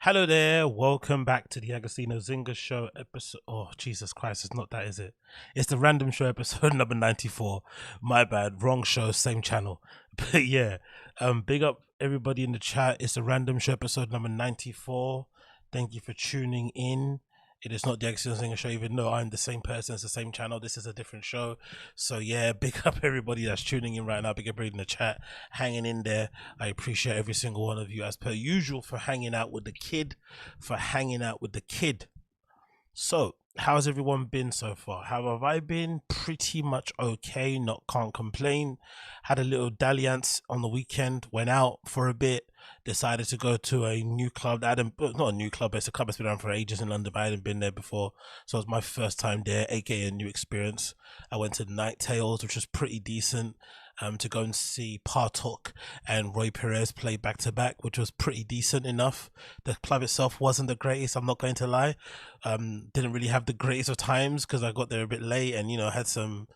Hello there, welcome back to the Agostino Zinga Show episode. Oh, Jesus Christ, it's not that, is it? It's the Random Show episode number 94. My bad, wrong show, same channel. But yeah, big up everybody in the chat. It's the Random Show episode number 94. Thank you for tuning in. It is not the Agostino Zinga Show, even though I'm the same person, it's the same channel. This is a different show. So yeah, big up everybody that's tuning in right now. Big up everybody in the chat, hanging in there. I appreciate every single one of you as per usual for hanging out with the kid, So how's everyone been so far? How have I been? Pretty much okay, can't complain. Had a little dalliance on the weekend, went out for a bit, decided to go to a new club that not a new club, it's a club that's been around for ages in London, but I hadn't been there before. So it was my first time there, aka a new experience. I went to Night Tales, which was pretty decent. To go and see Partok and Roy Perez play back to back, which was pretty decent enough. The club itself wasn't the greatest, I'm not going to lie. Didn't really have the greatest of times because I got there a bit late and had some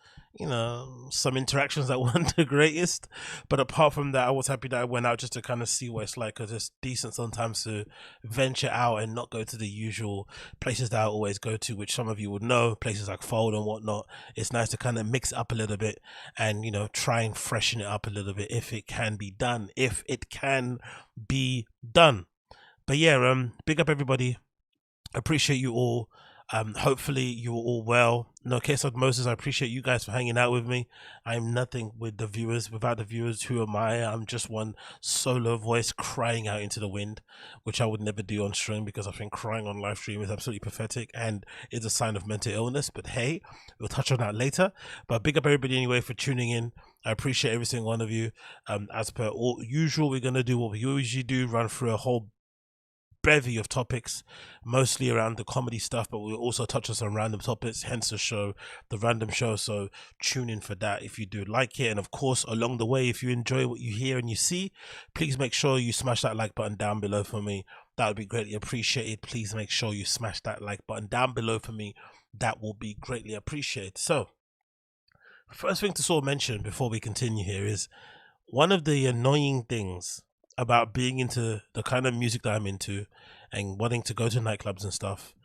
interactions that weren't the greatest. But apart from that, I was happy that I went out just to kind of see what it's like, because it's decent sometimes to venture out and not go to the usual places that I always go to, which some of you would know, places like Fold and whatnot. It's nice to kind of mix it up a little bit and try and freshen it up a little bit if it can be done, But yeah, big up everybody, appreciate you all. Hopefully you were all well. No case of Moses, I appreciate you guys for hanging out with me. I'm nothing with the viewers. Without the viewers, who am I? I'm just one solo voice crying out into the wind, which I would never do on stream, because I think crying on live stream is absolutely pathetic and is a sign of mental illness. But hey, we'll touch on that later. But big up everybody anyway for tuning in. I appreciate every single one of you. As per all usual, we're going to do what we usually do, run through a whole bevy of topics, mostly around the comedy stuff, but we'll also touch on some random topics, hence the Random Show. So tune in for that if you do like it. And of course, along the way, if you enjoy what you hear and you see, please make sure you smash that like button down below for me. That would be greatly appreciated. Please make sure you smash that like button down below for me. That will be greatly appreciated. So first thing to sort of mention before we continue here is one of the annoying things about being into the kind of music that I'm into and wanting to go to nightclubs and stuff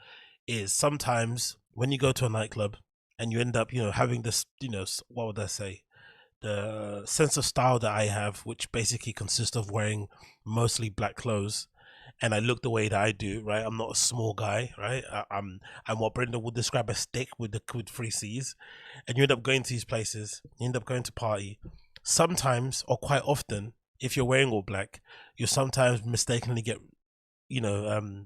is sometimes when you go to a nightclub and you end up, having this, what would I say? The sense of style that I have, which basically consists of wearing mostly black clothes, and I look the way that I do, right? I'm not a small guy, right? I'm what Brenda would describe as thick with 3 C's, and you end up going to these places, you end up going to party. Sometimes, or quite often, if you're wearing all black, you sometimes mistakenly get,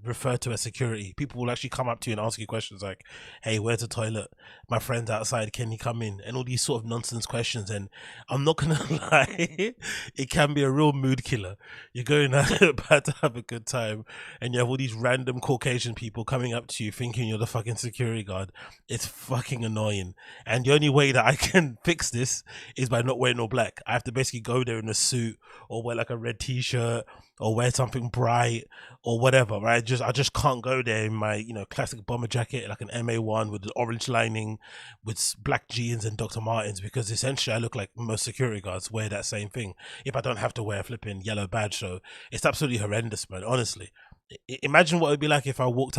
referred to as security. People will actually come up to you and ask you questions like, hey, where's the toilet? My friend's outside, can you come in? And all these sort of nonsense questions. And I'm not gonna lie, it can be a real mood killer. You're going out about to have a good time and you have all these random Caucasian people coming up to you thinking you're the fucking security guard. It's fucking annoying. And the only way that I can fix this is by not wearing all black. I have to basically go there in a suit or wear like a red t-shirt or wear something bright or whatever, right? I just can't go there in my classic bomber jacket, like an MA1 with the orange lining, with black jeans and Dr. Martens, because essentially I look like most security guards wear that same thing if I don't have to wear a flipping yellow badge. So it's absolutely horrendous, man, honestly. Imagine what it would be like if I went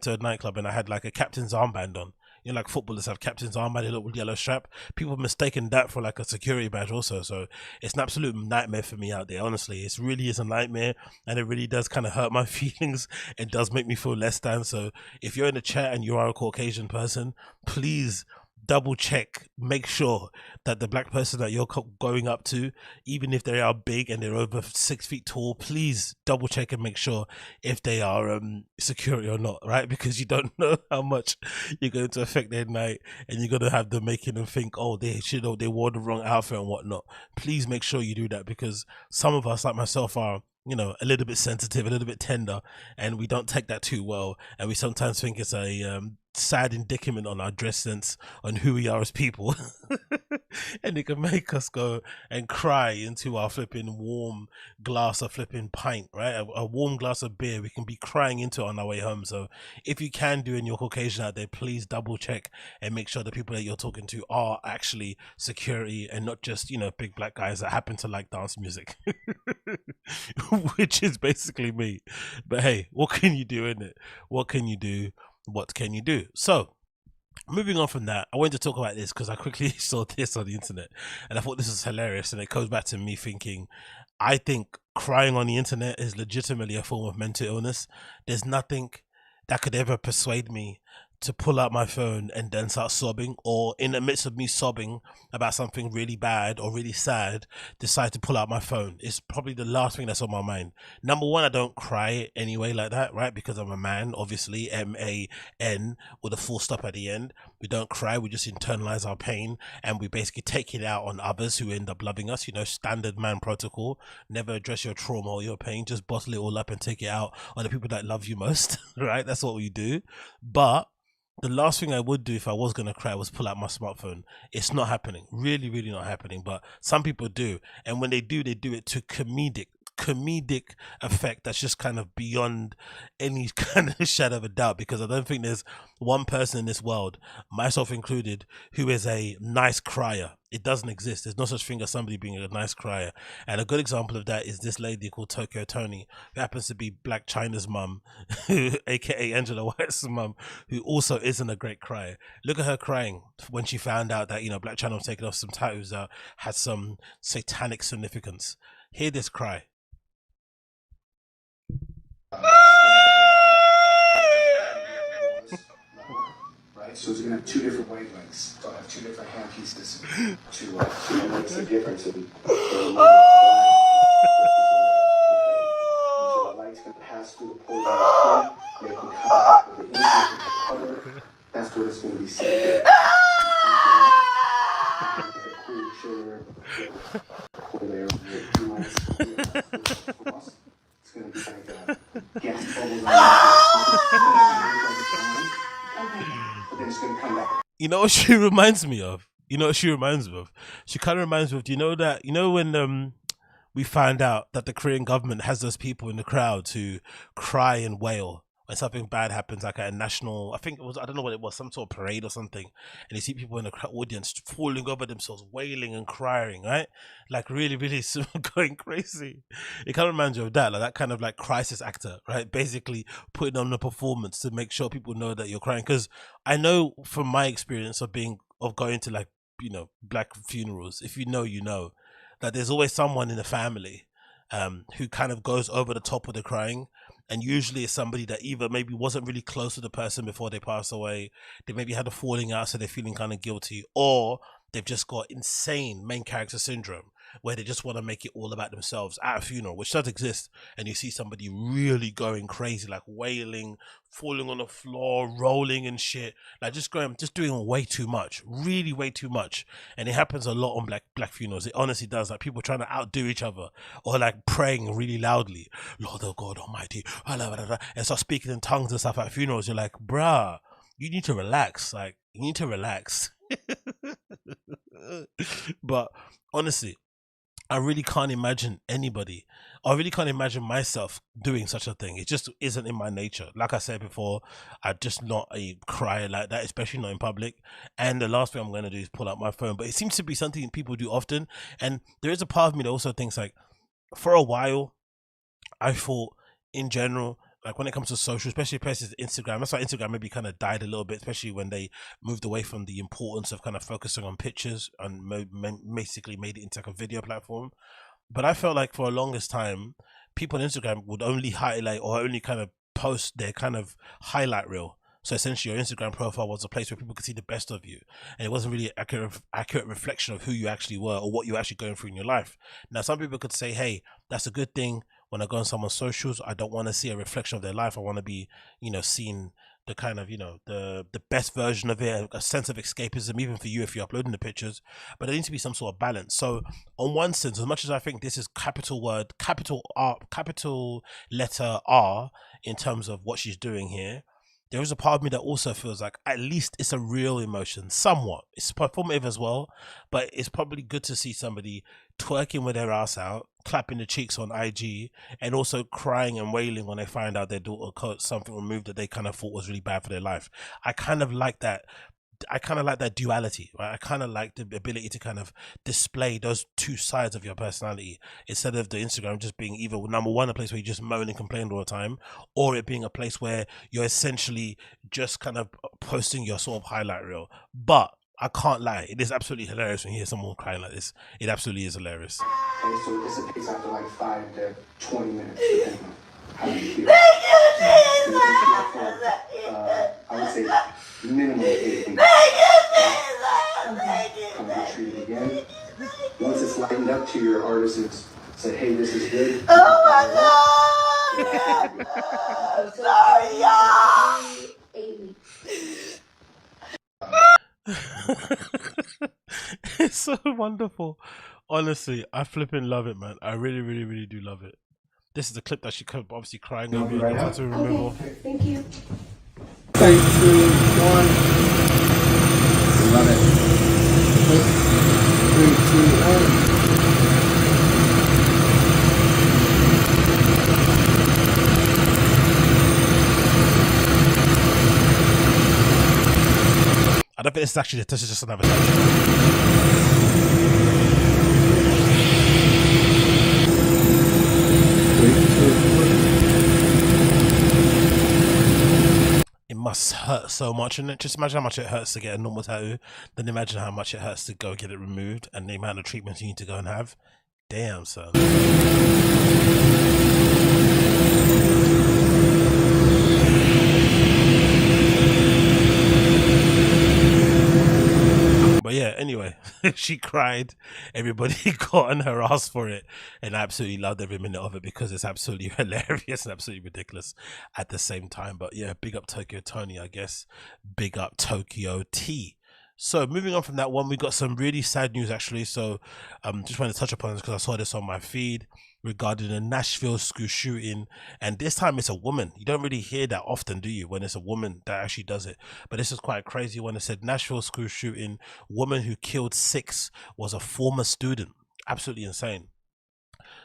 to a nightclub and I had like a captain's armband on. Like footballers have captain's armband, a little yellow strap. People have mistaken that for like a security badge also. So it's an absolute nightmare for me out there, honestly. It really is a nightmare, and it really does kind of hurt my feelings. It does make me feel less than. So if you're in the chat and you are a Caucasian person, please double check, make sure that the black person that you're going up to, even if they are big and they're over 6 feet tall, please double check and make sure if they are security or not, right? Because you don't know how much you're going to affect their night, and you're going to have them making them think, oh, they wore the wrong outfit and whatnot. Please make sure you do that, because some of us, like myself, are a little bit sensitive, a little bit tender, and we don't take that too well, and we sometimes think it's a sad indictment on our dress sense, on who we are as people. And it can make us go and cry into our flipping warm glass of flipping pint, right? A warm glass of beer, we can be crying into it on our way home. So if you can do, in your Caucasian out there, please double check and make sure the people that you're talking to are actually security and not just big black guys that happen to like dance music. which is basically me. But hey, what can you do, innit? What can you do? What can you do? So, moving on from that, I wanted to talk about this because I quickly saw this on the internet and I thought this was hilarious. And it goes back to me thinking, I think crying on the internet is legitimately a form of mental illness. There's nothing that could ever persuade me to pull out my phone and then start sobbing, or in the midst of me sobbing about something really bad or really sad, decide to pull out my phone. It's probably the last thing that's on my mind. Number one, I don't cry anyway like that, right? Because I'm a man, obviously, MAN with a full stop at the end. We don't cry, we just internalize our pain and we basically take it out on others who end up loving us. You know, standard man protocol. Never address your trauma or your pain, just bottle it all up and take it out on the people that love you most, right? That's what we do. But the last thing I would do if I was going to cry was pull out my smartphone. It's not happening. Really, really not happening. But some people do. And when they do it to comedic effect that's just kind of beyond any kind of shadow of a doubt, because I don't think there's one person in this world, myself included, who is a nice crier. It doesn't exist. There's no such thing as somebody being a nice crier. And a good example of that is this lady called TONI, who happens to be Black China's mum, aka Angela White's mum, who also isn't a great crier. Look at her crying when she found out that, you know, Black China was taking off some tattoos that had some satanic significance. Hear this cry. Right, so it's going to have two different wavelengths. So I have two different hand pieces to it makes a difference in the light's going to pass through the pores of the skin, making contact with the inside of the color. That's what it's going to be seen. Cool layer with nice it's going to be like gas bubbles but then it's going to come back. You know what she reminds me of? You know what she reminds me of? She kind of reminds me of, do you know that, you know when we find out that the Korean government has those people in the crowd who cry and wail when something bad happens, like at a national, I think it was, I don't know what it was, some sort of parade or something, and you see people in the audience falling over themselves, wailing and crying, right? Like really, really going crazy. It kind of reminds you of that, like that kind of like crisis actor, right? Basically putting on a performance to make sure people know that you're crying. Because I know from my experience of going to, like, you know, black funerals, if you know, you know, that there's always someone in the family who kind of goes over the top with the crying. And usually it's somebody that either maybe wasn't really close to the person before they pass away, they maybe had a falling out, so they're feeling kind of guilty, or they've just got insane main character syndrome where they just want to make it all about themselves at a funeral, which does exist. And you see somebody really going crazy, like wailing, falling on the floor, rolling and shit, like just doing way too much, really way too much. And it happens a lot on black funerals. It honestly does. Like people trying to outdo each other, or like praying really loudly, Lord oh God Almighty, and start speaking in tongues and stuff at funerals. You're like, bruh, you need to relax. Like, you need to relax. But honestly, I really can't imagine anybody, I really can't imagine myself doing such a thing. It just isn't in my nature. Like I said before, I'm just not a crier like that, especially not in public. And the last thing I'm going to do is pull out my phone. But it seems to be something people do often. And there is a part of me that also thinks, like, for a while, I thought in general, like when it comes to social, especially places Instagram, that's why Instagram maybe kind of died a little bit, especially when they moved away from the importance of kind of focusing on pictures and basically made it into like a video platform. But I felt like for the longest time, people on Instagram would only highlight or only kind of post their kind of highlight reel. So essentially your Instagram profile was a place where people could see the best of you, and it wasn't really an accurate reflection of who you actually were or what you're actually going through in your life. Now some people could say, hey, that's a good thing. When I go on someone's socials, I don't want to see a reflection of their life. I want to be, you know, seeing the kind of, you know, the best version of it, a sense of escapism, even for you if you're uploading the pictures. But there needs to be some sort of balance. So on one sense, as much as I think this is capital letter R in terms of what she's doing here, there is a part of me that also feels like at least it's a real emotion, somewhat. It's performative as well, but it's probably good to see somebody twerking with their ass out, clapping the cheeks on IG, and also crying and wailing when they find out their daughter got something removed that they kind of thought was really bad for their life. I kind of like that like that duality, right? I kind of like the ability to kind of display those two sides of your personality instead of the Instagram just being either number one, a place where you just moan and complain all the time, or it being a place where you're essentially just kind of posting your sort of highlight reel. But I can't lie, it is absolutely hilarious when you hear someone crying like this. It absolutely is hilarious. Okay, so it dissipates after like 5 to 20 minutes, depending on how you feel. I would say minimum 8 weeks. Come get treated again. Once it's lightened up to your artist and said, hey, this is good. Oh my God! I'm sorry, y'all. 8 weeks. It's so wonderful. Honestly, I flipping love it, man. I really, really, really do love it. This is the clip that she kept obviously crying over the tattoo removal. Okay, thank you. 3, 2, 1. Love it. 3, 2, 1. I don't think this is actually, this is just another tattoo. It must hurt so much, and just imagine how much it hurts to get a normal tattoo. Then imagine how much it hurts to go get it removed, and the amount of treatments you need to go and have. Damn, son. But yeah, anyway, she cried. Everybody got on her ass for it, and I absolutely loved every minute of it because it's absolutely hilarious and absolutely ridiculous at the same time. But yeah, big up Tokyo Tony, I guess. Big up Tokyo T. So moving on from that one, we got some really sad news actually. So just wanted to touch upon this because I saw this on my feed regarding a Nashville school shooting, and this time it's a woman. You don't really hear that often, do you, when it's a woman that actually does it? But this is quite crazy when it said Nashville school shooting, woman who killed 6 was a former student. Absolutely insane.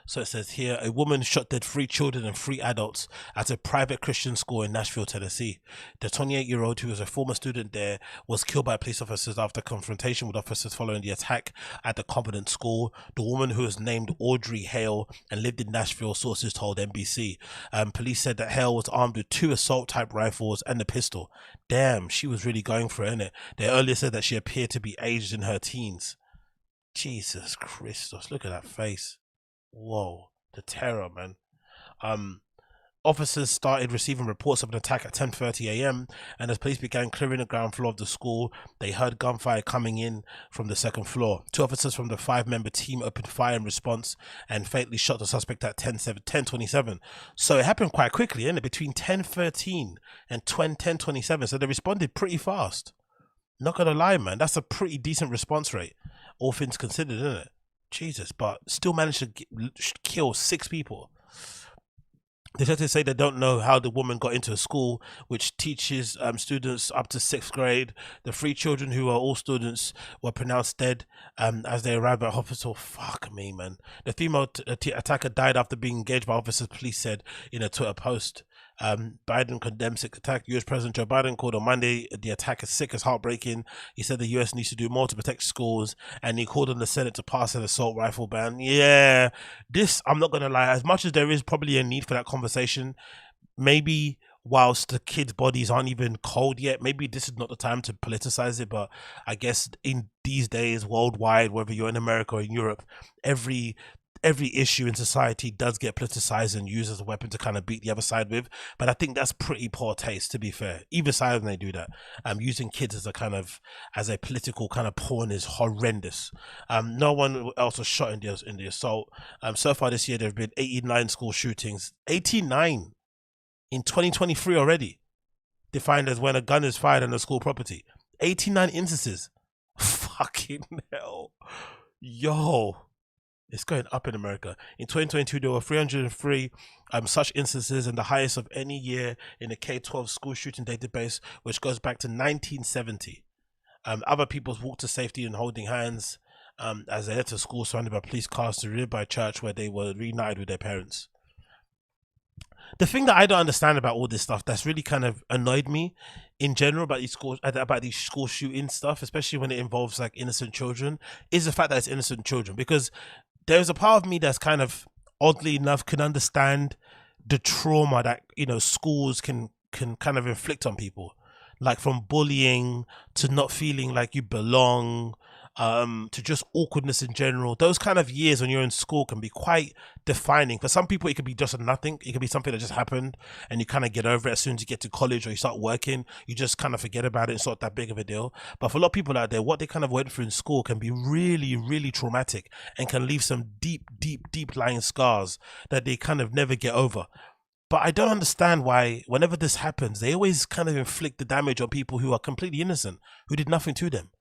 So it says here, a woman shot dead 3 children and 3 adults at a private Christian school in Nashville, Tennessee. The 28-year-old, who was a former student there, was killed by police officers after confrontation with officers following the attack at the Covenant School. The woman, who was named Audrey Hale and lived in Nashville, sources told NBC. Police said that Hale was armed with 2 assault-type rifles and a pistol. Damn, she was really going for it, innit? They earlier said that she appeared to be aged in her teens. Jesus Christos, look at that face. Whoa, the terror, man. Officers started receiving reports of an attack at 10:30 a.m. and as police began clearing the ground floor of the school, they heard gunfire coming in from the 2nd floor. 2 officers from the 5-member team opened fire in response and fatally shot the suspect at 10:27. So it happened quite quickly, innit? Between 10:13 and 10:27. So they responded pretty fast. Not gonna lie, man, that's a pretty decent response rate, all things considered, isn't it? Jesus, but still managed to kill 6 people. Detectives say they don't know how the woman got into a school which teaches students up to 6th grade. The 3 children, who are all students, were pronounced dead as they arrived at hospital. Fuck me, man. The female attacker died after being engaged by officers, police said in a Twitter post. Biden condemned 6th attack. US President Joe Biden called on Monday the attack as sick as heartbreaking. He said the US needs to do more to protect schools, and he called on the Senate to pass an assault rifle ban. Yeah, this, I'm not gonna lie, as much as there is probably a need for that conversation, maybe whilst the kids' bodies aren't even cold yet, maybe this is not the time to politicize it. But I guess in these days, worldwide, whether you're in America or in Europe, every issue in society does get politicized and used as a weapon to kind of beat the other side with. But I think that's pretty poor taste, to be fair. Either side when they do that. Using kids as a kind of, as a political kind of pawn is horrendous. No one else was shot in the assault. So far this year there have been 89 school shootings. 89 in 2023 already. Defined as when a gun is fired on a school property. 89 instances. Fucking hell. Yo. It's going up in America. In 2022, there were 303 such instances, and the highest of any year in the K-12 school shooting database, which goes back to 1970. Other people's walked to safety and holding hands as they left the school surrounded by police cars to a nearby church where they were reunited with their parents. The thing that I don't understand about all this stuff that's really kind of annoyed me in general about these school shooting stuff, especially when it involves like innocent children, is the fact that it's innocent children. Because there's a part of me that's kind of oddly enough can understand the trauma that schools can kind of inflict on people, like from bullying to not feeling like you belong, to just awkwardness in general. Those kind of years when you're in school can be quite defining. For some people, it could be just a nothing. It could be something that just happened and you kind of get over it as soon as you get to college or you start working. You just kind of forget about it. It's not that big of a deal. But for a lot of people out there, what they kind of went through in school can be really, really traumatic and can leave some deep, deep, deep lying scars that they kind of never get over. But I don't understand why whenever this happens, they always kind of inflict the damage on people who are completely innocent, who did nothing to them.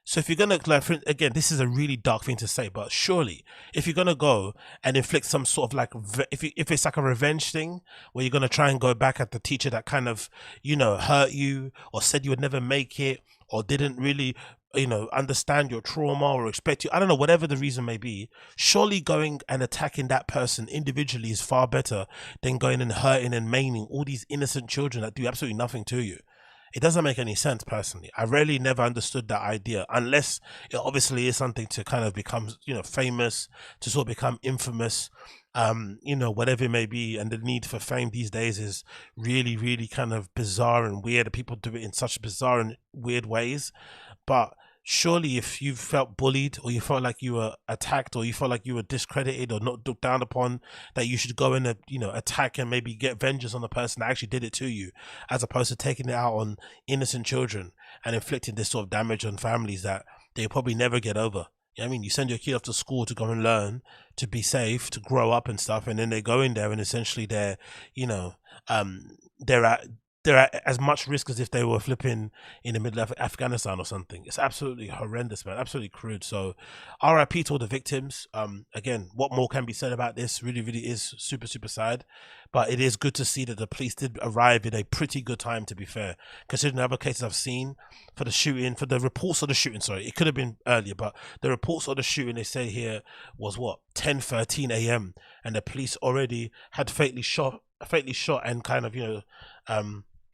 So if you're going to, like, again, this is a really dark thing to say, but surely if you're going to go and inflict some sort of like, if it's like a revenge thing where you're going to try and go back at the teacher that kind of, hurt you or said you would never make it or didn't really, understand your trauma or expect you, I don't know, whatever the reason may be, surely going and attacking that person individually is far better than going and hurting and maiming all these innocent children that do absolutely nothing to you. It doesn't make any sense personally. I really never understood that idea, unless it obviously is something to kind of become, famous, to sort of become infamous, whatever it may be. And the need for fame these days is really, really kind of bizarre and weird. People do it in such bizarre and weird ways. But surely if you felt bullied or you felt like you were attacked or you felt like you were discredited or not looked down upon, that you should go and attack and maybe get vengeance on the person that actually did it to you, as opposed to taking it out on innocent children and inflicting this sort of damage on families that they probably never get over. You know what I mean? You send your kid off to school to go and learn, to be safe, to grow up and stuff, and then they go in there and essentially they're they're at as much risk as if they were flipping in the middle of Afghanistan or something. It's absolutely horrendous, man. Absolutely crude. So RIP to all the victims. Again, what more can be said about this? Really, really is super, super sad. But it is good to see that the police did arrive in a pretty good time, to be fair. Considering the other cases I've seen for the shooting, for the reports of the shooting, sorry, it could have been earlier, but the reports of the shooting, they say here, was what, 10:13 a.m. and the police already had fatally shot and kind of,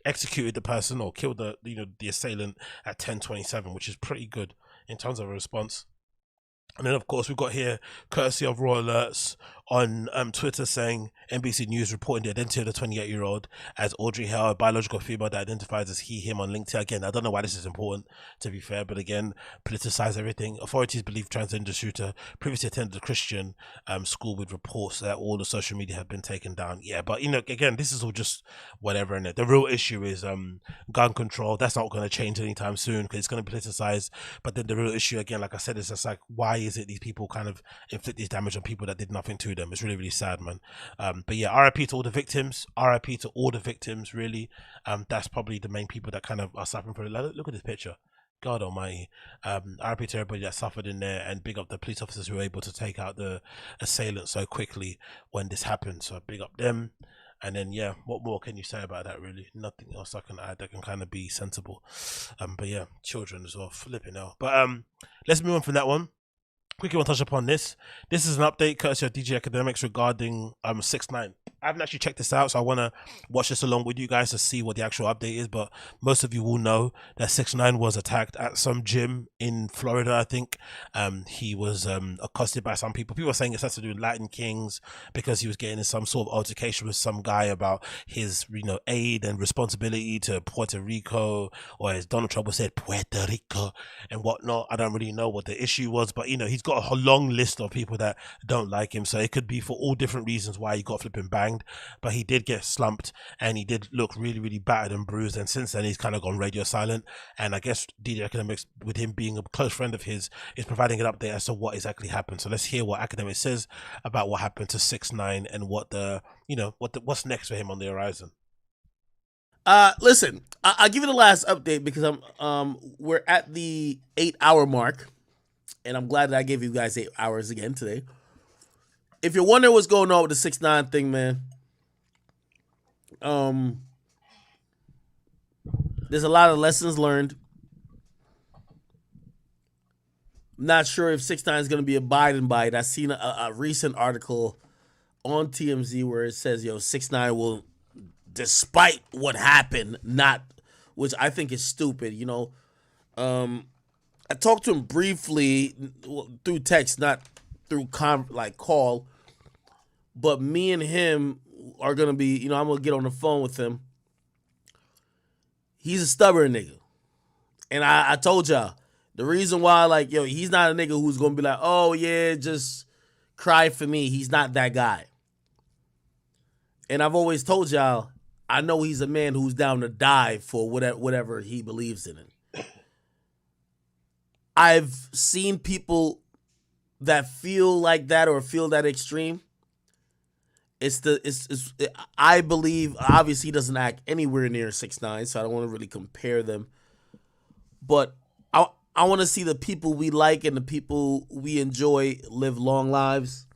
executed the person or killed the assailant at 10:27, which is pretty good in terms of a response. And then, of course, we've got here, courtesy of Raw Alerts on Twitter, saying NBC News reporting the identity of the 28-year-old as Audrey Hale, a biological female that identifies as he, him on LinkedIn. Again, I don't know why this is important, to be fair, but again, politicize everything. Authorities believe transgender shooter previously attended a Christian school, with reports that all the social media have been taken down. Yeah, but, again, this is all just whatever in it. The real issue is gun control. That's not going to change anytime soon because it's going to politicize. But then the real issue, again, like I said, is just like, why is it these people kind of inflict this damage on people that did nothing to them? It's really, really sad, man. But yeah, RIP to all the victims. RIP to all the victims, really. That's probably the main people that kind of are suffering for it. Look at this picture. God almighty. RIP to everybody that suffered in there, and big up the police officers who were able to take out the assailant so quickly when this happened. So big up them. And then, yeah, what more can you say about that, really? Nothing else I can add that can kind of be sensible. But yeah, children as well, flipping out. But let's move on from that one. Quickly want to touch upon this. This is an update courtesy of DJ AKADEMIKS regarding 6ix9ine. I haven't actually checked this out, so I want to watch this along with you guys to see what the actual update is. But most of you will know that 6ix9ine was attacked at some gym in Florida, I think. He was accosted by some people. People are saying it's has to do with Latin Kings because he was getting in some sort of altercation with some guy about his, aid and responsibility to Puerto Rico, or as Donald Trump said, Puerto Rico and whatnot. I don't really know what the issue was, but he's got a long list of people that don't like him, so it could be for all different reasons why he got flipping banged. But he did get slumped and he did look really, really battered and bruised, and since then he's kind of gone radio silent. And I guess DJ AKADEMIKS, with him being a close friend of his, is providing an update as to what exactly happened. So let's hear what AKADEMIKS says about what happened to 6ix9ine and what what's next for him on the horizon. Listen, I'll give you the last update because we're at the 8-hour mark, and I'm glad that I gave you guys 8 hours again today. If you're wondering what's going on with the 6ix9ine thing, man, there's a lot of lessons learned. I'm not sure if 6ix9ine is going to be abiding by it. I seen a recent article on TMZ where it says, 6ix9ine will, despite what happened, not which I think is stupid. You know, I talked to him briefly through text, not through call. But me and him are gonna be, you know, I'm gonna get on the phone with him. He's a stubborn nigga, and I told y'all the reason why, like, yo, he's not a nigga who's gonna be like, oh yeah, just cry for me. He's not that guy. And I've always told y'all, I know he's a man who's down to die for whatever he believes in it. I've seen people that feel like that or feel that extreme. I believe, obviously he doesn't act anywhere near 6ix9ine, so I don't want to really compare them. But I want to see the people we like and the people we enjoy live long lives.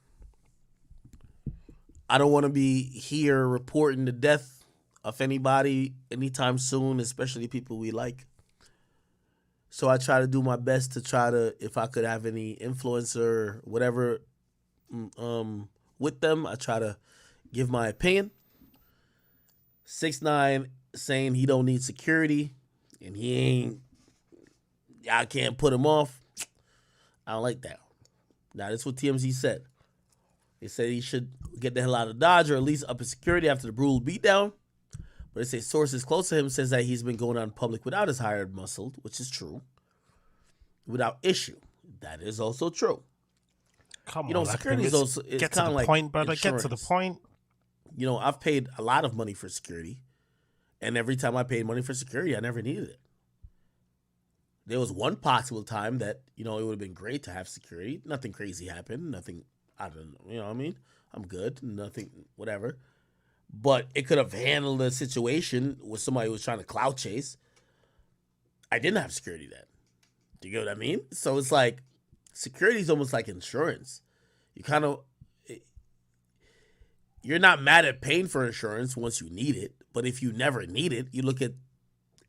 I don't want to be here reporting the death of anybody anytime soon, especially people we like. So I try to do my best to try to, if I could have any influence or whatever with them, I try to give my opinion. 6ix9ine saying he don't need security and I can't put him off. I don't like that. Now, that's what TMZ said. They said he should get the hell out of Dodge or at least up his security after the brutal beatdown. But they say sources close to him says that he's been going out in public without his hired muscle, which is true. Without issue. That is also true. Come you know, on, security is also, it's get to kind the of like point, brother. insurance. Get to the point. You know, I've paid a lot of money for security. And every time I paid money for security, I never needed it. There was one possible time that, you know, it would have been great to have security. Nothing crazy happened. Nothing, I don't know, you know what I mean? I'm good. Nothing, whatever. But it could have handled a situation where somebody was trying to clout chase. I didn't have security then. Do you get what I mean? So it's like, security is almost like insurance. You kind of, you're not mad at paying for insurance once you need it. But if you never need it, you look at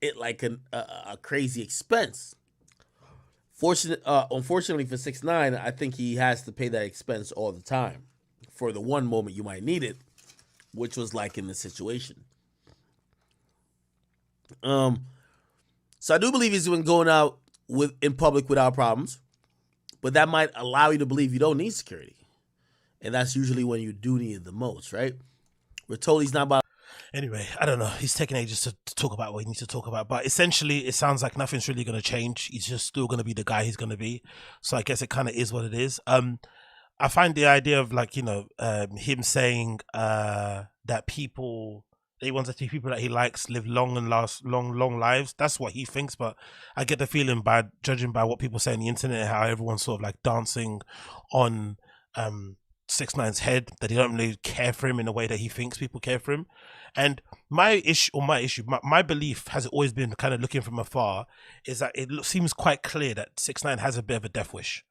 it like a crazy expense. Unfortunately for 6ix9ine, I think he has to pay that expense all the time for the one moment you might need it, which was like in this situation. So I do believe he's been going out in public without problems, but that might allow you to believe you don't need security, and that's usually when you do need it the most, right? We're told he's not about. Anyway, I don't know. He's taking ages to talk about what he needs to talk about. But essentially, it sounds like nothing's really going to change. He's just still going to be the guy he's going to be. So I guess it kind of is what it is. I find the idea of, like, you know, him saying that people, that he wants to see people that he likes live long and last long lives. That's what he thinks. But I get the feeling, by judging by what people say on the internet, how everyone's sort of like dancing on 6ix9ine's head, that he don't really care for him in the way that he thinks people care for him. And my belief has always been, kind of looking from afar, is that it seems quite clear that 6ix9ine has a bit of a death wish.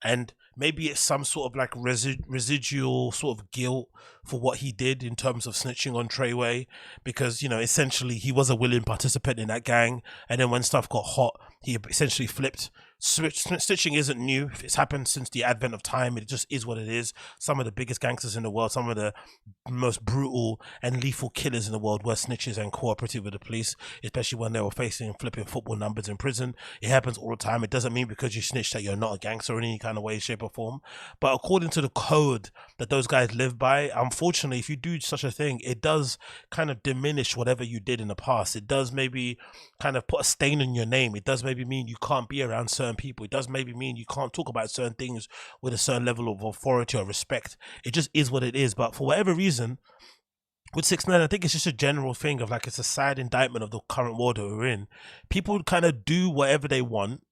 And maybe it's some sort of like residual sort of guilt for what he did in terms of snitching on Treyway, because, you know, essentially he was a willing participant in that gang, and then when stuff got hot, he essentially flipped. Snitching isn't new. It's happened since the advent of time. It just is what it is. Some of the biggest gangsters in the world, some of the most brutal and lethal killers in the world were snitches and cooperative with the police, especially when they were facing flipping football numbers in prison. It happens all the time. It doesn't mean because you snitch that you're not a gangster in any kind of way, shape or form. But according to the code that those guys live by, unfortunately, if you do such a thing, it does kind of diminish whatever you did in the past. It does maybe kind of put a stain on your name. It does maybe mean you can't be around certain people. It does maybe mean you can't talk about certain things with a certain level of authority or respect. It just is what it is. But for whatever reason, with 6ix9ine, I think it's just a general thing of, like, it's a sad indictment of the current world that we're in. People kind of do whatever they want,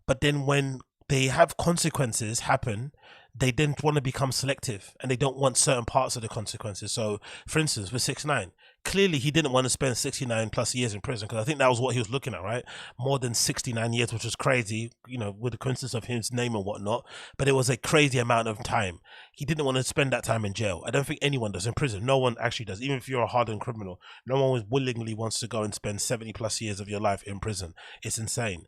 but then when they have consequences happen, they then want to become selective, and they don't want certain parts of the consequences. So, for instance, with 6ix9ine, clearly he didn't want to spend 69 plus years in prison, because I think that was what he was looking at, right? More than 69 years, which was crazy, you know, with the coincidence of his name and whatnot. But it was a crazy amount of time. He didn't want to spend that time in jail. I don't think anyone does in prison. No one actually does. Even if you're a hardened criminal, no one willingly wants to go and spend 70 plus years of your life in prison. It's insane.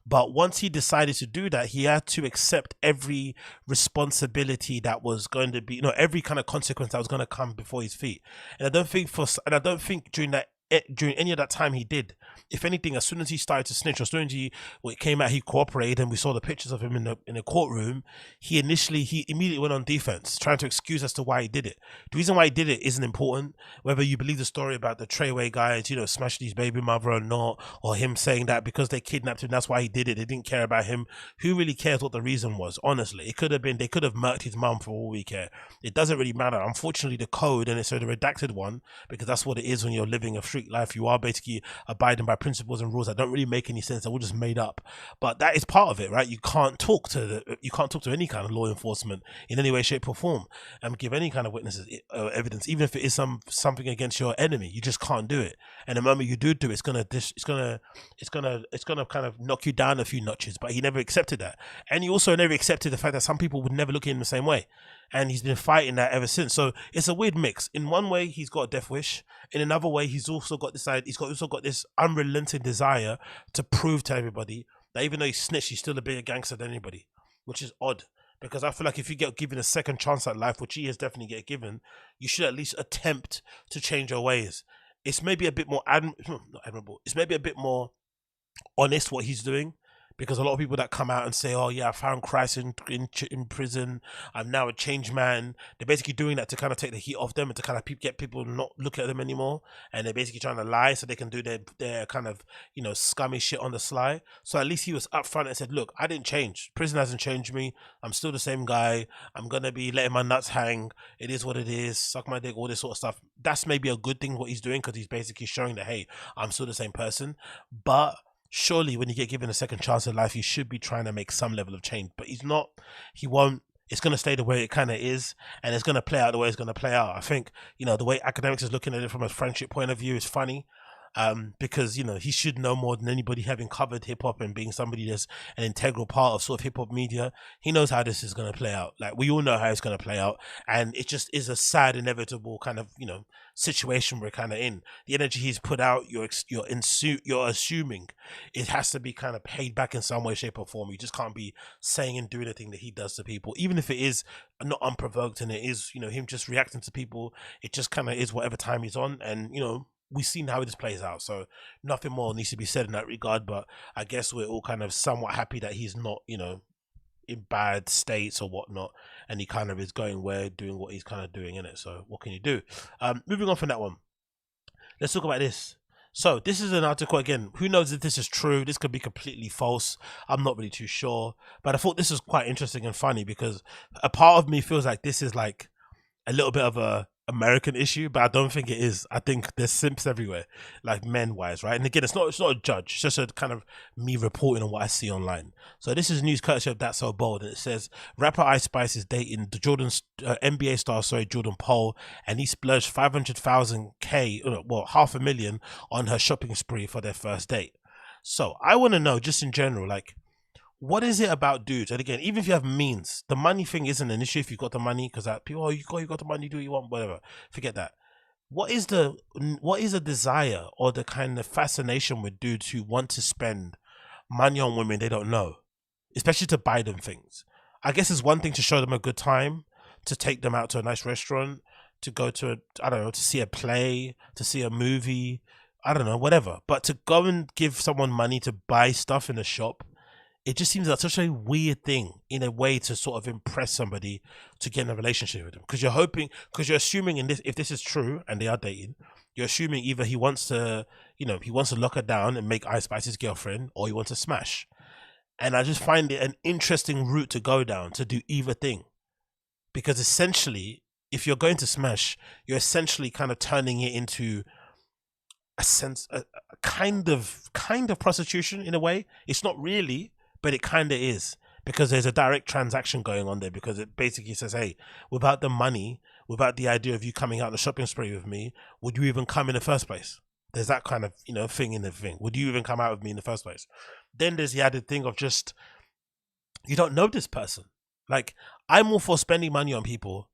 But once he decided to do that, he had to accept every responsibility that was going to be, you know, every kind of consequence that was going to come before his feet. And I don't think during that during any of that time he did. If anything, as soon as he started to snitch, or as soon as it came out, he cooperated, and we saw the pictures of him in the courtroom. He immediately went on defense, trying to excuse as to why he did it. The reason why he did it isn't important. Whether you believe the story about the Treyway guys, smashed his baby mother or not, or him saying that because they kidnapped him, that's why he did it. They didn't care about him. Who really cares what the reason was? Honestly, it could have been they could have murked his mum for all we care. It doesn't really matter. Unfortunately, the code, and it's the redacted one, because that's what it is when you're living a street life. You are basically abiding by principles and rules that don't really make any sense. They're all just made up. But that is part of it, right? You can't talk to any kind of law enforcement in any way, shape, or form, and give any kind of witnesses evidence, even if it is something against your enemy. You just can't do it. And the moment you do it, it's gonna kind of knock you down a few notches. But he never accepted that, and he also never accepted the fact that some people would never look at him the same way. And he's been fighting that ever since. So it's a weird mix. In one way, he's got a death wish. In another way, he's also got this unrelenting desire to prove to everybody that even though he's snitched, he's still a bigger gangster than anybody, which is odd. Because I feel like if you get given a second chance at life, which he has definitely get given, you should at least attempt to change your ways. It's maybe a bit more not admirable. It's maybe a bit more honest what he's doing. Because a lot of people that come out and say, oh yeah, I found Christ in prison, I'm now a changed man, they're basically doing that to kind of take the heat off them and to kind of get people not look at them anymore. And they're basically trying to lie so they can do their kind of, scummy shit on the sly. So at least he was upfront and said, look, I didn't change. Prison hasn't changed me. I'm still the same guy. I'm going to be letting my nuts hang. It is what it is. Suck my dick, all this sort of stuff. That's maybe a good thing what he's doing, because he's basically showing that, hey, I'm still the same person. But surely when you get given a second chance in life, you should be trying to make some level of change. But he's not. He won't. It's going to stay the way it kind of is, and it's going to play out the way it's going to play out. I think, the way Akademiks is looking at it from a friendship point of view is funny. Because he should know more than anybody, having covered hip-hop and being somebody that's an integral part of sort of hip-hop media. He knows how this is going to play out. Like, we all know how it's going to play out, and it just is a sad, inevitable kind of situation we're kind of in. The energy he's put out, you're assuming it has to be kind of paid back in some way, shape, or form. You just can't be saying and doing the thing that he does to people, even if it is not unprovoked and it is him just reacting to people. It just kind of is whatever time he's on, and we've seen how this plays out, so nothing more needs to be said in that regard. But I guess we're all kind of somewhat happy that he's not, in bad states or whatnot, and he kind of is going where, doing what he's kind of doing in it. So what can you do? Moving on from that one, let's talk about this. So this is an article, again, who knows if this is true? This could be completely false. I'm not really too sure, but I thought this was quite interesting and funny, because a part of me feels like this is like a little bit of a American issue, but I don't think it is. I think there's simps everywhere, like men wise, right? And again, it's not a judge, it's just a kind of me reporting on what I see online. So this is news courtesy of That's So Bold, and it says rapper Ice Spice is dating the NBA star Jordan Poole, and he splurged 500,000 $500,000 on her shopping spree for their first date. So I want to know, just in general, like, what is it about dudes? And again, even if you have means, the money thing isn't an issue if you got the money, because people, you got the money, do what you want, whatever. Forget that. What is the desire or the kind of fascination with dudes who want to spend money on women they don't know, especially to buy them things? I guess it's one thing to show them a good time, to take them out to a nice restaurant, to go to to see a play, to see a movie, whatever. But to go and give someone money to buy stuff in a shop, it just seems like such a weird thing in a way to sort of impress somebody to get in a relationship with them. Because you're assuming if this is true and they are dating, you're assuming either he wants to lock her down and make Ice Spice his girlfriend, or he wants to smash. And I just find it an interesting route to go down, to do either thing. Because essentially, if you're going to smash, you're essentially kind of turning it into a kind of prostitution in a way. It's not really, but it kind of is, because there's a direct transaction going on there, because it basically says, hey, without the money, without the idea of you coming out on a shopping spree with me, would you even come in the first place? There's that kind of, thing in the thing. Would you even come out with me in the first place? Then there's the added thing of just, you don't know this person. Like, I'm all for spending money on people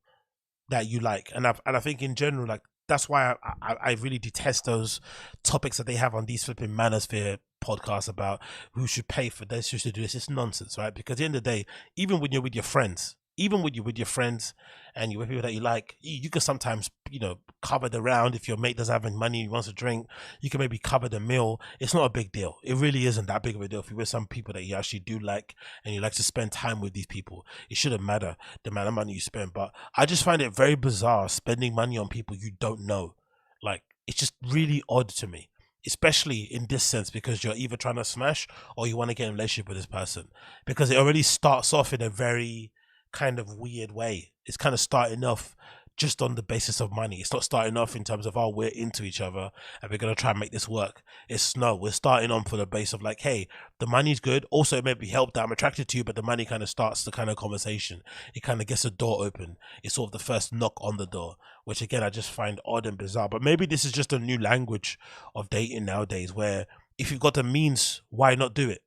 that you like. And I think in general, like, that's why I really detest those topics that they have on these flipping manosphere podcasts about who should pay for this, who should do this. It's nonsense, right? Because at the end of the day, even when you're with your friends, and you're with people that you like, you can sometimes you know, cover the round. If your mate doesn't have any money, he wants a drink, you can maybe cover the meal. It's not a big deal. It really isn't that big of a deal. If you're with some people that you actually do like and you like to spend time with these people, it shouldn't matter the amount of money you spend. But I just find it very bizarre spending money on people you don't know. Like, it's just really odd to me, especially in this sense, because you're either trying to smash or you want to get in a relationship with this person, because it already starts off in a very kind of weird way. It's kind of starting off just on the basis of money. It's not starting off in terms of, oh, we're into each other and we're going to try and make this work. It's no, we're starting on for the base of like, hey, the money's good. Also, it may be help that I'm attracted to you, but the money kind of starts the kind of conversation. It kind of gets the door open. It's sort of the first knock on the door, which again, I just find odd and bizarre. But maybe this is just a new language of dating nowadays, where if you've got the means, why not do it?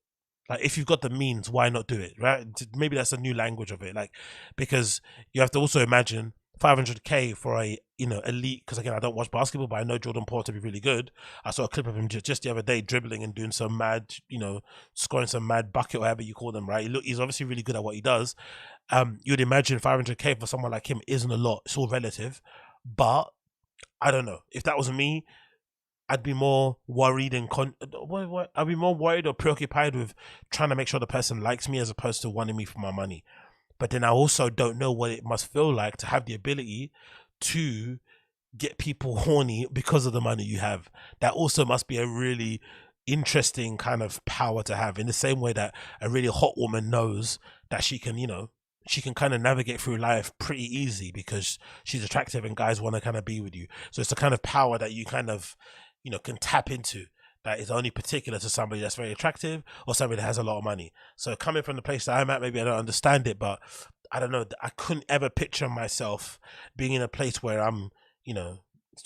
Like, if you've got the means, why not do it, right? Maybe that's a new language of it. Like, because you have to also imagine 500k for a, you know, elite, because again, I don't watch basketball, but I know Jordan Poole to be really good. I saw a clip of him just the other day dribbling and doing some mad, you know, scoring some mad bucket, whatever you call them, right? He's obviously really good at what he does. You'd imagine 500k for someone like him isn't a lot. It's all relative. But I don't know. If that was me, I'd be more worried and I'd be more worried or preoccupied with trying to make sure the person likes me as opposed to wanting me for my money. But then I also don't know what it must feel like to have the ability to get people horny because of the money you have. That also must be a really interesting kind of power to have, in the same way that a really hot woman knows that she can, you know, she can kind of navigate through life pretty easy because she's attractive and guys want to kind of be with you. So it's the kind of power that you kind of, you know, can tap into, that is only particular to somebody that's very attractive or somebody that has a lot of money. So coming from the place that I'm at, maybe I don't understand it, but I don't know. I couldn't ever picture myself being in a place where I'm, you know,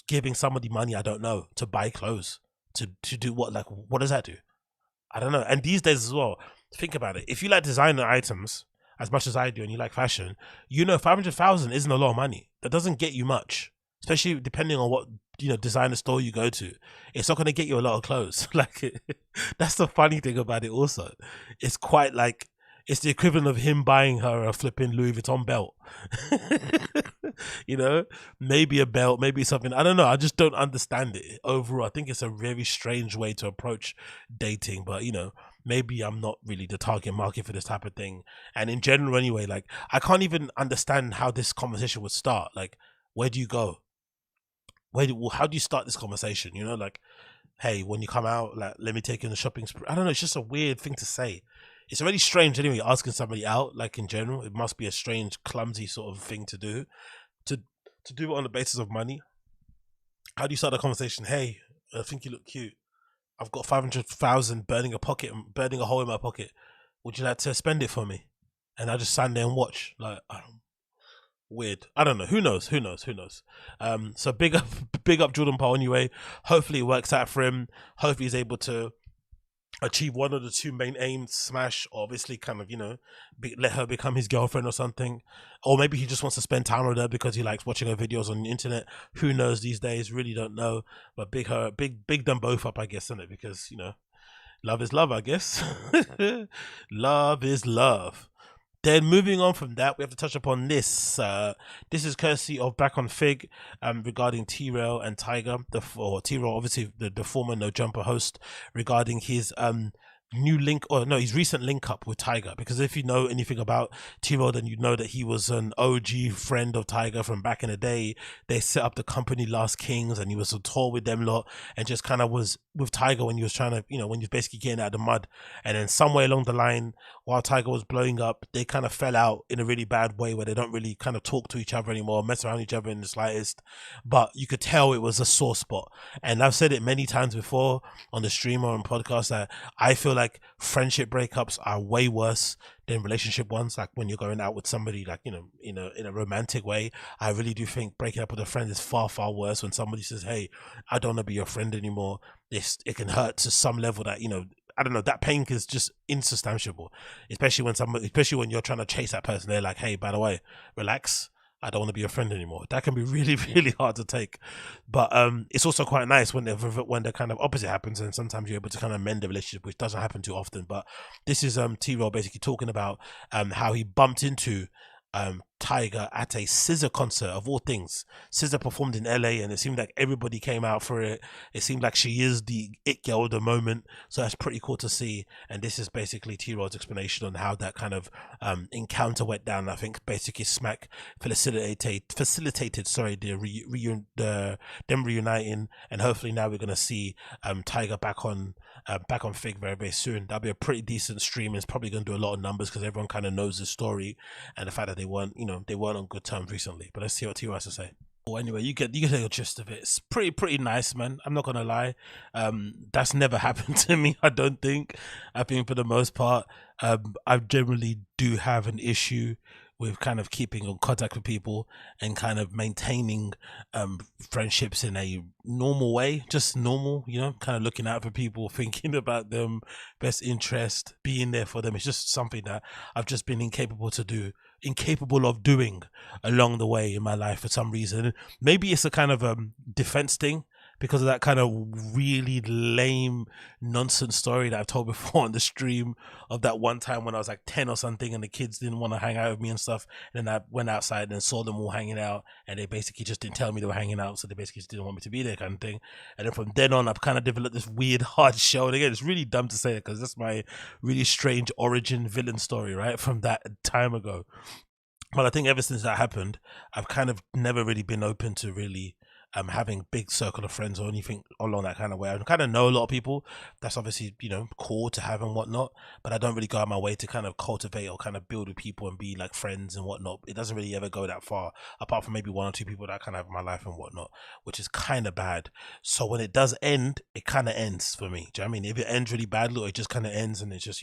giving somebody money I don't know to buy clothes, to do what? Like, what does that do? I don't know. And these days as well, think about it. If you like designer items as much as I do and you like fashion, you know 500,000 isn't a lot of money. That doesn't get you much, especially depending on what, you know, designer store you go to. It's not going to get you a lot of clothes. Like, that's the funny thing about it also. It's quite like, it's the equivalent of him buying her a flipping Louis Vuitton belt. You know, maybe a belt, maybe something. I don't know. I just don't understand it overall. I think it's a very strange way to approach dating, but you know, maybe I'm not really the target market for this type of thing. And in general anyway, like, I can't even understand how this conversation would start. Like, where do you go? How do you start this conversation? You know, like, hey, when you come out, like, let me take you on the shopping spree. I don't know. It's just a weird thing to say. It's already strange anyway, asking somebody out, like, in general. It must be a strange, clumsy sort of thing to do. To do it on the basis of money. How do you start a conversation? Hey, I think you look cute. I've got 500,000 burning a hole in my pocket. Would you like to spend it for me? And I just stand there and watch. Like, weird. I don't know. Who knows? So big up Jordan Poole anyway. Hopefully it works out for him. Hopefully he's able to achieve one of the two main aims, smash, or obviously kind of, you know, let her become his girlfriend or something. Or maybe he just wants to spend time with her because he likes watching her videos on the internet. Who knows these days? Really don't know. But big them both up, I guess, isn't it? Because, you know, love is love, I guess. Love is love. Then moving on from that, we have to touch upon this. This is courtesy of Back on Fig, regarding T-RELL and TYGA. T-RELL, obviously the former No Jumper host, regarding his his recent link up with TYGA. Because if you know anything about T-RELL, then you know that he was an OG friend of TYGA from back in the day. They set up the company Last Kings, and he was on tour with them lot, and just kind of was with TYGA when he was trying to, you know, when he was basically getting out of the mud. And then somewhere along the line, while TYGA was blowing up, they kind of fell out in a really bad way, where they don't really kind of talk to each other anymore, mess around each other in the slightest. But you could tell it was a sore spot. And I've said it many times before on the stream or on podcasts that I feel like friendship breakups are way worse than relationship ones. Like, when you're going out with somebody, like, you know, in a romantic way, I really do think breaking up with a friend is far worse. When somebody says, hey, I don't want to be your friend anymore, it can hurt to some level that, you know, I don't know, that pain is just insubstantiable, especially when you're trying to chase that person. They're like, hey, by the way, relax, I don't want to be your friend anymore. That can be really hard to take. But it's also quite nice when the kind of opposite happens, and sometimes you're able to kind of mend the relationship, which doesn't happen too often. But this is T-RELL basically talking about how he bumped into TYGA at a SZA concert of all things. SZA performed in LA and it seemed like everybody came out for it. It seemed like she is the it girl of the moment, so that's pretty cool to see. And this is basically T-RELL's explanation on how that kind of encounter went down. I think basically Smack facilitated them reuniting, and hopefully now we're gonna see TYGA back on Fig very, very soon. That'll be a pretty decent stream. It's probably going to do a lot of numbers because everyone kind of knows the story and the fact that they weren't on good terms recently. But let's see what T has to say. Well, anyway, you get the gist of it. It's pretty nice, man. I'm not gonna lie. That's never happened to me. I don't think. I think for the most part, I generally do have an issue with kind of keeping in contact with people and kind of maintaining friendships in a normal way, just normal, kind of looking out for people, thinking about them, best interest, being there for them. It's just something that I've just been incapable of doing along the way in my life for some reason. Maybe it's a kind of defense thing, because of that kind of really lame nonsense story that I've told before on the stream of that one time when I was like 10 or something and the kids didn't want to hang out with me and stuff, and then I went outside and saw them all hanging out and they basically just didn't tell me they were hanging out, so they basically just didn't want me to be there, kind of thing. And then from then on I've kind of developed this weird hard shell, and again it's really dumb to say it because that's my really strange origin villain story, right, from that time ago. But I think ever since that happened, I've kind of never really been open to really having big circle of friends or anything along that kind of way. I kind of know a lot of people. That's obviously, cool to have and whatnot, but I don't really go out my way to kind of cultivate or kind of build with people and be like friends and whatnot. It doesn't really ever go that far, apart from maybe one or two people that I kind of have in my life and whatnot, which is kind of bad. So when it does end, it kind of ends for me. Do you know what I mean? If it ends really badly, or it just kind of ends and it's just,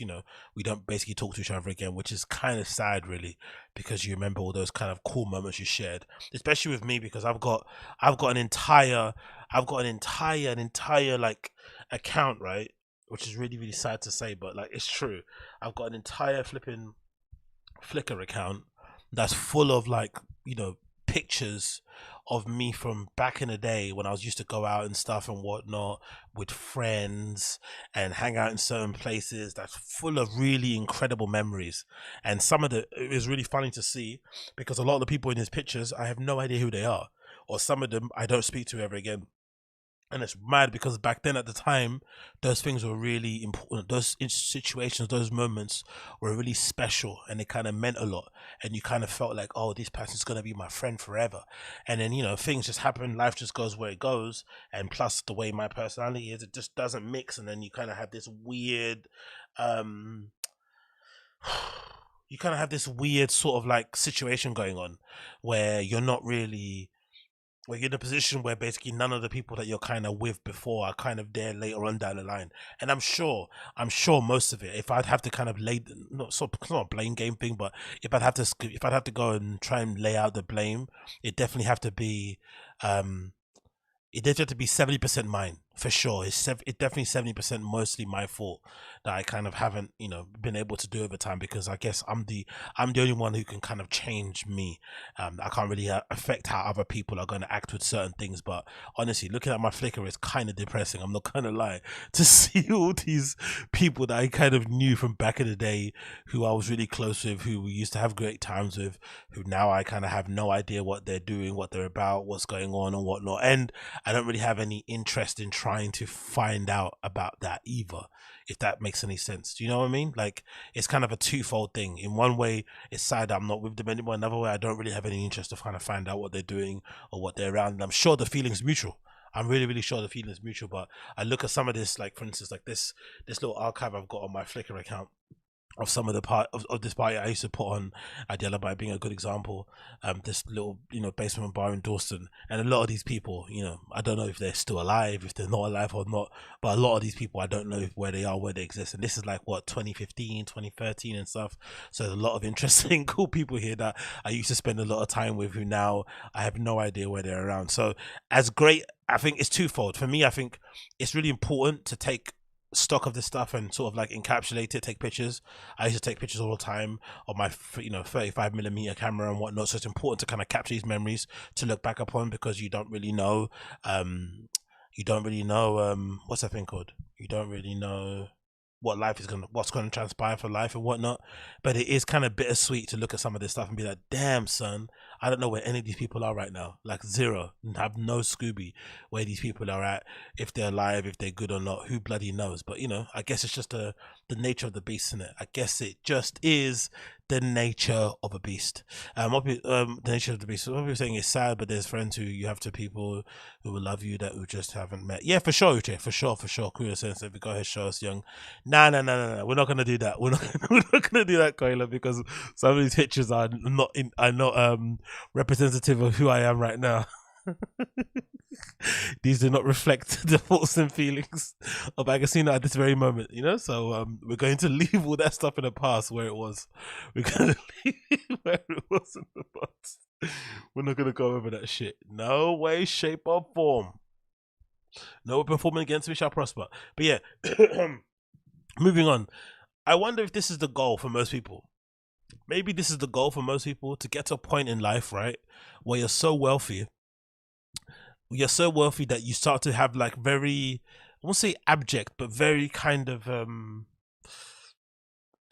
we don't basically talk to each other again, which is kind of sad really, because you remember all those kind of cool moments you shared, especially with me, because I've got an entire like account, right, which is really sad to say, but like it's true. I've got an entire flipping Flickr account that's full of like pictures of me from back in the day when I was used to go out and stuff and whatnot with friends and hang out in certain places. That's full of really incredible memories, and some of it is really funny to see because a lot of the people in these pictures I have no idea who they are, or some of them I don't speak to ever again. And it's mad because back then at the time, those things were really important. Those situations, those moments were really special, and they kind of meant a lot. And you kind of felt like, oh, this person's going to be my friend forever. And then, things just happen. Life just goes where it goes. And plus the way my personality is, it just doesn't mix. And then you kind of have this weird, sort of like situation going on where you're in a position where basically none of the people that you're kind of with before are kind of there later on down the line. And I'm sure most of it, if I'd have to kind of it's not a blame game thing, but if I'd have to go and try and lay out the blame, it definitely have to be 70% mine for sure. It's definitely 70% mostly my fault that I kind of haven't been able to do over time, because I guess I'm the only one who can kind of change me. I can't really affect how other people are going to act with certain things, but honestly looking at my Flickr is kind of depressing, I'm not gonna lie, to see all these people that I kind of knew from back in the day, who I was really close with, who we used to have great times with, who now I kind of have no idea what they're doing, what they're about, what's going on and whatnot, and I don't really have any interest in trying to find out about that either, if that makes any sense. Do you know what I mean? Like, it's kind of a twofold thing. In one way, it's sad that I'm not with them anymore. Another way, I don't really have any interest to kind of find out what they're doing or what they're around. And I'm sure the feeling's mutual. I'm really sure the feeling's mutual. But I look at some of this, like for instance, like this little archive I've got on my Flickr account of some of the part of this party I used to put on Adela, by being a good example. This little basement bar in Dawson, and a lot of these people, I don't know if they're still alive, if they're not alive or not, but a lot of these people I don't know where they are, where they exist. And this is like what, 2015, 2013 and stuff. So there's a lot of interesting cool people here that I used to spend a lot of time with, who now I have no idea where they're around. So as great, I think it's twofold for me. I think it's really important to take stock of this stuff and sort of like encapsulate it, take pictures. I used to take pictures all the time on my 35mm camera and whatnot, so it's important to kind of capture these memories to look back upon, because you don't really know what's that thing called, you don't really know what's gonna transpire for life and whatnot. But it is kind of bittersweet to look at some of this stuff and be like, damn son, I don't know where any of these people are right now. Like zero. Have no Scooby where these people are at, if they're alive, if they're good or not, who bloody knows. But you know, I guess it's just the nature of the beast, isn't it? I guess it just is the nature of a beast. The nature of the beast. What we're saying is sad, but there's friends who you have to people who will love you that who just haven't met. Yeah, for sure, Uche, for sure. Kuya says, if you go ahead, show us young. Nah. We're not gonna do that. We're not gonna do that, Koila, because some of these pictures are not representative of who I am right now. These do not reflect the thoughts and feelings of Agasina at this very moment, you know. So we're going to leave all that stuff in the past where it was. We're going to leave it where it was in the past. We're not going to go over that shit. No way, shape, or form. No weapon forming against me shall prosper. But yeah, moving on. I wonder if this is the goal for most people. Maybe this is the goal for most people, to get to a point in life, right, where you're so wealthy that you start to have like very, I won't say abject, but very kind of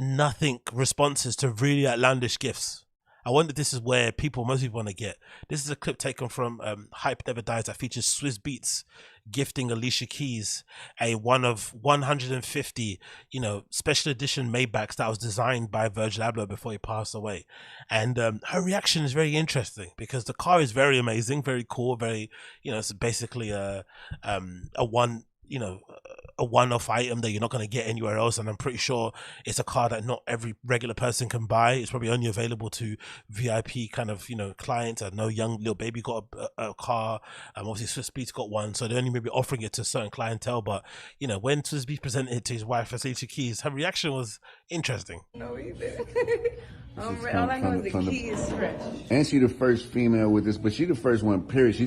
nothing responses to really outlandish gifts. I wonder if this is where most people want to get. This is a clip taken from Hype Never Dies that features Swizz Beatz gifting Alicia Keys a one of 150, you know, special edition Maybachs that was designed by Virgil Abloh before he passed away. And her reaction is very interesting because the car is very amazing, very cool, very, you know, it's basically a one-off item that you're not going to get anywhere else, and I'm pretty sure it's a car that not every regular person can buy. It's probably only available to VIP kind of, you know, clients. I know young little baby got a car, obviously Swizz Beatz got one, so they're only maybe offering it to a certain clientele. But you know, when Swizz Beatz presented it to his wife as Alicia Keys, her reaction was interesting. No, either. All I know is the key is fresh. And she the first female with this, but she the first one, period. She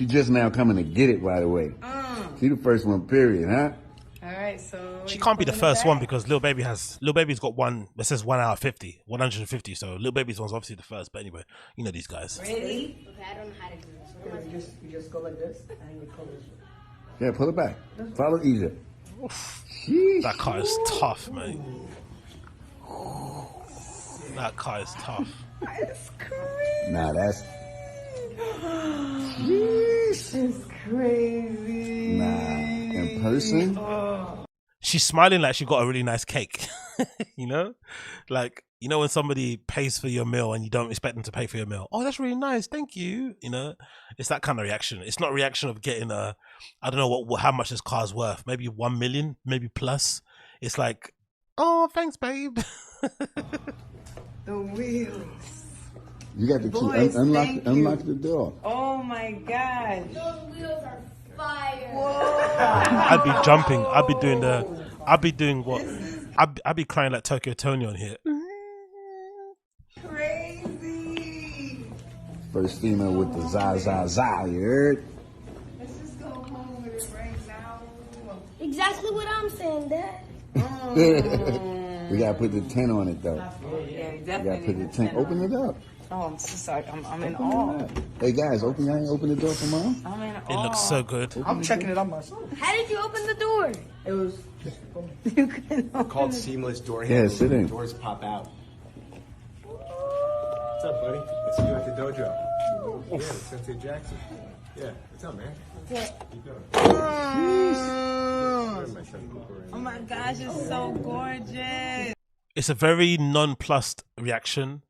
just now coming to get it, by the way. She the first one, period, huh? All right, so She can't be the first one because Lil Baby's got one that says 1 out of 50, 150. So Lil Baby's one's obviously the first. But anyway, you know these guys. ready? Okay, I don't know how to do this. You just go like this and you pull this. Yeah, pull it back. Follow Egypt. That car is tough, man. That car is tough. It's crazy. Nah, that's... It's crazy. Nah, in person? She's smiling like she got a really nice cake. You know? Like, you know when somebody pays for your meal and you don't expect them to pay for your meal? Oh, that's really nice, thank you. You know? It's that kind of reaction. It's not a reaction of getting a, I don't know how much this car's worth. Maybe 1 million, maybe plus. It's like, oh, thanks, babe. The wheels. You got the key. Boys, Unlock the door. Oh my God. Those wheels are fire. I'd be jumping. I'd be doing what? I'd be crying like Tokyo Tony on here. Crazy. First female with the za, you heard? Let's just go home with it right now. Exactly what I'm saying, Dad. We gotta put the 10 on it, though. Yeah, We definitely. gotta put the 10. Open it up. Oh, I'm so sorry. I'm in Open awe. it up. Hey, guys, open the door for mom. I'm in It awe. looks so good. I'm checking it out myself. How did you open the door? It was You can open Called it. seamless door Yeah, handles. sit in. Doors pop out. What's up, buddy? It's you at the dojo. Yeah, it's Sensei Jackson. Yeah, what's up, man? You doing? My son Cooper and- Oh my gosh, it's so gorgeous. It's a very nonplussed reaction.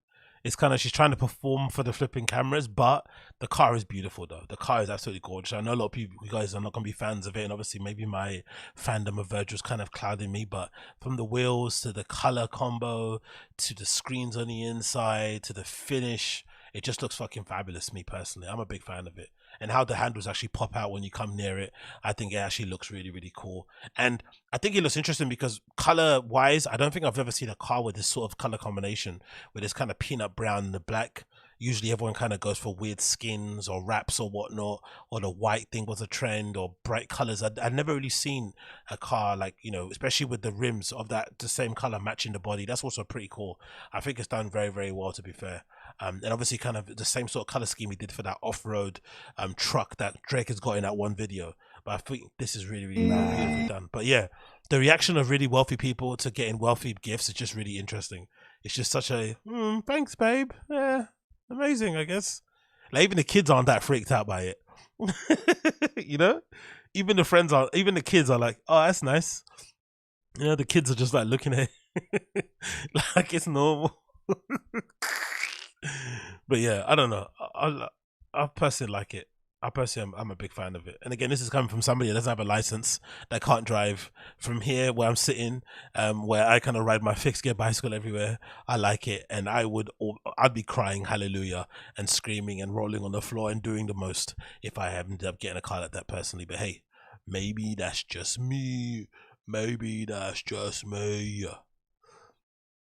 It's kind of, she's trying to perform for the flipping cameras, but the car is beautiful though. The car is absolutely gorgeous. I know a lot of people, you guys are not going to be fans of it, and obviously maybe my fandom of Virgil's kind of clouding me, but from the wheels to the color combo to the screens on the inside to the finish, it just looks fucking fabulous. Me personally, I'm a big fan of it. And how the handles actually pop out when you come near it, I think it actually looks really, really cool. And I think it looks interesting because color wise, I don't think I've ever seen a car with this sort of color combination, with this kind of peanut brown and the black. Usually everyone kind of goes for weird skins or wraps or whatnot, or the white thing was a trend, or bright colors. I'd never really seen a car like, you know, especially with the rims of the same color matching the body. That's also pretty cool. I think it's done very, very well, to be fair. And obviously kind of the same sort of color scheme he did for that off-road truck that Drake has got in that one video. But I think this is really, really beautifully done. But yeah, the reaction of really wealthy people to getting wealthy gifts is just really interesting. It's just such a thanks, babe. Yeah, amazing, I guess. Like even the kids aren't that freaked out by it. You know, even the kids are like, oh, that's nice. You know, the kids are just like looking at it like it's normal. But yeah, I don't know. I personally like it. I'm a big fan of it. And again, this is coming from somebody that doesn't have a license, that can't drive. From here where I'm sitting, where I kind of ride my fixed gear bicycle everywhere, I like it. And I'd be crying hallelujah and screaming and rolling on the floor and doing the most if I ended up getting a car like that personally. But hey, maybe that's just me. Maybe that's just me.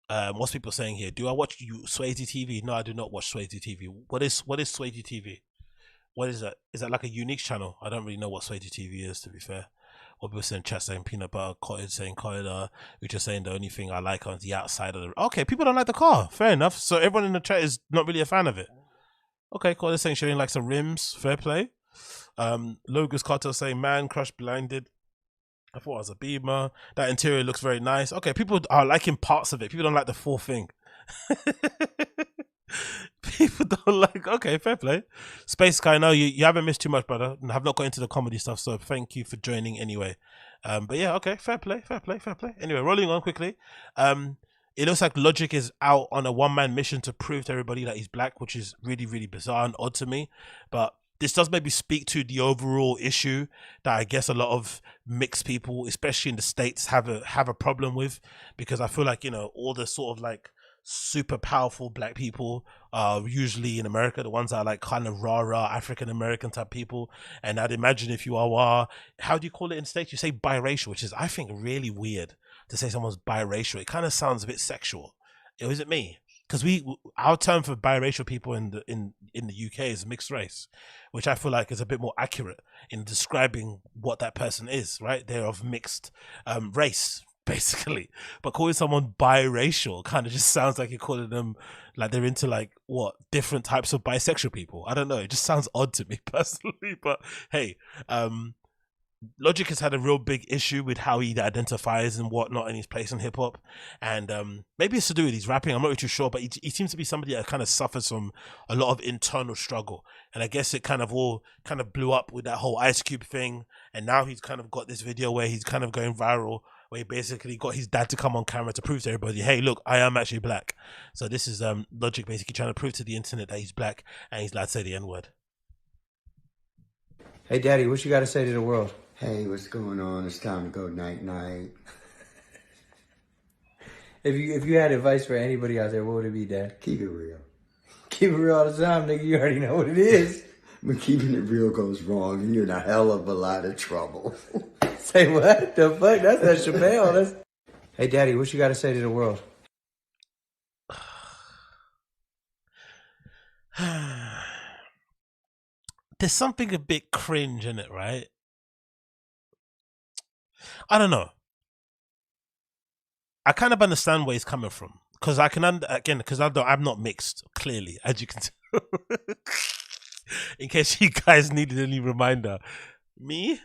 What's people saying here? Do I watch Swayze TV? No, I do not watch Swayze TV. What is Swayze TV? What is that? Is that like a unique channel? I don't really know what Swayze TV is, to be fair. What people saying, chat saying peanut butter, cottage saying corridor, which is saying the only thing I like on the outside of the... Okay, people don't like the car. Fair enough. So everyone in the chat is not really a fan of it. Okay, cool. They're saying she didn't like some rims. Fair play. Logus Carter saying, man, crush blinded. I thought it was a Beamer. That interior looks very nice. Okay, people are liking parts of it. People don't like the full thing. People don't like... Okay, fair play. Space Sky, no, you haven't missed too much, brother. I have not got into the comedy stuff, so thank you for joining anyway. But yeah, okay, fair play. Anyway, rolling on quickly. It looks like Logic is out on a one-man mission to prove to everybody that he's black, which is really, really bizarre and odd to me. But this does maybe speak to the overall issue that I guess a lot of mixed people, especially in the States, have a problem with, because I feel like, you know, all the sort of like super powerful black people are usually in America, the ones that are like kind of rah African American type people. And I'd imagine if you are, how do you call it in the States? You say biracial, which is, I think, really weird to say someone's biracial. It kind of sounds a bit sexual. Is it me? Because our term for biracial people in the UK is mixed race, which I feel like is a bit more accurate in describing what that person is, right? They're of mixed race, basically. But calling someone biracial kind of just sounds like you're calling them like they're into like what, different types of bisexual people. I don't know. It just sounds odd to me personally. But hey, Logic has had a real big issue with how he identifies and whatnot in his place in hip hop, and maybe it's to do with his rapping. I'm not really too sure, but he seems to be somebody that kind of suffers from a lot of internal struggle, and I guess it kind of all kind of blew up with that whole Ice Cube thing, and now he's kind of got this video where he's kind of going viral, where he basically got his dad to come on camera to prove to everybody, hey, look, I am actually black. So this is Logic basically trying to prove to the internet that he's black, and he's allowed to say the N-word. Hey, Daddy, what you got to say to the world? Hey, what's going on? It's time to go night-night. If you had advice for anybody out there, what would it be, Dad? Keep it real. Keep it real all the time, nigga. You already know what it is. When keeping it real goes wrong, and you're in a hell of a lot of trouble. Say what? The fuck? That's that Chappelle. Hey, Daddy, what you got to say to the world? There's something a bit cringe in it, right? I don't know. I kind of understand where he's coming from, because I can because I'm not mixed, clearly, as you can tell. In case you guys needed any reminder, me,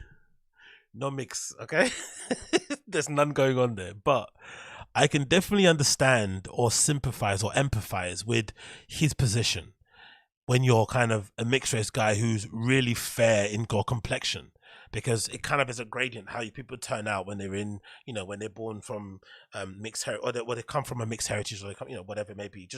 no mix, okay? There's none going on there, but I can definitely understand or sympathize or empathize with his position when you're kind of a mixed race guy who's really fair in your complexion. Because it kind of is a gradient how people turn out when they're in, you know, when they're born from mixed heritage, or they come from a mixed heritage, or they come, you know, whatever it may be.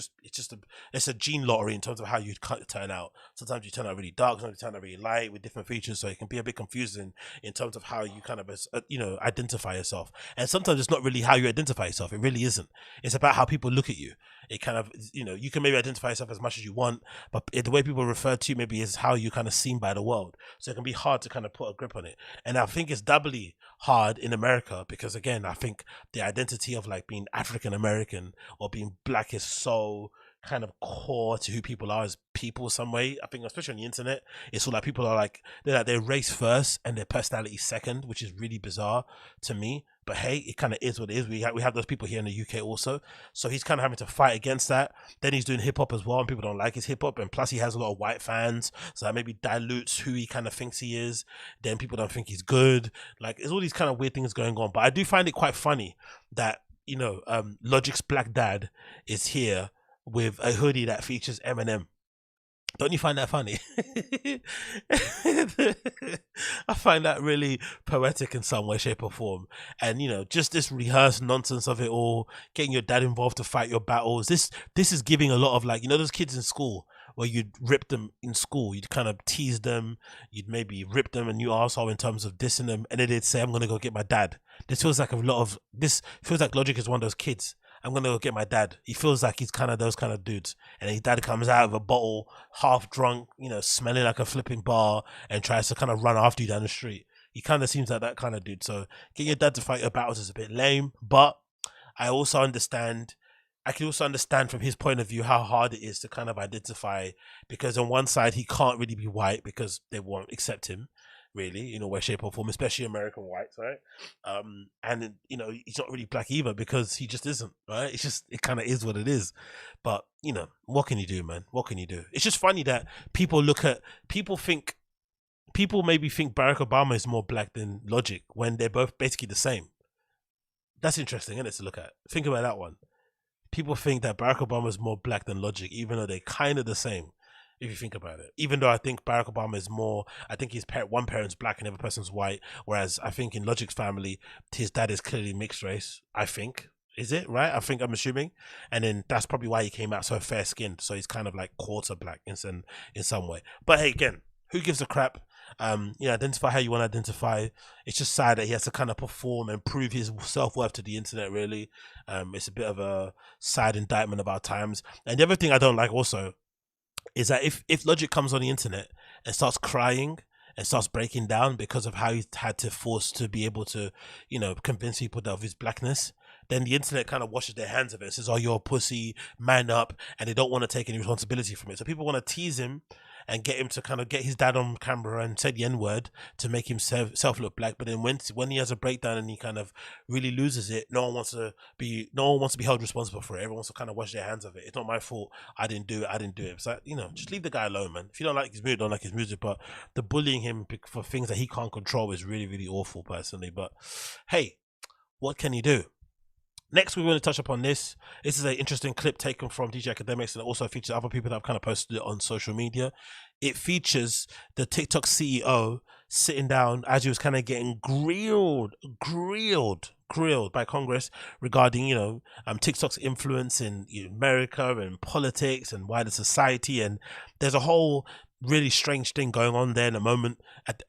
It's a gene lottery in terms of how you turn out. Sometimes you turn out really dark, sometimes you turn out really light with different features, so it can be a bit confusing in terms of how you kind of, you know, identify yourself. And sometimes it's not really how you identify yourself. It really isn't. It's about how people look at you. It kind of, you know, you can maybe identify yourself as much as you want, but the way people refer to you maybe is how you kind of seen by the world. So it can be hard to kind of put a grip on it. And I think it's doubly hard in America because, again, I think the identity of like being African American or being black is so kind of core to who people are as people some way. I think especially on the internet, it's all like people are like they're race first and their personality second, which is really bizarre to me. But hey, it kind of is what it is. We have those people here in the UK also, so he's kind of having to fight against that. Then he's doing hip hop as well, and people don't like his hip hop, and plus he has a lot of white fans, so that maybe dilutes who he kind of thinks he is. Then people don't think he's good. Like, there's all these kind of weird things going on. But I do find it quite funny that, you know, Logic's black dad is here with a hoodie that features Eminem. Don't you find that funny? I find that really poetic in some way, shape or form. And, you know, just this rehearsed nonsense of it all, getting your dad involved to fight your battles. This is giving a lot of, like, you know, those kids in school where you'd rip them in school, you'd kind of tease them, you'd maybe rip them a new arsehole in terms of dissing them, and then they'd say, I'm going to go get my dad. This feels like Logic is one of those kids. I'm going to go get my dad. He feels like he's kind of those kind of dudes. And his dad comes out of a bottle, half drunk, you know, smelling like a flipping bar, and tries to kind of run after you down the street. He kind of seems like that kind of dude. So get your dad to fight your battles is a bit lame. But I can also understand from his point of view how hard it is to kind of identify, because on one side he can't really be white because they won't accept him, really, in a way, shape or form, especially American whites, right? And, you know, he's not really black either because he just isn't, right? It kind of is what it is. But, you know, what can you do, man? What can you do? It's just funny that people maybe think Barack Obama is more black than Logic when they're both basically the same. That's interesting, isn't it, to look at? Think about that one. People think that Barack Obama is more black than Logic, even though they're kind of the same, if you think about it. Even though I think Barack Obama is more, I think his one parent's black and the other person's white, whereas I think in Logic's family, his dad is clearly mixed race, I think. Is it, right? I'm assuming. And then that's probably why he came out so fair-skinned, so he's kind of like quarter black in some way. But hey, again, who gives a crap? You know, identify how you want to identify. It's just sad that he has to kind of perform and prove his self-worth to the internet, really. It's a bit of a sad indictment of our times. And the other thing I don't like also is that if Logic comes on the internet and starts crying and starts breaking down because of how he's had to force to be able to, you know, convince people of his blackness, then the internet kind of washes their hands of it. It says, oh, you're a pussy, man up, and they don't want to take any responsibility from it. So people want to tease him and get him to kind of get his dad on camera and say the N-word to make himself look black. But then when he has a breakdown and he kind of really loses it, no one wants to be held responsible for it. Everyone wants to kind of wash their hands of it. It's not my fault. I didn't do it. So, you know, just leave the guy alone, man. If you don't like his music, don't like his music. But the bullying him for things that he can't control is really, really awful, personally. But hey, what can you do? Next, we want to touch upon this. This is an interesting clip taken from DJ AKADEMIKS, and it also features other people that have kind of posted it on social media. It features the TikTok CEO sitting down as he was kind of getting grilled by Congress regarding, you know, TikTok's influence in America and politics and wider society. And there's a whole really strange thing going on there in a moment at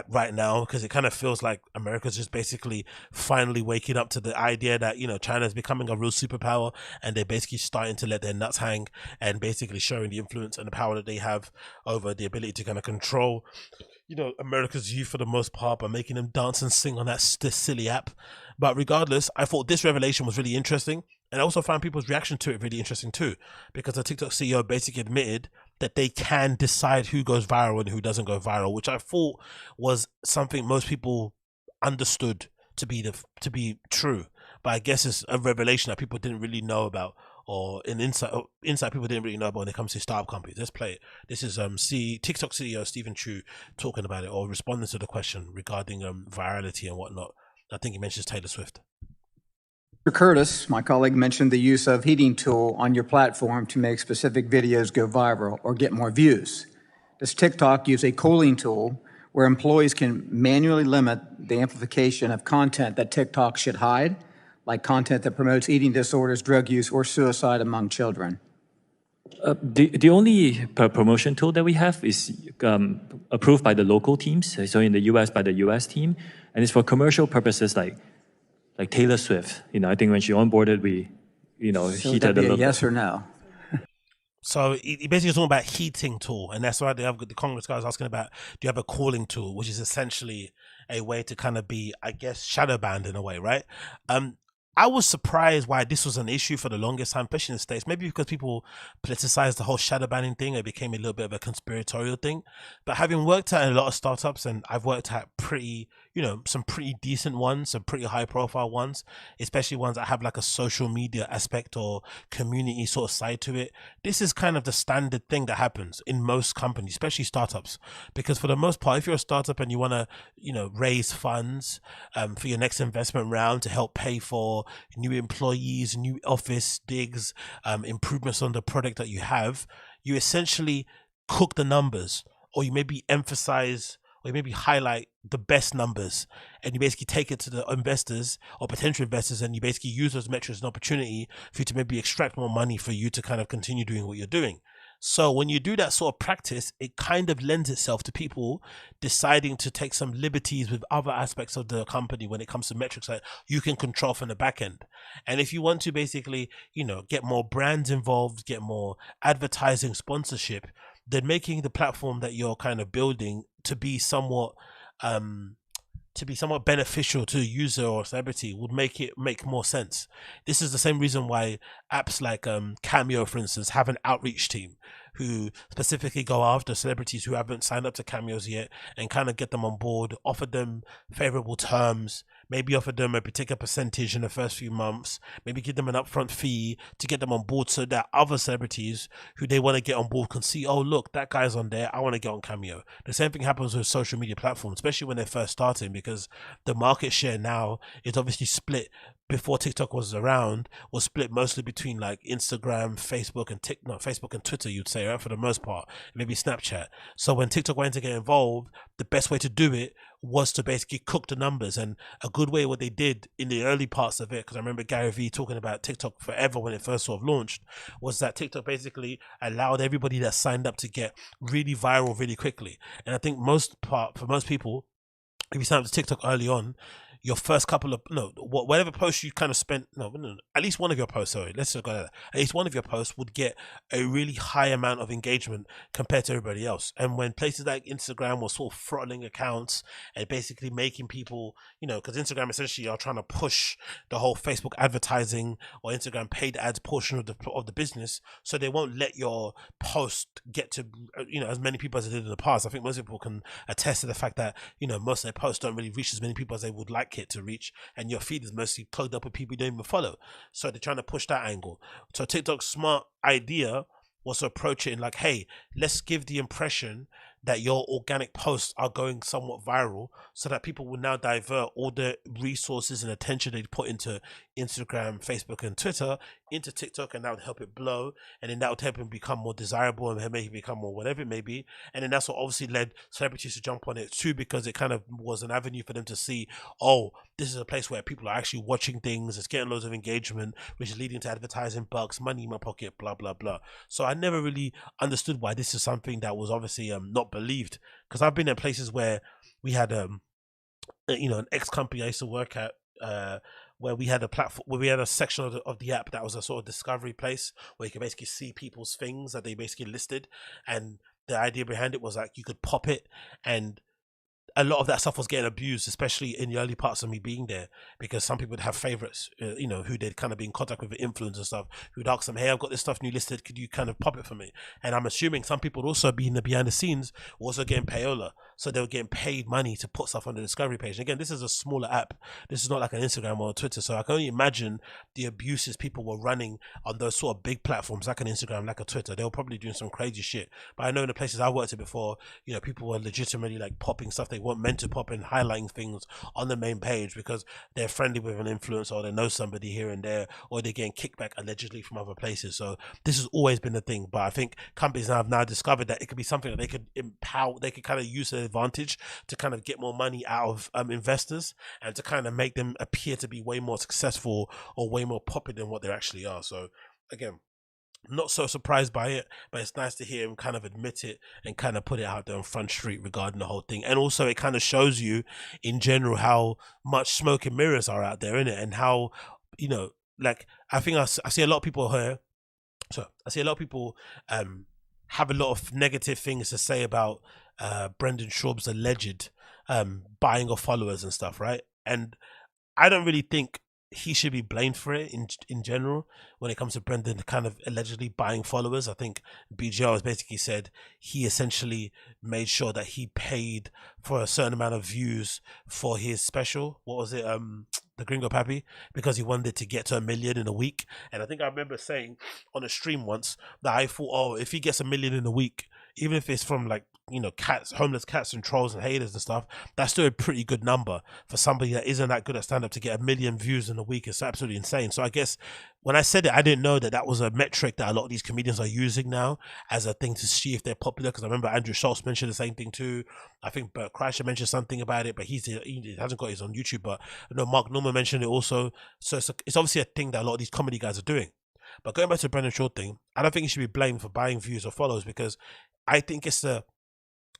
right now, because it kind of feels like America's just basically finally waking up to the idea that, you know, China is becoming a real superpower, and they're basically starting to let their nuts hang and basically showing the influence and the power that they have over the ability to kind of control, you know, America's youth for the most part, by making them dance and sing on this silly app. But regardless, I thought this revelation was really interesting, and I also found people's reaction to it really interesting too, because the TikTok CEO basically admitted that they can decide who goes viral and who doesn't go viral, which I thought was something most people understood to be true. But I guess it's a revelation that people didn't really know about, or an insight people didn't really know about when it comes to startup companies. Let's play it. This is TikTok CEO Stephen Chu talking about it, or responding to the question regarding virality and whatnot. I think he mentions Taylor Swift. Mr. Curtis, my colleague, mentioned the use of heating tool on your platform to make specific videos go viral or get more views. Does TikTok use a cooling tool where employees can manually limit the amplification of content that TikTok should hide, like content that promotes eating disorders, drug use, or suicide among children? The only promotion tool that we have is approved by the local teams, so in the US by the US team, and it's for commercial purposes like Taylor Swift. You know, I think when she onboarded, we, you know, So heated that'd a be a little. yes or no? So he basically talking about heating tool, and that's why the Congress guy was asking about, do you have a calling tool, which is essentially a way to kind of be, I guess, shadow banned in a way, right? I was surprised why this was an issue for the longest time, especially in the States. Maybe because people politicized the whole shadow banning thing, it became a little bit of a conspiratorial thing. But having worked at a lot of startups, and I've worked at pretty, some pretty decent ones, some pretty high profile ones, especially ones that have like a social media aspect or community sort of side to it. This is kind of the standard thing that happens in most companies, especially startups. Because for the most part, if you're a startup and you want to, raise funds for your next investment round to help pay for new employees, new office digs, improvements on the product that you have, you essentially cook the numbers, or you maybe emphasize, or you maybe highlight the best numbers, and you basically take it to the investors or potential investors, and you basically use those metrics as an opportunity for you to maybe extract more money for you to kind of continue doing what you're doing. So when you do that sort of practice, it kind of lends itself to people deciding to take some liberties with other aspects of the company when it comes to metrics that you can control from the back end. And if you want to basically, get more brands involved, get more advertising sponsorship, then making the platform that you're kind of building to be somewhat beneficial to a user or celebrity would make more sense. This is the same reason why apps like Cameo, for instance, have an outreach team who specifically go after celebrities who haven't signed up to Cameos yet and kind of get them on board, offer them favorable terms, maybe offer them a particular percentage in the first few months, maybe give them an upfront fee to get them on board, so that other celebrities who they want to get on board can see, oh look, that guy's on there, I want to get on Cameo. The same thing happens with social media platforms, especially when they're first starting, because the market share now is obviously split. Before TikTok was around, was split mostly between like Instagram, Facebook, and Facebook and Twitter, you'd say, right, for the most part, maybe Snapchat. So when TikTok went to get involved, the best way to do it was to basically cook the numbers. And a good way, what they did in the early parts of it, because I remember Gary Vee talking about TikTok forever when it first sort of launched, was that TikTok basically allowed everybody that signed up to get really viral really quickly. And I think for most people, if you sign up to TikTok early on, your first couple of whatever posts you kind of spent at least one of your posts, let's just go at least one of your posts would get a really high amount of engagement compared to everybody else. And when places like Instagram were sort of throttling accounts and basically making people, because Instagram essentially are trying to push the whole Facebook advertising or Instagram paid ads portion of the business, so they won't let your post get to as many people as it did in the past. I think most people can attest to the fact that most of their posts don't really reach as many people as they would like it to reach, and your feed is mostly plugged up with people you don't even follow, so they're trying to push that angle. So TikTok's smart idea was to approach it in like, hey, let's give the impression that your organic posts are going somewhat viral, so that people will now divert all the resources and attention they put into Instagram, Facebook, and Twitter into TikTok, and that would help it blow, and then that would help it become more desirable and make it become more whatever it may be. And then that's what obviously led celebrities to jump on it too, because it kind of was an avenue for them to see, oh, this is a place where people are actually watching things, it's getting loads of engagement, which is leading to advertising bucks, money in my pocket, blah blah blah. So I never really understood why this is something that was obviously not believed, because I've been in places where we had an ex-company I used to work at, where we had a platform, where we had a section of the app that was a sort of discovery place where you could basically see people's things that they basically listed, and the idea behind it was like you could pop it, and a lot of that stuff was getting abused, especially in the early parts of me being there, because some people would have favorites, who they'd kind of be in contact with, influencers and stuff, who'd ask them, hey, I've got this stuff new listed, could you kind of pop it for me? And I'm assuming some people would also be in the behind the scenes, also getting payola, so they were getting paid money to put stuff on the discovery page. And again, this is a smaller app, this is not like an Instagram or a Twitter, so I can only imagine the abuses people were running on those sort of big platforms like an Instagram, like a Twitter. They were probably doing some crazy shit. But I know in the places I worked at before, people were legitimately like popping stuff they weren't meant to pop in, highlighting things on the main page because they're friendly with an influencer, or they know somebody here and there, or they're getting kickback allegedly from other places. So this has always been a thing, but I think companies have now discovered that it could be something that they could empower, they could kind of use their advantage to kind of get more money out of investors, and to kind of make them appear to be way more successful or way more popular than what they actually are. So again, not so surprised by it, but it's nice to hear him kind of admit it and kind of put it out there on Front Street regarding the whole thing. And also it kind of shows you in general how much smoke and mirrors are out there, innit? And how, like, I think I see a lot of people here, so I see a lot of people have a lot of negative things to say about Brendan Schaub's alleged buying of followers and stuff, right? And I don't really think he should be blamed for it in general when it comes to Brendan kind of allegedly buying followers. I think BGR has basically said he essentially made sure that he paid for a certain amount of views for his special. What was it? The Gringo Pappy, because he wanted to get to 1 million in a week. And I think I remember saying on a stream once that I thought, oh, if he gets 1 million in a week, even if it's from like, you know, cats, homeless cats and trolls and haters and stuff, that's still a pretty good number for somebody that isn't that good at stand-up to get 1 million views in a week. It's absolutely insane. So I guess when I said it, I didn't know that that was a metric that a lot of these comedians are using now as a thing to see if they're popular, because I remember Andrew Schultz mentioned the same thing too. I think BERT KREISCHER mentioned something about it, but he hasn't got his on YouTube. But I know Mark Norman mentioned it also. So it's obviously a thing that a lot of these comedy guys are doing. But going back to the Brendan Shaw thing, I don't think he should be blamed for buying views or follows, because I think it's a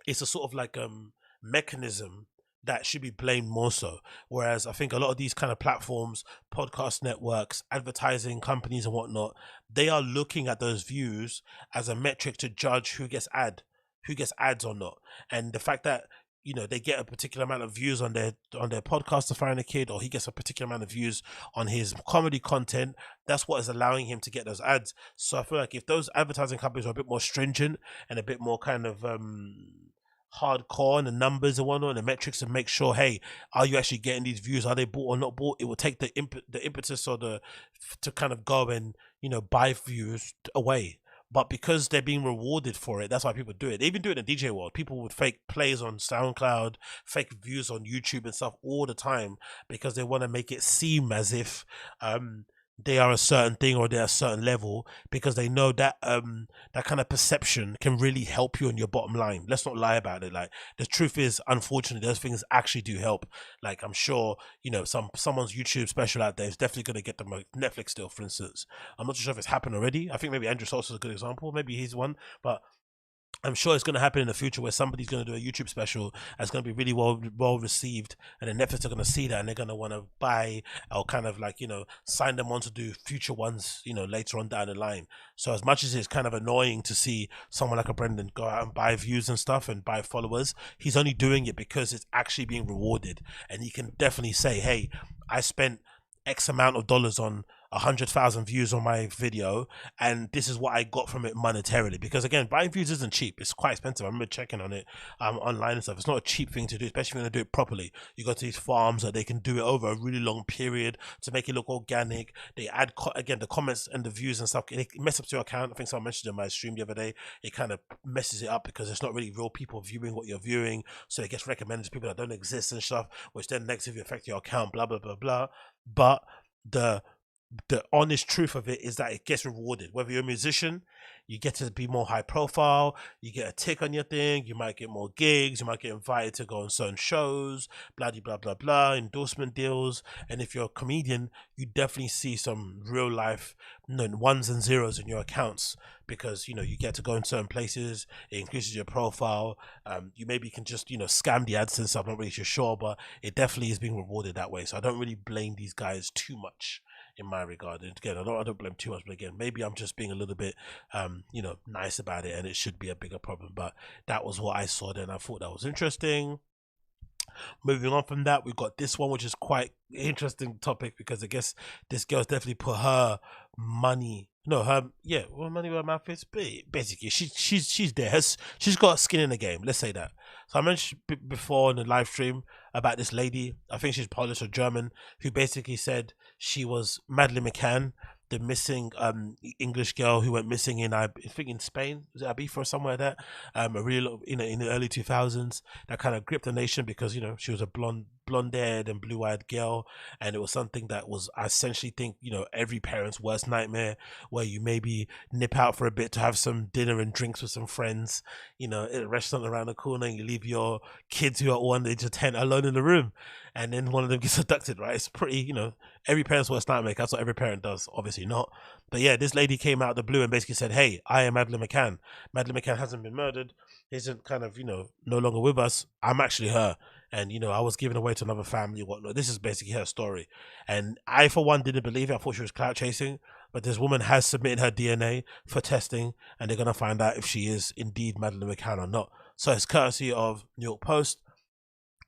sort of like mechanism that should be blamed more so. Whereas I think a lot of these kind of platforms, podcast networks, advertising companies and whatnot, they are looking at those views as a metric to judge who gets ads or not. And the fact that, you know, they get a particular amount of views on their podcast to find a kid, or he gets a particular amount of views on his comedy content, that's what is allowing him to get those ads. So I feel like if those advertising companies are a bit more stringent and a bit more kind of hardcore on the numbers and whatnot and the metrics, and make sure, hey, are you actually getting these views? Are they bought or not bought? It will take the impetus or to kind of go and, you know, buy views away. But because they're being rewarded for it, that's why people do it. They even do it in the DJ world. People would fake plays on SoundCloud, fake views on YouTube and stuff all the time, because they want to make it seem as if they are a certain thing or they're a certain level, because they know that that kind of perception can really help you on your bottom line. Let's not lie about it. Like, the truth is, unfortunately, those things actually do help. Like, I'm sure, you know, someone's YouTube special out there is definitely going to get them a Netflix deal, for instance. I'm not too sure if it's happened already. I think maybe Andrew Schultz is a good example. Maybe he's one, but I'm sure it's going to happen in the future where somebody's going to do a YouTube special that's going to be really well received, and then Netflix are going to see that and they're going to want to buy or kind of like, you know, sign them on to do future ones, you know, later on down the line. So as much as it's kind of annoying to see someone like a Brendan go out and buy views and stuff and buy followers, he's only doing it because it's actually being rewarded, and he can definitely say, hey, I spent X amount of dollars on 100,000 views on my video, and this is what I got from it monetarily. Because again, buying views isn't cheap. It's quite expensive. I remember checking on it online and stuff. It's not a cheap thing to do, especially when they do it properly. You go to these farms that they can do it over a really long period to make it look organic. They add again the comments and the views and stuff. It messes up your account. I think someone mentioned in my stream the other day. It kind of messes it up because it's not really real people viewing what you're viewing, so it gets recommended to people that don't exist and stuff, which then negatively affect your account. Blah blah blah blah. But the honest truth of it is that it gets rewarded. Whether you're a musician, you get to be more high profile, you get a tick on your thing, you might get more gigs, you might get invited to go on certain shows, blah blah blah blah, endorsement deals. And if you're a comedian, you definitely see some real life, you know, ones and zeros in your accounts, because, you know, you get to go in certain places, it increases your profile. You maybe can just, you know, scam the ads and stuff. I'm not really sure, but it definitely is being rewarded that way. So I don't really blame these guys too much in my regard. And again, I don't blame too much, but again, maybe I'm just being a little bit you know, nice about it, and it should be a bigger problem. But that was what I saw then. I thought that was interesting. Moving on from that, we've got this one, which is quite interesting topic, because I guess this girl's definitely put her money, money where her mouth is. Basically, she's there. She's got skin in the game. Let's say that. So I mentioned before in the live stream about this lady. I think she's Polish or German, who basically said she was Madeleine McCann, the missing English girl who went missing in, I think, in Spain, was it Ibiza or somewhere like that, a real, you know, in the early 2000s, that kind of gripped the nation, because, you know, she was a blonde-haired and blue-eyed girl, and it was something that was, I essentially think, you know, every parent's worst nightmare, where you maybe nip out for a bit to have some dinner and drinks with some friends, you know, at a restaurant around the corner, and you leave your kids who are all under the age of 10 alone in the room, and then one of them gets abducted, right? It's pretty, you know, every parent's worst nightmare. That's what every parent does. Obviously not. But yeah, this lady came out of the blue and basically said, hey, I am Madeleine McCann. Madeleine McCann hasn't been murdered. Isn't kind of, you know, no longer with us. I'm actually her. And, you know, I was given away to another family or whatnot. This is basically her story. And I, for one, didn't believe it. I thought she was clout chasing. But this woman has submitted her DNA for testing, and they're going to find out if she is indeed Madeleine McCann or not. So it's courtesy of New York Post.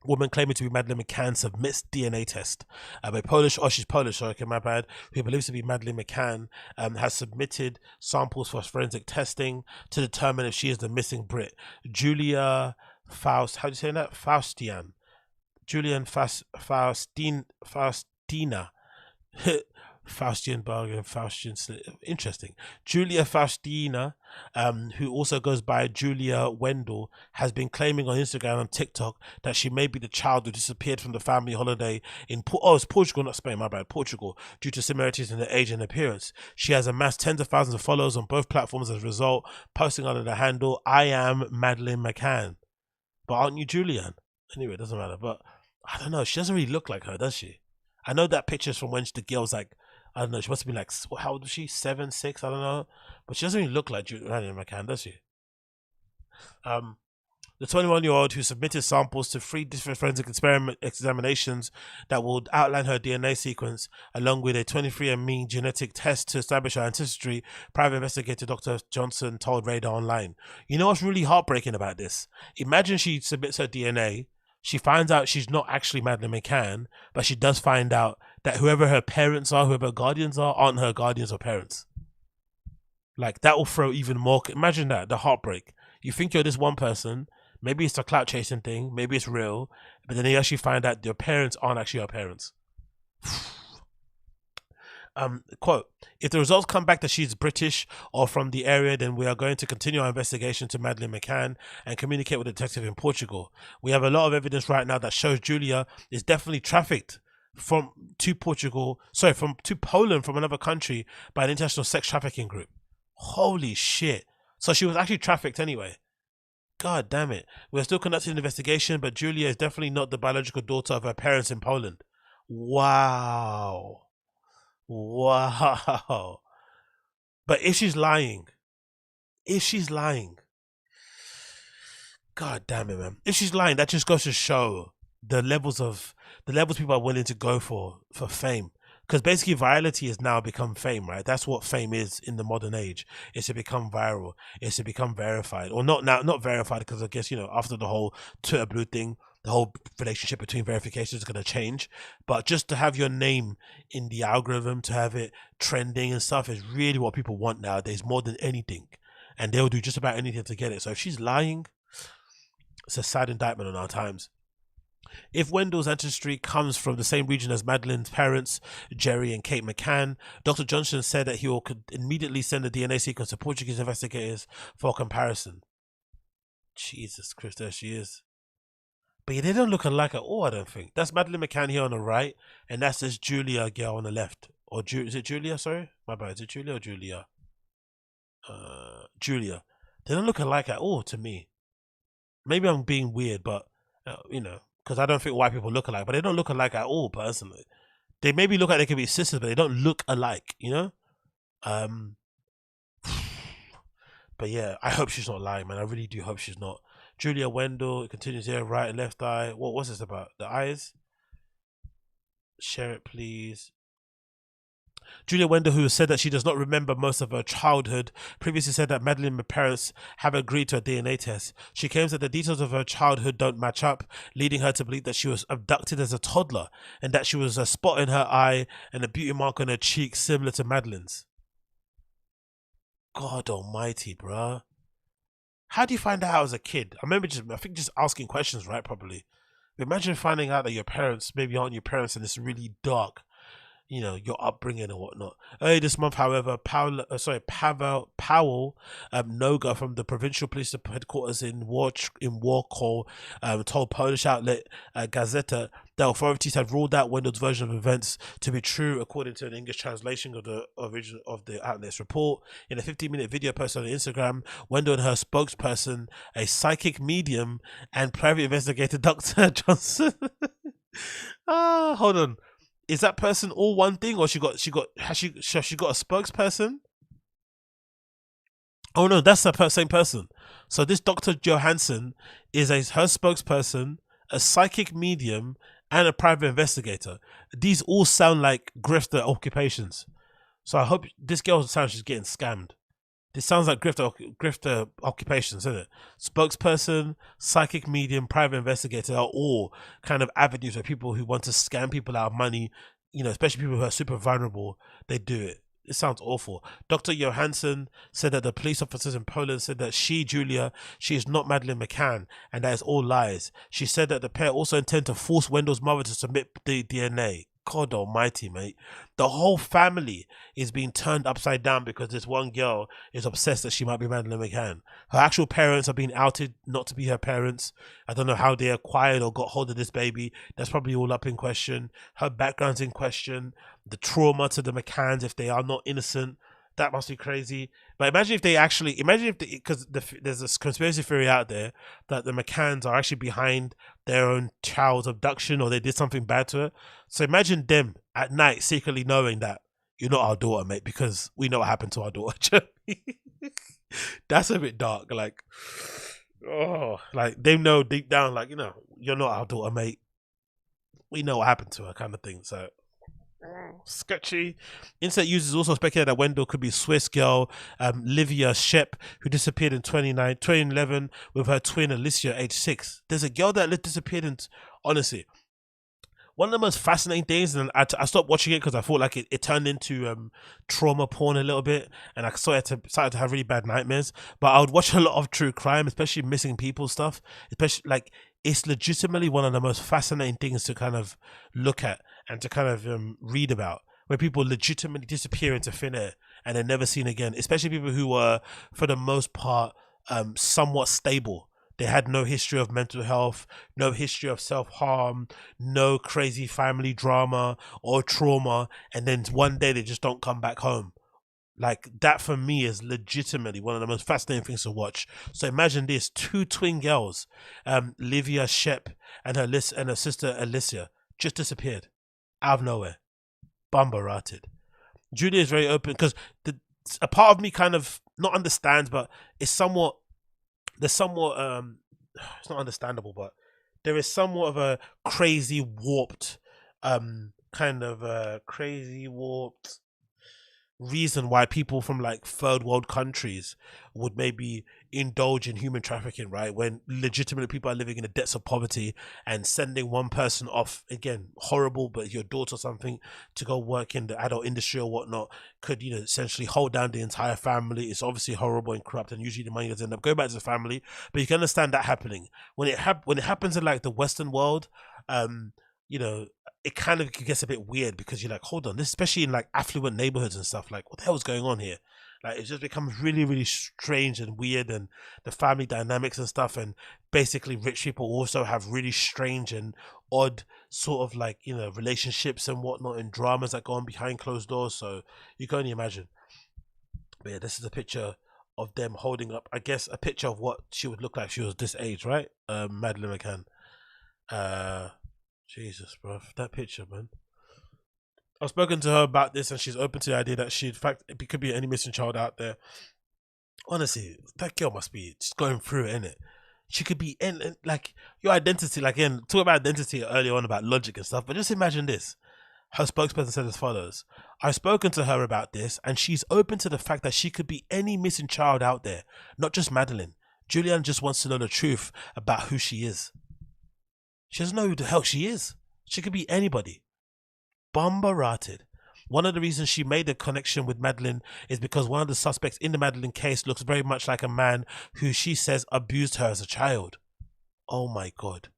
woman claiming to be Madeleine McCann submits DNA test. A Polish, oh, she's Polish, okay, my bad, who believes to be Madeleine McCann, has submitted samples for forensic testing to determine if she is the missing Brit. Julia Faust, how do you say that? Faustian. Julian Faustina. Faustian Bargain, Faustian, interesting. Julia Faustina, who also goes by Julia Wendell, has been claiming on Instagram and TikTok that she may be the child who disappeared from the family holiday in it's Portugal, not Spain, my bad, Portugal, due to similarities in their age and appearance. She has amassed tens of thousands of followers on both platforms as a result, posting under the handle I am Madeleine McCann. But aren't you Julian? Anyway, it doesn't matter. But I don't know, she doesn't really look like her, does she? I know that picture's from when the girl's like, I don't know, she must be like, how old is she? 7, 6, I don't know. But she doesn't even look like Renée McCann, does she? The 21-year-old who submitted samples to 3 different forensic examinations that will outline her DNA sequence, along with a 23andMe genetic test to establish her ancestry, private investigator Dr. Johnson told Radar Online. You know what's really heartbreaking about this? Imagine she submits her DNA, she finds out she's not actually Madeleine McCann, but she does find out that whoever her parents are, whoever her guardians are, aren't her guardians or parents. Like, that will throw even more. Imagine that, the heartbreak. You think you're this one person, maybe it's a clout chasing thing, maybe it's real, but then you actually find out your parents aren't actually your parents. Quote, if the results come back that she's British or from the area, then we are going to continue our investigation to Madeleine McCann and communicate with the detective in Portugal. We have a lot of evidence right now that shows Julia is definitely trafficked to Poland from another country by an international sex trafficking group. Holy shit. So she was actually trafficked anyway. God damn it. We're still conducting an investigation, but Julia is definitely not the biological daughter of her parents in Poland. Wow. Wow. But if she's lying, God damn it, man. If she's lying, that just goes to show the levels people are willing to go for fame. Because basically virality has now become fame, right? That's what fame is in the modern age. It's to become viral. It's to become verified. Or not verified, because I guess, you know, after the whole Twitter blue thing, the whole relationship between verifications is going to change. But just to have your name in the algorithm, to have it trending and stuff is really what people want nowadays more than anything. And they'll do just about anything to get it. So if she's lying, it's a sad indictment on our times. If Wendell's ancestry comes from the same region as Madeleine's parents, Jerry and Kate McCann, Dr. Johnson said that he will immediately send the DNA sequence to Portuguese investigators for comparison. Jesus Christ, there she is. But yeah, they don't look alike at all, I don't think. That's Madeleine McCann here on the right, and that's this Julia girl on the left. Or is it Julia? Sorry? My bad. Is it Julia or Julia? Julia. They don't look alike at all to me. Maybe I'm being weird, but, you know, because I don't think white people look alike, but they don't look alike at all, personally. They maybe look like they could be sisters, but they don't look alike, you know? But yeah, I hope she's not lying, man. I really do hope she's not. Julia Wendell, it continues here, right and left eye. What's this about? The eyes? Share it, please. Julia Wendell, who said that she does not remember most of her childhood, previously said that Madeleine's parents have agreed to a DNA test. She claims that the details of her childhood don't match up, leading her to believe that she was abducted as a toddler and that she was a spot in her eye and a beauty mark on her cheek similar to Madeleine's. God almighty, bruh. How do you find out as a kid? I think just asking questions, right? Probably. Imagine finding out that your parents maybe aren't your parents and it's really dark, you know, your upbringing and whatnot. Earlier this month, however, Pavel Noga from the provincial police headquarters in Warsaw told Polish outlet Gazeta that authorities had ruled out Wendell's version of events to be true, according to an English translation of the original of the outlet's report. In a 15-minute video posted on Instagram, Wendell and her spokesperson, a psychic medium and private investigator Dr. Johnson. Hold on. Is that person all one thing, or has she got a spokesperson? Oh no, that's the same person. So this Dr. Johansson is her spokesperson, a psychic medium, and a private investigator. These all sound like grifter occupations. So I hope this girl sounds she's getting scammed. This sounds like grifter occupations, isn't it? Spokesperson, psychic medium, private investigator are all kind of avenues where people who want to scam people out of money, you know, especially people who are super vulnerable, they do it. It sounds awful. Dr. Johansson said that the police officers in Poland said that Julia, she is not Madeleine McCann, and that is all lies. She said that the pair also intend to force Wendell's mother to submit the DNA. God almighty, mate. The whole family is being turned upside down because this one girl is obsessed that she might be Madeleine McCann. Her actual parents are being outed not to be her parents. I don't know how they acquired or got hold of this baby. That's probably all up in question. Her background's in question. The trauma to the McCanns, if they are not innocent, that must be crazy. But imagine if they actually, because there's this conspiracy theory out there that the McCanns are actually behind their own child's abduction, or they did something bad to her. So imagine them at night secretly knowing that you're not our daughter, mate, because we know what happened to our daughter. That's a bit dark. Like, oh, like they know deep down, like, you know, you're not our daughter, mate. We know what happened to her, kind of thing. So sketchy. Internet users also speculated that Wendell could be Swiss girl Livia Shep, who disappeared in 2011 with her twin Alicia, age 6. There's a girl that disappeared in, honestly, one of the most fascinating things, and I stopped watching it because I thought like it turned into trauma porn a little bit, and I started to have really bad nightmares. But I would watch a lot of true crime, especially missing people stuff, especially like it's legitimately one of the most fascinating things to kind of look at and to kind of read about, where people legitimately disappear into thin air and they're never seen again, especially people who were, for the most part, somewhat stable. They had no history of mental health, no history of self-harm, no crazy family drama or trauma, and then one day they just don't come back home. Like, that for me is legitimately one of the most fascinating things to watch. So imagine this, 2 twin girls, Livia Shep and her sister Alicia, just disappeared out of nowhere. Bumba-ratted. Julia is very open because a part of me kind of not understands, but it's somewhat, it's not understandable, but there is somewhat of a crazy warped reason why people from like third world countries would maybe indulge in human trafficking, right? When legitimately people are living in the depths of poverty, and sending one person off, again, horrible, but your daughter or something, to go work in the adult industry or whatnot, could, you know, essentially hold down the entire family. It's obviously horrible and corrupt, and usually the money doesn't end up going back to the family. But you can understand that happening when it happens in like the Western world. You know, it kind of gets a bit weird because you're like, hold on, this, especially in like affluent neighborhoods and stuff, like what the hell is going on here? Like, it just becomes really, really strange and weird, and the family dynamics and stuff. And basically rich people also have really strange and odd sort of like, you know, relationships and whatnot, and dramas that go on behind closed doors. So you can only imagine. But yeah, this is a picture of them holding up, I guess, a picture of what she would look like if she was this age, right? Madeleine McCann. Jesus, bro, that picture, man. I've spoken to her about this, and she's open to the idea that she, in fact, it could be any missing child out there. Honestly, that girl must be just going through it, innit? She could be in, like, your identity, like, again, talk about identity earlier on about logic and stuff, but just imagine this. Her spokesperson said as follows: I've spoken to her about this, and she's open to the fact that she could be any missing child out there, not just Madeleine. Julianne just wants to know the truth about who she is. She doesn't know who the hell she is. She could be anybody. Bumba-ratted. One of the reasons she made the connection with Madeleine is because one of the suspects in the Madeleine case looks very much like a man who she says abused her as a child. Oh my God.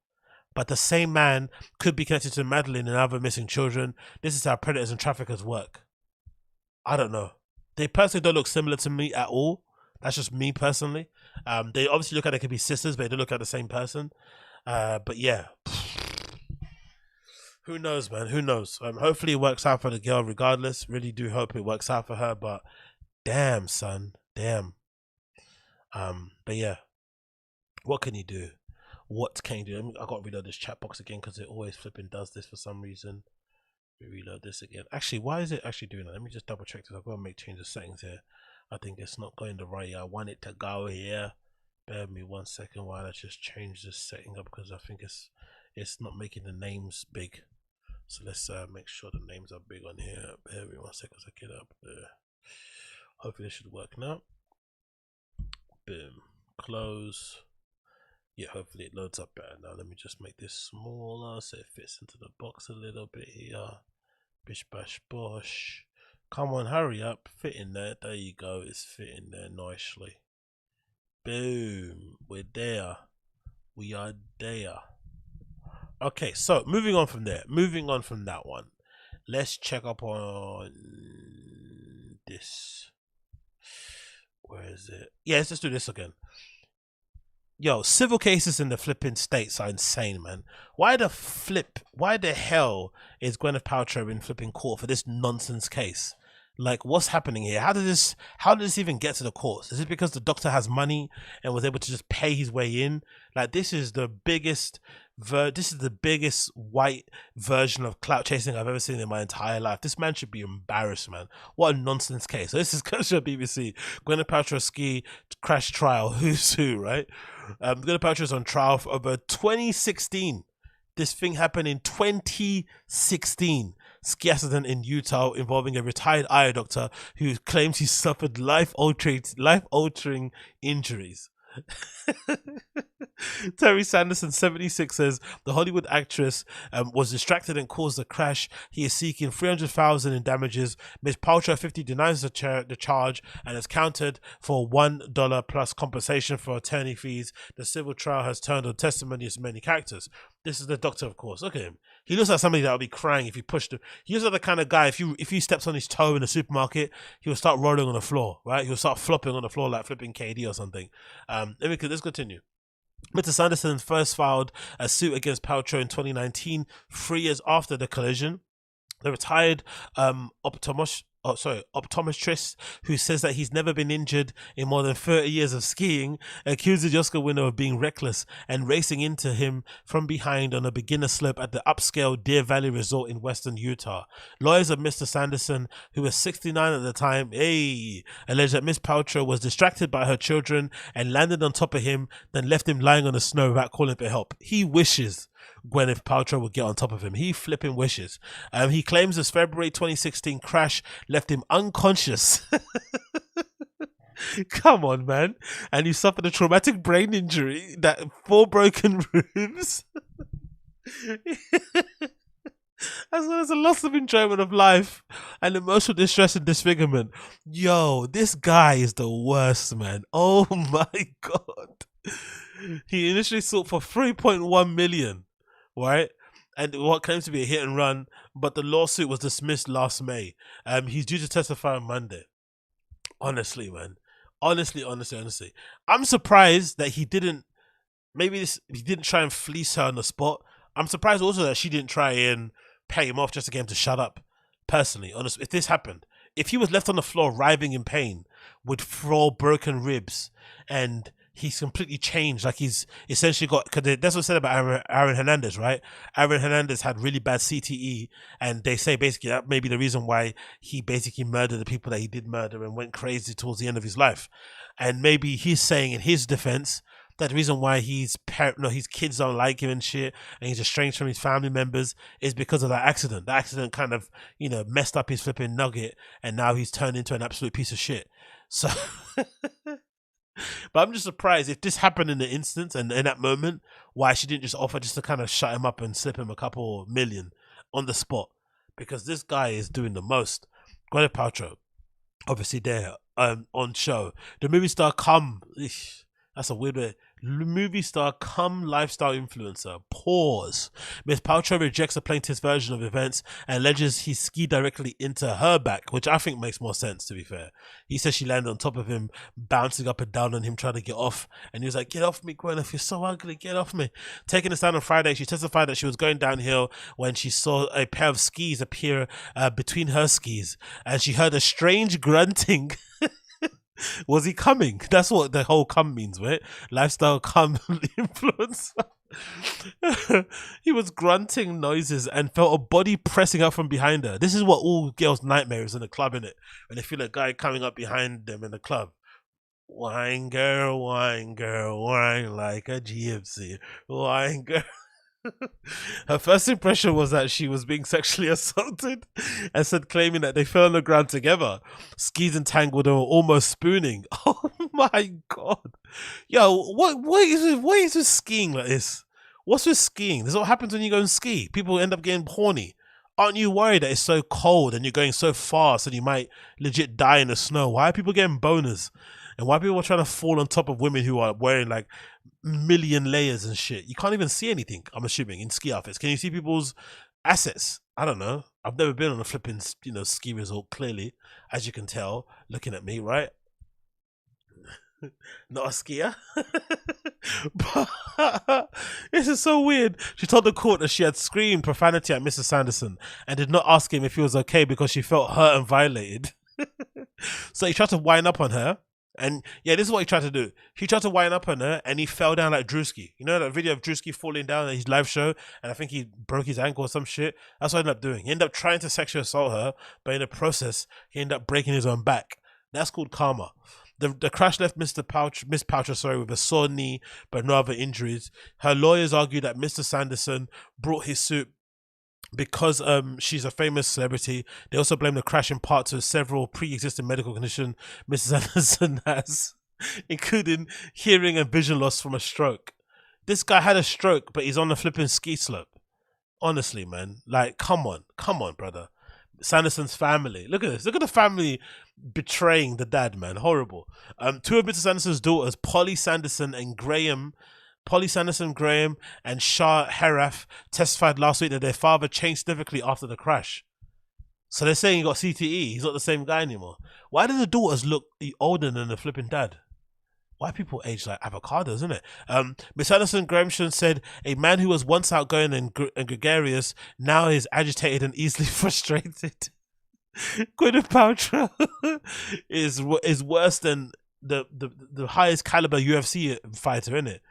But the same man could be connected to Madeleine and other missing children. This is how predators and traffickers work. I don't know. They personally don't look similar to me at all. That's just me personally. They obviously look like they could be sisters, but they don't look like the same person. But yeah, who knows, man? Who knows? Hopefully it works out for the girl regardless. Really do hope it works out for her, but damn, son, damn. But yeah, what can you do? What can you do? I got to reload this chat box again because it always flipping does this for some reason. Reload this again. Actually, why is it actually doing that? Let me just double check this. I've got to make change of settings here. I think it's not going the right. I want it to go here. Bear with me 1 second while I just change this setting up, because I think it's not making the names big. So let's make sure the names are big on here. Bear with me 1 second as I get up there. Hopefully this should work now. boom, close. Yeah, hopefully it loads up better. Now let me just make this smaller so it fits into the box a little bit here. Bish bash bosh. Come on, hurry up, fit in there. There you go, it's fitting there nicely. Boom, we're there. We are there. Okay, so moving on from there, moving on from that one. Let's check up on this. Where is it? Yeah, let's just do this again. Yo, civil cases in the flipping states are insane, man. Why the hell is Gwyneth Paltrow in flipping court for this nonsense case? Like, what's happening here? How did this even get to the courts? Is it because the doctor has money and was able to just pay his way in? Like, this is the biggest white version of clout chasing I've ever seen in my entire life. This man should be embarrassed, man. What a nonsense case. So this is BBC. Gwyneth Paltrow ski crash trial. Who's who, right? Gwyneth Paltrow is on trial for over 2016. This thing happened in 2016. Ski accident in Utah involving a retired eye doctor who claims he suffered life-altering injuries. Terry Sanderson, 76, says the Hollywood actress was distracted and caused the crash. He is seeking $300,000 in damages. Ms. Paltrow, 50, denies the charge and has countered for $1 plus compensation for attorney fees. The civil trial has turned on testimonies of many characters. This is the doctor, of course. Look at him. He looks like somebody that would be crying if you pushed him. He looks like the kind of guy, if he steps on his toe in a supermarket, he will start rolling on the floor, right? He'll start flopping on the floor like flipping KD or something. Let's continue. Mr. Sanderson first filed a suit against Paltrow in 2019, 3 years after the collision. The retired optometrist, who says that he's never been injured in more than 30 years of skiing, accuses the Oscar winner of being reckless and racing into him from behind on a beginner slope at the upscale Deer Valley Resort in western Utah. Lawyers of Mr. Sanderson, who was 69 at the time, alleged that Miss Paltrow was distracted by her children and landed on top of him, then left him lying on the snow without calling for help. He wishes Gwyneth Paltrow would get on top of him. He flipping wishes. He claims this February 2016 crash left him unconscious. Come on, man. And he suffered a traumatic brain injury, 4 broken ribs, as well as a loss of enjoyment of life and emotional distress and disfigurement. Yo, this guy is the worst, man. Oh my God. He initially sought for 3.1 million. Right, and what claims to be a hit and run, but the lawsuit was dismissed last May. He's due to testify on Monday. Honestly, man, honestly, I'm surprised that he didn't try and fleece her on the spot. I'm surprised also that she didn't try and pay him off just to get him to shut up. Personally, honestly, if this happened, if he was left on the floor writhing in pain with 4 broken ribs and he's completely changed, like he's essentially got, because that's what said about Aaron Hernandez, right? Aaron Hernandez had really bad CTE, and they say basically that may be the reason why he basically murdered the people that he did murder and went crazy towards the end of his life. And maybe he's saying in his defense that the reason why his kids don't like him and shit, and he's estranged from his family members, is because of that accident. The accident kind of, messed up his flipping nugget, and now he's turned into an absolute piece of shit. So but I'm just surprised if this happened in the instance and in that moment, why she didn't just offer just to kind of shut him up and slip him a couple million on the spot, because this guy is doing the most. Gwyneth Paltrow, obviously there on show. The movie star that's a weird way. Movie star cum lifestyle influencer. Pause. Miss Paltrow rejects the plaintiff's version of events and alleges he skied directly into her back, which I think makes more sense, to be fair. He says she landed on top of him, bouncing up and down on him, trying to get off. And he was like, "Get off me, Gwyneth, you're so ugly, get off me." Taking a stand on Friday, she testified that she was going downhill when she saw a pair of skis appear between her skis, and she heard a strange grunting. Was he coming? That's what the whole cum means, right? Lifestyle cum influence. He was grunting noises and felt a body pressing up from behind her. This is what all girls' nightmare is in the club, innit? When they feel a guy coming up behind them in the club. Wine girl, wine like a gypsy. Wine girl. Her first impression was that she was being sexually assaulted, and said, claiming that they fell on the ground together, skis entangled and were almost spooning. Oh my god, yo, what is with skiing like this? What's with skiing? This is what happens when you go and ski. People end up getting horny. Aren't you worried that it's so cold and you're going so fast and you might legit die in the snow? Why are people getting boners? And why are people trying to fall on top of women who are wearing like million layers and shit? You can't even see anything, I'm assuming, in ski outfits. Can you see people's assets? I don't know. I've never been on a flipping, ski resort, clearly, as you can tell, looking at me, right? Not a skier. But this is so weird. She told the court that she had screamed profanity at Mr. Sanderson and did not ask him if he was okay because she felt hurt and violated. So he tried to wind up on her. And yeah, this is what he tried to do. He tried to wind up on her and he fell down like Drewski. You know that video of Drewski falling down at his live show? And I think he broke his ankle or some shit. That's what he ended up doing. He ended up trying to sexually assault her, but in the process, he ended up breaking his own back. That's called karma. The crash left Miss Paltrow, with a sore knee, but no other injuries. Her lawyers argue that Mr. Sanderson brought his suit because she's a famous celebrity. They also blame the crash in part to several pre-existing medical conditions Mrs. Anderson has, including hearing and vision loss from a stroke. This guy had a stroke, but he's on the flipping ski slope. Honestly, man. Like, come on, brother. Sanderson's family. Look at this. Look at the family betraying the dad, man. Horrible. Two of Mr. Sanderson's daughters, Polly Sanderson Graham, and Shah Haraf testified last week that their father changed significantly after the crash. So they're saying he got CTE. He's not the same guy anymore. Why do the daughters look older than the flipping dad? Why people age like avocados, isn't it? Miss Anderson Grahamson said, a man who was once outgoing and gregarious now is agitated and easily frustrated. Gwyneth Paltrow is worse than the highest caliber UFC fighter, isn't it?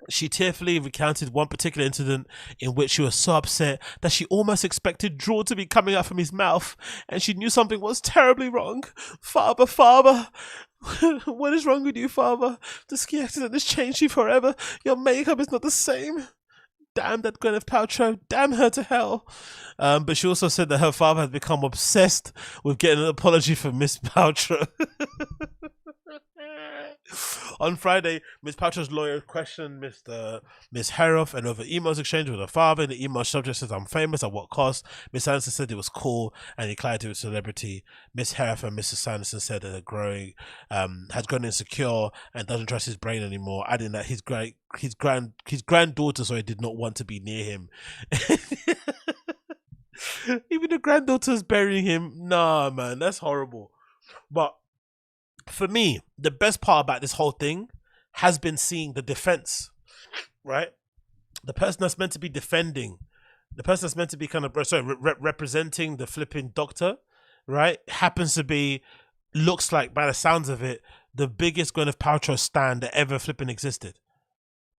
She tearfully recounted one particular incident in which she was so upset that she almost expected drool to be coming out from his mouth, and she knew something was terribly wrong. Father, what is wrong with you, father? The ski accident has changed you forever. Your makeup is not the same. Damn that Gwyneth Paltrow. Damn her to hell. But she also said that her father had become obsessed with getting an apology from Miss Paltrow. On Friday, Miss Paltrow's lawyer questioned Miss Harroff and over emails exchanged with her father. The email subject says, I'm famous, at what cost? Miss Sanderson said it was cool and declared it was a celebrity. Miss Harroff and Mrs. Sanderson said that had grown insecure and doesn't trust his brain anymore, adding that his granddaughter did not want to be near him. Even the granddaughter's burying him. Nah, man, that's horrible. But for me, the best part about this whole thing has been seeing the defense, right? The person that's meant to be defending, the person that's meant to be representing the flipping doctor, right? Happens to be, looks like, by the sounds of it, the biggest Gwyneth Paltrow stan that ever flipping existed.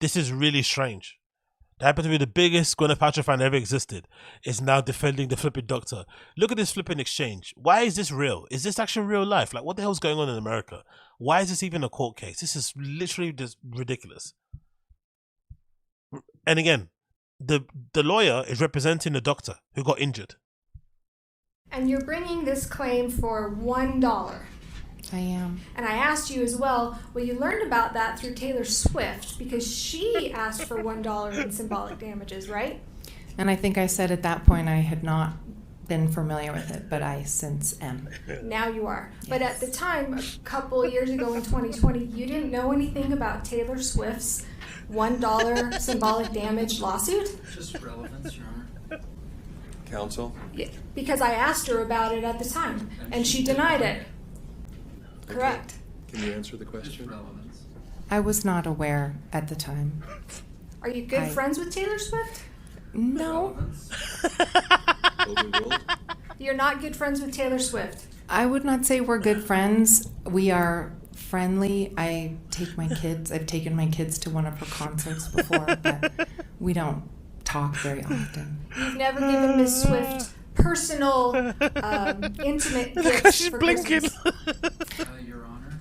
This is really strange. That happened to be the biggest Gwyneth Paltrow fan that ever existed, is now defending the flipping doctor. Look at this flipping exchange. Why is this real? Is this actually real life? Like, what the hell's going on in America? Why is this even a court case? This is literally just ridiculous. And again, the lawyer is representing the doctor who got injured. And you're bringing this claim for $1. I am. And I asked you as well, you learned about that through Taylor Swift because she asked for $1 in symbolic damages, right? And I think I said at that point I had not been familiar with it, but I since am. Now you are. Yes. But at the time, a couple years ago in 2020, you didn't know anything about Taylor Swift's $1 symbolic damage lawsuit? Just relevance, Your Honor. Counsel? Yeah, because I asked her about it at the time, and she denied it. Correct. Can you answer the question? I was not aware at the time. Are you good friends with Taylor Swift? No. You're not good friends with Taylor Swift? I would not say we're good friends. We are friendly. I've taken my kids to one of her concerts before, but we don't talk very often. You've never given Miss Swift personal, intimate gifts She's for blinking. Your Honor.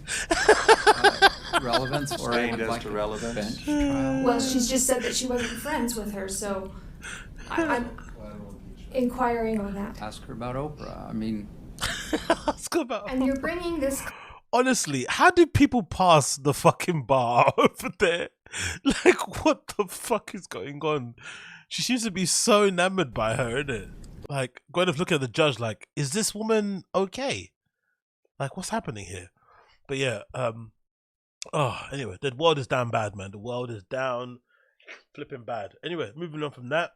Relevance or Sustained as to relevance. Bench trial. Well, she's just said that she wasn't friends with her, so I'm inquiring on that. Ask her about Oprah. I mean, Ask her about and you're bringing this. honestly, how do people pass the fucking bar over there? Like, what the fuck is going on? She seems to be so enamored by her, isn't it? Like, Gwyneth looking at the judge like, is this woman okay? Like, what's happening here? But yeah, anyway, the world is down bad, man. The world is down flipping bad. Anyway, moving on from that,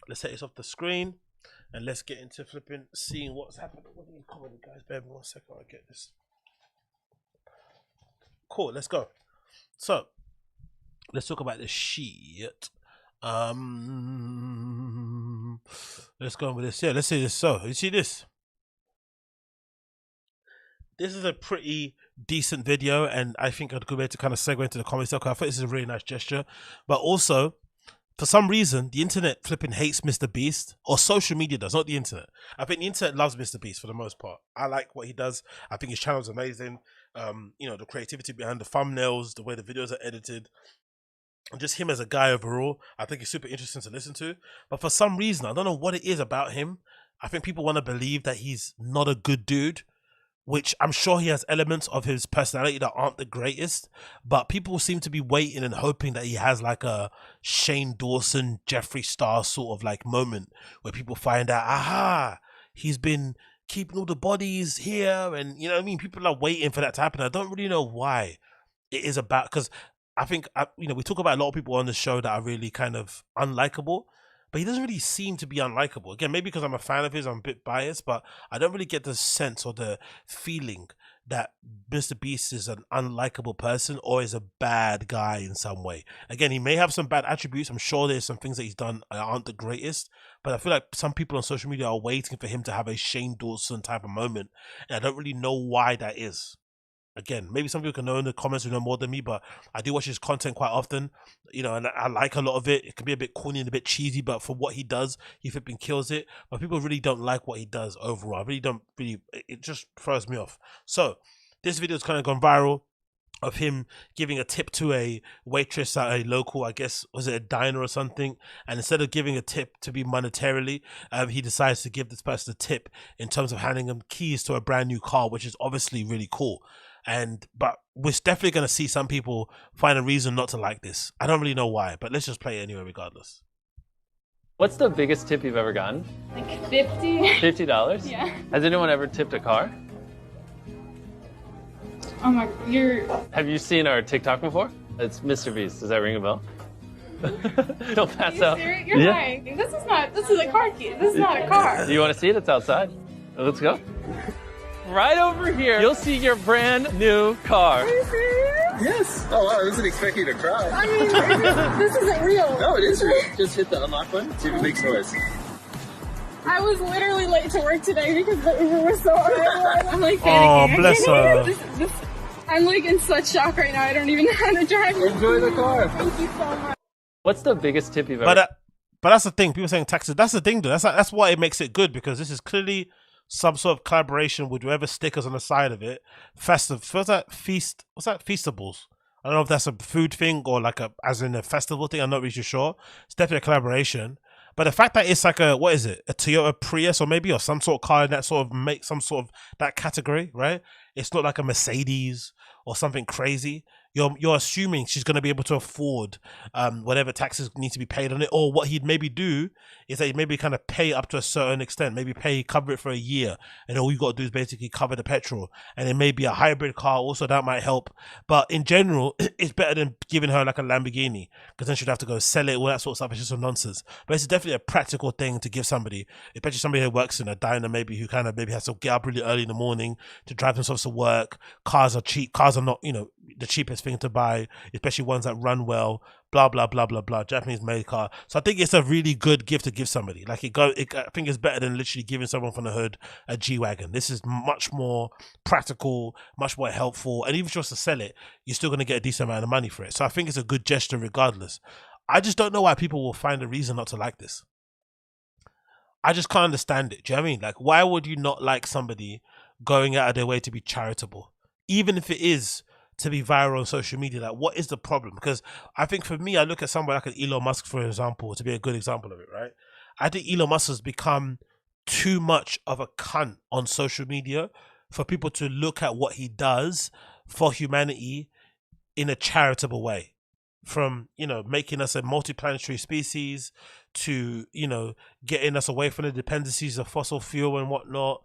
let's take this off the screen and let's get into flipping seeing what's happening. What do you call it, guys? Bear with me 1 second, I get this. Cool, let's go. So, let's talk about this shit. Let's go on with this. Yeah, let's see this. So, you see this? This is a pretty decent video, and I think a good way to kind of segue into the comedy stuff. I think this is a really nice gesture, but also, for some reason, the internet flipping hates Mr. Beast, or social media does, not the internet. I think the internet loves Mr. Beast for the most part. I like what he does. I think his channel's amazing. You know, the creativity behind the thumbnails, the way the videos are edited, and just him as a guy overall, I think he's super interesting to listen to. But for some reason, I don't know what it is about him. I think people want to believe that he's not a good dude, which I'm sure he has elements of his personality that aren't the greatest, but people seem to be waiting and hoping that he has like a Shane Dawson, Jeffree Star sort of like moment where people find out, aha, he's been keeping all the bodies here, and you know what I mean? People are waiting for that to happen. I don't really know why it is about, because I think, you know, we talk about a lot of people on the show that are really kind of unlikable, but he doesn't really seem to be unlikable. Again, maybe because I'm a fan of his, I'm a bit biased, but I don't really get the sense or the feeling that Mr. Beast is an unlikable person or is a bad guy in some way. Again, he may have some bad attributes. I'm sure there's some things that he's done that aren't the greatest, but I feel like some people on social media are waiting for him to have a Shane Dawson type of moment, and I don't really know why that is. Again, maybe some people can know in the comments who know more than me, but I do watch his content quite often, you know, and I like a lot of it. It can be a bit corny and a bit cheesy, but for what he does, he flipping kills it. But people really don't like what he does overall. I really don't it just throws me off. So this video's kind of gone viral of him giving a tip to a waitress at a local, I guess, was it a diner or something? And instead of giving a tip to be monetarily, he decides to give this person a tip in terms of handing him keys to a brand new car, which is obviously really cool. But we're definitely going to see some people find a reason not to like this. I don't really know why, but let's just play it anyway regardless. What's the biggest tip you've ever gotten? Like 50. $50? Yeah. Has anyone ever tipped a car? Oh my, Have you seen our TikTok before? It's Mr. Beast. Does that ring a bell? Don't pass out. You're lying. This is a car key. This is not a car. Do you want to see it? It's outside. Let's go. Right over here, you'll see your brand new car. Are you serious? Yes. Oh, wow, I wasn't expecting you to cry. I mean, this isn't real. No, it is real. Just hit the unlock button, see if it makes noise. I was literally late to work today because the Uber was so early. I'm like panicking. Oh, bless her. I'm like in such shock right now. I don't even know how to drive. Enjoy the car. Thank you so much. What's the biggest tip you've ever... But that's the thing. People saying taxes. That's the thing, though. That's why it makes it good, because this is clearly some sort of collaboration with whoever stickers on the side of it. Festive. What's that? Feastables. I don't know if that's a food thing or like as in a festival thing. I'm not really sure. It's definitely a collaboration. But the fact that it's like a Toyota Prius or some sort of car in that sort of some sort of that category, right? It's not like a Mercedes or something crazy. You're assuming she's going to be able to afford whatever taxes need to be paid on it, or what he'd maybe do is that he'd maybe kind of pay up to a certain extent, maybe cover it for a year, and all you got to do is basically cover the petrol, and it may be a hybrid car also, that might help. But in general, it's better than giving her like a Lamborghini, because then she'd have to go sell it, all that sort of stuff. It's just some nonsense. But it's definitely a practical thing to give somebody, especially somebody who works in a diner, maybe who kind of maybe has to get up really early in the morning to drive themselves to work. Cars are cheap. Cars are not, the cheapest thing to buy, especially ones that run well, blah blah blah blah blah, Japanese made car. So I think it's a really good gift to give somebody. Like I think it's better than literally giving someone from the hood a G-Wagon. This is much more practical, much more helpful, and even if you want to sell it, you're still going to get a decent amount of money for it. So I think it's a good gesture regardless. I just don't know why people will find a reason not to like this. I just can't understand it. Do you know what I mean? Like, why would you not like somebody going out of their way to be charitable, even if it is to be viral on social media? Like, what is the problem? Because I think for me, I look at somebody like an Elon Musk, for example, to be a good example of it, right? I think Elon Musk has become too much of a cunt on social media for people to look at what he does for humanity in a charitable way. From, you know, making us a multiplanetary species to, you know, getting us away from the dependencies of fossil fuel and whatnot.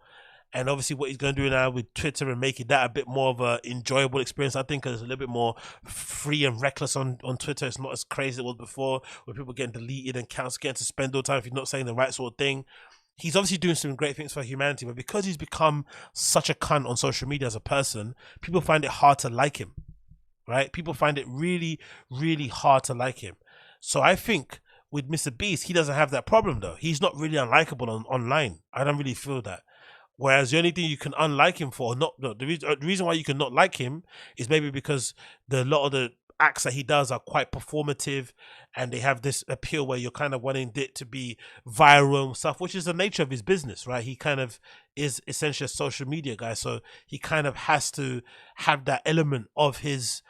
And obviously what he's going to do now with Twitter and making that a bit more of a enjoyable experience. I think it's a little bit more free and reckless on Twitter. It's not as crazy as it was before, where people getting deleted and accounts getting suspended all the time if you're not saying the right sort of thing. He's obviously doing some great things for humanity, but because he's become such a cunt on social media as a person, people find it hard to like him, right? People find it really, really hard to like him. So I think with Mr. Beast, he doesn't have that problem though. He's not really unlikable online. I don't really feel that. Whereas the only thing you can unlike him for, the reason why you can not like him is maybe because a lot of the acts that he does are quite performative, and they have this appeal where you're kind of wanting it to be viral and stuff, which is the nature of his business, right? He kind of is essentially a social media guy, so he kind of has to have that element of his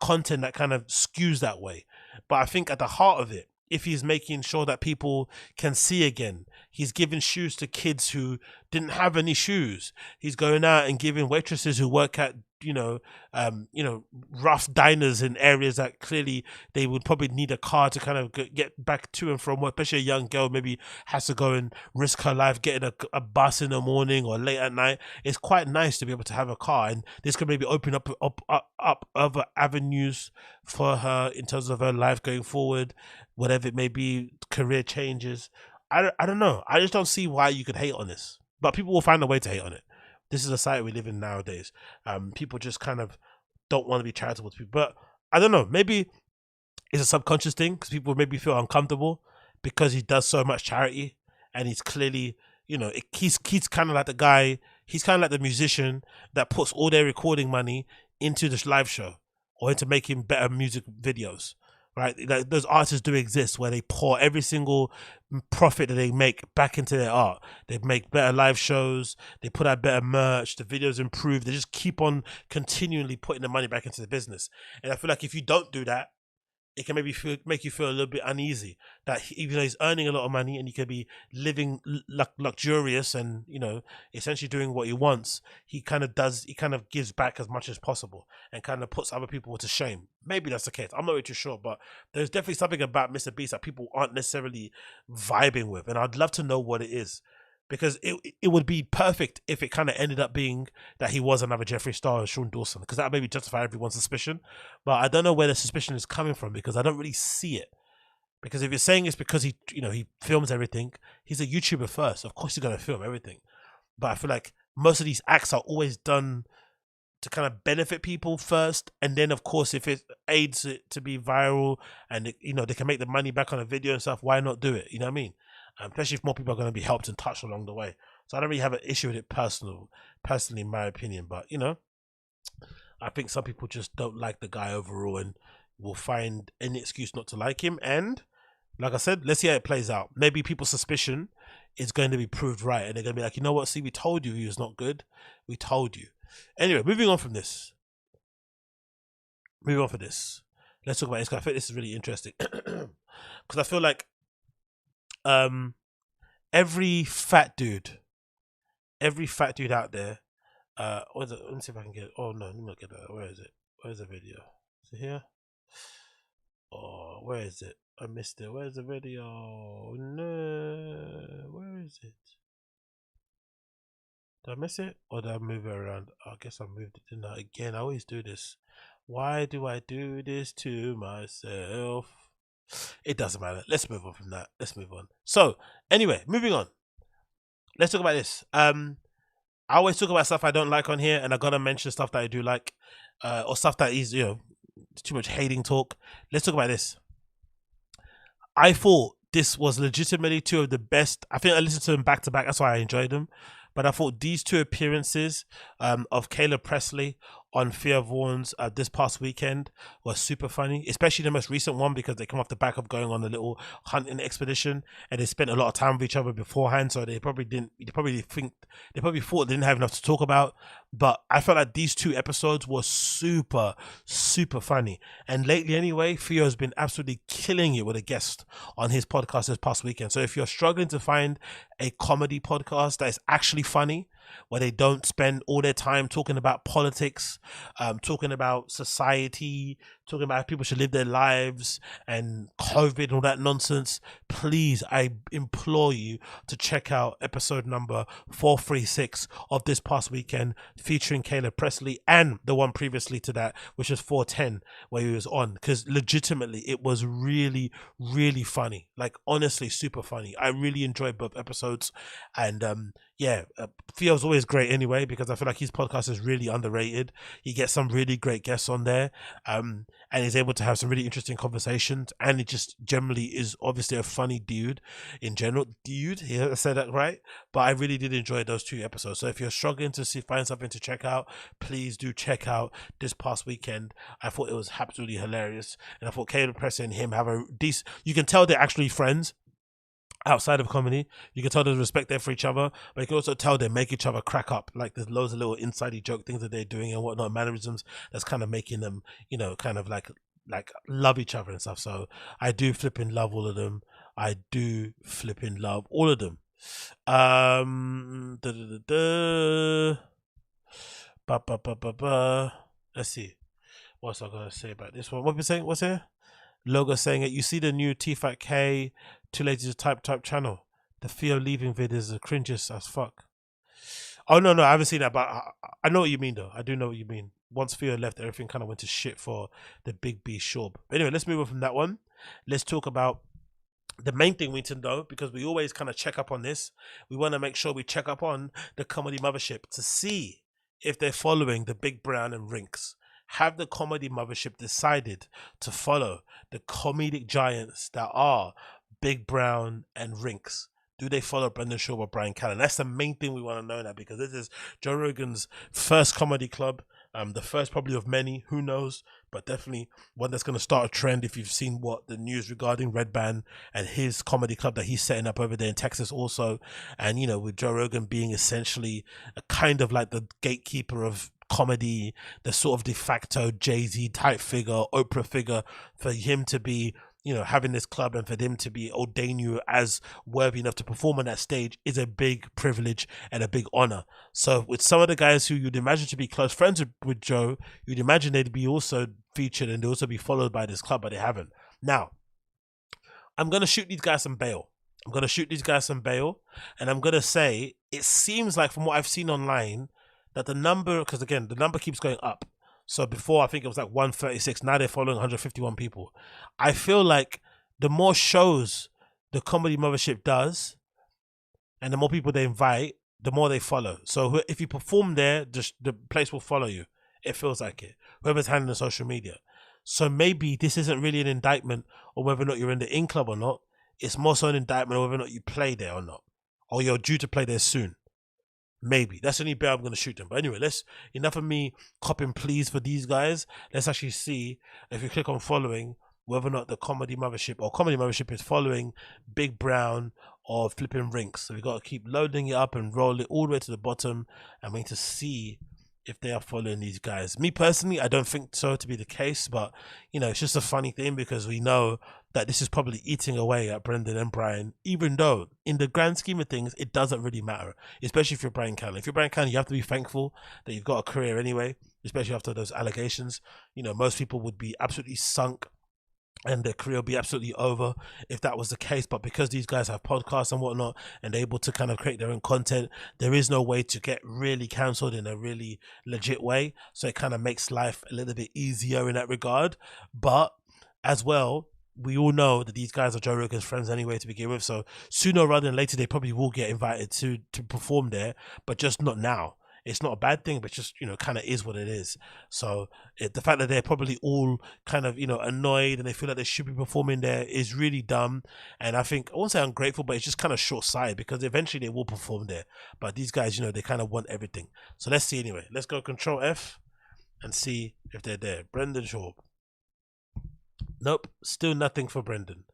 content that kind of skews that way. But I think at the heart of it, if he's making sure that people can see again, he's giving shoes to kids who didn't have any shoes. He's going out and giving waitresses who work at, rough diners in areas that clearly they would probably need a car to kind of get back to and from work, especially a young girl maybe has to go and risk her life getting a bus in the morning or late at night. It's quite nice to be able to have a car, and this could maybe open up other avenues for her in terms of her life going forward, whatever it may be, career changes. I don't know. I just don't see why you could hate on this, but people will find a way to hate on it. This is a society we live in nowadays. People just kind of don't want to be charitable to people. But I don't know. Maybe it's a subconscious thing because people maybe feel uncomfortable because he does so much charity, and he's clearly, he's kind of like the guy. He's kind of like the musician that puts all their recording money into this live show or into making better music videos. Right, like those artists do exist where they pour every single profit that they make back into their art. They make better live shows, they put out better merch, the videos improve. They just keep on continually putting the money back into the business. And I feel like if you don't do that, it can maybe make you feel a little bit uneasy that even though he's earning a lot of money and he could be living luxurious and, essentially doing what he wants, he kind of gives back as much as possible and kind of puts other people to shame. Maybe that's the case. I'm not really too sure, but there's definitely something about Mr. Beast that people aren't necessarily vibing with. And I'd love to know what it is, because it would be perfect if it kind of ended up being that he was another Jeffree Star or Sean Dawson, because that would maybe justify everyone's suspicion. But I don't know where the suspicion is coming from, because I don't really see it. Because if you're saying it's because he films everything, he's a YouTuber first. Of course he's going to film everything. But I feel like most of these acts are always done to kind of benefit people first, and then of course if it aids it to be viral and they can make the money back on a video and stuff, why not do it? You know what I mean? Especially if more people are going to be helped and touched along the way. So I don't really have an issue with it personally in my opinion. But, I think some people just don't like the guy overall and will find any excuse not to like him. And like I said, let's see how it plays out. Maybe people's suspicion is going to be proved right. And they're going to be like, you know what? See, we told you he was not good. We told you. Anyway, moving on from this. Let's talk about this, because I think this is really interesting. Because I feel like every fat dude out there, let me see if I can get it. Oh no, let me not get that. Where is it? Where's the video? Is it here? Oh, where is it? I missed it. Where's the video? No, where is it? Did I miss it? Or did I move it around? I guess I moved it, didn't I? Again, I always do this. Why do I do this to myself? It doesn't matter. Let's move on from that. Let's move on. So, anyway, moving on. Let's talk about this. I always talk about stuff I don't like on here, and I gotta mention stuff that I do like, or stuff that is, too much hating talk. Let's talk about this. I thought this was legitimately two of the best. I think I listened to them back to back. That's why I enjoyed them. But I thought these two appearances of Kayla Presley on Thea Vaughn's this past weekend were super funny, especially the most recent one, because they come off the back of going on a little hunting expedition and they spent a lot of time with each other beforehand, so they probably thought they didn't have enough to talk about. But I felt like these two episodes were super funny, and lately anyway, Theo's been absolutely killing it with a guest on his podcast this past weekend. So if you're struggling to find a comedy podcast that is actually funny where they don't spend all their time talking about politics, talking about society, talking about how people should live their lives and COVID and all that nonsense, please, I implore you to check out episode number 436 of this past weekend, featuring Caleb Presley, and the one previously to that, which is 410, where he was on, because legitimately it was really, really funny. Like, honestly, super funny. I really enjoyed both episodes. And yeah, Theo's always great anyway, because I feel like his podcast is really underrated. He gets some really great guests on there, and he's able to have some really interesting conversations, and it just generally is obviously a funny dude in general. Yeah, I said that right. But I really did enjoy those 2 episodes. So if you're struggling to find something to check out, please do check out this past weekend. I thought it was absolutely hilarious, and I thought Caleb Presley and him have a decent, you can tell they're actually friends outside of comedy. You can tell there's respect there for each other, but you can also tell they make each other crack up. Like, there's loads of little inside joke things that they're doing and whatnot, mannerisms that's kind of making them, you know, kind of like love each other and stuff. So I do flipping love all of them. I do flipping love all of them. Let's see. What's I gonna say about this one? What we saying? What's here? Logo saying it. You see the new T-Fat K Too Lazy to Type channel. The Theo leaving vid is the cringiest as fuck. Oh no, I haven't seen that, but I know what you mean though. I do know what you mean. Once Theo left, everything kind of went to shit for the big B Schaub. Anyway, let's move on from that one. Let's talk about the main thing we need to know, because we always kind of check up on this. We want to make sure we check up on the Comedy Mothership to see if they're following the Big Brown and Rinks. Have the Comedy Mothership decided to follow the comedic giants that are Big Brown and Rinks? Do they follow Brendan Schaub or Bryan Callen? That's the main thing we want to know now, because this is Joe Rogan's first comedy club. The first probably of many, who knows, but definitely one that's going to start a trend. If you've seen what the news regarding Red Band and his comedy club that he's setting up over there in Texas also, and you know, with Joe Rogan being essentially a kind of like the gatekeeper of comedy, the sort of de facto Jay-Z type figure, Oprah figure, for him to be, you know, having this club and for them to be ordain you as worthy enough to perform on that stage is a big privilege and a big honor. So with some of the guys who you'd imagine to be close friends with Joe, you'd imagine they'd be also featured and they'd also be followed by this club, but they haven't. Now, I'm going to shoot these guys some bail. I'm going to shoot these guys some bail, and I'm going to say, it seems like from what I've seen online that the number, because again, the number keeps going up. So before, I think it was like 136. Now they're following 151 people. I feel like the more shows the Comedy Mothership does and the more people they invite, the more they follow. So if you perform there, the place will follow you. It feels like it. Whoever's handling social media. So maybe this isn't really an indictment on whether or not you're in the in club or not. It's more so an indictment on whether or not you play there or not. Or you're due to play there soon. Maybe. That's the only bet I'm going to shoot them. But anyway, enough of me copping pleas for these guys. Let's actually see, if you click on following, whether or not the Comedy Mothership is following Big Brown or flipping Rinks. So we got to keep loading it up and roll it all the way to the bottom, and we need to see if they are following these guys. Me personally, I don't think so to be the case, but you know, it's just a funny thing because we know that this is probably eating away at Brendan and Bryan, even though in the grand scheme of things, it doesn't really matter, especially if you're Bryan Callen. If you're Bryan Callen, you have to be thankful that you've got a career anyway, especially after those allegations. You know, most people would be absolutely sunk and their career will be absolutely over if that was the case. But because these guys have podcasts and whatnot and they're able to kind of create their own content, there is no way to get really cancelled in a really legit way. So it kind of makes life a little bit easier in that regard. But as well, we all know that these guys are Joe Rogan's friends anyway to begin with. So sooner rather than later, they probably will get invited to perform there, but just not now. It's not a bad thing, but just, you know, kind of is what it is. So the fact that they're probably all kind of, you know, annoyed and they feel like they should be performing there is really dumb. And I think, I won't say ungrateful, but it's just kind of short-sighted because eventually they will perform there. But these guys, you know, they kind of want everything. So let's see anyway. Let's go Control F and see if they're there. Brendan Schaub. Nope, still nothing for Brendan.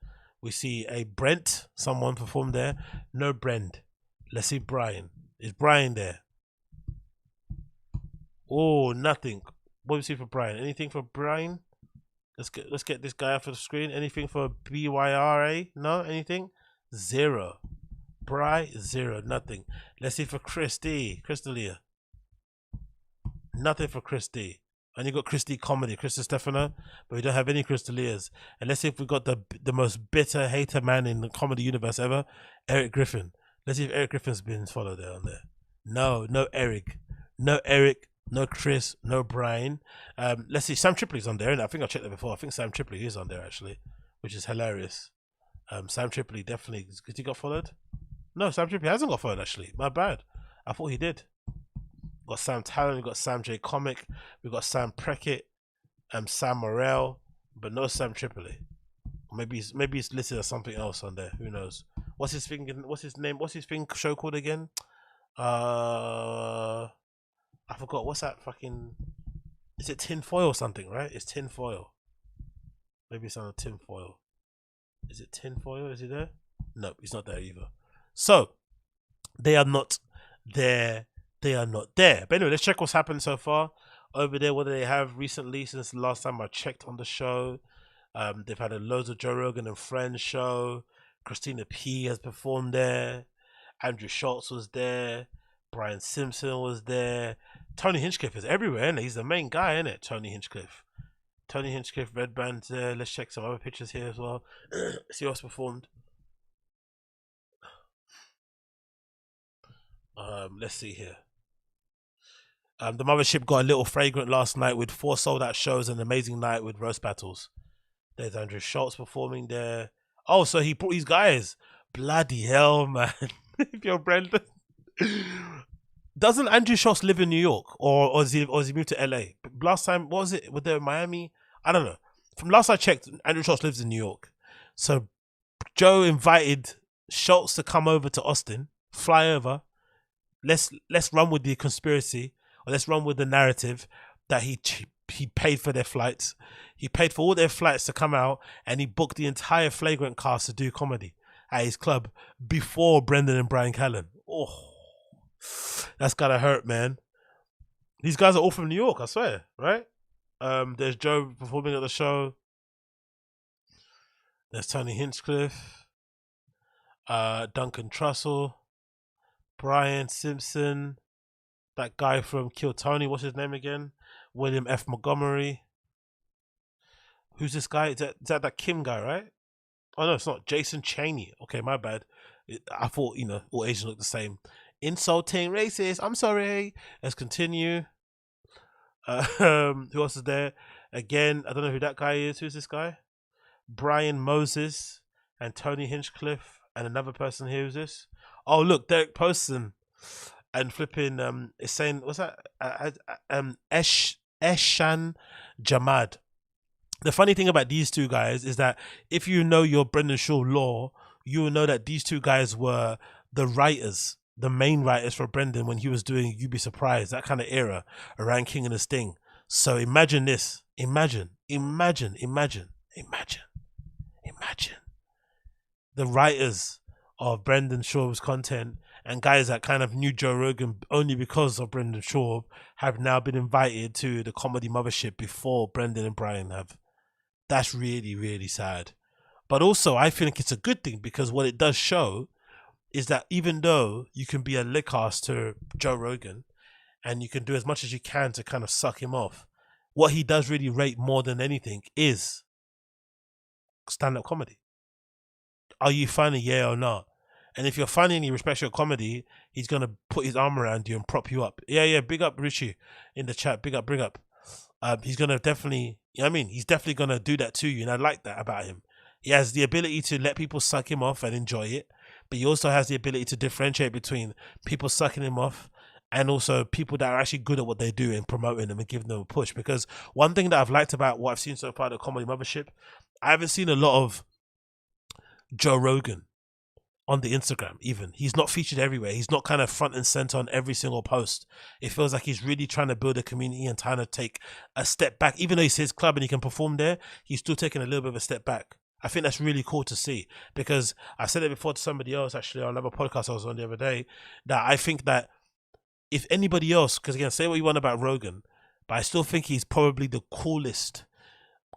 We see a Brent, someone performed there. No Brent. Let's see Bryan. Is Bryan there? Oh, nothing. What do we see for Bryan? Anything for Bryan? Let's get this guy off of the screen. Anything for BYRA? No, anything? Zero. Bry, 0, nothing. Let's see for Chris D. Crystalia. Nothing for Chris D. Only got Chris D comedy, Chris Stefano, but we don't have any Crystalias. And let's see if we got the most bitter hater man in the comedy universe ever, Eric Griffin. Let's see if Eric Griffin's been followed there on there. No, no Eric. No Eric, no Chris, no Bryan. Let's see, Sam Tripoli's on there, and I think I checked that before. I think Sam Tripoli is on there actually, which is hilarious. Sam Tripoli definitely. Did he got followed? No, Sam Tripoli hasn't got followed actually. My bad. I thought he did. Got Sam Talon, we got Sam J Comic, we got Sam Preckett, Sam Morrell, but no Sam Tripoli. Maybe it's listed as something else on there. Who knows? What's his thing? What's his name? What's his thing show called again? I forgot. What's that fucking? Is it Tinfoil or something? Right? It's Tinfoil. Maybe it's on a Tinfoil. Is it Tinfoil? Is he there? No, he's not there either. So they are not there. They are not there. But anyway, let's check what's happened so far over there. What do they have recently since the last time I checked on the show? They've had a loads of Joe Rogan and Friends show. Christina P has performed there. Andrew Schultz was there. Brian Simpson was there. Tony Hinchcliffe is everywhere, and he's the main guy, isn't it? Tony Hinchcliffe. Tony Hinchcliffe, Red Band's there. Let's check some other pictures here as well. See what's performed. Let's see here. The Mothership got a little fragrant last night with 4 sold-out shows and an amazing night with roast battles. There's Andrew Schultz performing there. Oh, so he brought these guys. Bloody hell, man. If you're Brendan. Doesn't Andrew Schultz live in New York? Or is he moved to LA? Last time, what was it? Were they in Miami? I don't know. From last I checked, Andrew Schultz lives in New York. So Joe invited Schultz to come over to Austin, fly over. Let's run with the conspiracy. Or let's run with the narrative that he paid for their flights. He paid for all their flights to come out, and he booked the entire Flagrant cast to do comedy at his club before Brendan and Bryan Callen. Oh, that's gotta hurt, man. These guys are all from New York, I swear, right? There's Joe performing at the show. There's Tony Hinchcliffe, Duncan Trussell, Brian Simpson. That guy from Kill Tony, what's his name again? William F. Montgomery. Who's this guy? Is that Kim guy, right? Oh, no, it's not. Jason Chaney. Okay, my bad. I thought, you know, all Asians look the same. Insulting racist. I'm sorry. Let's continue. Who else is there? Again, I don't know who that guy is. Who's this guy? Brian Moses and Tony Hinchcliffe and another person here. Who's this? Oh, look, Derek Poston. And flipping, is saying, what's that? Eshan Jamad. The funny thing about these two guys is that if you know your Brendan Shaw lore, you will know that these two guys were the writers, the main writers for Brendan when he was doing You'd Be Surprised, that kind of era around King and the Sting. So imagine this. Imagine. The writers of Brendan Shaw's content and guys that kind of knew Joe Rogan only because of Brendan Shaw have now been invited to the comedy mothership before Brendan and Bryan have. That's really, really sad. But also, I think it's a good thing because what it does show is that even though you can be a lick ass to Joe Rogan and you can do as much as you can to kind of suck him off, what he does really rate more than anything is stand-up comedy. Are you funny, yeah or not? And if you're funny and he respects your comedy, he's going to put his arm around you and prop you up. Yeah, big up Richie in the chat. Big up. He's going to definitely, you know what I mean? He's definitely going to do that to you. And I like that about him. He has the ability to let people suck him off and enjoy it. But he also has the ability to differentiate between people sucking him off and also people that are actually good at what they do and promoting them and giving them a push. Because one thing that I've liked about what I've seen so far at the Comedy Mothership, I haven't seen a lot of Joe Rogan on the Instagram even. He's not featured everywhere. He's not kind of front and center on every single post. It feels like he's really trying to build a community and trying to take a step back. Even though it's his club and he can perform there, he's still taking a little bit of a step back. I think that's really cool to see because I said it before to somebody else actually on another podcast I was on the other day, that I think that if anybody else, because again, say what you want about Rogan, but I still think he's probably the coolest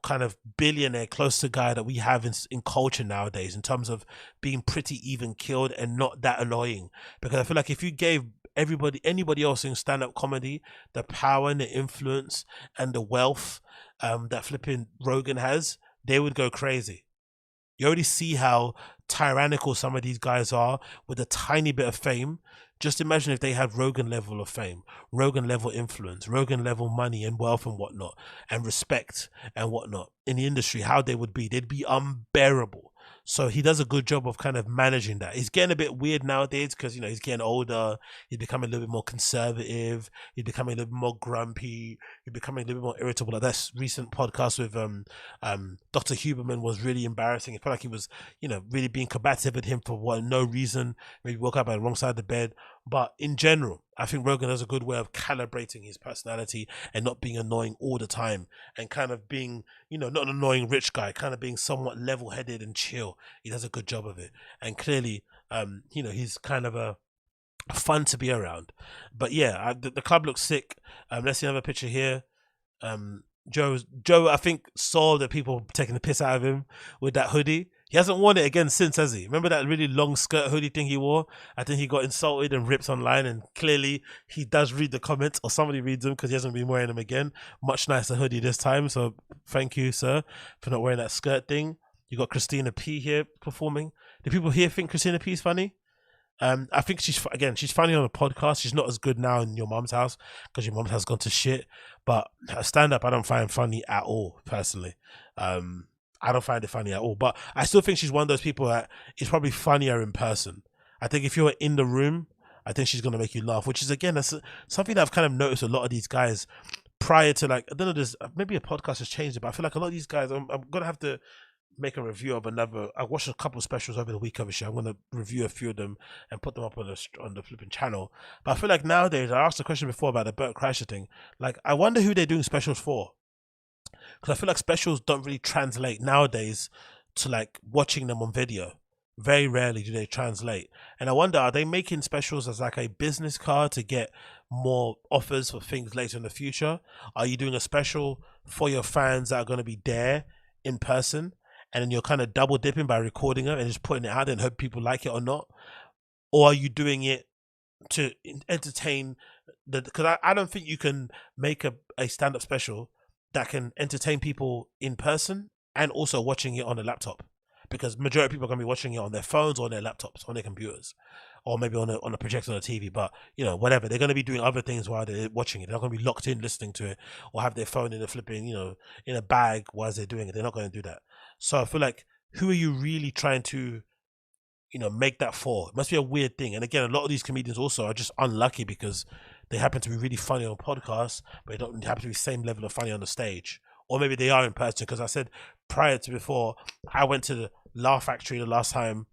kind of billionaire close to guy that we have in culture nowadays, in terms of being pretty even killed and not that annoying. Because I feel like if you gave anybody else in stand-up comedy the power and the influence and the wealth that flipping Rogan has, they would go crazy. You already see how tyrannical some of these guys are with a tiny bit of fame. Just imagine if they had Rogan level of fame, Rogan level influence, Rogan level money and wealth and whatnot, and respect and whatnot in the industry, how they would be. They'd be unbearable. So he does a good job of kind of managing that. He's getting a bit weird nowadays because, you know, he's getting older. He's becoming a little bit more conservative. He's becoming a little bit more grumpy. He's becoming a little bit more irritable. Like that recent podcast with Dr. Huberman was really embarrassing. It felt like he was, you know, really being combative with him for no reason. Maybe woke up on the wrong side of the bed. But in general, I think Rogan has a good way of calibrating his personality and not being annoying all the time, and kind of being, you know, not an annoying rich guy, kind of being somewhat level-headed and chill. He does a good job of it. And clearly, you know, he's kind of a fun to be around. But yeah, the club looks sick. Let's see another picture here. Joe, I think, saw that people taking the piss out of him with that hoodie. He hasn't worn it again since, has he? Remember that really long skirt hoodie thing he wore? I think he got insulted and ripped online, and clearly he does read the comments, or somebody reads them, because he hasn't been wearing them again. Much nicer hoodie this time, so thank you, sir, for not wearing that skirt thing. You got Christina P here performing. Do people here think Christina P is funny? I think she's funny on a podcast. She's not as good now in Your Mum's House because Your Mum's House gone to shit. But her stand-up, I don't find funny at all, personally. I don't find it funny at all. But I still think she's one of those people that is probably funnier in person. I think if you were in the room, I think she's going to make you laugh, which is, again, that's something that I've kind of noticed a lot of these guys prior to, like, I don't know, there's maybe a podcast has changed it, but I feel like a lot of these guys, I'm going to have to make a review of another. I watched a couple of specials over the week of a show. I'm going to review a few of them and put them up on the flipping channel. But I feel like nowadays, I asked a question before about the BERT KREISCHER thing. Like, I wonder who they're doing specials for. Because I feel like specials don't really translate nowadays to, like, watching them on video. Very rarely do they translate. And I wonder, are they making specials as like a business card to get more offers for things later in the future? Are you doing a special for your fans that are going to be there in person, and then you're kind of double dipping by recording it and just putting it out there and hope people like it or not? Or are you doing it to entertain because I don't think you can make a stand-up special that can entertain people in person and also watching it on a laptop, because majority of people are going to be watching it on their phones or on their laptops, on their computers, or maybe on a projector on a TV. But, you know, whatever, they're going to be doing other things while they're watching it. They're not going to be locked in listening to it, or have their phone in a flipping, you know, in a bag while they're doing it. They're not going to do that. So I feel like, who are you really trying to, you know, make that for? It must be a weird thing. And again, a lot of these comedians also are just unlucky because they happen to be really funny on podcasts, but they don't happen to be the same level of funny on the stage. Or maybe they are in person, because I said prior to before, I went to the Laugh Factory the last time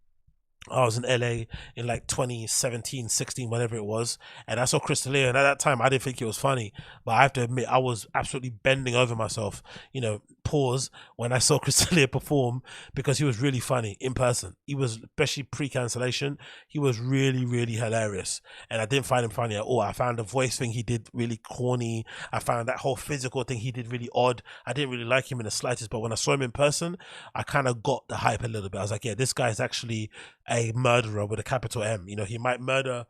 I was in LA in like 2017, 16, whatever it was, and I saw Chris D'Elia, and at that time I didn't think it was funny, but I have to admit I was absolutely bending over myself, you know, pause, when I saw Chris D'Elia perform, because he was really funny in person. He was, especially pre-cancellation, he was really, really hilarious, and I didn't find him funny at all. I found the voice thing he did really corny. I found that whole physical thing he did really odd. I didn't really like him in the slightest, but when I saw him in person, I kind of got the hype a little bit. I was like, yeah, this guy is actually a murderer with a capital M. You know, he might murder,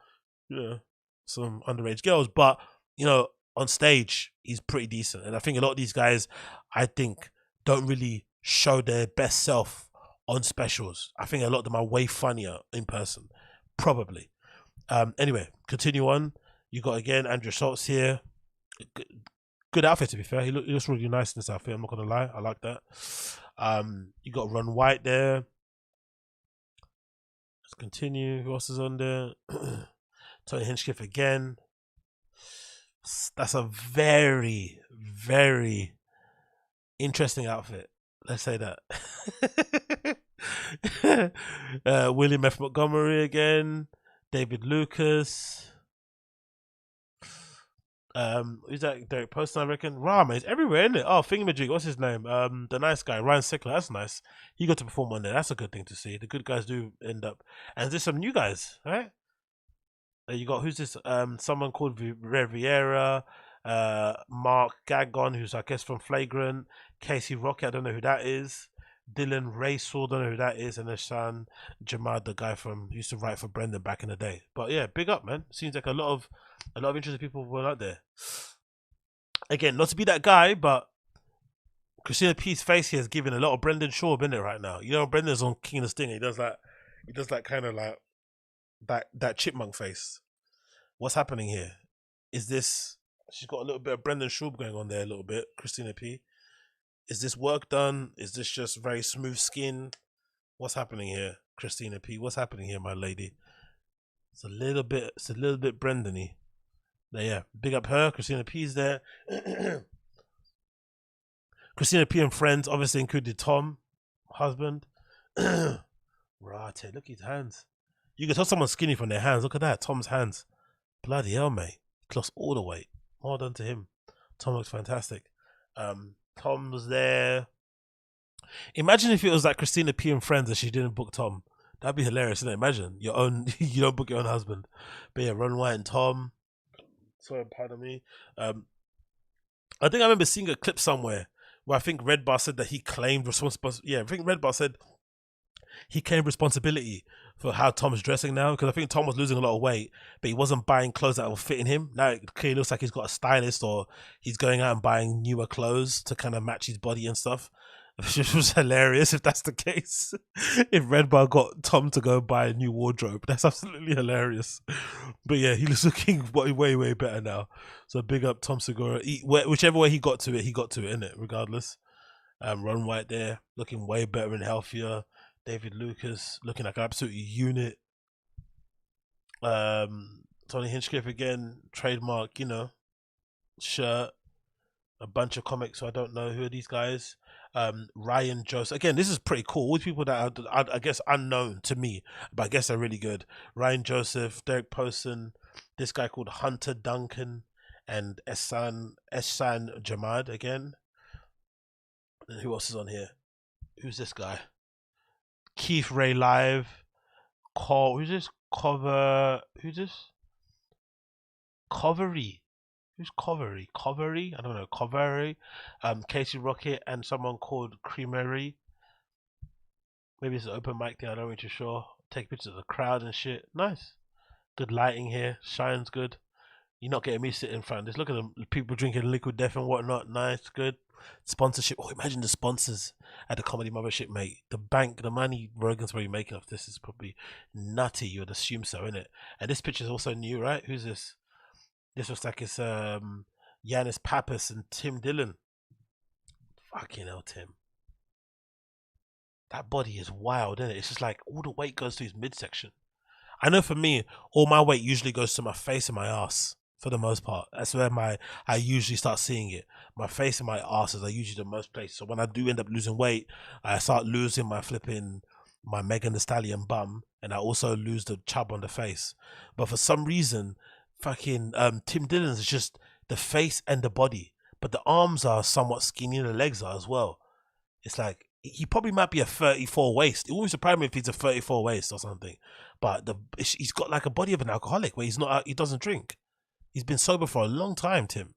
you know, some underage girls, but, you know, on stage he's pretty decent. And I think a lot of these guys, I think, don't really show their best self on specials. I think a lot of them are way funnier in person, probably. Anyway, continue on. You got, again, Andrew Schultz here. Good outfit, to be fair. He looks really nice in this outfit, I'm not gonna lie. I like that. You got Ron White there. Let's continue. Who else is on there? Tony Hinchcliffe again. That's a very, very interesting outfit. Let's say that. William F. Montgomery again. David Lucas. Who's that? Derek Poston, I reckon. Rah, man, it's everywhere, isn't it? Oh, Thingamajig, what's his name? The nice guy, Ryan Sickler. That's nice. He got to perform on there. That's a good thing to see. The good guys do end up. And there's some new guys, right? You got, who's this? Someone called Riviera. Mark Gagon, who's I guess from Flagrant, Casey Rocket, I don't know who that is, Dylan Raysaw, don't know who that is, and his son Jamad, the guy from used to write for Brendan back in the day. But yeah, big up, man. Seems like a lot of interesting people were out there. Again, not to be that guy, but Christina P's face here is giving a lot of Brendan Schaub in it right now. You know, Brendan's on King of the Sting. He does that kind of like that chipmunk face. What's happening here? Is this? She's got a little bit of Brendan Schaub going on there, a little bit. Christina P. Is this work done? Is this just very smooth skin? What's happening here, Christina P? What's happening here, my lady? It's a little bit Brendan-y. Yeah, big up her. Christina P's there. Christina P and friends obviously included Tom, husband. Right, look at his hands. You can tell someone's skinny from their hands. Look at that, Tom's hands. Bloody hell, mate. He lost all the weight. Well done to him. Tom looks fantastic. Tom was there. Imagine if it was like Christina P and friends and she didn't book Tom. That'd be hilarious, isn't it? Imagine your own, you don't book your own husband. But yeah, Ron White and Tom. Sorry, pardon me. I think I remember seeing a clip somewhere where I think Red Bar said that he claimed responsibility. Yeah, I think Red Bar said he claimed responsibility for how Tom's dressing now, because I think Tom was losing a lot of weight, but he wasn't buying clothes that were fitting him. Now it clearly looks like he's got a stylist, or he's going out and buying newer clothes to kind of match his body and stuff. Which was hilarious if that's the case. If Red Bar got Tom to go buy a new wardrobe, that's absolutely hilarious. But yeah, he was looking way, way better now. So big up Tom Segura. Whichever way he got to it, innit? Regardless. Ron White there, looking way better and healthier. David Lucas looking like an absolute unit. Tony Hinchcliffe again, trademark, you know, shirt. A bunch of comics, so I don't know who are these guys. Ryan Joseph. Again, this is pretty cool. All these people that are, I guess, unknown to me, but I guess they're really good. Ryan Joseph, Derek Posen, this guy called Hunter Duncan, and Ehsan Jamad again. And who else is on here? Who's this guy? Keith Ray Live. Who's this? Who's this? Covery. Who's Covery? I don't know. Covery. Casey Rocket and someone called Creamery. Maybe it's an open mic thing. I'm not really too sure. Take pictures of the crowd and shit. Nice. Good lighting here. Shines good. You're not getting me sitting in front. Just look at them. People drinking Liquid Death and whatnot. Nice. Good. Sponsorship. Oh, imagine the sponsors at the Comedy Mothership, mate. The money Rogan's probably making off this is probably nutty. You would assume so, innit? And this picture is also new, right? Who's this? This looks like it's Yanis Pappas and Tim Dillon. Fucking hell, Tim. That body is wild, isn't it? It's just like all the weight goes to his midsection. I know for me, all my weight usually goes to my face and my ass for the most part. That's where I usually start seeing it. My face and my ass are usually the most places. So when I do end up losing weight, I start losing my Megan Thee Stallion bum, and I also lose the chub on the face. But for some reason, fucking Tim Dillon's is just the face and the body, but the arms are somewhat skinny and the legs are as well. It's like he probably might be a 34 waist. It wouldn't surprise me if he's a 34 waist or something. But he's got like a body of an alcoholic where he doesn't drink. He's been sober for a long time, Tim.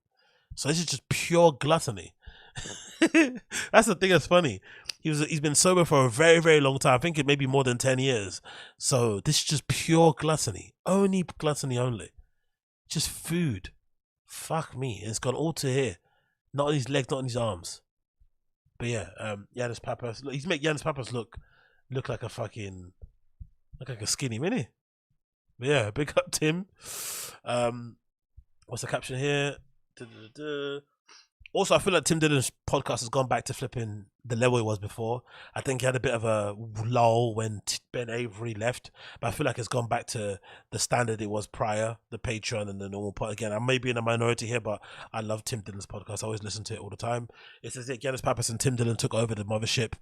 So this is just pure gluttony. That's the thing that's funny. He's been sober for a very, very long time. I think it may be more than 10 years. So this is just pure gluttony. Only gluttony only. Just food. Fuck me. It's gone all to here. Not on his legs, not on his arms. But yeah, Yanis Pappas. He's made Yanis Pappas look like a fucking, look like a skinny mini. But yeah, big up Tim. What's the caption here? Also, I feel like Tim Dillon's podcast has gone back to flipping the level it was before. I think he had a bit of a lull when Ben Avery left, but I feel like it's gone back to the standard it was prior, the Patreon and the normal part. Again, I may be in a minority here, but I love Tim Dillon's podcast. I always listen to it all the time. It says that Yanis Pappas and Tim Dillon took over the Mothership.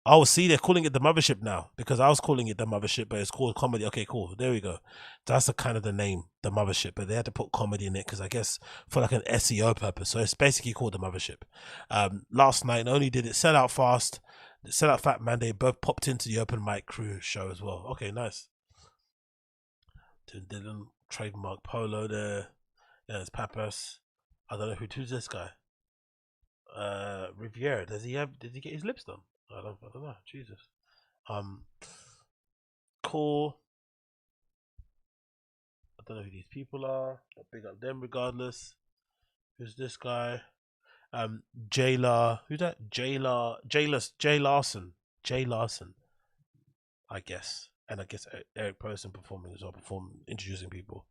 Oh, see, they're calling it the Mothership now, because I was calling it the Mothership, but it's called Comedy. Okay, cool. There we go. That's the kind of the name, the Mothership, but they had to put comedy in it because I guess for like an SEO purpose. So it's basically called the Mothership. Last night, not only did it sell out fast, sell out Fat Man, they both popped into the open mic crew show as well. Okay, nice. Tim Dillon, trademark polo there. There's Papas. I don't know who's this guy. Riviera. Did he get his lips done? I don't know. Jesus. Cool. I don't know who these people are. I'll big up them regardless. Who's this guy? Jayla. Who's that? Jay Larson. Jay Larson. I guess. And I guess Eric Person performing as well, introducing people.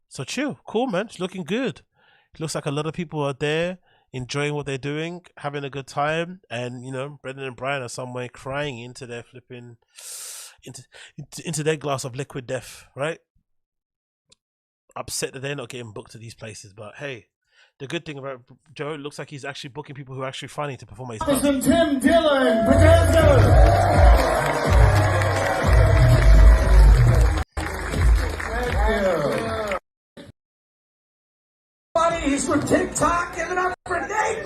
So chill. Cool, man. It's looking good. It looks like a lot of people are there, enjoying what they're doing, having a good time, and you know, Brendan and Bryan are somewhere crying into their flipping into their glass of liquid death, right? Upset that they're not getting booked to these places, but hey, the good thing about Joe, it looks like he's actually booking people who are actually funny to perform his stuff. Tim Dillon, Potential. He's from TikTok. Give it up for Nate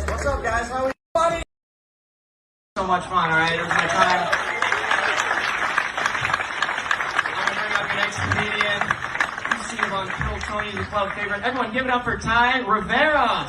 What's up, guys? How are you, buddy? So much fun, all right? It was my time. I'm gonna bring up the next comedian. You see him on Kill Tony, his club favorite. Everyone, give it up for Ty Rivera.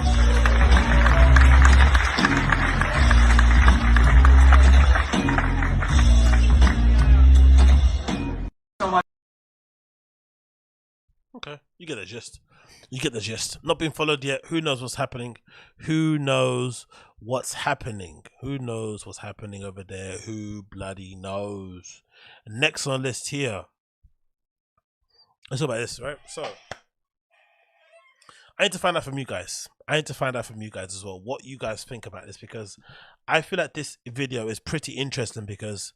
Okay, you get the gist. You get the gist. Not being followed yet. Who knows what's happening? Who knows what's happening? Who knows what's happening over there? Who bloody knows? Next on the list here. Let's talk about this, right? So, I need to find out from you guys. I need to find out from you guys as well what you guys think about this, because I feel like this video is pretty interesting, because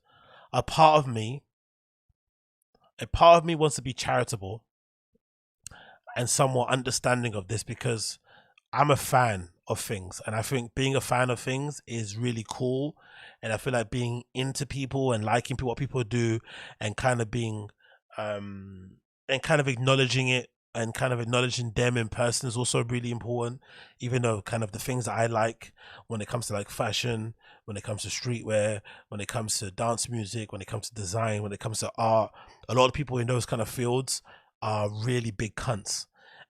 a part of me wants to be charitable and somewhat understanding of this, because I'm a fan of things, and I think being a fan of things is really cool, and I feel like being into people and liking what people do and kind of being and kind of acknowledging it and kind of acknowledging them in person is also really important, even though kind of the things that I like when it comes to like fashion, when it comes to streetwear, when it comes to dance music, when it comes to design, when it comes to art, a lot of people in those kind of fields are really big cunts,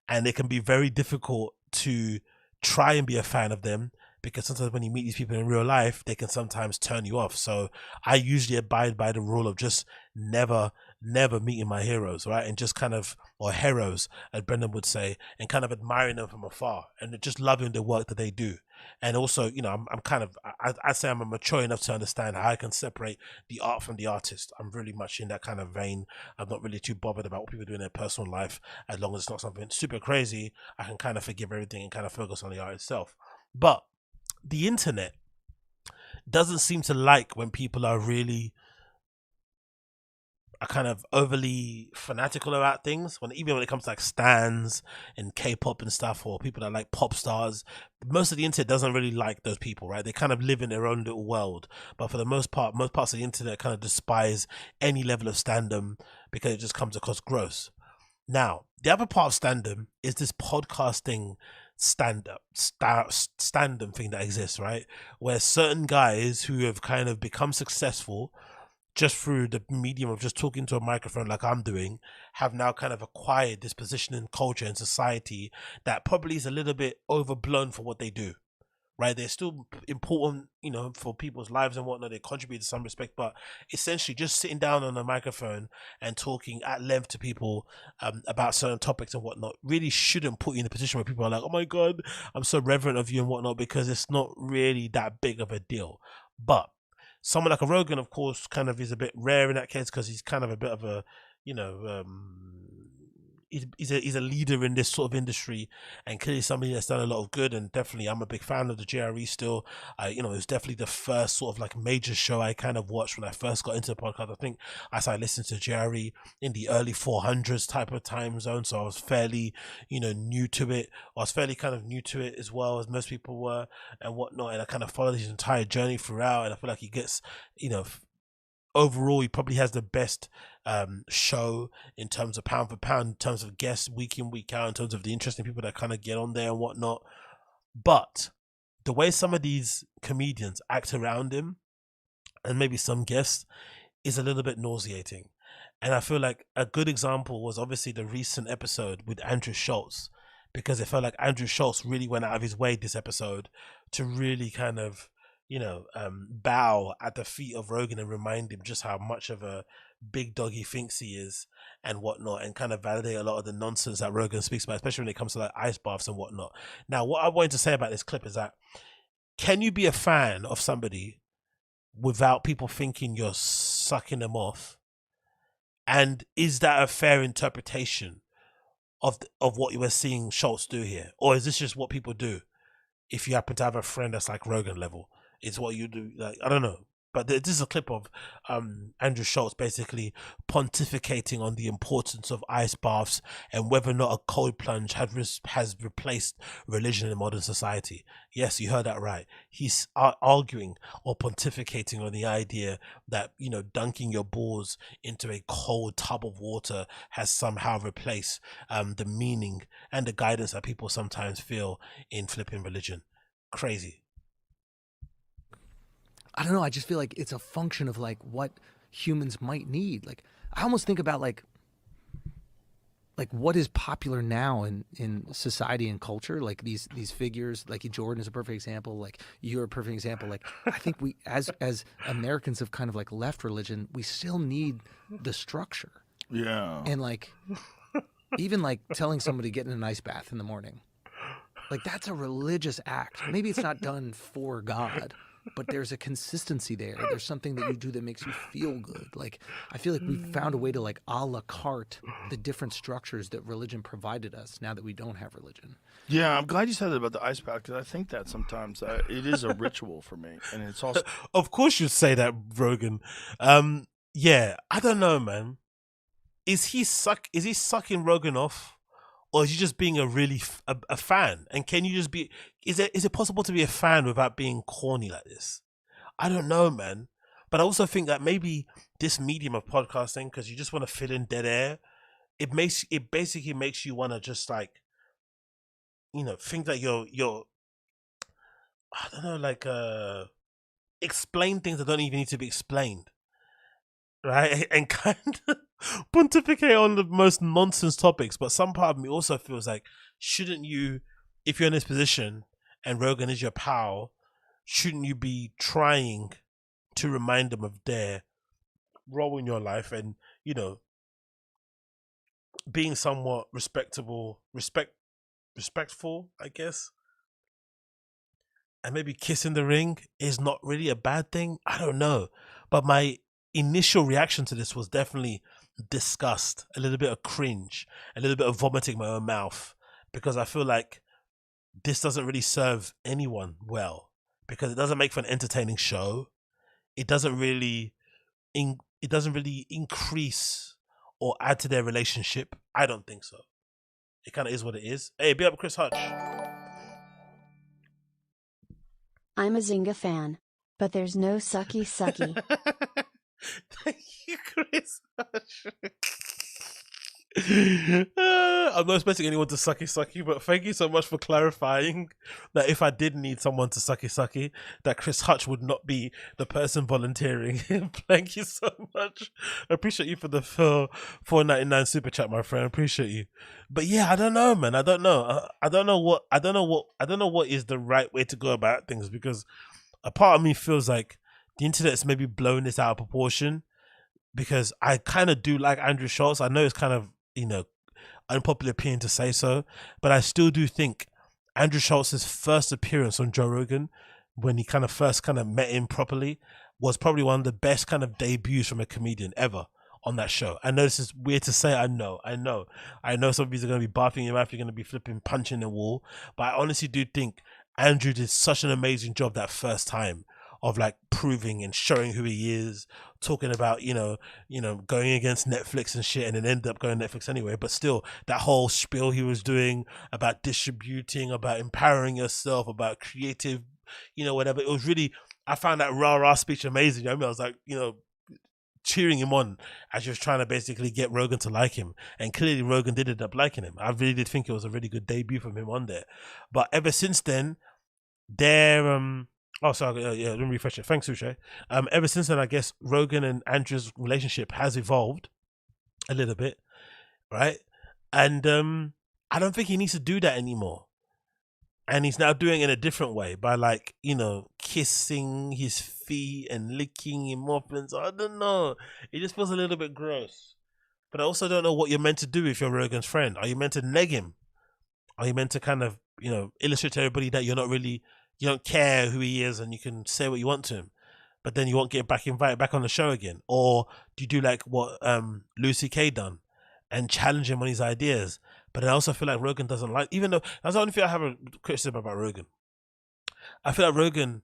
and it can be very difficult to try and be a fan of them, because sometimes when you meet these people in real life, they can sometimes turn you off. So I usually abide by the rule of just never meeting my heroes, right? And just kind of, or heroes, as Brendan would say, and kind of admiring them from afar and just loving the work that they do. And also, you know, I'm kind of, I say I'm mature enough to understand how I can separate the art from the artist. I'm really much in that kind of vein. I'm not really too bothered about what people do in their personal life, as long as it's not something super crazy. I can kind of forgive everything and kind of focus on the art itself. But the internet doesn't seem to like when people are really kind of overly fanatical about things, even when it comes to like stans and K-pop and stuff, or people that like pop stars. Most of the internet doesn't really like those people, right? They kind of live in their own little world, but for the most part, most parts of the internet kind of despise any level of standum because it just comes across gross. Now, the other part of standum is this podcasting standum thing that exists, right? Where certain guys who have kind of become successful just through the medium of just talking to a microphone like I'm doing, have now kind of acquired this position in culture and society that probably is a little bit overblown for what they do, right? They're still important, you know, for people's lives and whatnot. They contribute to some respect, but essentially just sitting down on a microphone and talking at length to people about certain topics and whatnot really shouldn't put you in a position where people are like, oh my God, I'm so reverent of you and whatnot, because it's not really that big of a deal. But someone like a Rogan, of course, kind of is a bit rare in that case, because he's kind of a bit of a, you know, he's a leader in this sort of industry, and clearly somebody that's done a lot of good. And definitely, I'm a big fan of the JRE still. You know, it was definitely the first sort of like major show I kind of watched when I first got into the podcast. I think I started listening to JRE in the early 400s type of time zone, so I was fairly, you know, new to it. I was fairly kind of new to it as well as most people were and whatnot, and I kind of followed his entire journey throughout, and I feel like he gets, you know, overall he probably has the best show in terms of pound for pound, in terms of guests week in week out, in terms of the interesting people that kind of get on there and whatnot. But the way some of these comedians act around him, and maybe some guests is a little bit nauseating. And I feel like a good example was obviously the recent episode with Andrew Schultz, because it felt like Andrew Schultz really went out of his way this episode to really kind of, bow at the feet of Rogan and remind him just how much of a big dog he thinks he is and whatnot, and kind of validate a lot of the nonsense that Rogan speaks about, especially when it comes to like ice baths and whatnot. Now, what I wanted to say about this clip is that, can you be a fan of somebody without people thinking you're sucking them off? And is that a fair interpretation of what you were seeing Schultz do here? Or is this just what people do if you happen to have a friend that's like Rogan level? It's what you do. Like, I don't know. But this is a clip of Andrew Schultz basically pontificating on the importance of ice baths and whether or not a cold plunge has replaced religion in modern society. Yes, you heard that right. He's arguing or pontificating on the idea that, dunking your balls into a cold tub of water has somehow replaced the meaning and the guidance that people sometimes feel in flipping religion. Crazy. I don't know. I just feel like it's a function of like what humans might need. Like I almost think about like what is popular now in society and culture. Like these figures, like Jordan is a perfect example. Like you're a perfect example. Like I think we as Americans have kind of like left religion. We still need the structure. Yeah. And like even like telling somebody to get in an ice bath in the morning, like that's a religious act. Maybe it's not done for God, but there's a consistency there. There's something that you do that makes you feel good. Like, I feel like we've found a way to like a la carte the different structures that religion provided us now that we don't have religion. Yeah, I'm glad you said that about the ice bath, because I think that sometimes it is a ritual for me. And it's also... Of course you'd say that, Rogan. Yeah, I don't know, man. Is he sucking Rogan off? Or is he just being a fan? And can you just be... Is it possible to be a fan without being corny like this? I don't know, man. But I also think that maybe this medium of podcasting, because you just want to fill in dead air, it basically makes you want to just like, think that you're I don't know, like explain things that don't even need to be explained. Right? And kind of pontificate on the most nonsense topics. But some part of me also feels like, shouldn't you, if you're in this position and Rogan is your pal, shouldn't you be trying to remind them of their role in your life and, being somewhat respectful, I guess? And maybe kissing the ring is not really a bad thing. I don't know. But my initial reaction to this was definitely disgust, a little bit of cringe, a little bit of vomiting my own mouth, because I feel like this doesn't really serve anyone well, because it doesn't make for an entertaining show. It doesn't really increase or add to their relationship. I don't think so. It kind of is what it is. Hey, be up, Chris Hutch. I'm a Zynga fan, but there's no sucky sucky. Thank you, Chris. I'm not expecting anyone to sucky, but thank you so much for clarifying that if I did need someone to sucky, that Chris Hutch would not be the person volunteering. Thank you so much. I appreciate you for the $4.99 super chat, my friend. I appreciate you. But yeah, I don't know, man. I don't know. I don't know what is the right way to go about things, because a part of me feels like the internet's maybe blown this out of proportion, because I kind of do like Andrew Schultz. I know it's kind of, unpopular opinion to say so, but I still do think Andrew Schultz's first appearance on Joe Rogan, when he first met him properly, was probably one of the best kind of debuts from a comedian ever on that show. I know this is weird to say. I know some of you are going to be barfing your mouth, you're going to be flipping, punching the wall, but I honestly do think Andrew did such an amazing job that first time of like proving and showing who he is, talking about, going against Netflix and shit, and then ended up going Netflix anyway. But still, that whole spiel he was doing about distributing, about empowering yourself, about creative, whatever. It was really, I found that rah-rah speech amazing. I was like, cheering him on as he was trying to basically get Rogan to like him. And clearly Rogan did end up liking him. I really did think it was a really good debut from him on there. But ever since then, their Oh, sorry. Yeah, let me refresh it. Thanks, Suche. Ever since then, I guess Rogan and Andrew's relationship has evolved a little bit, right? And I don't think he needs to do that anymore. And he's now doing it in a different way by, like, you know, kissing his feet and licking him up, and so I don't know. It just feels a little bit gross. But I also don't know what you're meant to do if you're Rogan's friend. Are you meant to neg him? Are you meant to kind of, you know, illustrate to everybody that you're not really, you don't care who he is and you can say what you want to him, but then you won't get invited back on the show again? Or do you do like what Lucy K done and challenge him on his ideas? But I also feel like Rogan doesn't like, even though that's the only thing I have a criticism about Rogan. I feel like Rogan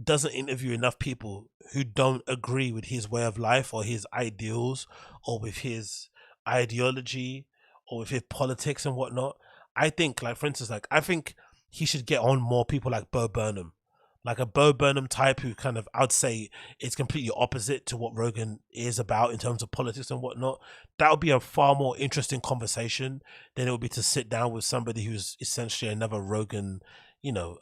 doesn't interview enough people who don't agree with his way of life or his ideals or with his ideology or with his politics and whatnot. I think, like, for instance, like, I think he should get on more people like Bo Burnham. Like a Bo Burnham type who kind of, I'd say, it's completely opposite to what Rogan is about in terms of politics and whatnot. That would be a far more interesting conversation than it would be to sit down with somebody who's essentially another Rogan, you know,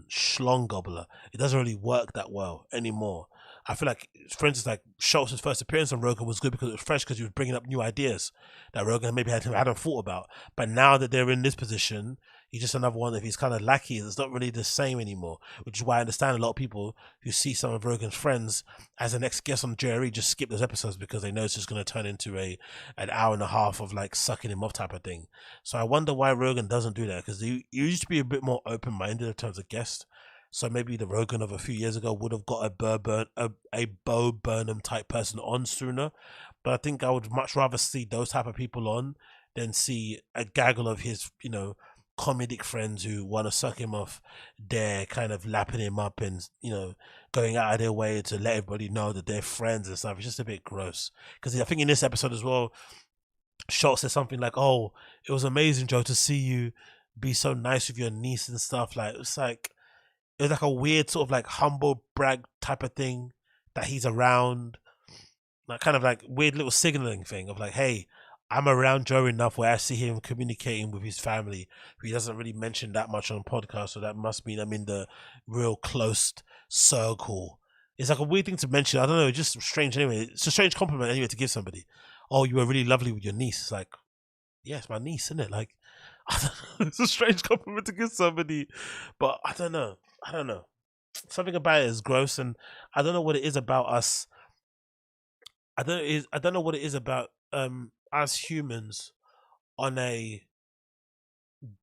schlong gobbler. It doesn't really work that well anymore. I feel like, for instance, like Schultz's first appearance on Rogan was good because it was fresh, because he was bringing up new ideas that Rogan maybe hadn't thought about. But now that they're in this position, he's just another one of his kind of lackeys. It's not really the same anymore, which is why I understand a lot of people who see some of Rogan's friends as the next guest on JRE just skip those episodes because they know it's just going to turn into an hour and a half of like sucking him off type of thing. So I wonder why Rogan doesn't do that, because he used to be a bit more open-minded in terms of guests. So maybe the Rogan of a few years ago would have got a Bo Burnham type person on sooner. But I think I would much rather see those type of people on than see a gaggle of his, you know, comedic friends who want to suck him off there, kind of lapping him up and, you know, going out of their way to let everybody know that they're friends and stuff. It's just a bit gross. Because I think in this episode as well, Schultz said something like, "Oh, it was amazing, Joe, to see you be so nice with your niece and stuff." Like, it was like a weird sort of like humble brag type of thing that he's around, like kind of like weird little signaling thing of like, hey, I'm around Joe enough where I see him communicating with his family, who he doesn't really mention that much on podcasts, so that must mean I'm in the real close circle. It's like a weird thing to mention. I don't know, it's just strange anyway. It's a strange compliment anyway to give somebody. Oh, you were really lovely with your niece. It's like, yeah, it's my niece, isn't it? Like, I don't know. It's a strange compliment to give somebody, but I don't know. Something about it is gross, and I don't know what it is about us. I don't know what it is about us humans on a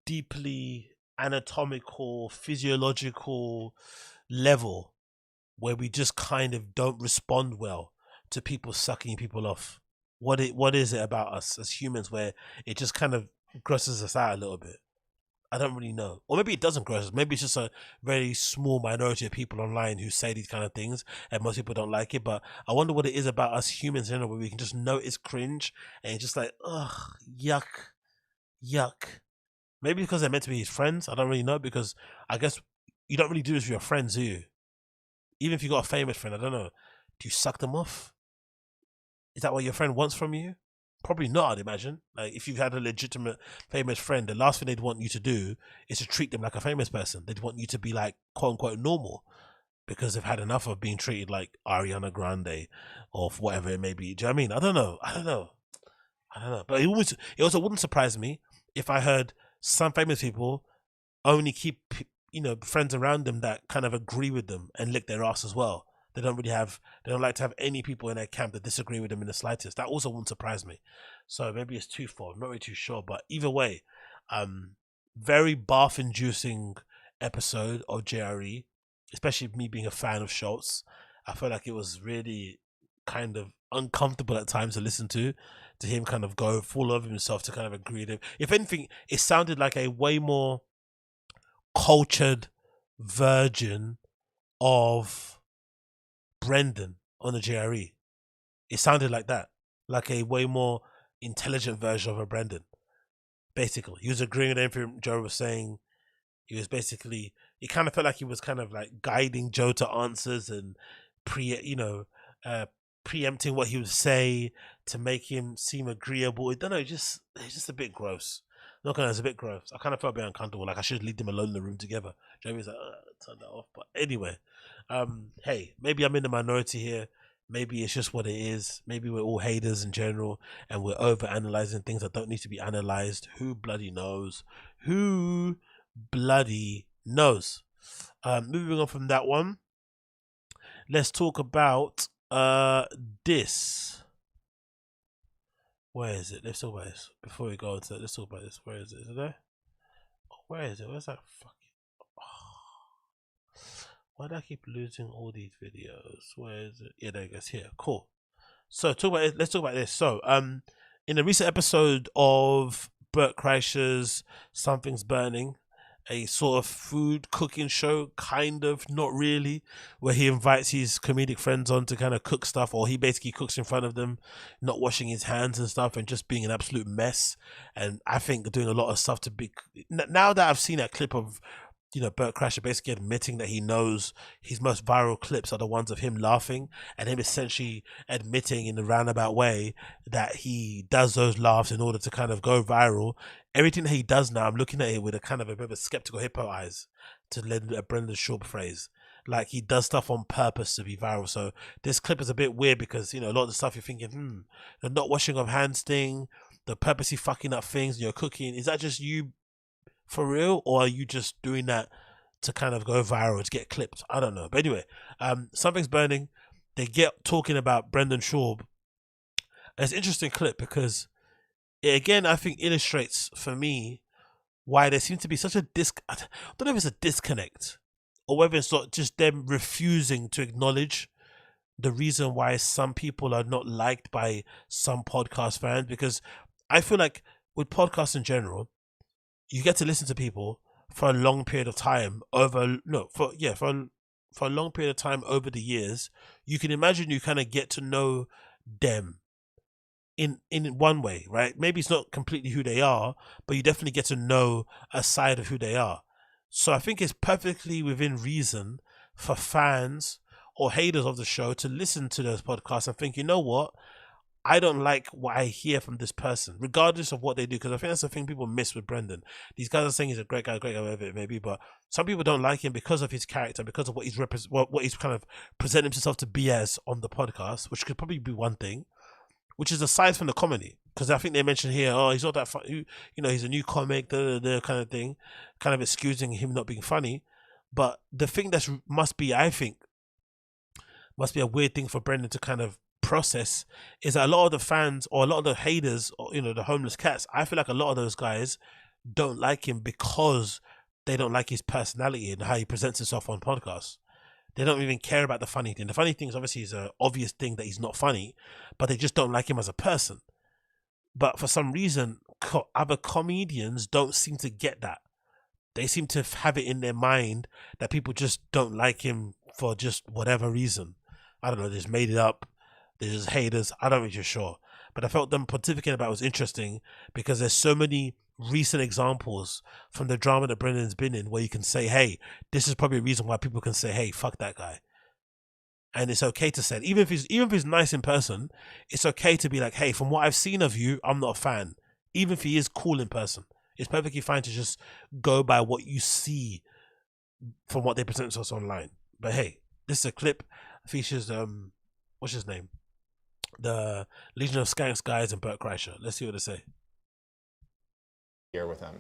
deeply anatomical, physiological level where we just kind of don't respond well to people sucking people off. What is it about us as humans where it just kind of grosses us out a little bit? I don't really know. Or maybe it doesn't gross us. Maybe it's just a very small minority of people online who say these kind of things and most people don't like it. But I wonder what it is about us humans in a way we can just know it's cringe and it's just like, ugh, yuck. Maybe because they're meant to be his friends. I don't really know, because I guess you don't really do this with your friends, do you? Even if you got a famous friend, I don't know. Do you suck them off? Is that what your friend wants from you? Probably not, I'd imagine. Like, if you've had a legitimate famous friend, the last thing they'd want you to do is to treat them like a famous person. They'd want you to be like, quote unquote, normal, because they've had enough of being treated like Ariana Grande or whatever it may be. Do you know what I mean? I don't know. But it also wouldn't surprise me if I heard some famous people only keep, you know, friends around them that kind of agree with them and lick their ass as well. They don't like to have any people in their camp that disagree with them in the slightest. That also wouldn't surprise me. So maybe it's twofold. I'm not really too sure. But either way, very bath-inducing episode of JRE, especially me being a fan of Schultz. I felt like it was really kind of uncomfortable at times to listen to him kind of go full over himself to kind of agree with him. If anything, it sounded like a way more cultured version of Brendan on the JRE. It sounded like that, like a way more intelligent version of a Brendan. Basically, he was agreeing with everything Joe was saying. He was basically, it kind of felt like he was kind of like guiding Joe to answers and preempting what he would say to make him seem agreeable. I don't know, it's just a bit gross. Not gonna, it's a bit gross. I kind of felt a bit uncomfortable. Like I should leave them alone in the room together. Jeremy's like, turn that off. But anyway, hey, maybe I'm in the minority here. Maybe it's just what it is. Maybe we're all haters in general, and we're over analyzing things that don't need to be analyzed. Who bloody knows? Who bloody knows? Moving on from that one, let's talk about this. Where is it? Let's talk about this before we go into it. Let's talk about this. Where is it? Is it there? Oh, where is it? Where's that fucking? Oh. Why do I keep losing all these videos? Where is it? Yeah, there it goes. Here, cool. So talk about it. Let's talk about this. So, in a recent episode of BERT KREISCHER's Something's Burning, a sort of food cooking show, kind of, not really, where he invites his comedic friends on to kind of cook stuff, or he basically cooks in front of them, not washing his hands and stuff, and just being an absolute mess. And I think doing a lot of stuff to be, now that I've seen that clip of, you know, BERT KREISCHER basically admitting that he knows his most viral clips are the ones of him laughing, and him essentially admitting in a roundabout way that he does those laughs in order to kind of go viral. Everything that he does now, I'm looking at it with a kind of a bit of a skeptical hippo eyes, to lend a Brendan Schaub phrase. Like he does stuff on purpose to be viral. So this clip is a bit weird because, you know, a lot of the stuff you're thinking, the not washing of hands thing, the purposely fucking up things, you're cooking, is that just you for real, or are you just doing that to kind of go viral, to get clipped? I don't know. But anyway, Something's Burning, they get talking about Brendan Schaub. It's an interesting clip because it again, I think, illustrates for me why there seems to be such a I don't know if it's a disconnect or whether it's not just them refusing to acknowledge the reason why some people are not liked by some podcast fans. Because I feel like with podcasts in general, you get to listen to people for a long period of time for a long period of time over the years. You can imagine you kind of get to know them in one way, right? Maybe it's not completely who they are, but you definitely get to know a side of who they are. So I think it's perfectly within reason for fans or haters of the show to listen to those podcasts and think, you know what, I don't like what I hear from this person, regardless of what they do, because I think that's the thing people miss with Brendan. These guys are saying he's a great guy, whatever it may be, but some people don't like him because of his character, because of what he's kind of presenting himself to be as on the podcast, which could probably be one thing, which is aside from the comedy, because I think they mentioned here, oh, he's not that funny, you know, he's a new comic, the kind of thing, kind of excusing him not being funny. But the thing that must be a weird thing for Brendan to kind of process is that a lot of the fans or a lot of the haters, or, you know, the homeless cats, I feel like a lot of those guys don't like him because they don't like his personality and how he presents himself on podcasts. They don't even care about the funny thing. The funny thing is obviously an obvious thing that he's not funny, but they just don't like him as a person. But for some reason, other comedians don't seem to get that. They seem to have it in their mind that people just don't like him for just whatever reason. I don't know, they just made it up. They're just haters. I don't really sure. But I felt them pontificating about it was interesting because there's so many recent examples from the drama that Brendan's been in where you can say, hey, this is probably a reason why people can say, hey, fuck that guy. And it's okay to say it. Even if he's nice in person, it's okay to be like, hey, from what I've seen of you, I'm not a fan. Even if he is cool in person, it's perfectly fine to just go by what you see from what they present to us online. But hey, this is a clip, features what's his name, the Legion of Skanks guys and BERT KREISCHER. Let's see what they say. Here with him.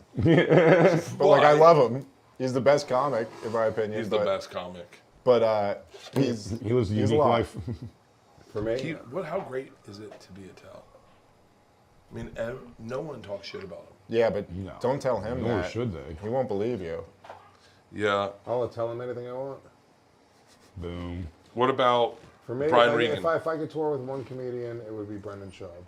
But like, I love him. He's the best comic, in my opinion. He's the best comic. But he lives a unique life. For me. How great is it to be a tell? I mean, no one talks shit about him. Yeah, but don't tell him Nor that. should they. He won't believe you. Yeah. I'll tell him anything I want. Boom. What about For me, Brian Regan? if I could tour with one comedian, it would be Brendan Schaub.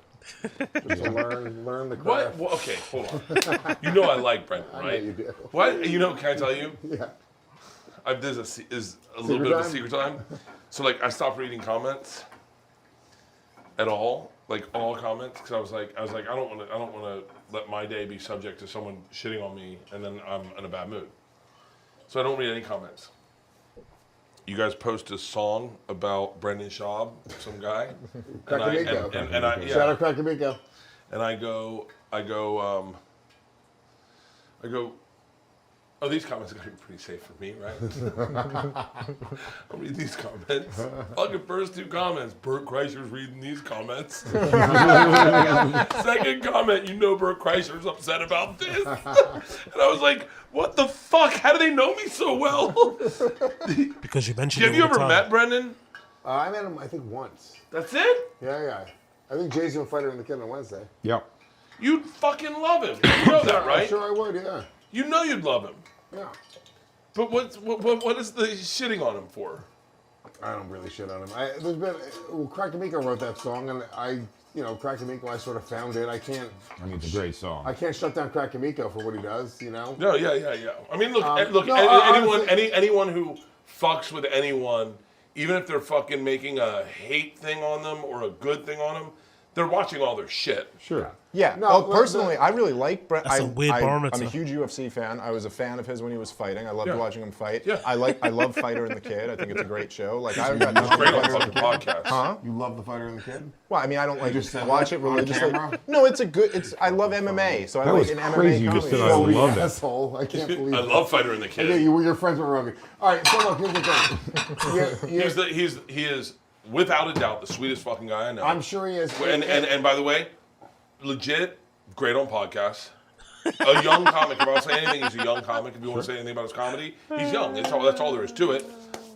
Just to learn the craft. What? Well, okay, hold on. You know I like Brendan, right? I know you do. What? You know, can I tell you? Yeah. There's a little bit of a secret time. So like, I stopped reading comments at all, like all comments, because I was like, I don't want to let my day be subject to someone shitting on me, and then I'm in a bad mood. So I don't read any comments. You guys post a song about Brendan Schaub, some guy. Crackamico. And I, yeah. Shout out Crackamico. And I go, I go, oh, these comments are going to be pretty safe for me, right? I'll read these comments. Fucking first 2 comments, Bert Kreischer's reading these comments. Second comment, you know Bert Kreischer's upset about this. And I was like, what the fuck? How do they know me so well? Because you mentioned Have you ever met Brendan? I met him, I think, once. That's it? Yeah. I think Jay's gonna fight her in the kid on Wednesday. Yep. You'd fucking love him. You know that, right? Sure I would, yeah. You know you'd love him. Yeah. But what is the shitting on him for? I don't really shit on him. There's been, Crackamico wrote that song, and Crackamico, I sort of found it. I mean, it's a great song. I can't shut down Crackamico for what he does, you know? No, yeah. I mean, look, anyone who fucks with anyone, even if they're fucking making a hate thing on them or a good thing on them, they're watching all their shit. Sure. Yeah. No, Personally, I really like Brent. That's a weird barometer. I'm a huge UFC fan. I was a fan of his when he was fighting. I loved Yeah. watching him fight. Yeah. I love Fighter and the Kid. I think it's a great show. Like I've got nothing great on Fighter and the fucking Kid. podcast. Huh? You love the Fighter and the Kid? Well, I mean, I don't like just said watch that it on religiously. camera? No, it's a good. I love MMA, so I That like was an crazy. MMA You just comedy. said I love it. Asshole! I can't believe. I it. love Fighter and the Kid. Okay, you were your friends with Rogan. All right, so look, here's the thing. He is without a doubt the sweetest fucking guy I know. I'm sure he is. And by the way, legit great on podcasts. A young comic. If I was saying anything, he's a young comic. If you want to say anything about his comedy, he's young. That's all there is to it.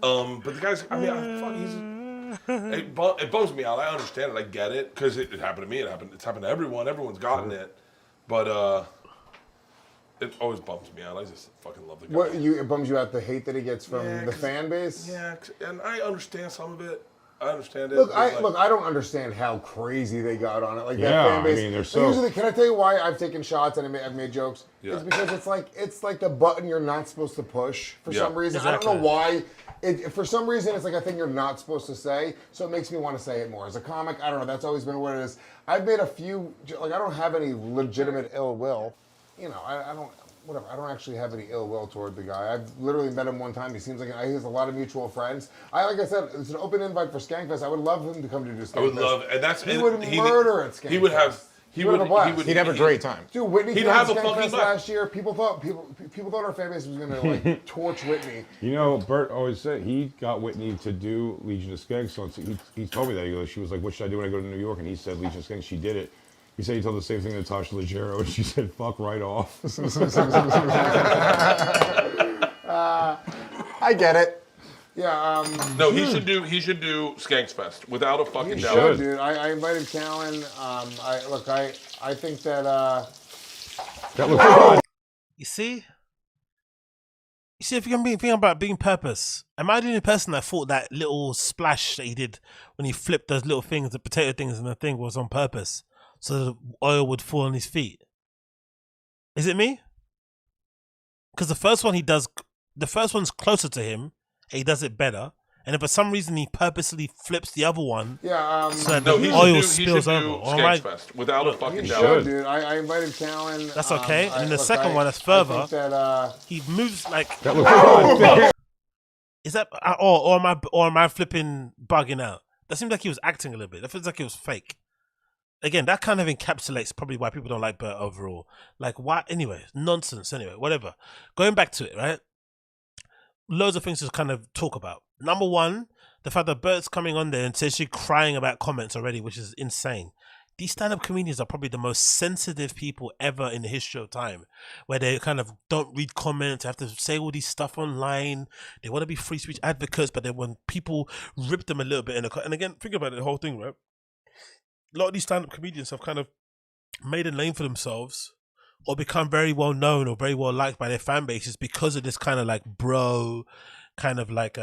But the guy's. I mean, it bums me out. I understand it. I get it because it happened to me. It's happened to everyone. Everyone's gotten it. But it always bums me out. I just fucking love the guy. It bums you out the hate that he gets from the fan base? Yeah, and I understand some of it. I understand it. Look, I don't understand how crazy they got on it. Like Yeah, that fan base. I mean, they're so- Usually, can I tell you why I've taken shots and I've made jokes? Yeah. It's because it's like the button you're not supposed to push for Yeah, some reason. exactly. I don't know why. For some reason, it's like a thing you're not supposed to say, so it makes me want to say it more. As a comic, I don't know. That's always been what it is. I've made a few. Like I don't have any legitimate ill will. You know, I don't. Whatever. I don't actually have any ill will toward the guy. I've literally met him one time. He seems like he has a lot of mutual friends. Like I said, it's an open invite for Skankfest. I would love him to come to do Skankfest. I would love, and that's he would murder at Skankfest. He would have. He'd have a great time. Dude, Whitney He'd came have to a fucking Skankfest blast. last year. People thought our fan base was gonna like torch Whitney. You know, Bert always said he got Whitney to do Legion of Skanks. So he told me that. He goes, she was like, what should I do when I go to New York? And he said Legion of Skanks. She did it. He said he told the same thing to Natasha Leggero, and she said, fuck right off. I get it. Yeah. No, he should do Skanks Fest without a fucking He doubt. should, dude. I invited Callen. I think that. That looks fun. You see, if you're gonna be thinking about being purpose, am I the only person that thought that little splash that he did when he flipped those little things, the potato things, and the thing was on purpose, so the oil would fall on his feet? Is it me? Because the first one's closer to him, and he does it better. And if for some reason he purposely flips the other one, so that the oil spills over. Or am I- Fest without a fucking You doubt. should, dude. I invited Callen. That's okay. And then the second one that's I further, think that, he moves like. That looks fun. Is that or am I flipping bugging out? That seems like he was acting a little bit. That feels like it was fake. Again, that kind of encapsulates probably why people don't like Bert overall. Like why? Anyway, nonsense. Anyway, whatever. Going back to it, right? Loads of things to kind of talk about. Number one, the fact that Bert's coming on there and essentially crying about comments already, which is insane. These stand-up comedians are probably the most sensitive people ever in the history of time, where they kind of don't read comments, have to say all these stuff online. They want to be free speech advocates, but then when people rip them a little bit, and again, think about it, the whole thing, right? A lot of these stand-up comedians have kind of made a name for themselves or become very well known or very well liked by their fan bases because of this kind of like bro, kind of like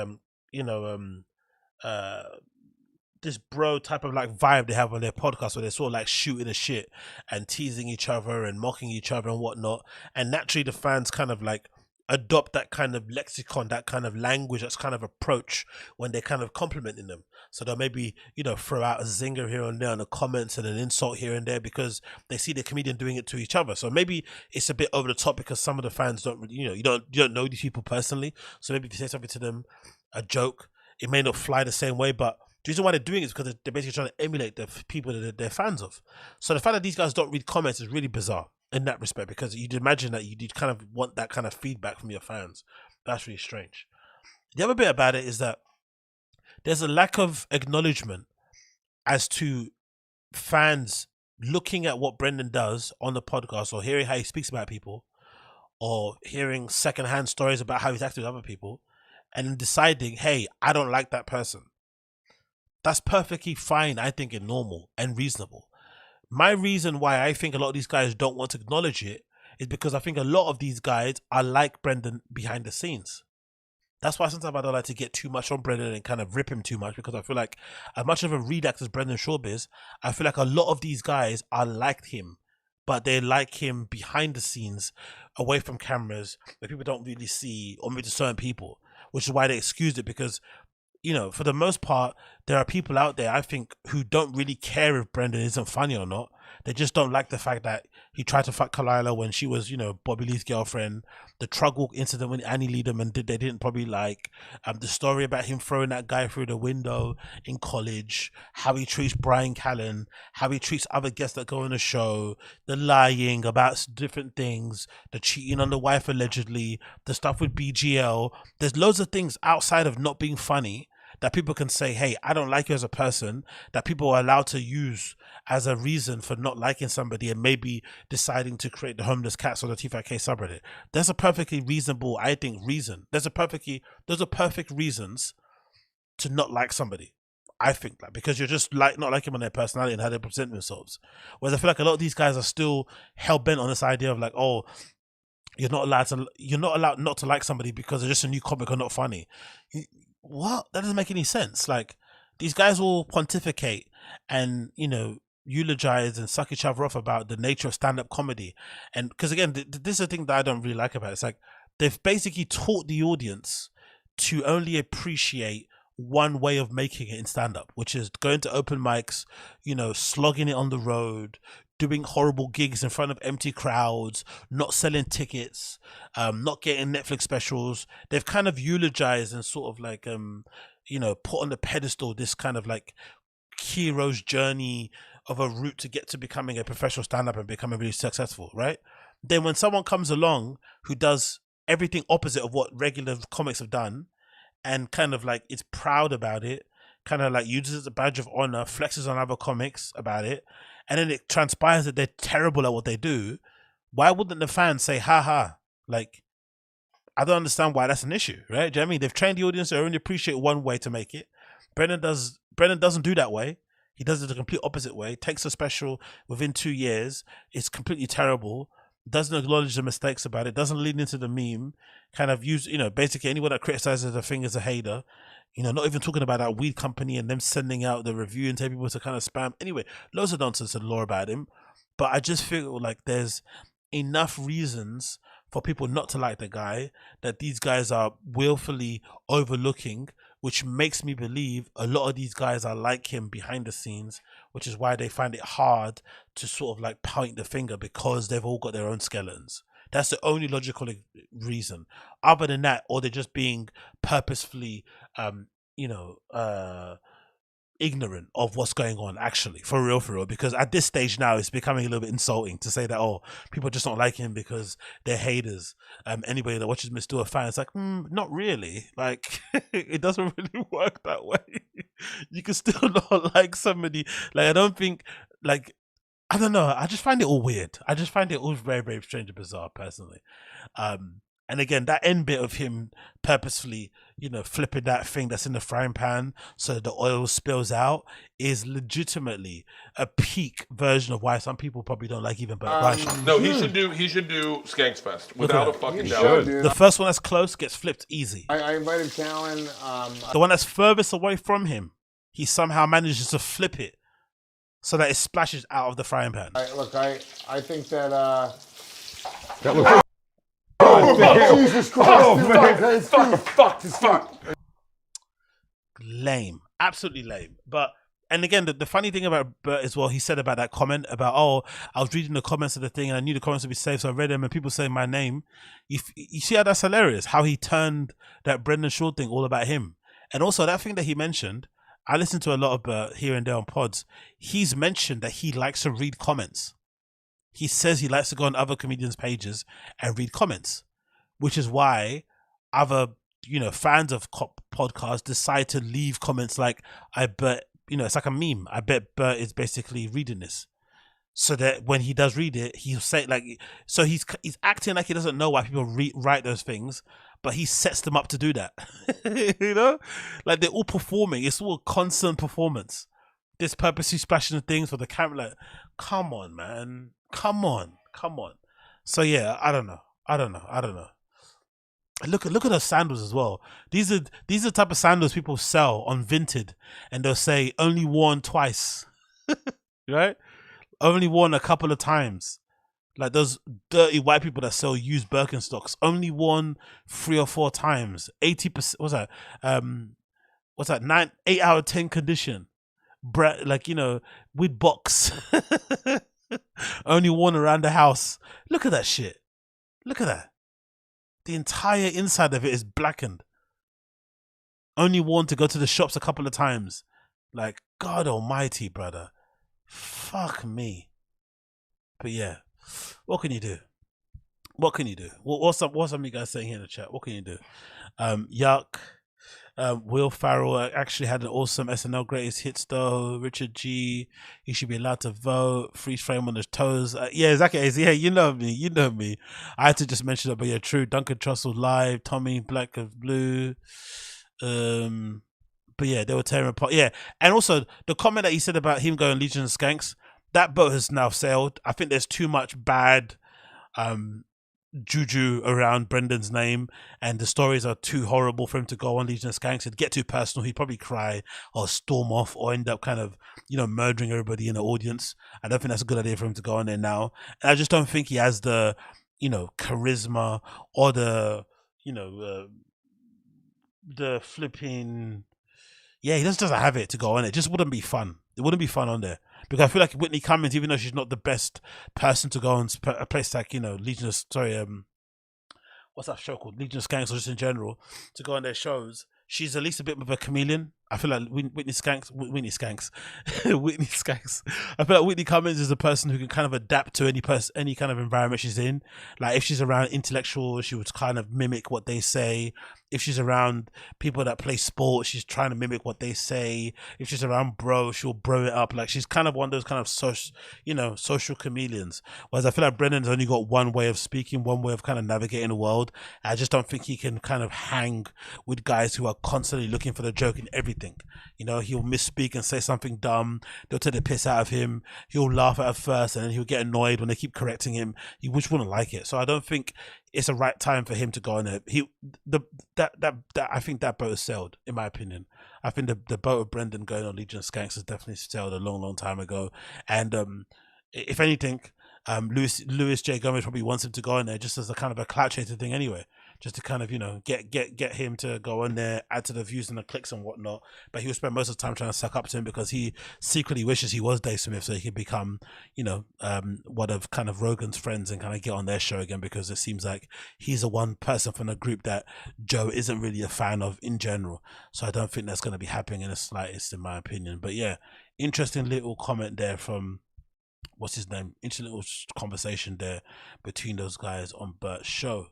this bro type of like vibe they have on their podcast, where they're sort of like shooting the shit and teasing each other and mocking each other and whatnot. And naturally the fans kind of like adopt that kind of lexicon, that kind of language, that's kind of approach when they're kind of complimenting them. So they'll maybe, throw out a zinger here and there in the comments and an insult here and there because they see the comedian doing it to each other. So maybe it's a bit over the top because some of the fans don't really, you don't know these people personally. So maybe if you say something to them, a joke, it may not fly the same way, but the reason why they're doing it is because they're basically trying to emulate the people that they're fans of. So the fact that these guys don't read comments is really bizarre. in that respect, because you'd imagine that you'd kind of want that kind of feedback from your fans. That's really strange. The other bit about it is that there's a lack of acknowledgement as to fans looking at what Brendan does on the podcast, or hearing how he speaks about people, or hearing secondhand stories about how he's acting with other people, and then deciding, hey, I don't like that person. That's perfectly fine, I think, and normal and reasonable. My reason why I think a lot of these guys don't want to acknowledge it is because I think a lot of these guys are like Brendan behind the scenes. That's why sometimes I don't like to get too much on Brendan and kind of rip him too much, because I feel like as much of a redact as Brendan Schaub is, I feel like a lot of these guys are like him, but they like him behind the scenes, away from cameras, where people don't really see, or maybe to certain people, which is why they excused it, because, you know, for the most part, there are people out there, I think, who don't really care if Brendan isn't funny or not. They just don't like the fact that he tried to fuck Kalila when she was, you know, Bobby Lee's girlfriend. The truck walk incident when Annie Lederman they didn't probably like. The story about him throwing that guy through the window in college. How he treats Bryan Callen. How he treats other guests that go on the show. The lying about different things. The cheating on the wife allegedly. The stuff with BGL. There's loads of things outside of not being funny that people can say, hey, I don't like you as a person, that people are allowed to use as a reason for not liking somebody and maybe deciding to create the homeless cats on the T5K subreddit. There's a perfectly reasonable, I think, reason. Those are perfect reasons to not like somebody. I think that because you're just like not liking them on their personality and how they present themselves. Whereas I feel like a lot of these guys are still hell bent on this idea of like, oh, you're not allowed not to like somebody because they're just a new comic or not funny. What? That doesn't make any sense. Like, these guys will pontificate and, you know, eulogize and suck each other off about the nature of stand-up comedy. And because again, this is the thing that I don't really like about it. It's like they've basically taught the audience to only appreciate one way of making it in stand-up, which is going to open mics, you know, slogging it on the road, doing horrible gigs in front of empty crowds, not selling tickets, not getting Netflix specials. They've kind of eulogized and sort of like, you know, put on the pedestal this kind of like hero's journey of a route to get to becoming a professional stand-up and becoming really successful, right? Then when someone comes along who does everything opposite of what regular comics have done and kind of like is proud about it, kind of like uses it as a badge of honor, flexes on other comics about it, and then it transpires that they're terrible at what they do, why wouldn't the fans say, ha ha? Like, I don't understand why that's an issue, right? Do you know what I mean? They've trained the audience to only appreciate one way to make it. Brendan doesn't do that way. He does it the complete opposite way. Takes a special within 2 years. It's completely terrible. Doesn't acknowledge the mistakes about it. Doesn't lead into the meme. Kind of use, you know, basically anyone that criticizes the thing is a hater. You know, not even talking about that weed company and them sending out the review and telling people to kind of spam. Anyway, loads of nonsense and lore about him. But I just feel like there's enough reasons for people not to like the guy that these guys are willfully overlooking, which makes me believe a lot of these guys are like him behind the scenes, which is why they find it hard to sort of like point the finger, because they've all got their own skeletons. That's the only logical reason. Other than that, or they're just being purposefully, ignorant of what's going on, actually, for real, because at this stage now, it's becoming a little bit insulting to say that, oh, people just don't like him because they're haters. Anybody that watches him is still a fan. It's like, not really. Like, it doesn't really work that way. You can still not like somebody. Like, I don't think, like, I don't know. I just find it all weird. I just find it all very, very strange and bizarre, personally. And again, that end bit of him purposefully, you know, flipping that thing that's in the frying pan so that the oil spills out is legitimately a peak version of why some people probably don't like even BERT. No, he should do Skanks Fest without a fucking doubt. The first one that's close gets flipped easy. I invited Callen. The one that's furthest away from him, he somehow manages to flip it so that it splashes out of the frying pan. I think that that looks. Jesus Christ! Fuck! Lame, absolutely lame. But and again, the funny thing about Bert as well, he said about that comment about, oh, I was reading the comments of the thing and I knew the comments would be safe, so I read them and people saying my name. You see how that's hilarious? How he turned that Brendan Schaub thing all about him, and also that thing that he mentioned. I listen to a lot of Bert here and there on pods. He's mentioned that he likes to read comments. he says he likes to go on other comedians' pages and read comments, which is why other, you know, fans of podcasts decide to leave comments like, I bet, you know, it's like a meme. I bet Bert is basically reading this. So that when he does read it, he'll say like, so he's acting like he doesn't know why people write those things, but he sets them up to do that. You know, like they're all performing. It's all a constant performance. This purposely splashing the things for the camera. Like, come on, man, come on. So yeah, I don't know. Look at those sandals as well. These are the type of sandals people sell on Vinted, and they'll say only worn twice, right? Only worn a couple of times. Like those dirty white people that sell used Birkenstocks, only worn 3 or 4 times. 80%. What's that? 8 out of 10 condition. Like, you know, with box. Only worn around the house. Look at that shit. Look at that. The entire inside of it is blackened. Only worn to go to the shops a couple of times. Like, God almighty, brother. Fuck me. But yeah, what can you do? What's some of you guys saying here in the chat? What can you do? Yuck. Will Farrell actually had an awesome SNL greatest hits though. Richard G, he should be allowed to vote. Freeze frame on his toes. Yeah, exactly. Yeah, you know me. I had to just mention that, but yeah, true. Duncan Trussell live. Tommy Black of Blue. But yeah, they were tearing apart. Yeah, and also the comment that he said about him going Legion of Skanks, that boat has now sailed. I think there's too much bad juju around Brendan's name, and the stories are too horrible for him to go on Legion of Skanks. It'd get too personal. He'd probably cry or storm off or end up kind of, you know, murdering everybody in the audience. I don't think that's a good idea for him to go on there now. And I just don't think he has the, you know, charisma or the, you know, the flipping. Yeah, he just doesn't have it to go on it. Just wouldn't be fun. It wouldn't be fun on there. Because I feel like Whitney Cummings, even though she's not the best person to go on a place like, you know, Legion of, what's that show called? Legion of Skanks, or just in general, to go on their shows, she's at least a bit of a chameleon. I feel like Whitney Skanks. I feel like Whitney Cummings is a person who can kind of adapt to any kind of environment she's in. Like if she's around intellectuals, she would kind of mimic what they say. If she's around people that play sports, she's trying to mimic what they say. If she's around bro, she'll bro it up. Like she's kind of one of those kind of social chameleons. Whereas I feel like Brendan's only got one way of speaking, one way of kind of navigating the world. I just don't think he can kind of hang with guys who are constantly looking for the joke in everything. You know, he'll misspeak and say something dumb. They'll take the piss out of him. He'll laugh at first, and then he'll get annoyed when they keep correcting him. He just wouldn't like it. So I don't think it's the right time for him to go on there. I think that boat has sailed, in my opinion. I think the boat of Brendan going on Legion of Skanks has definitely sailed a long time ago. And if anything, Louis J. Gomez probably wants him to go on there just as a kind of a clout chaser thing anyway, just to kind of, you know, get him to go on there, add to the views and the clicks and whatnot. But he will spend most of the time trying to suck up to him because he secretly wishes he was Dave Smith so he could become, you know, one of kind of Rogan's friends and kind of get on their show again, because it seems like he's the one person from the group that Joe isn't really a fan of in general. So I don't think that's going to be happening in the slightest, in my opinion. But yeah, interesting little comment there from, what's his name? Interesting little conversation there between those guys on Bert's show.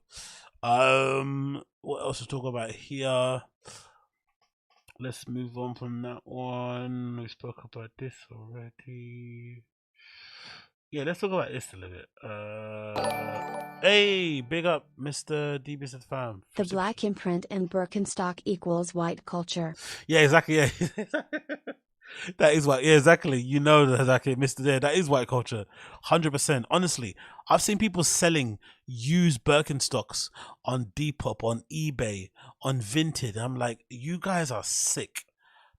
What else to talk about here? Let's move on from that one. We spoke about this already. Yeah, let's talk about this a little bit. Hey, big up, Mr. DBS fam. The black imprint in Birkenstock equals white culture. Yeah, exactly. Yeah. That is white. Yeah, exactly. You know, exactly, Mr. There. That is white culture. 100%. Honestly, I've seen people selling used Birkenstocks on Depop, on eBay, on Vinted. I'm like, you guys are sick.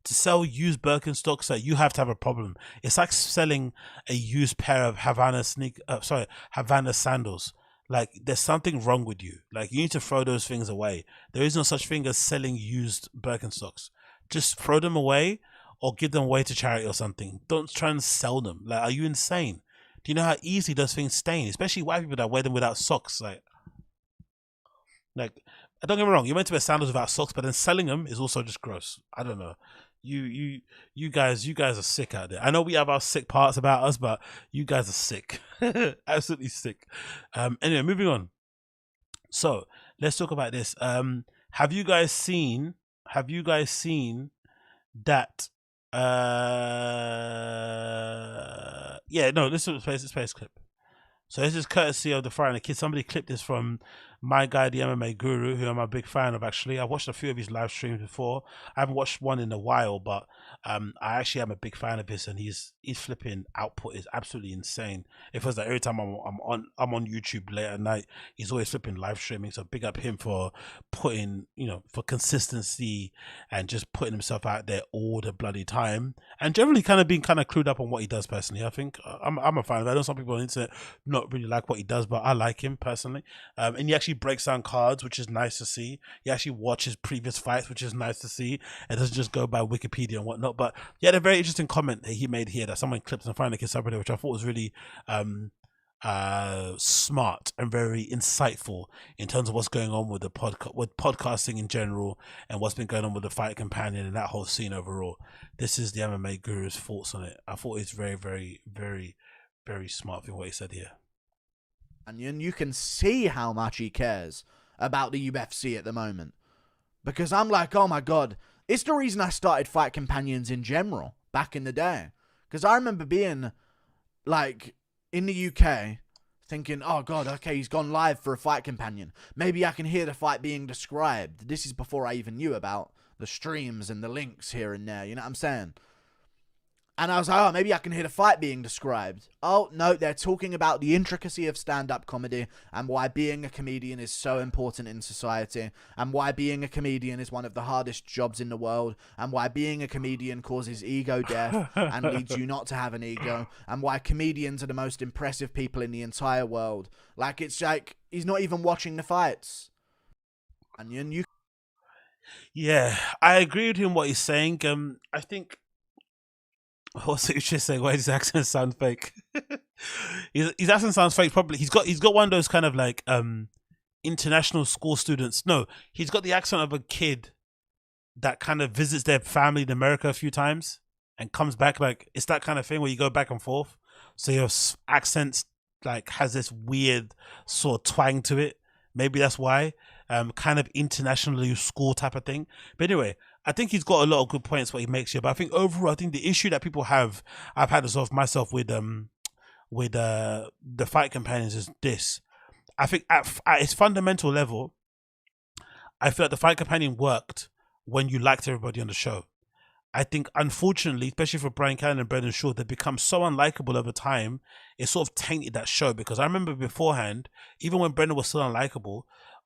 To sell used Birkenstocks, like, you have to have a problem. It's like selling a used pair of Havana sandals. Like, there's something wrong with you. Like, you need to throw those things away. There is no such thing as selling used Birkenstocks. Just throw them away, or give them away to charity or something. Don't try and sell them. Like, are you insane? Do you know how easy those things stain? Especially white people that wear them without socks. Like, don't get me wrong. You're meant to wear sandals without socks, but then selling them is also just gross. I don't know. You guys are sick out there. I know we have our sick parts about us, but you guys are sick. Absolutely sick. Anyway, moving on. So let's talk about this. Have you guys seen that yeah, no, this is this space clip. So this is courtesy of the Fire and the Kid. Somebody clipped this from my guy, the MMA Guru, who I'm a big fan of. Actually, I've watched a few of his live streams before. I haven't watched one in a while, but I actually am a big fan of his, and his flipping output is absolutely insane. It feels like every time I'm on YouTube late at night, he's always flipping live streaming. So big up him for putting, you know, for consistency and just putting himself out there all the bloody time, and generally kind of being kind of clued up on what he does personally. I think I'm a fan of it. I know some people on the internet not really like what he does, but I like him personally. And he actually breaks down cards, which is nice to see. He actually watches previous fights, which is nice to see. It doesn't just go by Wikipedia and whatnot. But he had a very interesting comment that he made here that someone clipped and found like his subreddit, which I thought was really smart and very insightful in terms of what's going on with the podcasting in general and what's been going on with the Fight Companion and that whole scene overall. This is the MMA Guru's thoughts on it. I thought it's very, very, very, very smart in what he said here. And you can see how much he cares about the UFC at the moment. Because I'm like, oh my God, it's the reason I started Fight Companions in general back in the day. Because I remember being like in the UK thinking, oh God, okay, he's gone live for a Fight Companion. Maybe I can hear the fight being described. This is before I even knew about the streams and the links here and there. You know what I'm saying? And I was like, oh, maybe I can hear the fight being described. Oh, no, they're talking about the intricacy of stand-up comedy and why being a comedian is so important in society and why being a comedian is one of the hardest jobs in the world and why being a comedian causes ego death and leads you not to have an ego and why comedians are the most impressive people in the entire world. Like, it's like he's not even watching the fights. And you... Yeah, I agree with him what he's saying. I think... What's it just saying? Why does his accent sound fake? His accent sounds fake. Probably he's got one of those kind of like international school students. No, he's got the accent of a kid that kind of visits their family in America a few times and comes back. Like it's that kind of thing where you go back and forth. So your accent like has this weird sort of twang to it. Maybe that's why. Kind of internationally school type of thing. But anyway, I think he's got a lot of good points what he makes here. But I think overall, I think the issue that people have, I've had this off myself with the Fight Companions is this. I think at its fundamental level, I feel like the Fight Companion worked when you liked everybody on the show. I think, unfortunately, especially for Bryan, Callen, and Brendan Shaw, they've become so unlikable over time. It sort of tainted that show because I remember beforehand, even when Brendan was still unlikable,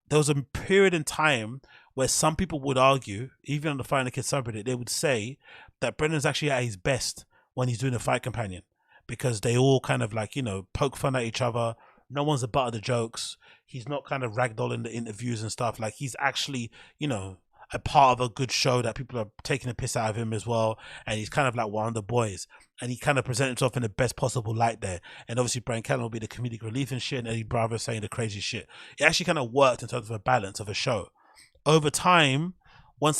there was a period in time where some people would argue, even on the Fight and the Kid subreddit, they would say that Brendan's actually at his best when he's doing a Fight Companion because they all kind of like, you know, poke fun at each other. No one's the butt of the jokes. He's not kind of ragdolling the interviews and stuff. Like he's actually, you know, a part of a good show that people are taking a piss out of him as well. And he's kind of like one of the boys. And he kind of presents himself in the best possible light there. And obviously Bryan Callen will be the comedic relief and shit, and Eddie Bravo saying the crazy shit. It actually kind of worked in terms of a balance of a show. Over time, once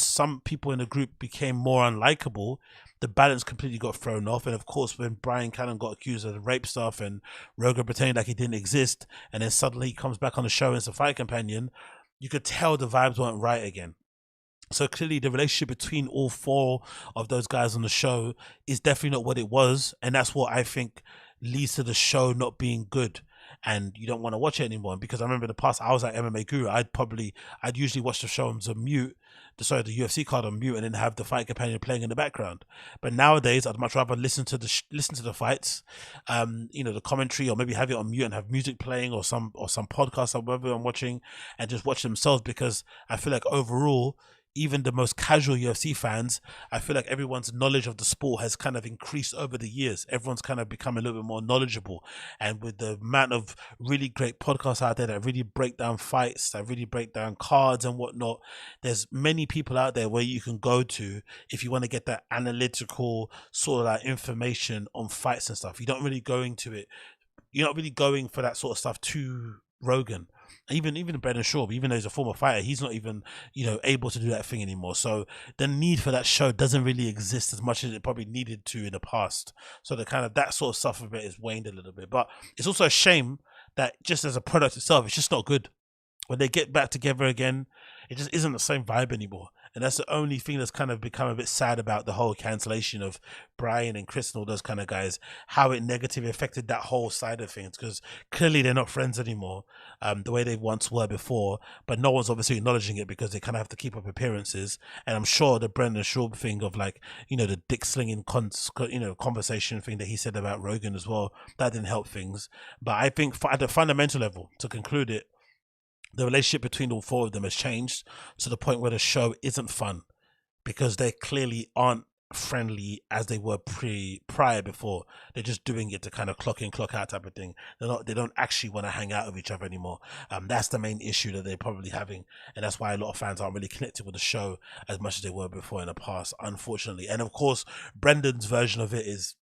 some people in the group became more unlikable, the balance completely got thrown off. And of course, when Bryan Callen got accused of the rape stuff and Rogan pretending like he didn't exist, and then suddenly he comes back on the show as a Fight Companion, you could tell the vibes weren't right again. So clearly the relationship between all four of those guys on the show is definitely not what it was. And that's what I think leads to the show not being good. And you don't want to watch it anymore. Because I remember in the past, I was like MMA Guru. I'd usually watch the show on mute, the UFC card on mute, and then have the Fight Companion playing in the background. But nowadays, I'd much rather listen to the fights, you know, the commentary, or maybe have it on mute and have music playing or some podcast or whatever I'm watching, and just watch themselves. Because I feel like overall, even the most casual UFC fans, I feel like everyone's knowledge of the sport has kind of increased over the years. Everyone's kind of become a little bit more knowledgeable. And with the amount of really great podcasts out there that really break down fights, that really break down cards and whatnot, there's many people out there where you can go to if you want to get that analytical sort of like information on fights and stuff. You're not really going to it. You're not really going for that sort of stuff to Rogan. even Brendan Schaub, even though he's a former fighter, he's not even, you know, able to do that thing anymore. So the need for that show doesn't really exist as much as it probably needed to in the past. So the kind of that sort of stuff of it is waned a little bit. But it's also a shame that just as a product itself, it's just not good. When they get back together again, it just isn't the same vibe anymore. And that's the only thing that's kind of become a bit sad about the whole cancellation of Bryan and Chris and all those kind of guys, how it negatively affected that whole side of things, because clearly they're not friends anymore, the way they once were before, but no one's obviously acknowledging it because they kind of have to keep up appearances. And I'm sure the Brendan Schaub thing of, like, you know, the dick slinging conversation thing that he said about Rogan as well, that didn't help things. But I think at the fundamental level, to conclude it, the relationship between all four of them has changed to the point where the show isn't fun, because they clearly aren't friendly as they were prior before. They're just doing it to kind of clock in, clock out type of thing. They don't actually want to hang out with each other anymore. That's the main issue that they're probably having, and that's why a lot of fans aren't really connected with the show as much as they were before in the past, unfortunately. And of course, Brendan's version of it is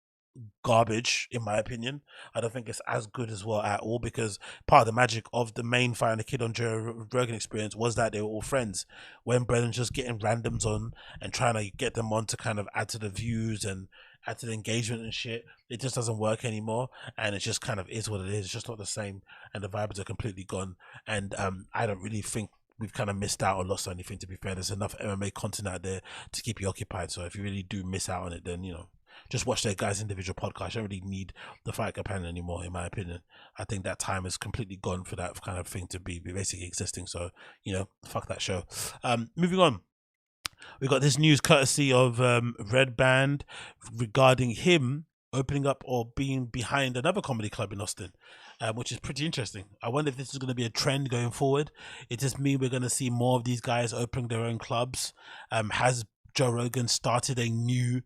garbage, in my opinion. I don't think it's as good as well at all, because part of the magic of the main fight and the Kid on Joe Rogan experience was that they were all friends. When Brendan's just getting randoms on and trying to get them on to kind of add to the views and add to the engagement and shit, it just doesn't work anymore, and it just kind of is what it is. It's just not the same, and the vibes are completely gone. And I don't really think we've kind of missed out or lost anything, to be fair. There's enough MMA content out there to keep you occupied, so if you really do miss out on it, then, you know, just watch their guys' individual podcast. You don't really need the Fight Companion anymore, in my opinion. I think that time is completely gone for that kind of thing to be basically existing. So, you know, fuck that show. Moving on. We got this news courtesy of Red Band regarding him opening up or being behind another comedy club in Austin, which is pretty interesting. I wonder if this is going to be a trend going forward. It just means we're going to see more of these guys opening their own clubs. Has Joe Rogan started a new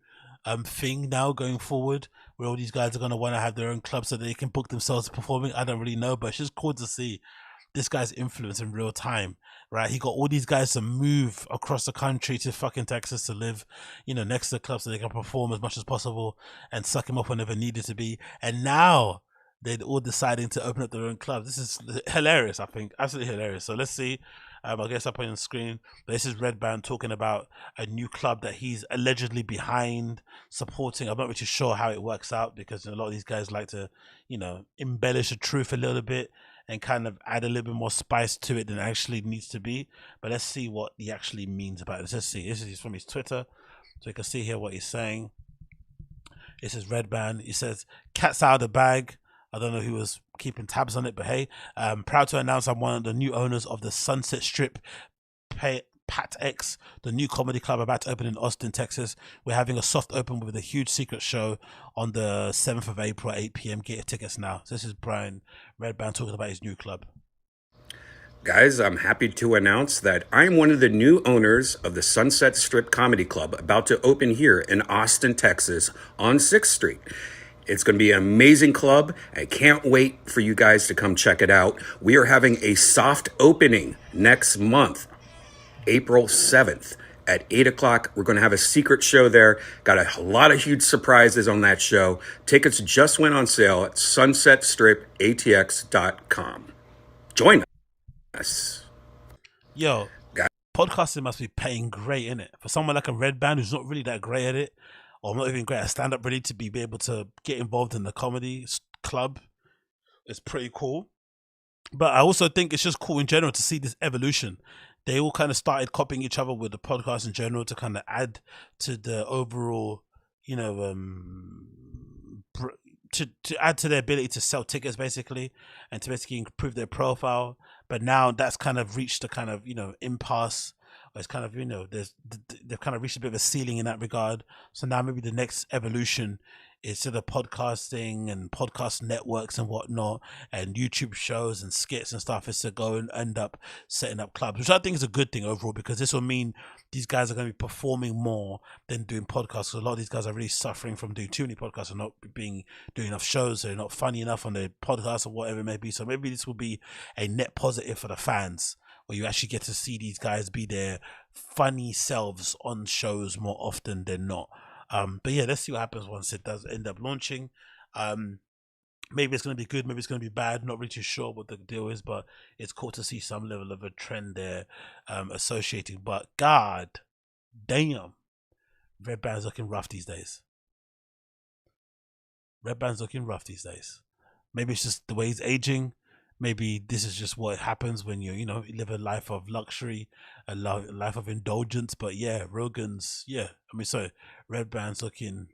thing now going forward where all these guys are going to want to have their own club so that they can book themselves performing? I don't really know, but it's just cool to see this guy's influence in real time, right? He got all these guys to move across the country to fucking Texas to live, you know, next to the club so they can perform as much as possible and suck him up whenever needed to be. And now they're all deciding to open up their own club. This is hilarious, I think. Absolutely hilarious. So let's see. I guess I'll put it on the screen. This is Red Band talking about a new club that he's allegedly behind, supporting. I'm not really sure how it works out, because a lot of these guys like to, you know, embellish the truth a little bit and kind of add a little bit more spice to it than it actually needs to be. But let's see what he actually means about it. Let's see. This is from his Twitter, so you can see here what he's saying. This is Red Band. He says, "Cat's out of the bag." I don't know who was keeping tabs on it, but hey, proud to announce I'm one of the new owners of the Sunset Strip Pat X, the new comedy club about to open in Austin, Texas. We're having a soft open with a huge secret show on the 7th of April at 8 p.m. Get your tickets now. So this is Bryan Red Band talking about his new club. Guys, I'm happy to announce that I'm one of the new owners of the Sunset Strip Comedy Club about to open here in Austin, Texas on 6th Street. It's going to be an amazing club. I can't wait for you guys to come check it out. We are having a soft opening next month, April 7th at 8 o'clock. We're going to have a secret show there. Got a lot of huge surprises on that show. Tickets just went on sale at sunsetstripatx.com. Join us. Yo, podcasting must be paying great, innit? For someone like a Red Band who's not really that great at it, or not even great at stand-up, really, to be able to get involved in the comedy club, it's pretty cool. But I also think it's just cool in general to see this evolution. They all kind of started copying each other with the podcast in general to kind of add to the overall, you know, to add to their ability to sell tickets, basically, and to basically improve their profile. But now that's kind of reached a kind of, you know, impasse. It's kind of, you know, they've kind of reached a bit of a ceiling in that regard. So now maybe the next evolution is to the podcasting and podcast networks and whatnot, and YouTube shows and skits and stuff, is to go and end up setting up clubs, which I think is a good thing overall, because this will mean these guys are going to be performing more than doing podcasts. So a lot of these guys are really suffering from doing too many podcasts and not doing enough shows. They're not funny enough on their podcasts or whatever it may be. So maybe this will be a net positive for the fans, where you actually get to see these guys be their funny selves on shows more often than not. But yeah, let's see what happens once it does end up launching. maybe it's going to be good, maybe it's going to be bad. Not really too sure what the deal is, but it's cool to see some level of a trend there associating. But god damn, Red Band's looking rough these days. Red Band's looking rough these days. Maybe it's just the way he's aging. Maybe this is just what happens when you live a life of luxury, a life of indulgence. But yeah, Rogan's, yeah. I mean, sorry, Red Band's looking,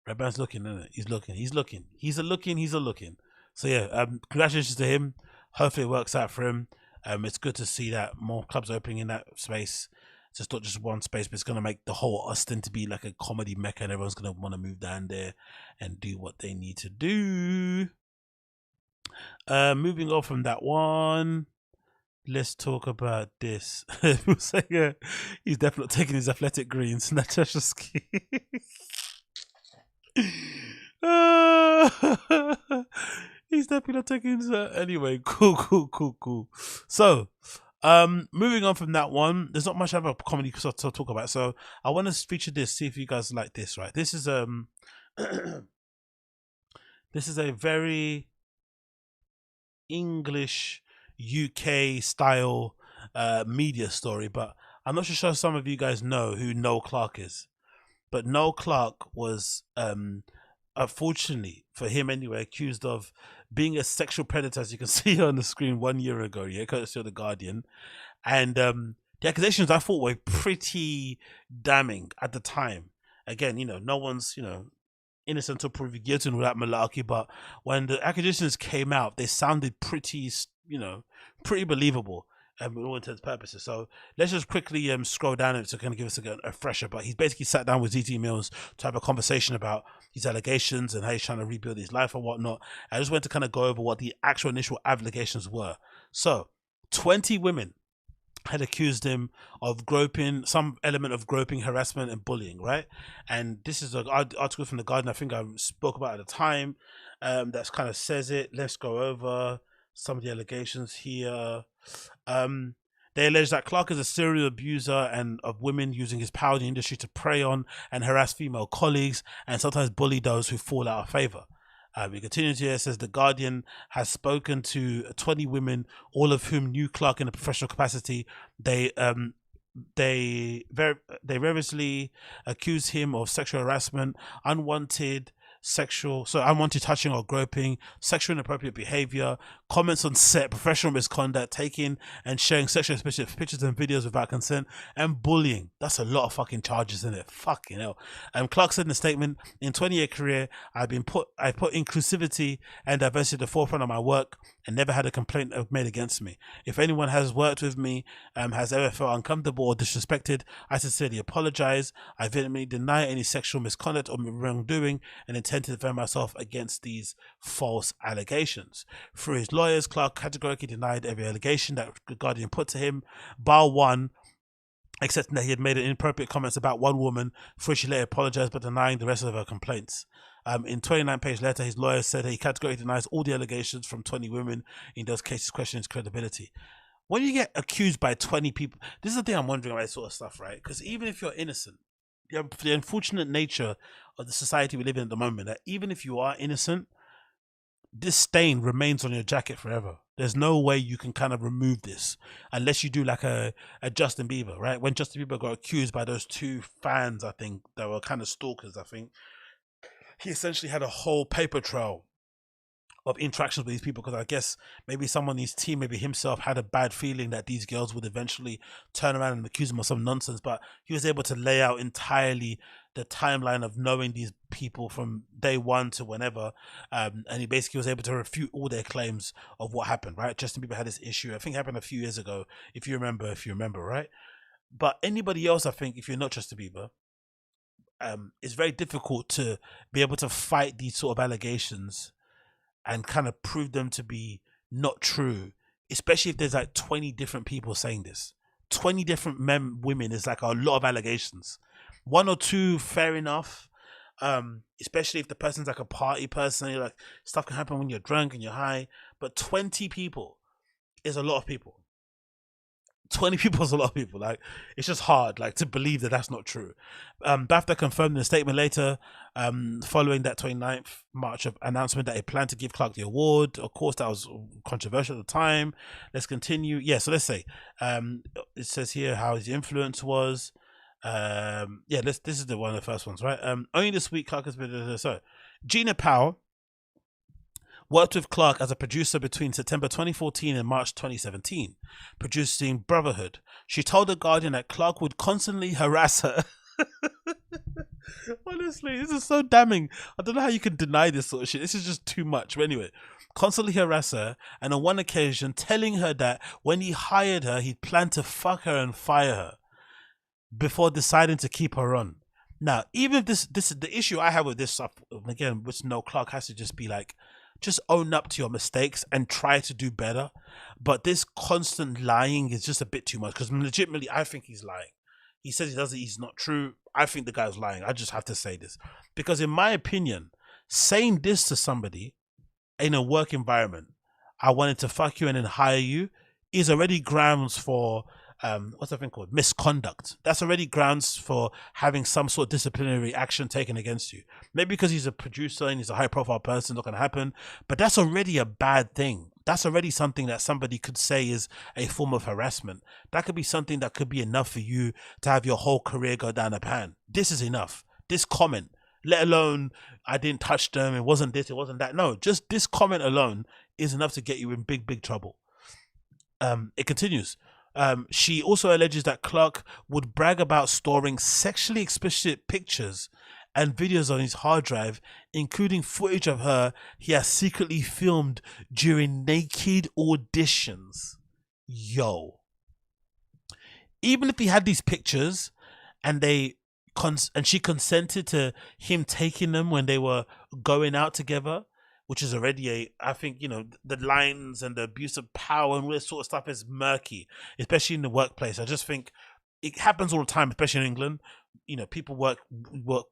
isn't it? He's a looking. So yeah, congratulations to him. Hopefully it works out for him. It's good to see that more clubs opening in that space. It's not just one space, but it's going to make the whole Austin to be like a comedy mecca, and everyone's going to want to move down there and do what they need to do. Moving on from that one, let's talk about this. He's definitely taking his athletic greens. Natasha Ski. He's definitely not taking his anyway. Cool. So moving on from that one, there's not much other comedy to talk about, so I want to feature this, see if you guys like this. Right, this is this is a very English UK style media story, but I'm not sure some of you guys know who Noel Clarke is. But Noel Clarke was unfortunately for him anyway accused of being a sexual predator, as you can see on the screen, 1 year ago, yeah, courtesy of The Guardian. And the accusations I thought were pretty damning at the time. Again, no one's innocent until proven guilty and all that malarkey, but when the accusations came out, they sounded pretty believable with all intents and purposes. So let's just quickly scroll down to kind of give us a fresher. But he's basically sat down with ZT Mills to have a conversation about his allegations and how he's trying to rebuild his life and whatnot. I just went to kind of go over what the actual initial allegations were. So 20 women had accused him of groping, some element of groping, harassment and bullying, right? And this is an article from The Guardian I think I spoke about at the time, that's kind of says it. Let's go over some of the allegations here. They allege that Clarke is a serial abuser and of women, using his power in the industry to prey on and harass female colleagues and sometimes bully those who fall out of favor. We continue here. It says The Guardian has spoken to 20 women, all of whom knew Clarke in a professional capacity. They variously accuse him of sexual harassment, unwanted touching or groping, sexual inappropriate behavior, comments on set, professional misconduct, taking and sharing sexual explicit pictures and videos without consent, and bullying. That's a lot of fucking charges, isn't it? Fucking hell. Clarke said in a statement, in 20-year career, I put inclusivity and diversity at the forefront of my work and never had a complaint made against me. If anyone has worked with me, has ever felt uncomfortable or disrespected, I sincerely apologize. I vehemently deny any sexual misconduct or wrongdoing and intend to defend myself against these false allegations. Through his lawyers, Clarke categorically denied every allegation that The Guardian put to him, bar one, accepting that he had made inappropriate comments about one woman, for which he later apologized, but denying the rest of her complaints. In 29-page letter, his lawyers said that he categorically denies all the allegations from 20 women in those cases, questioning his credibility. When you get accused by 20 people, this is the thing I'm wondering about this sort of stuff, right? Because even if you're innocent, the unfortunate nature of the society we live in at the moment, that even if you are innocent, this stain remains on your jacket forever. There's no way you can kind of remove this unless you do like a Justin Bieber, right? When Justin Bieber got accused by those two fans, I think, that were kind of stalkers, I think, he essentially had a whole paper trail of interactions with these people, because I guess maybe someone in his team, maybe himself, had a bad feeling that these girls would eventually turn around and accuse him of some nonsense. But he was able to lay out entirely the timeline of knowing these people from day one to whenever, and he basically was able to refute all their claims of what happened, right? Justin Bieber had this issue, I think it happened a few years ago, if you remember, right? But anybody else, I think, if you're not Justin Bieber, it's very difficult to be able to fight these sort of allegations and kind of prove them to be not true, especially if there's like 20 different people saying this. 20 different women is like a lot of allegations. One or two, fair enough, especially if the person's like a party person. You're like, stuff can happen when you're drunk and you're high, but 20 people is a lot of people. 20 people is a lot of people. Like, it's just hard, like, to believe that that's not true. BAFTA confirmed in a statement later, following that 29th March of announcement, that it planned to give Clark the award. Of course, that was controversial at the time. Let's continue. Yeah, so let's say, it says here how his influence was. Yeah, this is one of the first ones, right? Only this week, Clark has been so. Gina Powell worked with Clark as a producer between September 2014 and March 2017, producing Brotherhood. She told The Guardian that Clark would constantly harass her. Honestly, this is so damning. I don't know how you can deny this sort of shit. This is just too much. But anyway, constantly harass her, and on one occasion telling her that when he hired her, he planned to fuck her and fire her before deciding to keep her on. Now, even if this is the issue I have with this stuff, again, which no, Clark has to just be like, just own up to your mistakes and try to do better. But this constant lying is just a bit too much, because legitimately I think he's lying. He says he doesn't, he's not true. I think the guy's lying. I just have to say this, because in my opinion, saying this to somebody in a work environment, I wanted to fuck you and then hire you, is already grounds for what's that thing called? Misconduct. That's already grounds for having some sort of disciplinary action taken against you. Maybe because he's a producer and he's a high profile person, not going to happen, but that's already a bad thing. That's already something that somebody could say is a form of harassment. That could be something that could be enough for you to have your whole career go down the pan. This is enough. This comment, let alone I didn't touch them, it wasn't this, it wasn't that. No, just this comment alone is enough to get you in big trouble. It continues. She also alleges that Clark would brag about storing sexually explicit pictures and videos on his hard drive, including footage of her he has secretly filmed during naked auditions. Yo. Even if he had these pictures and she consented to him taking them when they were going out together, which is already I think, you know, the lines and the abuse of power and all this sort of stuff is murky, especially in the workplace. I just think it happens all the time, especially in England. You know, people work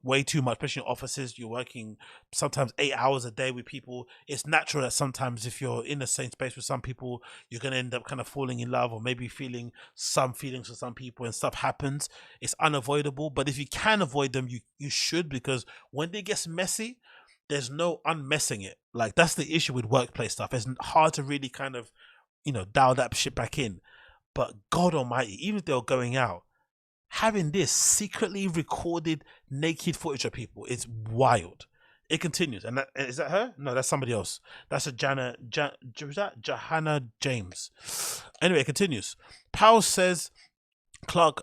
way too much, especially in offices. You're working sometimes 8 hours a day with people. It's natural that sometimes if you're in the same space with some people, you're going to end up kind of falling in love or maybe feeling some feelings for some people, and stuff happens. It's unavoidable. But if you can avoid them, you should, because when it gets messy, there's no unmessing it. Like, that's the issue with workplace stuff. It's hard to really kind of, you know, dial that shit back in. But God almighty, even if they were going out, having this secretly recorded naked footage of people is wild. It continues. And is that her? No, that's somebody else. That's a Johanna James. Anyway, it continues. Powell says Clark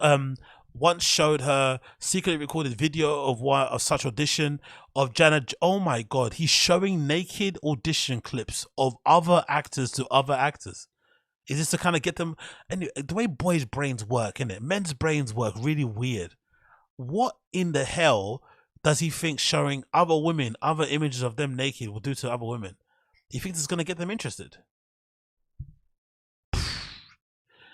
once showed her secretly recorded video of such audition of Janet. Oh my God, he's showing naked audition clips of other actors to other actors. Is this to kind of get them? And the way boys' brains work, isn't it? Men's brains work really weird. What in the hell does he think showing other women, other images of them naked will do to other women? He thinks it's going to get them interested.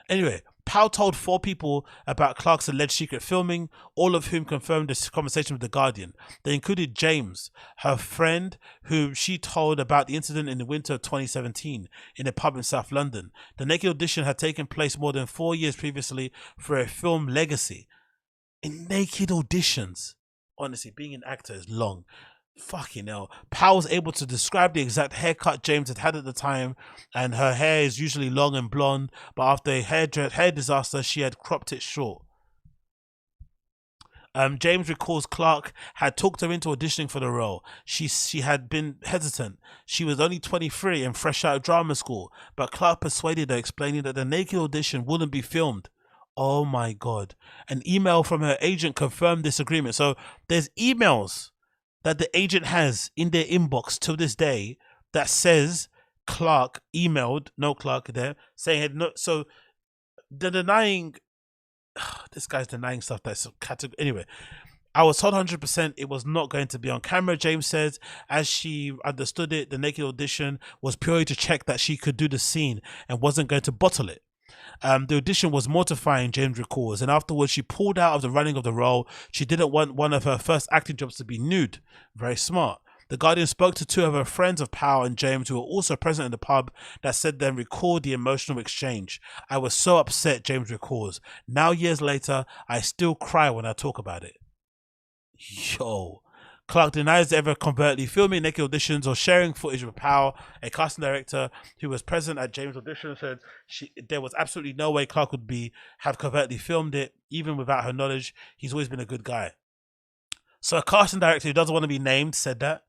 Anyway, Powell told 4 people about Clark's alleged secret filming, all of whom confirmed this conversation with The Guardian. They included James, her friend, whom she told about the incident in the winter of 2017 in a pub in South London. The naked audition had taken place more than 4 years previously for a film legacy. In naked auditions. Honestly, being an actor is long. Fucking hell. Powell was able to describe the exact haircut James had at the time, and her hair is usually long and blonde, but after a hair disaster, she had cropped it short. James recalls Clark had talked her into auditioning for the role. She had been hesitant. She was only 23 and fresh out of drama school, but Clark persuaded her, explaining that the naked audition wouldn't be filmed. Oh my God. An email from her agent confirmed this agreement. So there's emails that the agent has in their inbox to this day that says Clark emailed, no Clark there, saying no. So they're denying, this guy's denying stuff that's category. Anyway, I was told 100% it was not going to be on camera, James says. As she understood it, the naked audition was purely to check that she could do the scene and wasn't going to bottle it. The audition was mortifying, James recalls, and afterwards she pulled out of the running of the role. She didn't want one of her first acting jobs to be nude. Very smart. The Guardian spoke to two of her friends of Power and James who were also present in the pub that said them recalled the emotional exchange. I was so upset, James recalls. Now years later, I still cry when I talk about it. Yo. Clark denies ever covertly filming naked auditions or sharing footage with Power. A casting director who was present at James' audition said there was absolutely no way Clark would have covertly filmed it, even without her knowledge. He's always been a good guy. So a casting director who doesn't want to be named said that.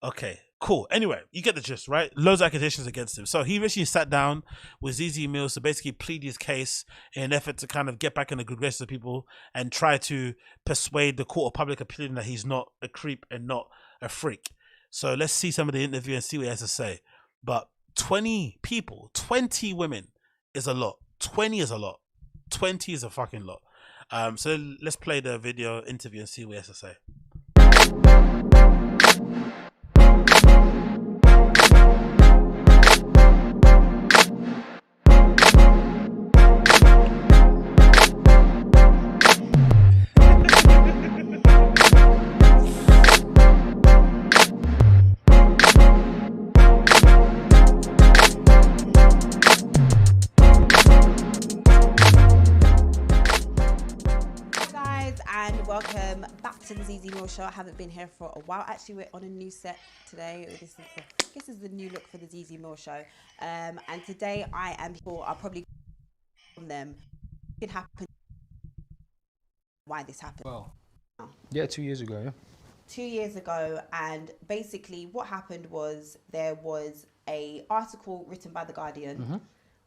Okay, cool. Anyway, you get the gist, right? Loads of accusations against him. So he recently sat down with ZZ Mills to basically plead his case in an effort to kind of get back in the good graces of people and try to persuade the court of public opinion that he's not a creep and not a freak. So let's see some of the interview and see what he has to say. But 20 people, 20 women is a lot. 20 is a lot. 20 is a fucking lot. So let's play the video interview and see what he has to say. Welcome back to the ZZ Mills Show. I haven't been here for a while. Actually, we're on a new set today. This is the new look for the ZZ Mills Show. And today I am here. I'll probably from them. It happened. Why this happened? Well, yeah, 2 years ago. Yeah. 2 years ago, and basically what happened was there was a article written by the Guardian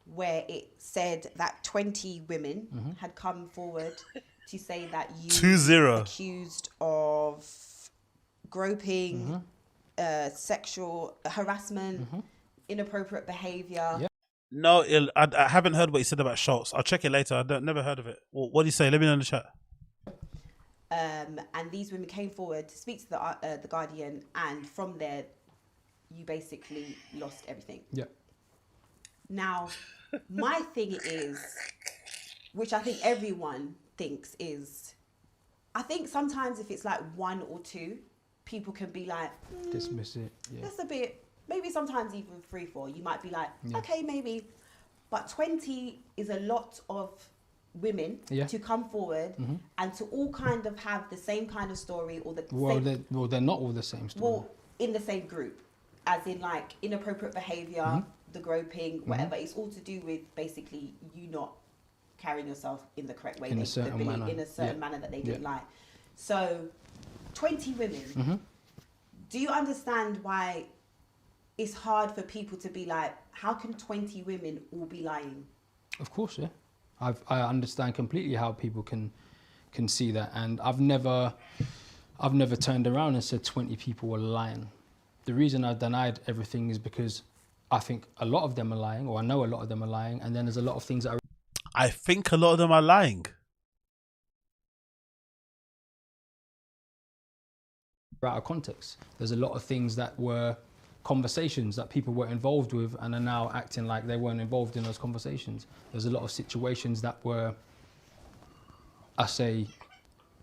where it said that 20 women had come forward to say that you 2-0 accused of groping, sexual harassment, inappropriate behavior. Yeah. No, I haven't heard what he said about Schultz. I'll check it later. Never heard of it. What do you say? Let me know in the chat. And these women came forward to speak to the Guardian, and from there, you basically lost everything. Yeah. Now, my thing is, which I think everyone thinks is, I think sometimes if it's like one or two, people can be like, dismiss it. Yeah. That's a bit, maybe sometimes even 3-4, you might be like, okay, maybe. But 20 is a lot of women to come forward and to all kind of have the same kind of story or the same, they're not all the same story. Well, in the same group, as in like inappropriate behavior, the groping, whatever. It's all to do with basically you not carrying yourself in the correct way, in a certain manner that they didn't like. So 20 women. Do you understand why it's hard for people to be like, how can 20 women all be lying? Of course, yeah. I understand completely how people can see that, and I've never turned around and said 20 people were lying. The reason I denied everything is because I think a lot of them are lying, or I know a lot of them are lying, and then there's a lot of things that I think a lot of them are lying. out of context. There's a lot of things that were conversations that people were involved with and are now acting like they weren't involved in those conversations. There's a lot of situations that were, I say,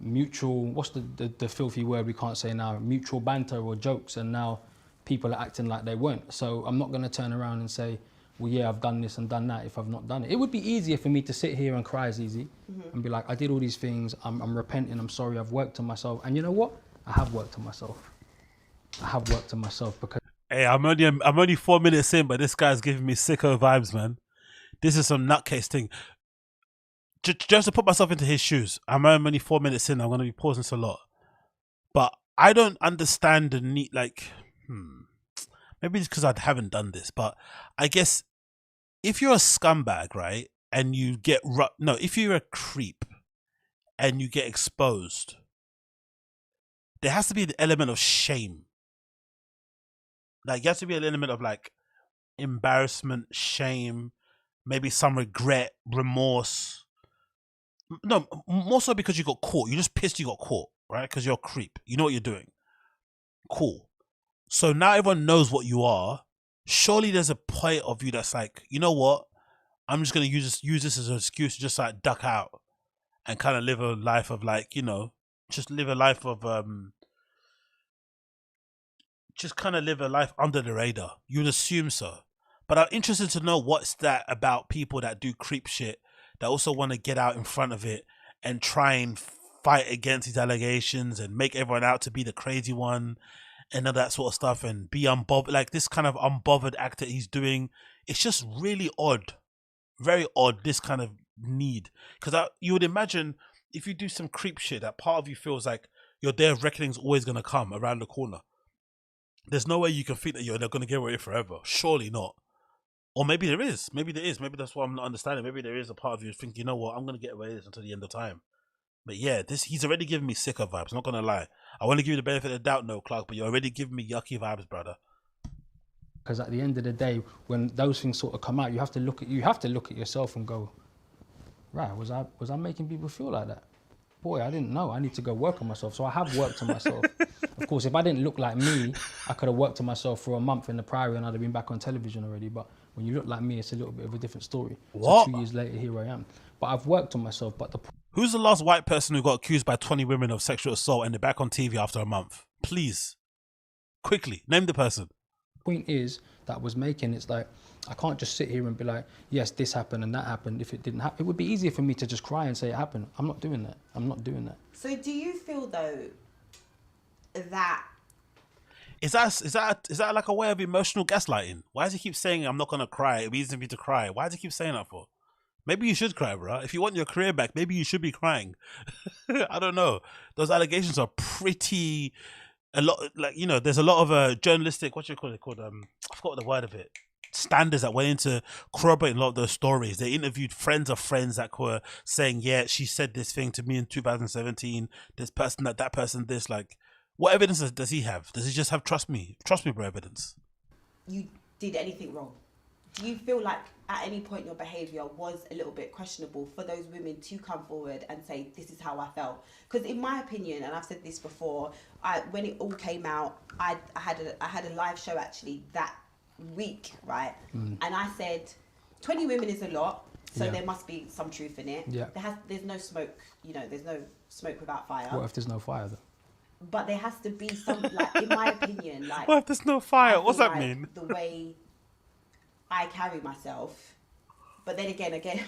mutual, what's the filthy word we can't say now, mutual banter or jokes, and now people are acting like they weren't. So I'm not going to turn around and say, well, yeah, I've done this and done that if I've not done it. It would be easier for me to sit here and cry as easy and be like, I did all these things, I'm repenting, I'm sorry, I've worked on myself. And you know what? I have worked on myself. I have worked on myself because... Hey, I'm only 4 minutes in, but this guy's giving me sicko vibes, man. This is some nutcase thing. Just to put myself into his shoes, I'm only 4 minutes in, I'm going to be pausing this a lot. But I don't understand the need, like, maybe it's because I haven't done this, but I guess if you're a scumbag, right, and you get, if you're a creep and you get exposed, there has to be an element of shame. Like, you have to be an element of, like, embarrassment, shame, maybe some regret, remorse. No, more so because you got caught. You're just pissed you got caught, right? Because you're a creep. You know what you're doing. Cool. So now everyone knows what you are. Surely there's a point of you that's like, you know what? I'm just going to use this as an excuse to just, like, duck out and kind of live a life of, like, you know, just live a life of just kind of live a life under the radar. You'd assume so. But I'm interested to know what's that about people that do creep shit that also want to get out in front of it and try and fight against these allegations and make everyone out to be the crazy one and all that sort of stuff and be unbothered. Like this kind of unbothered act that he's doing. It's just really odd. Very odd, this kind of need. Because you would imagine if you do some creep shit, that part of you feels like your day of reckoning is always going to come around the corner. There's no way you can think that you're not going to get away forever. Surely not. Or maybe there is. Maybe there is. Maybe that's what I'm not understanding. Maybe there is a part of you think, you know what, I'm going to get away with this until the end of time. But yeah, he's already giving me sicker vibes. Not going to lie. I want to give you the benefit of the doubt, no, Clark, but you're already giving me yucky vibes, brother. Because at the end of the day, when those things sort of come out, you have to look at yourself and go, right, was I making people feel like that? Boy, I didn't know. I need to go work on myself. So I have worked on myself. Of course, if I didn't look like me, I could have worked on myself for a month in the Priory and I'd have been back on television already. But when you look like me, it's a little bit of a different story. What? So 2 years later, here I am. But I've worked on myself. But who's the last white person who got accused by 20 women of sexual assault and they're back on TV after a month? Please. Quickly, name the person. Point is that I was making, it's like, I can't just sit here and be like, yes, this happened and that happened. If it didn't happen, it would be easier for me to just cry and say it happened. I'm not doing that. I'm not doing that. So do you feel though that is that like a way of emotional gaslighting? Why does he keep saying I'm not gonna cry? It means for me to cry. Why does he keep saying that for? Maybe you should cry, bro. If you want your career back, maybe you should be crying. I don't know. Those allegations are pretty. A lot, like, you know, there's a lot of journalistic, what you call it called, I forgot the word of it, standards that went into corroborating a lot of those stories. They interviewed friends of friends that were saying, yeah, she said this thing to me in 2017, this person, that person, this, like, what evidence does he have? Does he just have trust me bro evidence? you did anything wrong? Do you feel like at any point your behaviour was a little bit questionable for those women to come forward and say, this is how I felt? Because in my opinion, and I've said this before, when it all came out, I had a live show actually that week, right? And I said, 20 women is a lot, so there must be some truth in it. There's no smoke, you know, there's no smoke without fire. What if there's no fire though? But there has to be some, like, in my opinion, like... What if there's no fire? What's that mean? The way I carry myself, but then again,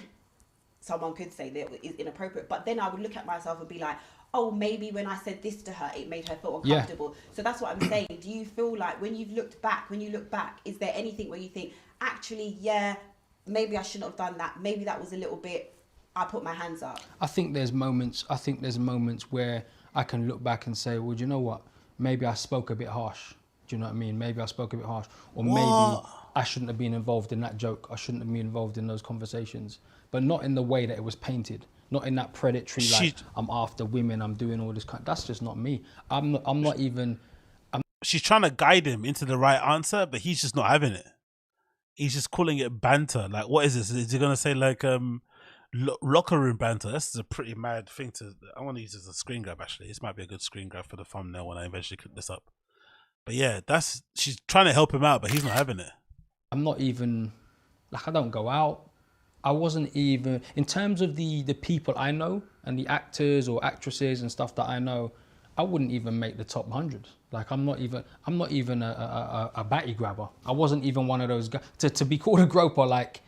someone could say that it's inappropriate, but then I would look at myself and be like, oh, maybe when I said this to her, it made her feel uncomfortable. So that's what I'm saying. Do you feel like when you look back, is there anything where you think, actually, yeah, maybe I shouldn't have done that. Maybe that was a little bit, I put my hands up. I think there's moments where I can look back and say, well, do you know what? Maybe I spoke a bit harsh. Do you know what I mean? Maybe I spoke a bit harsh. Or maybe I shouldn't have been involved in that joke. I shouldn't have been involved in those conversations. But not in the way that it was painted. Not in that predatory, like, I'm after women, I'm doing all this kind. That's just not me. I'm not even... She's trying to guide him into the right answer, but he's just not having it. He's just calling it banter. Like, what is this? Is he going to say, like, locker room banter? This is a pretty mad thing to... I want to use this as a screen grab, actually. This might be a good screen grab for the thumbnail when I eventually click this up. But yeah, she's trying to help him out, but he's not having it. I'm not even... Like, I don't go out. I wasn't even... In terms of the people I know and the actors or actresses and stuff that I know, I wouldn't even make the top 100. Like, I'm not even a batty grabber. I wasn't even one of those guys. To be called a groper, like,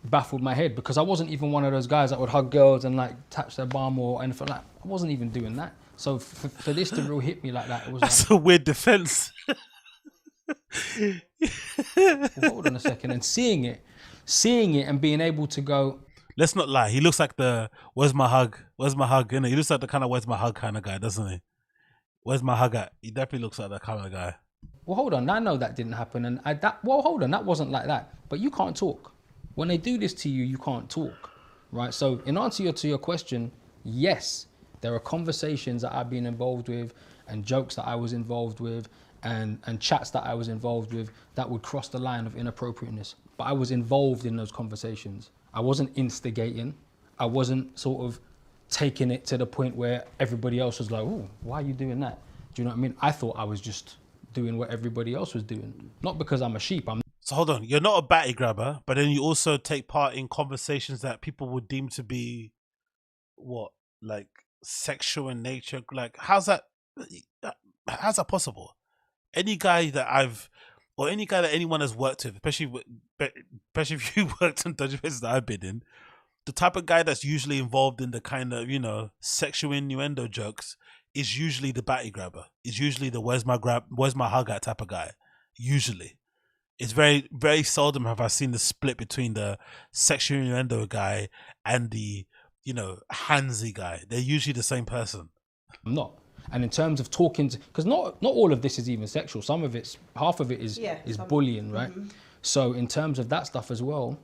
baffled my head, because I wasn't even one of those guys that would hug girls and, like, touch their bum or anything like that. I wasn't even doing that. So for this to real hit me like that, it was That's like, a weird defense. Well, hold on a second, and seeing it and being able to go, let's not lie, he looks like the where's my hug, you know, he looks like the kind of where's my hug kind of guy, doesn't he? Where's my hug at? He definitely looks like that kind of guy. Well, hold on, I know that didn't happen, and hold on, that wasn't like that. But you can't talk when they do this to you. You can't talk, right? So in answer to your question, yes, there are conversations that I've been involved with and jokes that I was involved with and chats that I was involved with that would cross the line of inappropriateness. But I was involved in those conversations. I wasn't instigating. I wasn't sort of taking it to the point where everybody else was like, oh, why are you doing that? Do you know what I mean? I thought I was just doing what everybody else was doing. Not because I'm a sheep. So hold on, you're not a batty grabber, but then you also take part in conversations that people would deem to be, what, like, sexual in nature? Like, how's that? how's that possible? Any guy that any guy that anyone has worked with, especially if you worked in dodgy places that I've been in, the type of guy that's usually involved in the kind of, you know, sexual innuendo jokes is usually the batty grabber. Is usually the where's my hug at type of guy. Usually. It's very, very seldom have I seen the split between the sexual innuendo guy and the, you know, handsy guy. They're usually the same person. I'm not. And in terms of talking to, because not all of this is even sexual. Some of it's, half of it is bullying, right? So in terms of that stuff as well,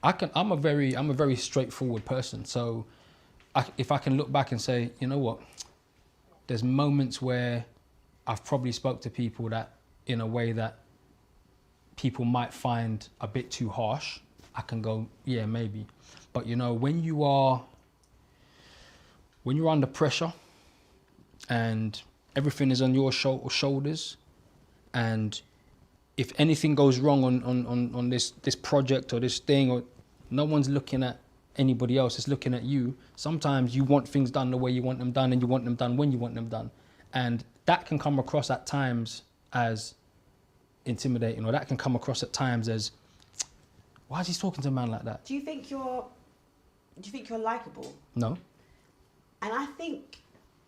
I'm a very straightforward person. So if I can look back and say, you know what, there's moments where I've probably spoke to people that in a way that people might find a bit too harsh, I can go, yeah, maybe. But you know, when you're under pressure and everything is on your shoulders, and if anything goes wrong on this project or this thing, or no one's looking at anybody else, it's looking at you. Sometimes you want things done the way you want them done, and you want them done when you want them done. And that can come across at times as intimidating, or that can come across at times as, why is he talking to a man like that? Do you think you're likable? No. And I think,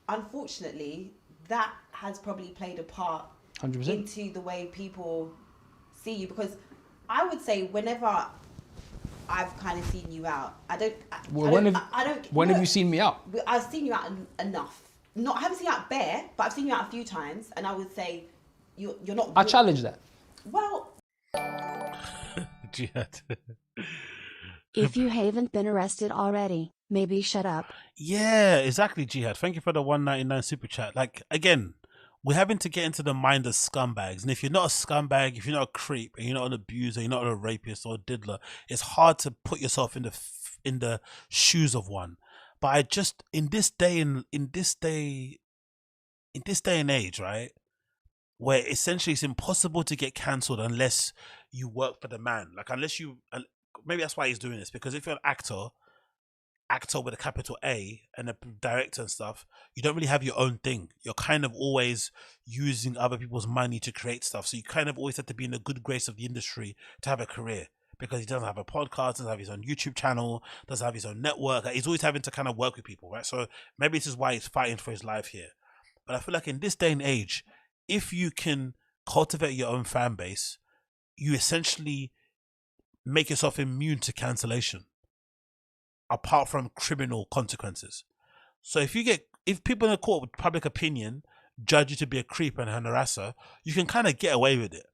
unfortunately, that has probably played a part 100%. into the way people see you. Because I would say whenever I've kind of seen you out, when have you seen me out? I've seen you out enough. I haven't seen you out bare, but I've seen you out a few times, and I would say you're not. I challenge that. Well, Jihad. If you haven't been arrested already, maybe shut up. Yeah, exactly, Jihad. Thank you for the 199 super chat. Like, again, we're having to get into the mind of scumbags. And if you're not a scumbag, if you're not a creep, and you're not an abuser, you're not a rapist or a diddler, it's hard to put yourself in the shoes of one. But I just, in this day and age, right, where essentially it's impossible to get cancelled unless you work for the man. Like, unless you, maybe that's why he's doing this, because if you're an actor with a capital A and a director and stuff, you don't really have your own thing. You're kind of always using other people's money to create stuff. So you kind of always have to be in the good grace of the industry to have a career, because he doesn't have a podcast, doesn't have his own YouTube channel, doesn't have his own network. He's always having to kind of work with people, right? So maybe this is why he's fighting for his life here. But I feel like in this day and age, if you can cultivate your own fan base, you essentially make yourself immune to cancellation, apart from criminal consequences. So if people in the court with public opinion judge you to be a creep and an harasser, you can kind of get away with it.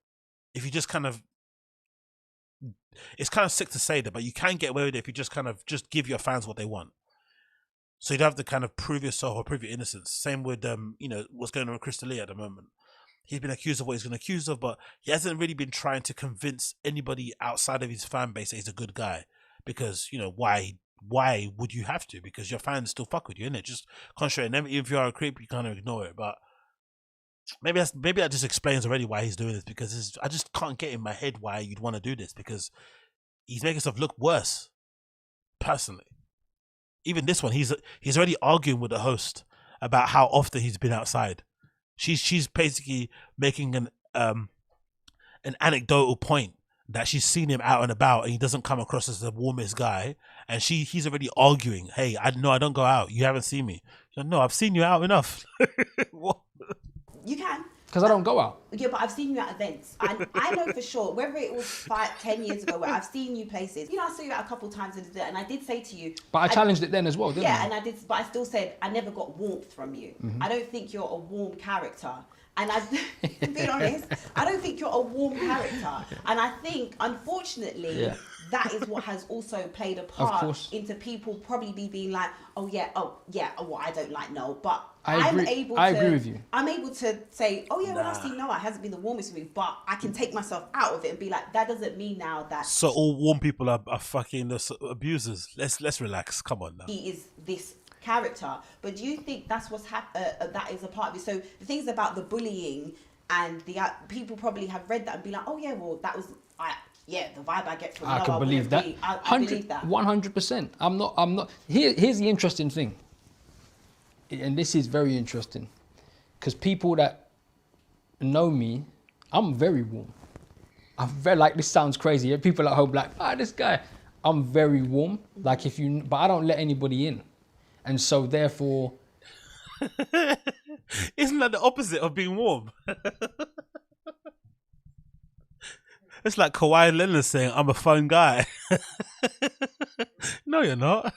If you just kind of, it's kind of sick to say that, but you can get away with it if you just kind of just give your fans what they want. So you don't have to kind of prove yourself or prove your innocence. Same with you know, what's going on with Crystal Lee at the moment. He's been accused of what he's been accused of, but he hasn't really been trying to convince anybody outside of his fan base that he's a good guy. Because, you know, why would you have to? Because your fans still fuck with you, innit? Just concentrate. And if you are a creep, you kind of ignore it. But maybe that just explains already why he's doing this. Because I just can't get in my head why you'd want to do this. Because he's making himself look worse. Personally, even this one, he's already arguing with the host about how often he's been outside. She's basically making an anecdotal point that she's seen him out and about and he doesn't come across as the warmest guy, and he's already arguing, hey, I don't go out, you haven't seen me. Like, no, I've seen you out enough. What? You can. Because I don't go out. Yeah, but I've seen you at events. And I know for sure, whether it was 5-10 years ago, where I've seen you places. You know, I saw you out a couple of times and I did say to you. But I challenged it then as well, didn't I? Yeah, and I did, but I still said I never got warmth from you. I don't think you're a warm character. And being honest, I don't think you're a warm character. And I think, unfortunately, that is what has also played a part into people probably being like, well, I don't like Noel. But I agree with you. I'm able to say, when I've seen Noel, it hasn't been the warmest for me, but I can take myself out of it and be like, that doesn't mean now that. So all warm people are fucking abusers. Let's relax. Come on now. He is this character, but do you think that's what's that is a part of it? So the things about the bullying and the people probably have read that and be like, that was the vibe I get from I can believe that. I believe that 100%. I'm not. Here's the interesting thing, and this is very interesting. because people that know me, I'm very warm. I'm very, like, this sounds crazy. People at home like, this guy. I'm very warm. Like but I don't let anybody in. And so therefore. Isn't that the opposite of being warm? It's like Kawhi Leonard saying, I'm a fun guy. No, you're not.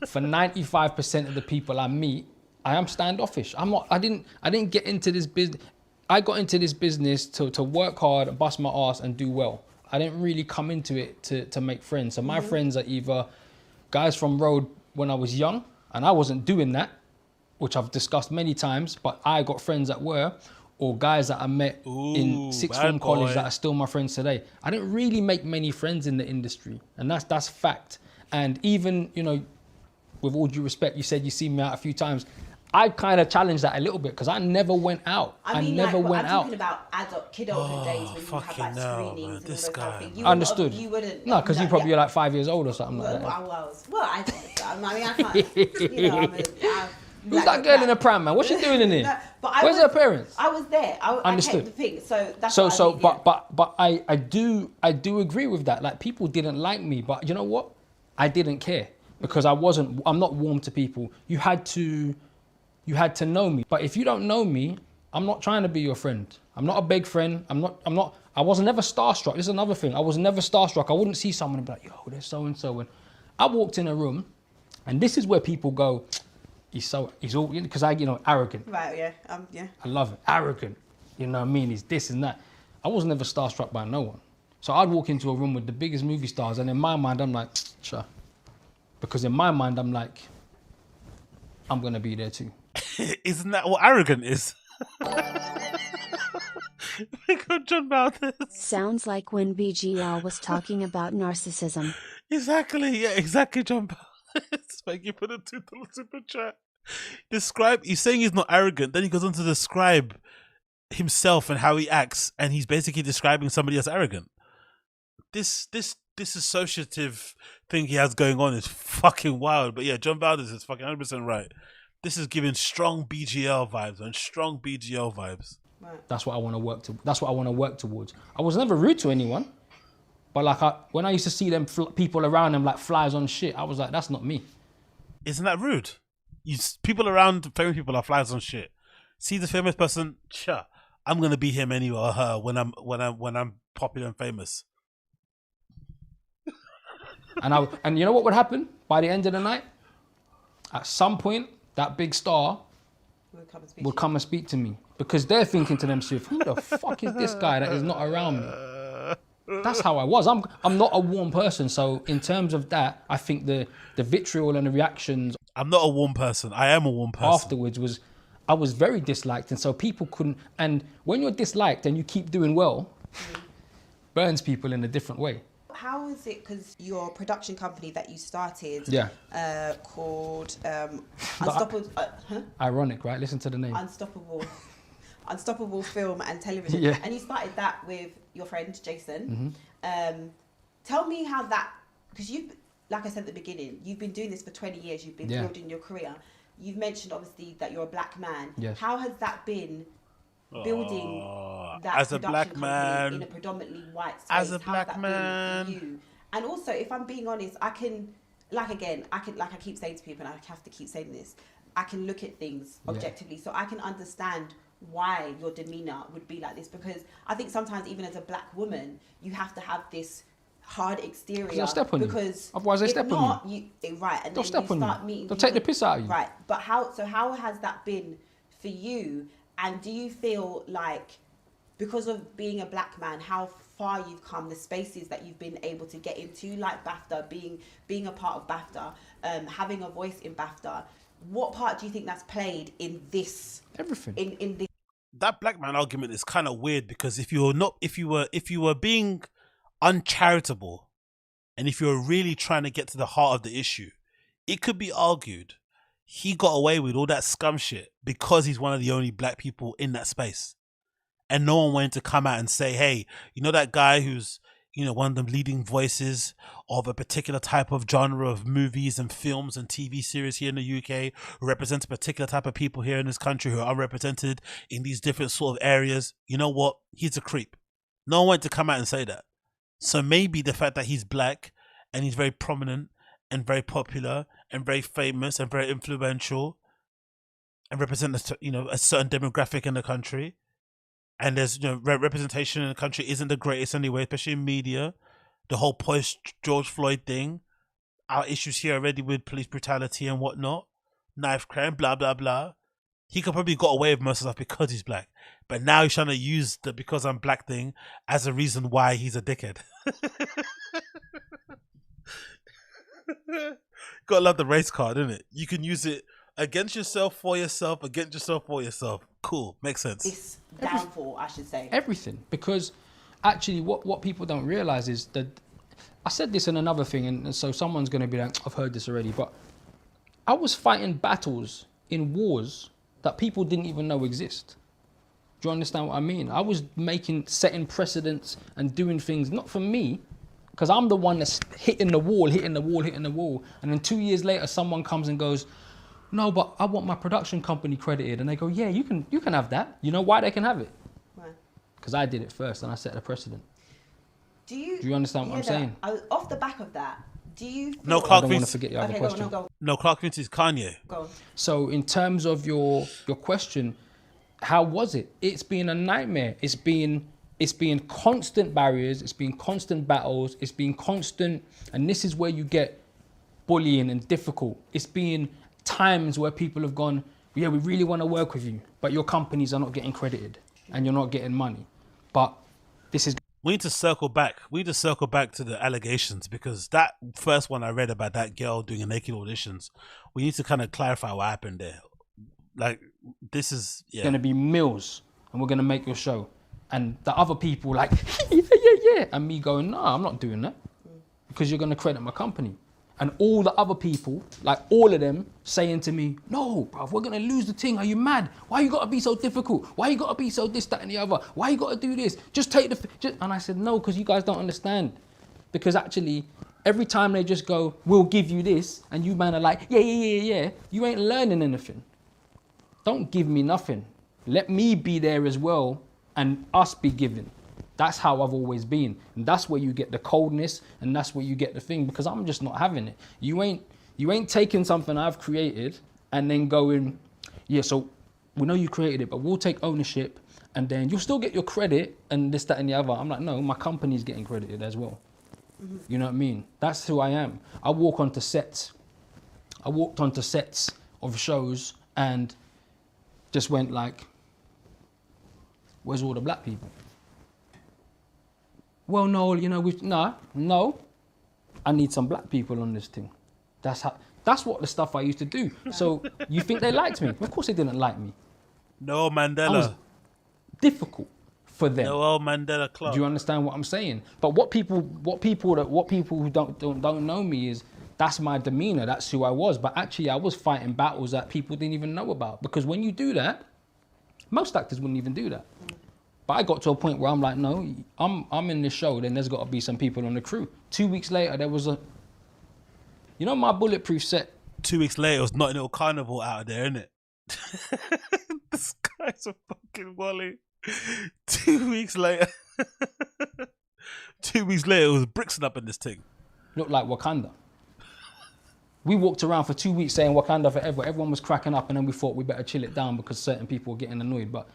For 95% of the people I meet, I am standoffish. I didn't get into this business. I got into this business to work hard, bust my ass and do well. I didn't really come into it to make friends. So my friends are either guys from road when I was young, and I wasn't doing that, which I've discussed many times, but I got friends that were, or guys that I met in sixth form college that are still my friends today. I didn't really make many friends in the industry, and that's fact. And even, you know, with all due respect, you said you see me out a few times. I kind of challenged that a little bit because I never went out. I never went out. I'm talking about kidulthood days when you have like screenings and all those kind of things. Understood. You wouldn't. No, because you probably are like 5 years old or something like that. I think so. I mean, I can't. You know, who's that girl in the pram, man? What's she doing in here? Where's her parents? I was there. Understood. I kept the thing. So that's what I mean, but I do agree with that. Like, people didn't like me, but you know what? I didn't care because I'm not warm to people. You had to know me. But if you don't know me, I'm not trying to be your friend. I'm not a big friend. I was never starstruck. This is another thing. I was never starstruck. I wouldn't see someone and be like, yo, there's so-and-so. And I walked in a room, and this is where people go, he's all, because arrogant. Right, yeah, yeah. I love it, arrogant. You know what I mean? He's this and that. I was never starstruck by no one. So I'd walk into a room with the biggest movie stars, and in my mind, I'm like, sure. Because in my mind, I'm like, I'm gonna be there too. Isn't that what arrogant is? John Baldwin. Sounds like when BGL was talking about narcissism. Exactly, yeah, exactly, John Baldwin. Thank you for the $2 super chat. He's saying he's not arrogant, then he goes on to describe himself and how he acts, and he's basically describing somebody as arrogant. This associative thing he has going on is fucking wild. But yeah, John Baldwin is fucking 100% right. This is giving strong BGL vibes and strong BGL vibes. Right. That's what I want to work to. That's what I want to work towards. I was never rude to anyone, but like when I used to see them people around them like flies on shit, I was like, that's not me. Isn't that rude? People around famous people are flies on shit. See the famous person, sure, I'm gonna be him anyway or her when I'm popular and famous. And you know what would happen by the end of the night? At some point, that big star would come and speak to me because they're thinking to themselves, who the fuck is this guy that is not around me? That's how I was. I'm not a warm person. So in terms of that, I think the vitriol and the reactions. I'm not a warm person. I am a warm person. Afterwards I was very disliked, and so people couldn't. And when you're disliked and you keep doing well, burns people in a different way. How is it, because your production company that you started, called Unstoppable, ironic, right? Listen to the name. Unstoppable Film and Television. Yeah. And you started that with your friend Jason. Tell me how that, because you've, like I said at the beginning, you've been doing this for 20 years. You've been building your career. You've mentioned obviously that you're a black man. Yes. How has that been? Building that as a black man in a predominantly white space, as a black man, for you? And also, if I'm being honest, I can, like I keep saying to people, and I have to keep saying this, I can look at things objectively, so I can understand why your demeanor would be like this, because I think sometimes even as a black woman, you have to have this hard exterior they'll step on because you. Otherwise they step on you. Right, and they'll then step you on start you. meeting. They'll take the piss out of you. Right, but how has that been for you? And do you feel like, because of being a black man, how far you've come, the spaces that you've been able to get into, like BAFTA, being a part of BAFTA, having a voice in BAFTA, what part do you think that's played in this? Everything. In this. That black man argument is kind of weird, because if you were being uncharitable, and if you're really trying to get to the heart of the issue, it could be argued he got away with all that scum shit because he's one of the only black people in that space. And no one wanted to come out and say, hey, you know that guy who's, one of the leading voices of a particular type of genre of movies and films and TV series here in the UK, who represents a particular type of people here in this country who are represented in these different sort of areas. You know what? He's a creep. No one wanted to come out and say that. So maybe the fact that he's black and he's very prominent and very popular and very famous and very influential and represent a certain demographic in the country, and there's representation in the country isn't the greatest anyway, especially in media. The whole post George Floyd thing, our issues here already with police brutality and whatnot, knife crime, blah blah blah. He could probably got away with most of stuff because he's black, but now he's trying to use the because I'm black thing as a reason why he's a dickhead. Gotta love the race card, isn't it? You can use it against yourself, for yourself, against yourself, for yourself. Cool, makes sense. This downfall, I should say. Everything, because actually what people don't realize is that, I said this in another thing, and so someone's going to be like, I've heard this already, but I was fighting battles in wars that people didn't even know exist. Do you understand what I mean? I was setting precedents and doing things, not for me, because I'm the one that's hitting the wall, and then 2 years later someone comes and goes, no, but I want my production company credited. And they go, yeah, you can have that. You know why they can have it? Right. Because I did it first and I set a precedent. Do you understand what I'm saying? Off the back of that, do you feel... No, Clark I don't want to forget your other question. No, Clark Vince is Kanye. Go on. So in terms of your question, how was it? It's been a nightmare. It's been constant barriers. It's been constant battles. It's been constant, and this is where you get bullying and difficult. It's been times where people have gone, yeah, we really want to work with you, but your companies are not getting credited and you're not getting money. But this is... We need to circle back. We need to circle back to the allegations, because that first one I read about that girl doing a naked auditions, we need to kind of clarify what happened there. Like, this is... Yeah. going to be mills and we're going to make your show. And the other people like, yeah. And me going, no, I'm not doing that because you're going to credit my company. And all the other people, like all of them, saying to me, no, bruv, we're going to lose the thing. Are you mad? Why you got to be so difficult? Why you got to be so this, that, and the other? Why you got to do this? Just take the... And I said, no, because you guys don't understand. Because actually, every time they just go, we'll give you this, and you man are like, yeah, you ain't learning anything. Don't give me nothing. Let me be there as well, and us be given. That's how I've always been. And that's where you get the coldness, and that's where you get the thing, because I'm just not having it. You ain't taking something I've created and then going, yeah, so we know you created it, but we'll take ownership, and then you'll still get your credit and this, that, and the other. I'm like, no, my company's getting credited as well. Mm-hmm. You know what I mean? That's who I am. I walk onto sets. I walked onto sets of shows and just went like, where's all the black people? Well, no, no. I need some black people on this thing. That's what the stuff I used to do. So you think they liked me? Of course they didn't like me. No Mandela. I was difficult for them. No Mandela Club. Do you understand what I'm saying? But what people who don't know me is, that's my demeanor. That's who I was. But actually, I was fighting battles that people didn't even know about. Because when you do that, most actors wouldn't even do that. But I got to a point where I'm like, no, I'm in this show, then there's got to be some people on the crew. 2 weeks later, there was my bulletproof set. 2 weeks later, it was Notting Hill Carnival out of there, innit? This guy's a fucking wally. 2 weeks later. 2 weeks later, it was Brixton up in this thing. Looked like Wakanda. We walked around for 2 weeks saying Wakanda forever. Everyone was cracking up, and then we thought we better chill it down because certain people were getting annoyed. But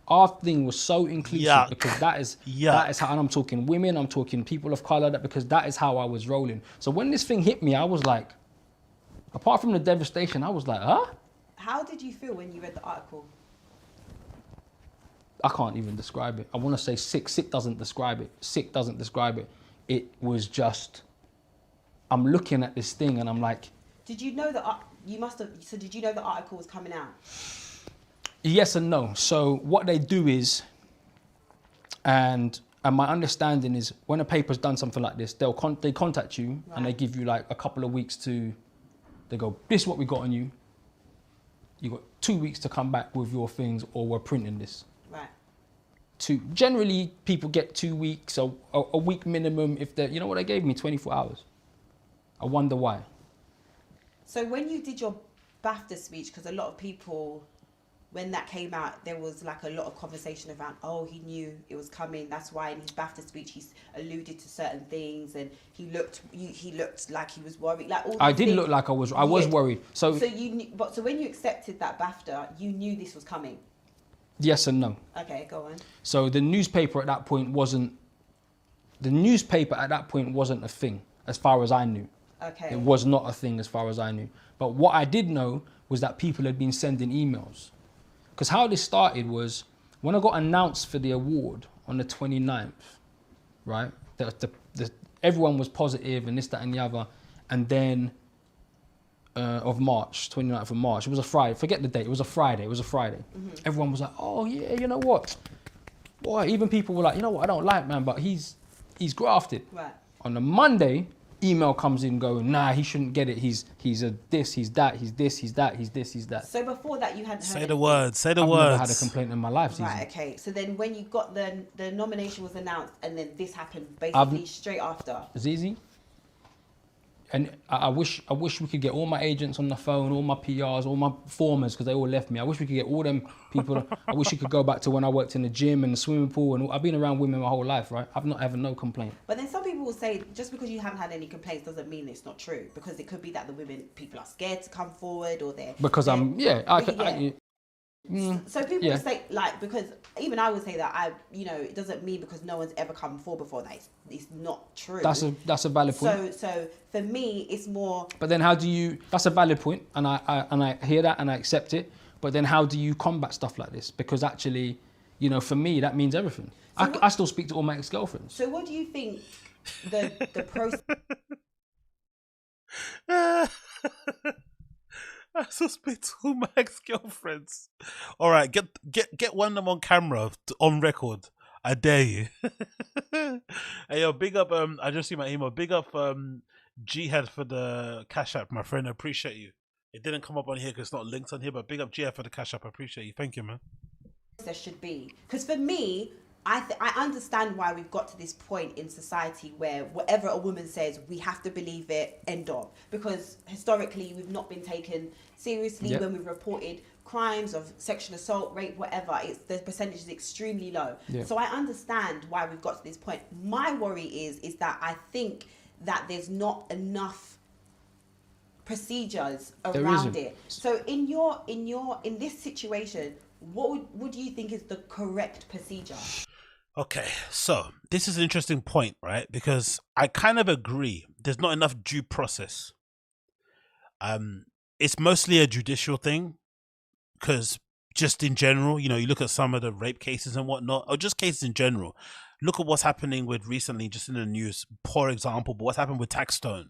our thing was so inclusive because that is how, and I'm talking women, I'm talking people of color, because that is how I was rolling. So when this thing hit me, I was like, apart from the devastation, I was like, huh? How did you feel when you read the article? I can't even describe it. I want to say sick. Sick doesn't describe it. Sick doesn't describe it. It was just, I'm looking at this thing and I'm like. Did you know that, did you know the article was coming out? Yes and no. So what they do is, and my understanding is, when a paper's done something like this, they contact you and they give you like a couple of weeks they go, this is what we got on you. You got 2 weeks to come back with your things or we're printing this. Right. Generally, people get 2 weeks or a week minimum if they're, you know what, they gave me 24 hours. I wonder why. So when you did your BAFTA speech, because a lot of people, when that came out, there was like a lot of conversation around, oh, he knew it was coming. That's why in his BAFTA speech, he's alluded to certain things, and he looked like he was worried. Like all I these didn't things. look like I was worried. So you knew, so when you accepted that BAFTA, you knew this was coming. yes and no. Okay, go on. So the newspaper at that point wasn't a thing as far as I knew. Okay. It was not a thing as far as I knew. But what I did know was that people had been sending emails. Because how this started was when I got announced for the award on the 29th, right? Everyone was positive and this, that, and the other. And then of March, 29th of March, it was a Friday. Forget the date. It was a Friday. Mm-hmm. Everyone was like, oh, yeah, you know what? Boy, even people were like, you know what, I don't like, man, but he's grafted. Right. On the Monday, email comes in going, nah, he shouldn't get it. He's a this, he's that, he's this, he's that, he's this, he's that. So before that, you hadn't heard Say the words. Say the words. I've never had a complaint in my life. Right, okay. So then when you got the nomination was announced and then this happened basically straight after. Zizi. And I wish we could get all my agents on the phone, all my PRs, all my formers, because they all left me. I wish we could get all them people. I wish we could go back to when I worked in the gym and the swimming pool, and I've been around women my whole life, right? I've not ever no complaint. But then some people will say just because you haven't had any complaints doesn't mean it's not true, because it could be that people are scared to come forward, or they're Because so people will say, like, because even I would say that it doesn't mean because no one's ever come forward before that it's not true. That's a valid point. So for me, it's more. But then how do you? That's a valid point, and I hear that and I accept it. But then how do you combat stuff like this? Because actually, for me that means everything. So I still speak to all my ex-girlfriends. So what do you think the process? I suspect all my ex-girlfriends. All right, get one of them on camera, on record. I dare you. Hey, yo, big up. I just see my email. Big up, Jihad for the Cash App, my friend. I appreciate you. It didn't come up on here because it's not linked on here, but big up Jihad for the Cash App. I appreciate you. Thank you, man. There should be, because for me, I understand why we've got to this point in society where whatever a woman says, we have to believe it, end of. Because historically, we've not been taken seriously when we've reported crimes of sexual assault, rape, whatever. The percentage is extremely low. Yeah. So I understand why we've got to this point. My worry is that I think that there's not enough procedures around it. So in this situation, what do you think is the correct procedure? Okay, so this is an interesting point, right? Because I kind of agree. There's not enough due process. It's mostly a judicial thing, because just in general, you look at some of the rape cases and whatnot, or just cases in general. Look at what's happening with recently, just in the news. Poor example, but what's happened with Taxstone.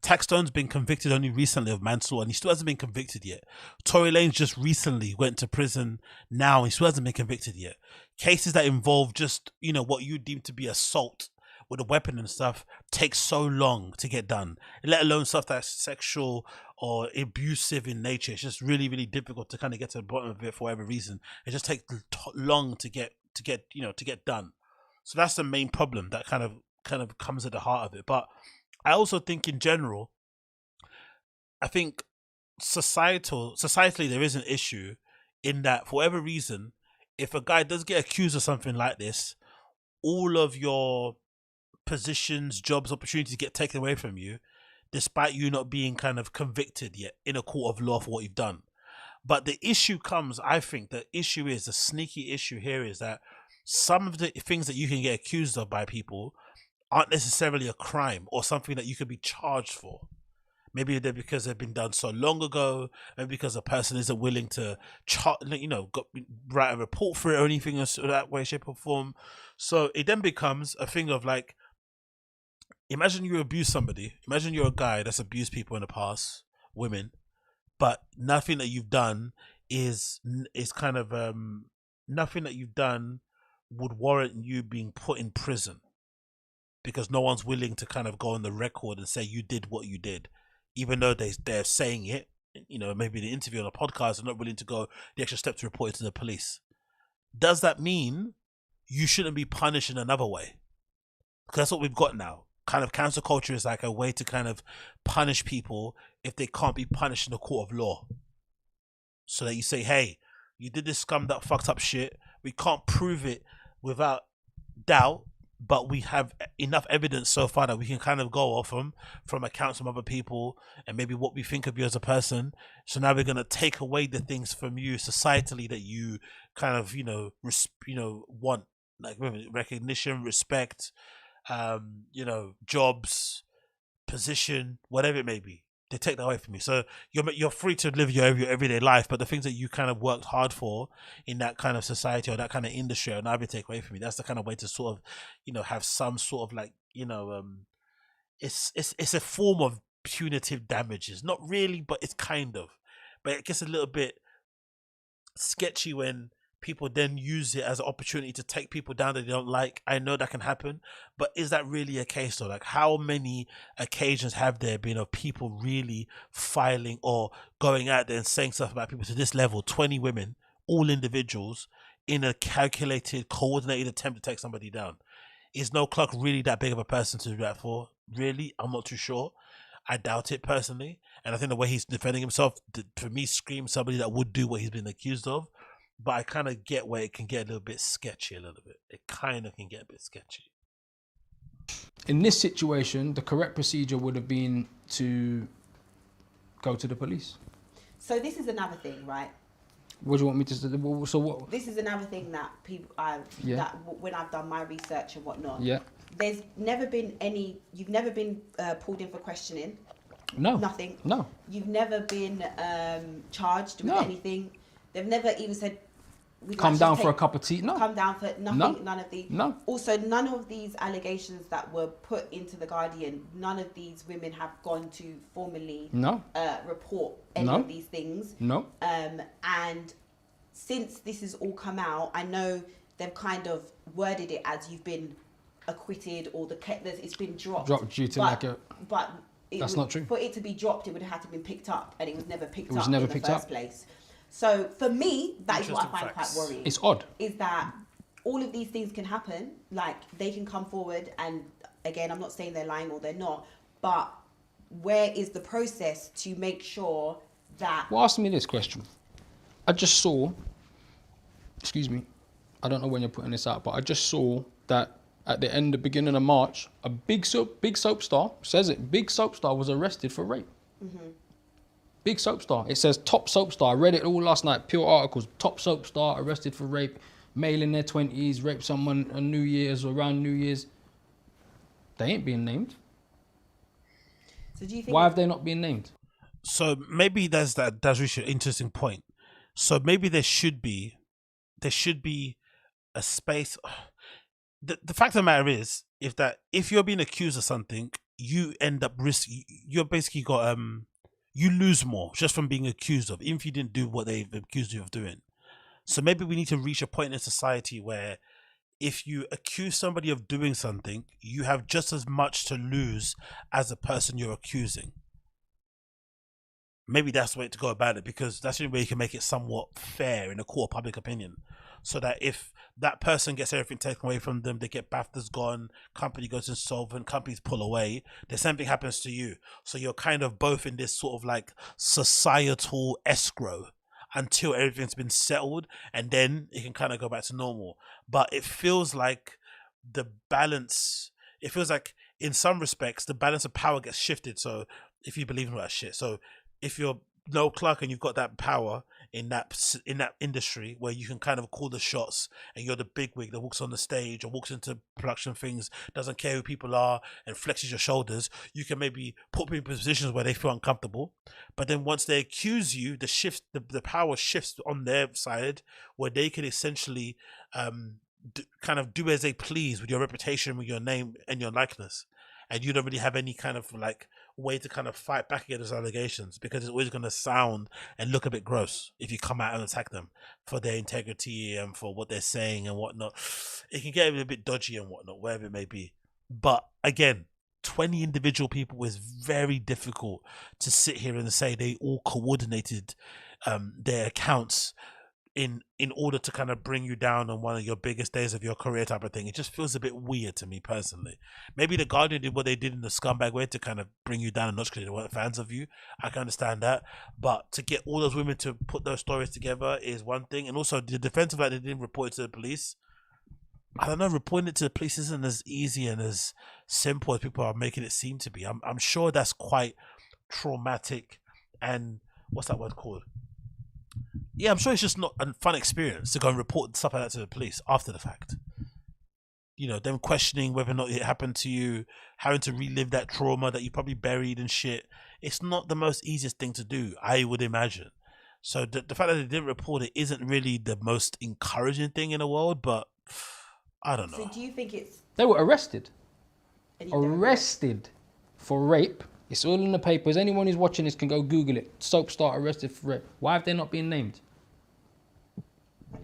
Taxstone's been convicted only recently of manslaughter, and he still hasn't been convicted yet. Tory Lanez just recently went to prison now, and he still hasn't been convicted yet. Cases that involve just, what you deem to be assault with a weapon and stuff take so long to get done, let alone stuff that's sexual or abusive in nature. It's just really, really difficult to kind of get to the bottom of it for whatever reason. It just takes long to get done. So that's the main problem that kind of comes at the heart of it. But I also think in general, I think societally there is an issue in that for whatever reason, if a guy does get accused of something like this, all of your positions, jobs, opportunities get taken away from you, despite you not being kind of convicted yet in a court of law for what you've done. But the issue comes, I think the sneaky issue here is that some of the things that you can get accused of by people aren't necessarily a crime or something that you could be charged for. Maybe they're because they've been done so long ago, maybe because a person isn't willing to write a report for it or anything of that way, shape or form. So it then becomes a thing of like, imagine you abuse somebody. Imagine you're a guy that's abused people in the past, women, but nothing that you've done is kind of nothing that you've done would warrant you being put in prison, because no one's willing to kind of go on the record and say you did what you did, even though they're saying it, maybe in an interview on a podcast, they're not willing to go the extra step to report it to the police. Does that mean you shouldn't be punished in another way. Because that's what we've got now. Kind of cancel culture is like a way to kind of punish people if they can't be punished in the court of law. So that you say, hey, you did this scum that fucked up shit. We can't prove it without doubt, but we have enough evidence so far that we can kind of go off from accounts from other people and maybe what we think of you as a person. So now we're going to take away the things from you societally that you kind of, want, like recognition, respect, jobs, position, whatever it may be. They take that away from you. So you're free to live your everyday life, but the things that you kind of worked hard for in that kind of society or that kind of industry are now being taken away from you. That's the kind of way to sort of, have some sort of like, it's a form of punitive damages. Not really, but it's kind of. But it gets a little bit sketchy when people then use it as an opportunity to take people down that they don't like. I know that can happen, but is that really a case though? Like, how many occasions have there been of people really filing or going out there and saying stuff about people to this level? 20 women, all individuals, in a calculated, coordinated attempt to take somebody down. Is No Clark really that big of a person to do that for? Really? I'm not too sure. I doubt it personally. And I think the way he's defending himself, for me, screams somebody that would do what he's been accused of. But I kind of get where it can get a little bit sketchy a little bit. It kind of can get a bit sketchy. In this situation, the correct procedure would have been to go to the police. So this is another thing, right? What do you want me to do? So what? This is another thing that people, that when I've done my research and whatnot, there's never been you've never been pulled in for questioning. No. Nothing. No. You've never been charged with anything. They've never even said, come down for a cup of tea. No. Come down for nothing. No. None of the. No. Also, none of these allegations that were put into the Guardian, none of these women have gone to formally report any of these things. No. And since this has all come out, I know they've kind of worded it as you've been acquitted or it's been dropped. Dropped due to But that's not true. For it to be dropped, it would have had to be picked up, and it was never picked up never in picked the first up. place. So for me, that is what I find quite worrying. It's odd. Is that all of these things can happen, like they can come forward, and again, I'm not saying they're lying or they're not, but where is the process to make sure that... Well, ask me this question. I just saw, excuse me, I don't know when you're putting this out, but I just saw that at the beginning of March, a big soap star, says it, big soap star was arrested for rape. Mm-hmm. Big soap star. It says top soap star. I read it all last night. Pure articles. Top soap star arrested for rape. Male in their 20s raped someone on New Year's or around New Year's. They ain't being named. So do you think? Why have they not been named? So maybe that's really an interesting point. So maybe there should be a space. The fact of the matter is, if you're being accused of something, you end up you're basically got you lose more just from being accused of, even if you didn't do what they've accused you of doing. So maybe we need to reach a point in society where if you accuse somebody of doing something, you have just as much to lose as the person you're accusing. Maybe that's the way to go about it, because that's the only way you can make it somewhat fair in a court of public opinion. So that if that person gets everything taken away from them, they get BAFTAs gone, company goes insolvent, companies pull away, the same thing happens to you. So you're kind of both in this sort of like societal escrow until everything's been settled, and then it can kind of go back to normal. But it feels like in some respects, the balance of power gets shifted. So if you believe in all that shit. So if you're Noel Clark and you've got that power in that industry where you can kind of call the shots, and you're the bigwig that walks on the stage or walks into production things, doesn't care who people are, and flexes your shoulders, you can maybe put people in positions where they feel uncomfortable. But then once they accuse you, the power shifts on their side, where they can essentially kind of do as they please with your reputation, with your name and your likeness. And you don't really have any kind of like way to kind of fight back against those allegations, because it's always going to sound and look a bit gross if you come out and attack them for their integrity and for what they're saying and whatnot. It can get a bit dodgy and whatnot, wherever it may be. But again, 20 individual people is very difficult to sit here and say they all coordinated their accounts in order to kind of bring you down on one of your biggest days of your career type of thing. It just feels a bit weird to me personally. Maybe the Guardian did what they did in the scumbag way to kind of bring you down a notch because they weren't fans of you. I can understand that. But to get all those women to put those stories together is one thing. And also the defense of that they didn't report it to the police. I don't know, reporting it to the police isn't as easy and as simple as people are making it seem to be. I'm sure that's quite traumatic and what's that word called? Yeah, I'm sure it's just not a fun experience to go and report stuff like that to the police after the fact. You know, them questioning whether or not it happened to you, having to relive that trauma that you probably buried and shit. It's not the most easiest thing to do, I would imagine. So the fact that they didn't report it isn't really the most encouraging thing in the world, but I don't know. So do you think it's... They were arrested. Arrested for rape. It's all in the papers. Anyone who's watching this can go Google it. Soap star arrested for rape. Why have they not been named?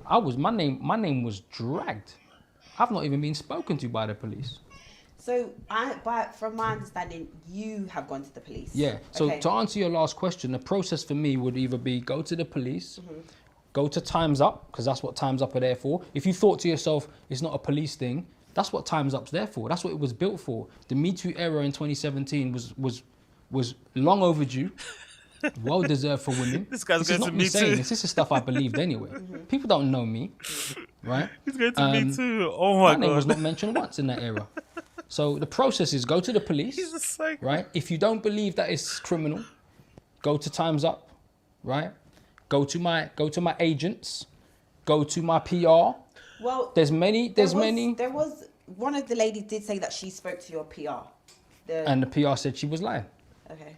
My name was dragged. I've not even been spoken to by the police. So from my understanding, you have gone to the police. Yeah. So Okay. to answer your last question, the process for me would either be go to the police, go to Time's Up, because that's what Time's Up are there for. If you thought to yourself, it's not a police thing, that's what Time's Up's there for. That's what it was built for. The Me Too era in 2017 was long overdue. Well deserved for women. This guy's going is to not me Me saying Too. this. This is stuff I believed anyway. People don't know me, right? He's going to Me Too. Oh my name God. was not mentioned once in that era. So the process is go to the police, right? If you don't believe that it's criminal, go to Time's Up, right? Go to my agents, go to my PR. Well, There's many. There was one of the ladies did say that she spoke to your PR. And the PR said she was lying. Okay.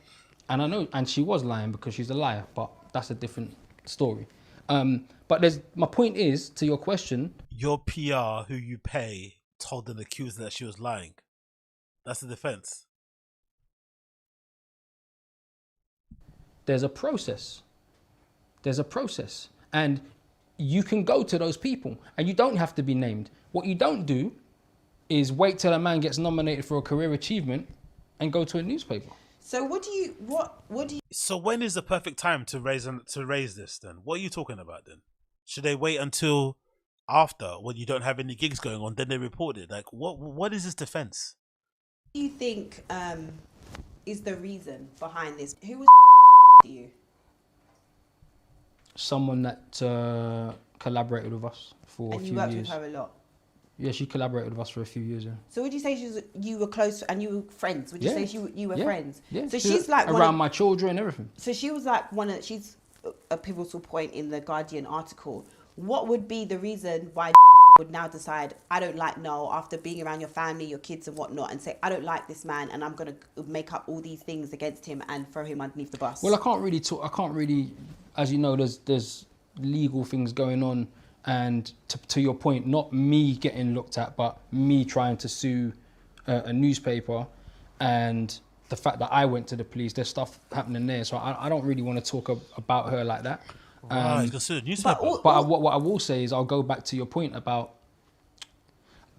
And I know, and she was lying because she's a liar, but that's a different story. But my point is, to your question. Your PR, who you pay, told an accuser that she was lying. That's the defense. There's a process. There's a process. And you can go to those people and you don't have to be named. What you don't do is wait till a man gets nominated for a career achievement and go to a newspaper. So what do you? So when is the perfect time to raise this then? What are you talking about then? Should they wait until after when you don't have any gigs going on, then they report it? Like what is this defense? What do you think is the reason behind this? Who was to you? Someone that collaborated with us for a And few you worked years. with her a lot. Yeah, she collaborated with us for a few years. Yeah. So would you say you were close and you were friends? Would you say you were friends? Yeah. So she's like around my children and everything. So she was like she's a pivotal point in the Guardian article. What would be the reason why would now decide, I don't like Noel, after being around your family, your kids and whatnot, and say, I don't like this man and I'm going to make up all these things against him and throw him underneath the bus? Well, I can't really, as you know, there's legal things going on. And to your point, not me getting looked at, but me trying to sue a newspaper, and the fact that I went to the police, there's stuff happening there. So I don't really want to talk about her like that. Right, you sue a newspaper. But what I will say is, I'll go back to your point about,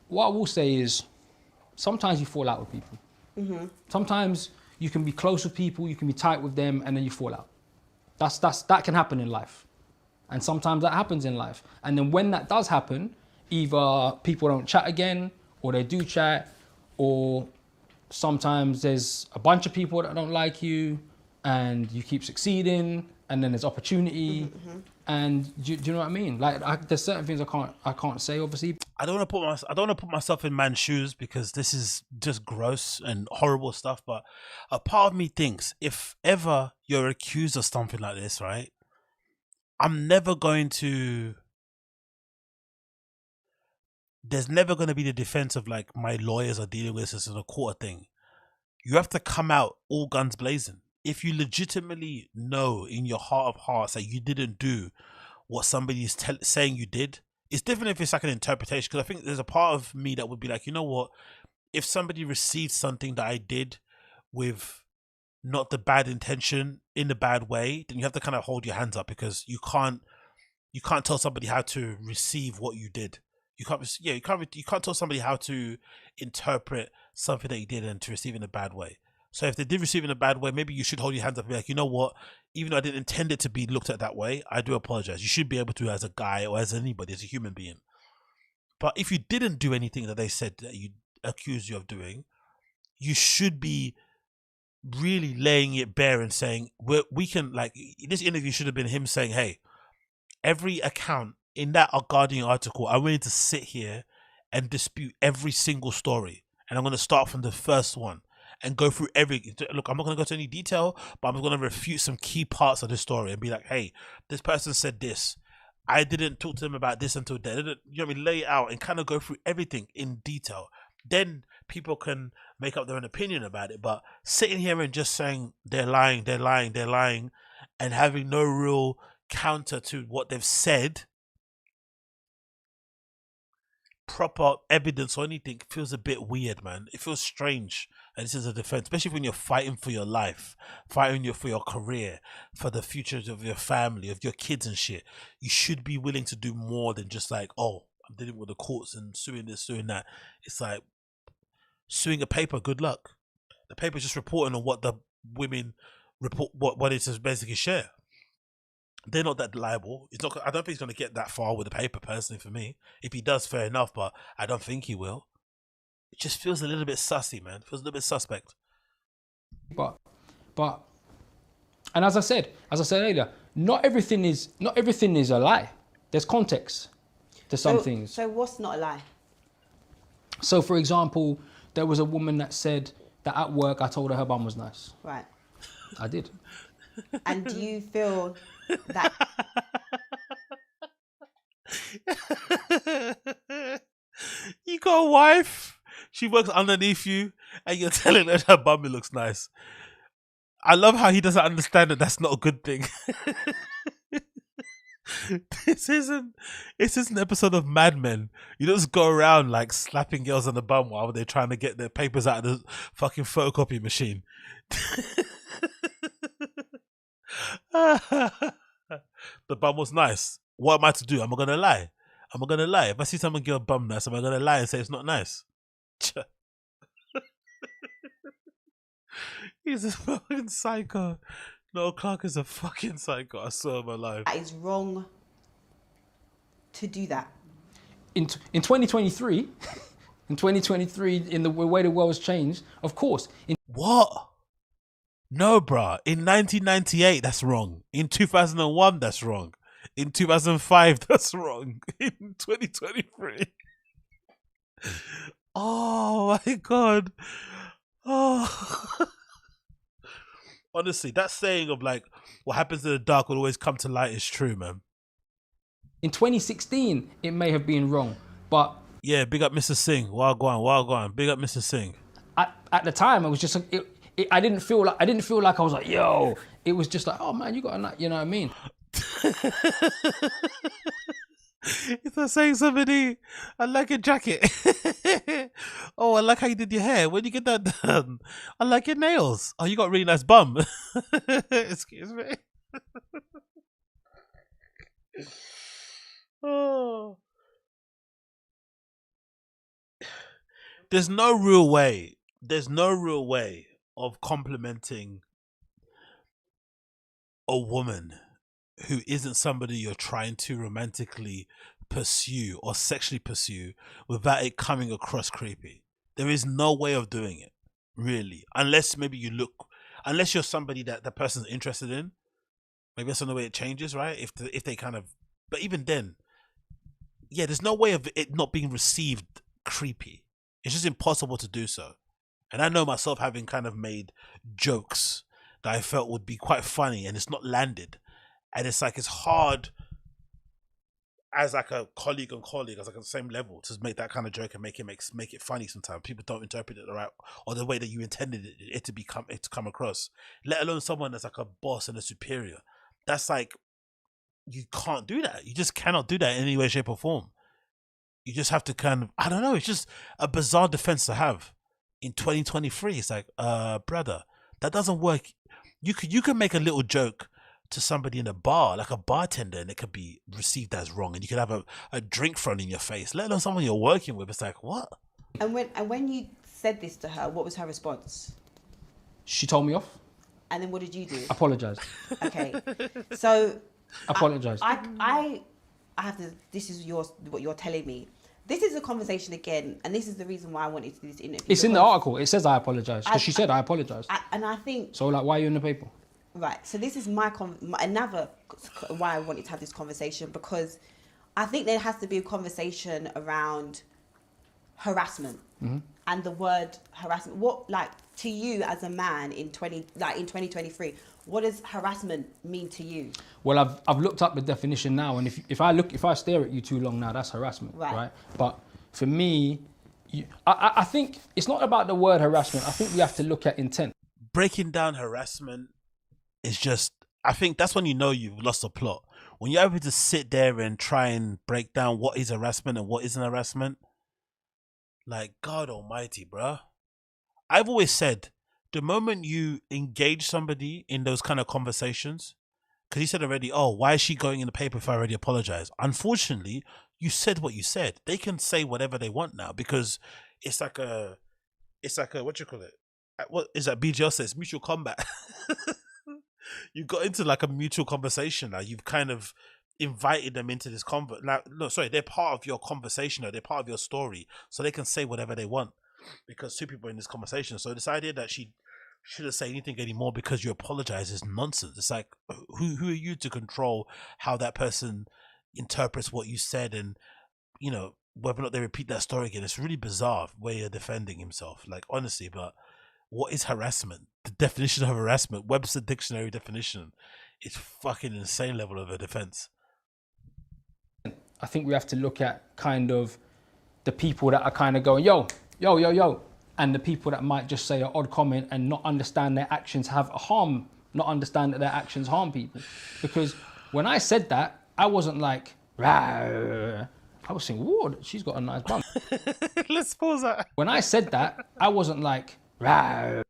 what I will say is, sometimes you fall out with people. Mm-hmm. Sometimes you can be close with people, you can be tight with them, and then you fall out. That can happen in life. And sometimes that happens in life. And then when that does happen, either people don't chat again, or they do chat, or sometimes there's a bunch of people that don't like you, and you keep succeeding, and then there's opportunity. And do you know what I mean? Like, there's certain things I can't say, obviously. I don't want to put myself in man's shoes, because this is just gross and horrible stuff. But a part of me thinks, if ever you're accused of something like this, right? I'm never going to. There's never going to be the defense of like, my lawyers are dealing with this as a court thing. You have to come out all guns blazing. If you legitimately know in your heart of hearts that you didn't do what somebody is saying you did, it's different if it's like an interpretation. Because I think there's a part of me that would be like, you know what? If somebody received something that I did with not the bad intention, in the bad way, then you have to kind of hold your hands up, because you can't tell somebody how to receive what you did. You can't tell somebody how to interpret something that you did and to receive in a bad way. So if they did receive in a bad way, maybe you should hold your hands up and be like, you know what? even though I didn't intend it to be looked at that way, I do apologize. You should be able to, as a guy or as anybody, as a human being. But if you didn't do anything that they said that you accused you of doing, you should be really laying it bare and saying, we can, like, this interview should have been him saying, hey, every account in that Guardian article, I'm willing to sit here and dispute every single story. And I'm going to start from the first one and go through every, look, I'm not going to go to any detail, but I'm going to refute some key parts of the story and be like, hey, this person said this. I didn't talk to them about this until then. You know what I mean? Lay it out and kind of go through everything in detail. Then people can make up their own opinion about it. But sitting here and just saying they're lying, they're lying, they're lying, and having no real counter to what they've said, proper evidence or anything, feels a bit weird, man. It feels strange. And this is a defense, especially when you're fighting for your life, fighting for your career, for the future of your family, of your kids and shit. You should be willing to do more than just like, oh, I'm dealing with the courts and suing this, suing that. It's like suing a paper, good luck. The paper's just reporting on what the women report, what it says basically share. They're not that liable. It's not. I don't think he's going to get that far with the paper, personally, for me. If he does, fair enough, but I don't think he will. It just feels a little bit sussy, man. It feels a little bit suspect. But, and as I said earlier, not everything is a lie. There's context to some things. So what's not a lie? So, for example, there was a woman that said that at work I told her bum was nice. Right. I did. And do you feel that? You got a wife, she works underneath you, and you're telling her her bum looks nice. I love how he doesn't understand that that's not a good thing. This isn't an episode of Mad Men. You don't just go around like slapping girls on the bum while they're trying to get their papers out of the fucking photocopy machine. The bum was nice. What am I to do? Am I gonna lie? Am I gonna lie? If I see someone get a bum nice, am I gonna lie and say it's not nice? He's a fucking psycho. Noel Clark is a fucking psycho. I swear on my life. That is wrong to do that. In 2023, in the way the world's changed, of course. What? No, bruh. In 1998, that's wrong. In 2001, that's wrong. In 2005, that's wrong. In 2023. Oh my God. Oh. Honestly, that saying of like, what happens in the dark will always come to light is true, man. In 2016, it may have been wrong, but... Yeah, big up Mr. Singh. Wild Guan. Big up Mr. Singh. At the time, I was just... I didn't feel like I was like, yo. It was just like, oh man, you got a nut, you know what I mean? It's not saying somebody, I like your jacket. Oh, I like how you did your hair. When you get that done? I like your nails. Oh, you got a really nice bum. Excuse me. Oh. There's no real way of complimenting a woman who isn't somebody you're trying to romantically pursue or sexually pursue without it coming across creepy. There is no way of doing it, really. Unless maybe unless you're somebody that the person's interested in. Maybe that's the way it changes, right? If they kind of, but even then, yeah, there's no way of it not being received creepy. It's just impossible to do so. And I know myself having kind of made jokes that I felt would be quite funny and it's not landed. And it's like, it's hard as like a colleague, as like on the same level, to make that kind of joke and make it funny sometimes. People don't interpret it the right, or the way that you intended it to come across, let alone someone that's like a boss and a superior. That's like, you can't do that. You just cannot do that in any way, shape or form. You just have to kind of, I don't know, it's just a bizarre defense to have in 2023. It's like, brother, that doesn't work. You can make a little joke to somebody in a bar, like a bartender, and it could be received as wrong, and you could have a drink thrown in your face, let alone someone you're working with. It's like, what? And when you said this to her, what was her response? She told me off. And then what did you do? Apologise. Okay. So Apologise. I have to. This is what you're telling me. This is a conversation again, and this is the reason why I wanted to do this interview. It's in the article. It says I apologise because she said I apologise. And I think. So like, why are you in the paper? Right. So this is another why I wanted to have this conversation, because I think there has to be a conversation around harassment and the word harassment. What, like, to you as a man in 2023, what does harassment mean to you? Well, I've looked up the definition now, and if I stare at you too long now, that's harassment, right? But for me, I think it's not about the word harassment. I think we have to look at intent. Breaking down harassment is just, I think that's when you know you've lost the plot. When you're able to sit there and try and break down what is harassment and what isn't harassment, like, God almighty, bruh. I've always said, the moment you engage somebody in those kind of conversations, because you said already, oh, why is she going in the paper if I already apologized? Unfortunately, you said what you said. They can say whatever they want now, because it's like a, what you call it? What is that? BGL says mutual combat. You got into like a mutual conversation now. You've kind of invited them into this they're part of your conversation, or they're part of your story, so they can say whatever they want because two people are in this conversation. So this idea that she shouldn't say anything anymore because you apologize is nonsense. It's like, who are you to control how that person interprets what you said, and you know, whether or not they repeat that story again? It's really bizarre way of defending himself, like, honestly. But what is harassment? The definition of harassment, Webster Dictionary definition, is fucking insane level of a defense. I think we have to look at kind of the people that are kind of going, yo, and the people that might just say an odd comment and not understand their actions have a harm, not understand that their actions harm people. Because when I said that, I wasn't like, rah. I was saying, whoa, she's got a nice bum. Let's pause that. When I said that, I wasn't like, rah.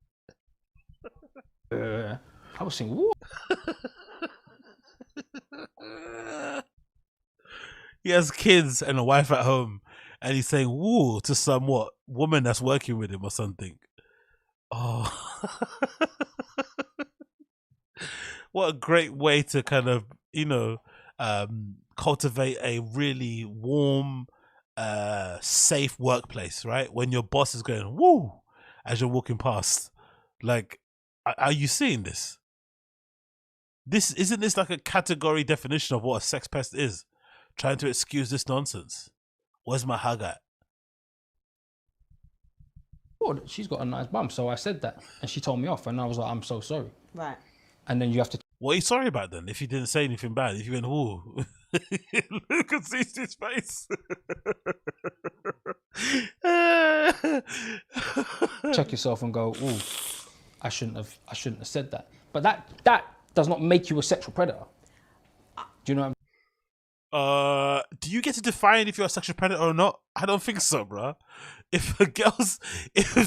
I was saying, whoa. He has kids and a wife at home, and he's saying woo to some woman that's working with him or something. Oh, what a great way to kind of, you know, cultivate a really warm, safe workplace, right? When your boss is going woo as you're walking past. Like, are you seeing this? Isn't this like a category definition of what a sex pest is? Trying to excuse this nonsense. Where's my hug at? Oh, she's got a nice bum. So I said that, and she told me off, and I was like, I'm so sorry. Right. And then you have to. What are you sorry about then? If you didn't say anything bad, if you went, ooh, look and see his face. Check yourself and go, ooh, I shouldn't have said that. But that does not make you a sexual predator. Do you know what do you get to define if you're a sexual predator or not? I don't think so, bro. If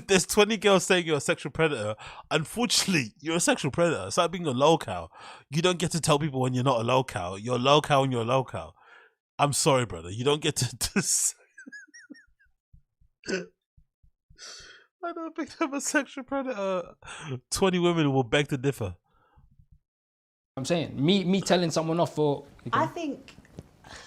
there's 20 girls saying you're a sexual predator, unfortunately, you're a sexual predator. It's like being a lolcow. You don't get to tell people when you're not a lolcow. You're a lolcow and you're a lolcow. I'm sorry, brother. You don't get to say... I don't think I'm a sexual predator. 20 women will beg to differ. I'm saying? Me telling someone off for... I think...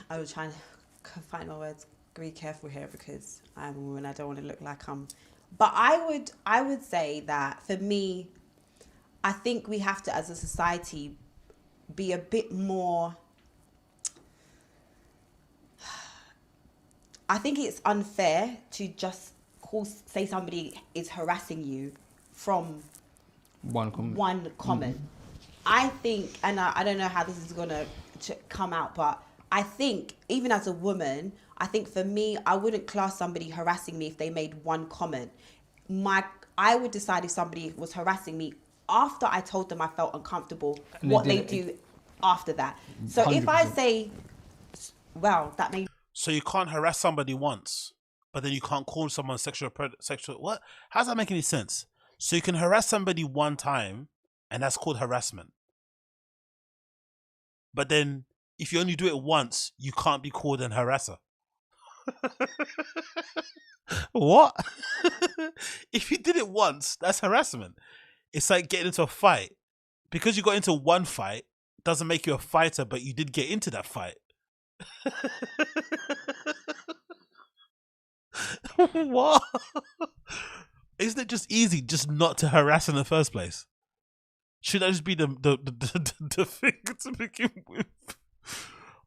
I was trying to find my words. Be careful here because I'm a woman. I don't want to look like I'm... But I would say that for me, I think we have to, as a society, be a bit more... I think it's unfair to just say somebody is harassing you from one comment. I think, and I don't know how this is going to come out, but I think even as a woman, I think for me, I wouldn't class somebody harassing me if they made one comment. I would decide if somebody was harassing me after I told them I felt uncomfortable, and what they do after that. So 100%. If I say, well, that may... So you can't harass somebody once, but then you can't call someone sexual... What? How does that make any sense? So you can harass somebody one time, and that's called harassment. But then, if you only do it once, you can't be called an harasser. What? If you did it once, that's harassment. It's like getting into a fight because you got into one fight doesn't make you a fighter, but you did get into that fight. What? Isn't it just easy just not to harass in the first place? Should that just be the thing to begin with?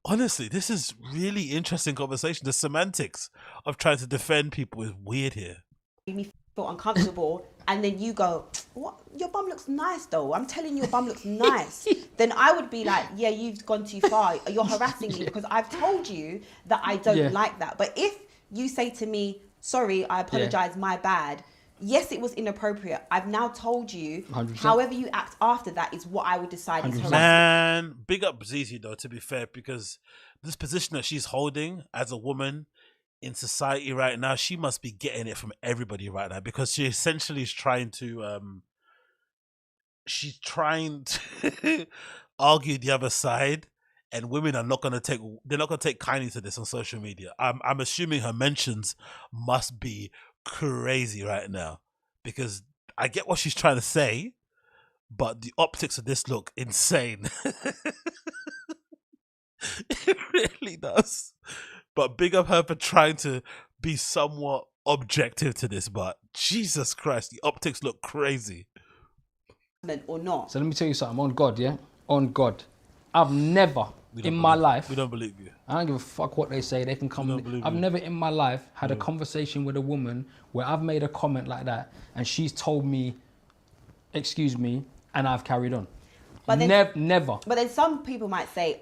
Honestly, this is really interesting conversation. The semantics of trying to defend people is weird here. Made me feel uncomfortable, and then you go, "What? Your bum looks nice, though. I'm telling you, your bum looks nice." Then I would be like, "Yeah, you've gone too far. You're harassing me because I've told you that I don't like that." But if you say to me, "Sorry, I apologize, my bad." Yes, it was inappropriate. I've now told you. 100%. However you act after that is what I would decide is harassment. Man, big up Zizi though, to be fair, because this position that she's holding as a woman in society right now, she must be getting it from everybody right now, because she essentially is trying to argue the other side, and women are not gonna take kindly to this on social media. I'm assuming her mentions must be crazy right now, because I get what she's trying to say, but the optics of this look insane. It really does. But big up her for trying to be somewhat objective to this, but Jesus Christ, the optics look crazy. Or not. So let me tell you something, on God, yeah? On God. I've never in my life... We don't believe you. I don't give a fuck what they say. They can come... I've never in my life had a conversation with a woman where I've made a comment like that and she's told me, excuse me, and I've carried on. But then, never. But then some people might say,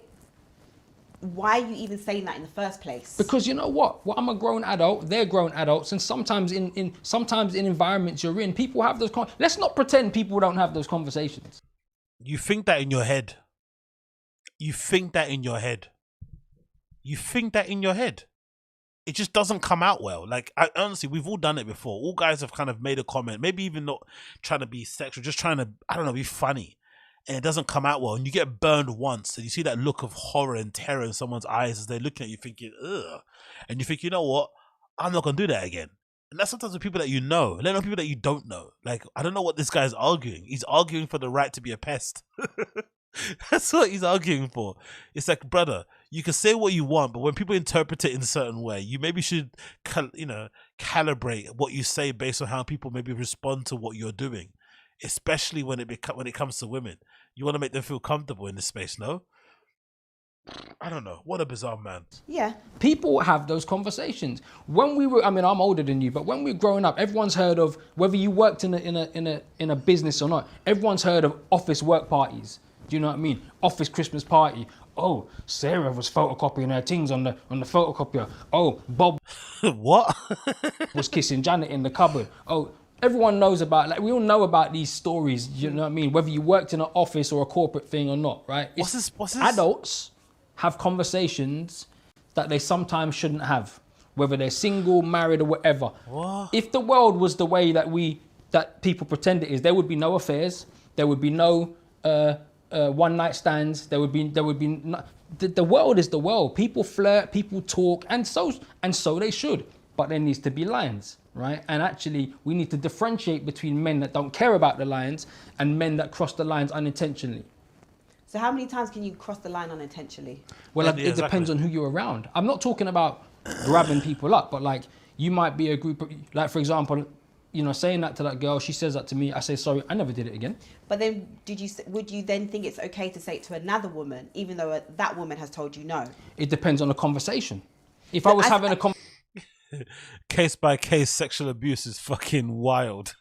why are you even saying that in the first place? Because you know what? Well, I'm a grown adult. They're grown adults, and sometimes in environments you're in, people have those. Let's not pretend people don't have those conversations. You think that in your head. You think that in your head. You think that in your head. It just doesn't come out well. Like, honestly, we've all done it before. All guys have kind of made a comment, maybe even not trying to be sexual, just trying to, I don't know, be funny. And it doesn't come out well. And you get burned once. And you see that look of horror and terror in someone's eyes as they're looking at you thinking, ugh. And you think, you know what? I'm not going to do that again. And that's sometimes with people that you know. Let alone people that you don't know. Like, I don't know what this guy's arguing. He's arguing for the right to be a pest. That's what he's arguing for. It's like, brother, you can say what you want, but when people interpret it in a certain way, you maybe should, calibrate what you say based on how people maybe respond to what you're doing. Especially when it comes to women. You want to make them feel comfortable in this space, no? I don't know. What a bizarre man. Yeah. People have those conversations. When we were, I mean, I'm older than you, but when we were growing up, everyone's heard of, whether you worked in a business or not, everyone's heard of office work parties. Do you know what I mean? Office Christmas party. Oh, Sarah was photocopying her things on the photocopier. Oh, Bob what? was kissing Janet in the cupboard. Oh, everyone knows about, like, we all know about these stories, you know what I mean? Whether you worked in an office or a corporate thing or not, right? What's this? Adults have conversations that they sometimes shouldn't have, whether they're single, married, or whatever. What? If the world was the way that people pretend it is, there would be no affairs, there would be no one night stands, there would be no, the world is the world. People flirt, people talk, and so they should. But there needs to be lines, right? And actually, we need to differentiate between men that don't care about the lines and men that cross the lines unintentionally. So how many times can you cross the line unintentionally? Well, it depends on who you're around. I'm not talking about grabbing people up, but like, you might be a group of, like, for example, saying that to that girl, she says that to me, I say, sorry, I never did it again. But then, would you then think it's okay to say it to another woman, even though that woman has told you no? It depends on the conversation. If I was having a conversation, case by case sexual abuse is fucking wild.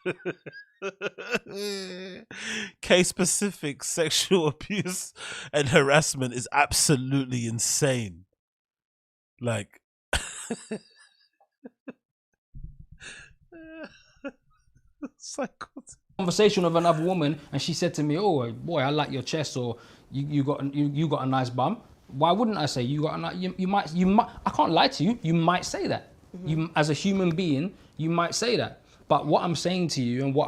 Case specific sexual abuse and harassment is absolutely insane. Like, conversation with another woman and she said to me, oh boy, I like your chest, or you got a nice bum. Why wouldn't I say you got a nice, you might, I can't lie to you, you might say that. You, as a human being, you might say that. But what I'm saying to you, and what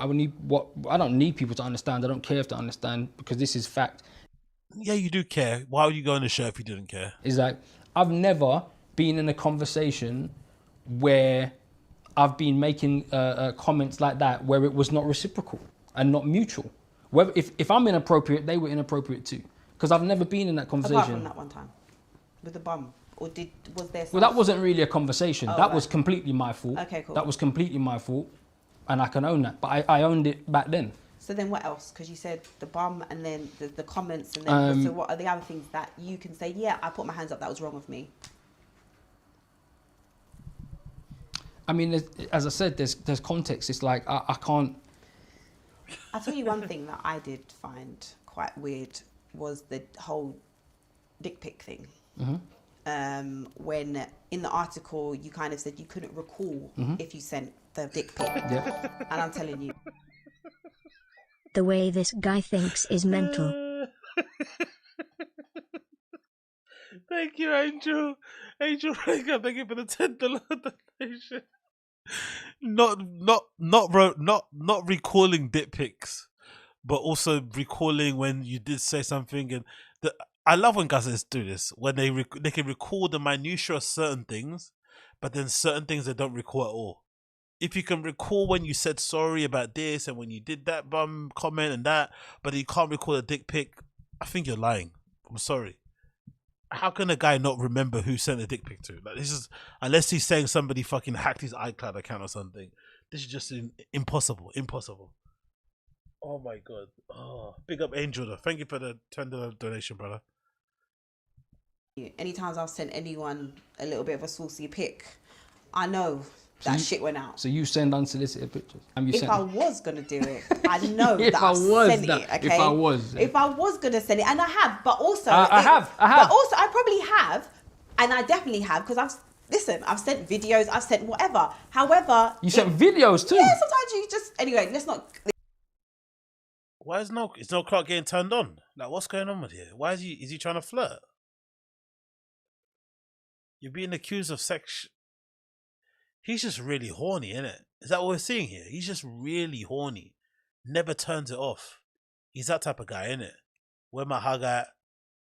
I don't need people to understand, I don't care if they understand, because this is fact. Yeah, you do care. Why would you go on the show if you didn't care? Is like, I've never been in a conversation where I've been making comments like that where it was not reciprocal and not mutual. Whether, if I'm inappropriate, they were inappropriate too. Because I've never been in that conversation. Apart from that one time with the bum, or was there? Well, that wasn't really a conversation. Oh, that right. was completely my fault. Okay, cool. That was completely my fault, and I can own that. But I owned it back then. So then what else? Because you said the bum and then the comments and then so what are the other things that you can say, yeah, I put my hands up, that was wrong of me? I mean, as I said, there's context. It's like, I can't... I'll tell you one thing that I did find quite weird was the whole dick pic thing. Mm-hmm. When in the article you kind of said you couldn't recall if you sent the dick pic. Yeah. And I'm telling you. The way this guy thinks is mental. Thank you, Angel. Angel Reagan, thank you for the $10 donation. Not recalling dick pics, but also recalling when you did say something. And I love when guys do this, when they can recall the minutiae of certain things, but then certain things they don't recall at all. If you can recall when you said sorry about this and when you did that bum comment and that, but you can't recall a dick pic, I think you're lying. I'm sorry. How can a guy not remember who sent a dick pic to? Like, this is, unless he's saying somebody fucking hacked his iCloud account or something. This is just impossible. Impossible. Oh my god. Oh, big up Angel though. Thank you for the $10 donation, brother. Anytime I've sent anyone a little bit of a saucy pic, I know that shit went out. So you send unsolicited pictures? If I was going to do it, I know that I sent it, okay? If I was. If I was going to send it, and I have, but also... I have. But also, I probably have, and I definitely have, because I've sent videos, I've sent whatever. However... You sent videos too? Yeah, sometimes you just... Anyway, let's not... Why is no clock getting turned on? Like, what's going on with here? Why is he trying to flirt? You're being accused of sex... He's just really horny, innit? Is that what we're seeing here? He's just really horny. Never turns it off. He's that type of guy, innit? Where my hug at?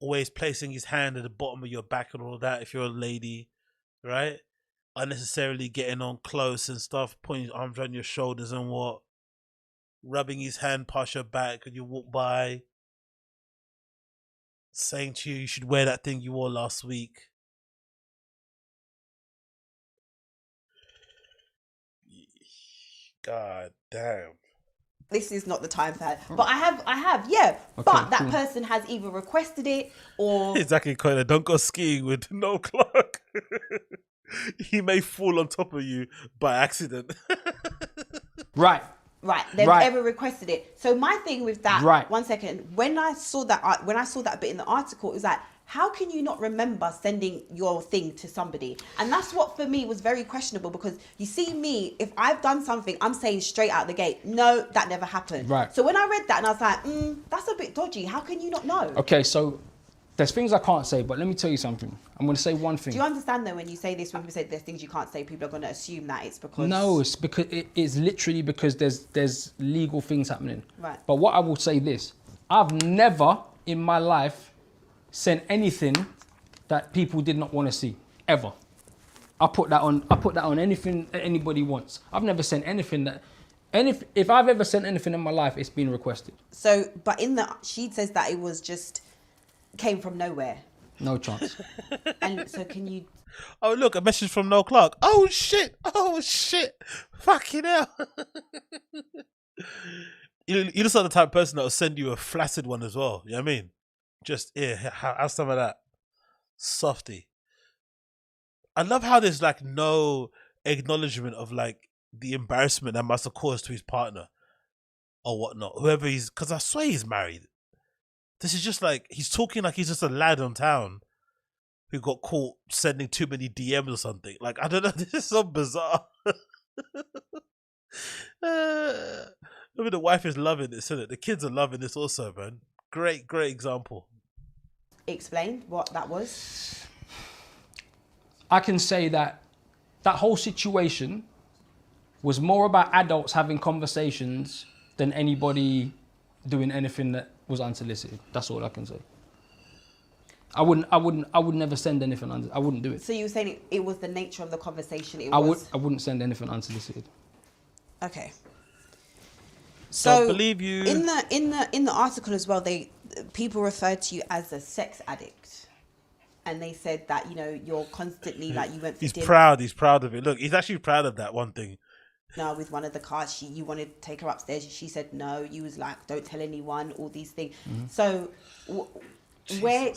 Always placing his hand at the bottom of your back and all that if you're a lady, right? Unnecessarily getting on close and stuff, putting his arms around your shoulders and what? Rubbing his hand past your back when you walk by. Saying to you should wear that thing you wore last week. God damn. This is not the time for that. But I have, yeah. Okay, but that person has either requested it or... Exactly, Koina. Don't go skiing with no clock. He may fall on top of you by accident. Right. They've ever requested it. So my thing with that, 1 second, when I saw that bit in the article, it was like, how can you not remember sending your thing to somebody? And that's what for me was very questionable, because you see me, if I've done something, I'm saying straight out the gate, no, that never happened. Right. So when I read that and I was like, that's a bit dodgy. How can you not know? Okay, so there's things I can't say, but let me tell you something. I'm going to say one thing. Do you understand though when you say this, when people say there's things you can't say, people are going to assume that it's because... No, it's because it's literally because there's legal things happening. Right. But what I will say this, I've never in my life sent anything that people did not want to see, ever. I put that on anything that anybody wants. I've never sent anything that... If I've ever sent anything in my life, it's been requested. So, but in the... She says that it was just... came from nowhere. No chance. And so can you... Oh, look, a message from No Clark. Oh, shit. Fucking hell. You just are the type of person that will send you a flaccid one as well. You know what I mean? Just, have some of that. Softy. I love how there's like no acknowledgement of like the embarrassment that must have caused to his partner or whatnot. Whoever he's... Because I swear he's married. This is just like, he's talking like he's just a lad on town who got caught sending too many DMs or something. Like, I don't know, this is so bizarre. Maybe the wife is loving this, isn't it? The kids are loving this also, man. Great example. Explain what that was. I can say that whole situation was more about adults having conversations than anybody doing anything that was unsolicited. That's all I can say. I would never send anything. I wouldn't do it. So you were saying it was the nature of the conversation. I wouldn't send anything unsolicited. Okay. So don't believe you. In the article as well, people referred to you as a sex addict, and they said that you're constantly like you went for He's dinner. proud. He's proud of it. Look, he's actually proud of that one thing. No, with one of the cards, you wanted to take her upstairs. She said no. You was like, don't tell anyone. All these things. So, where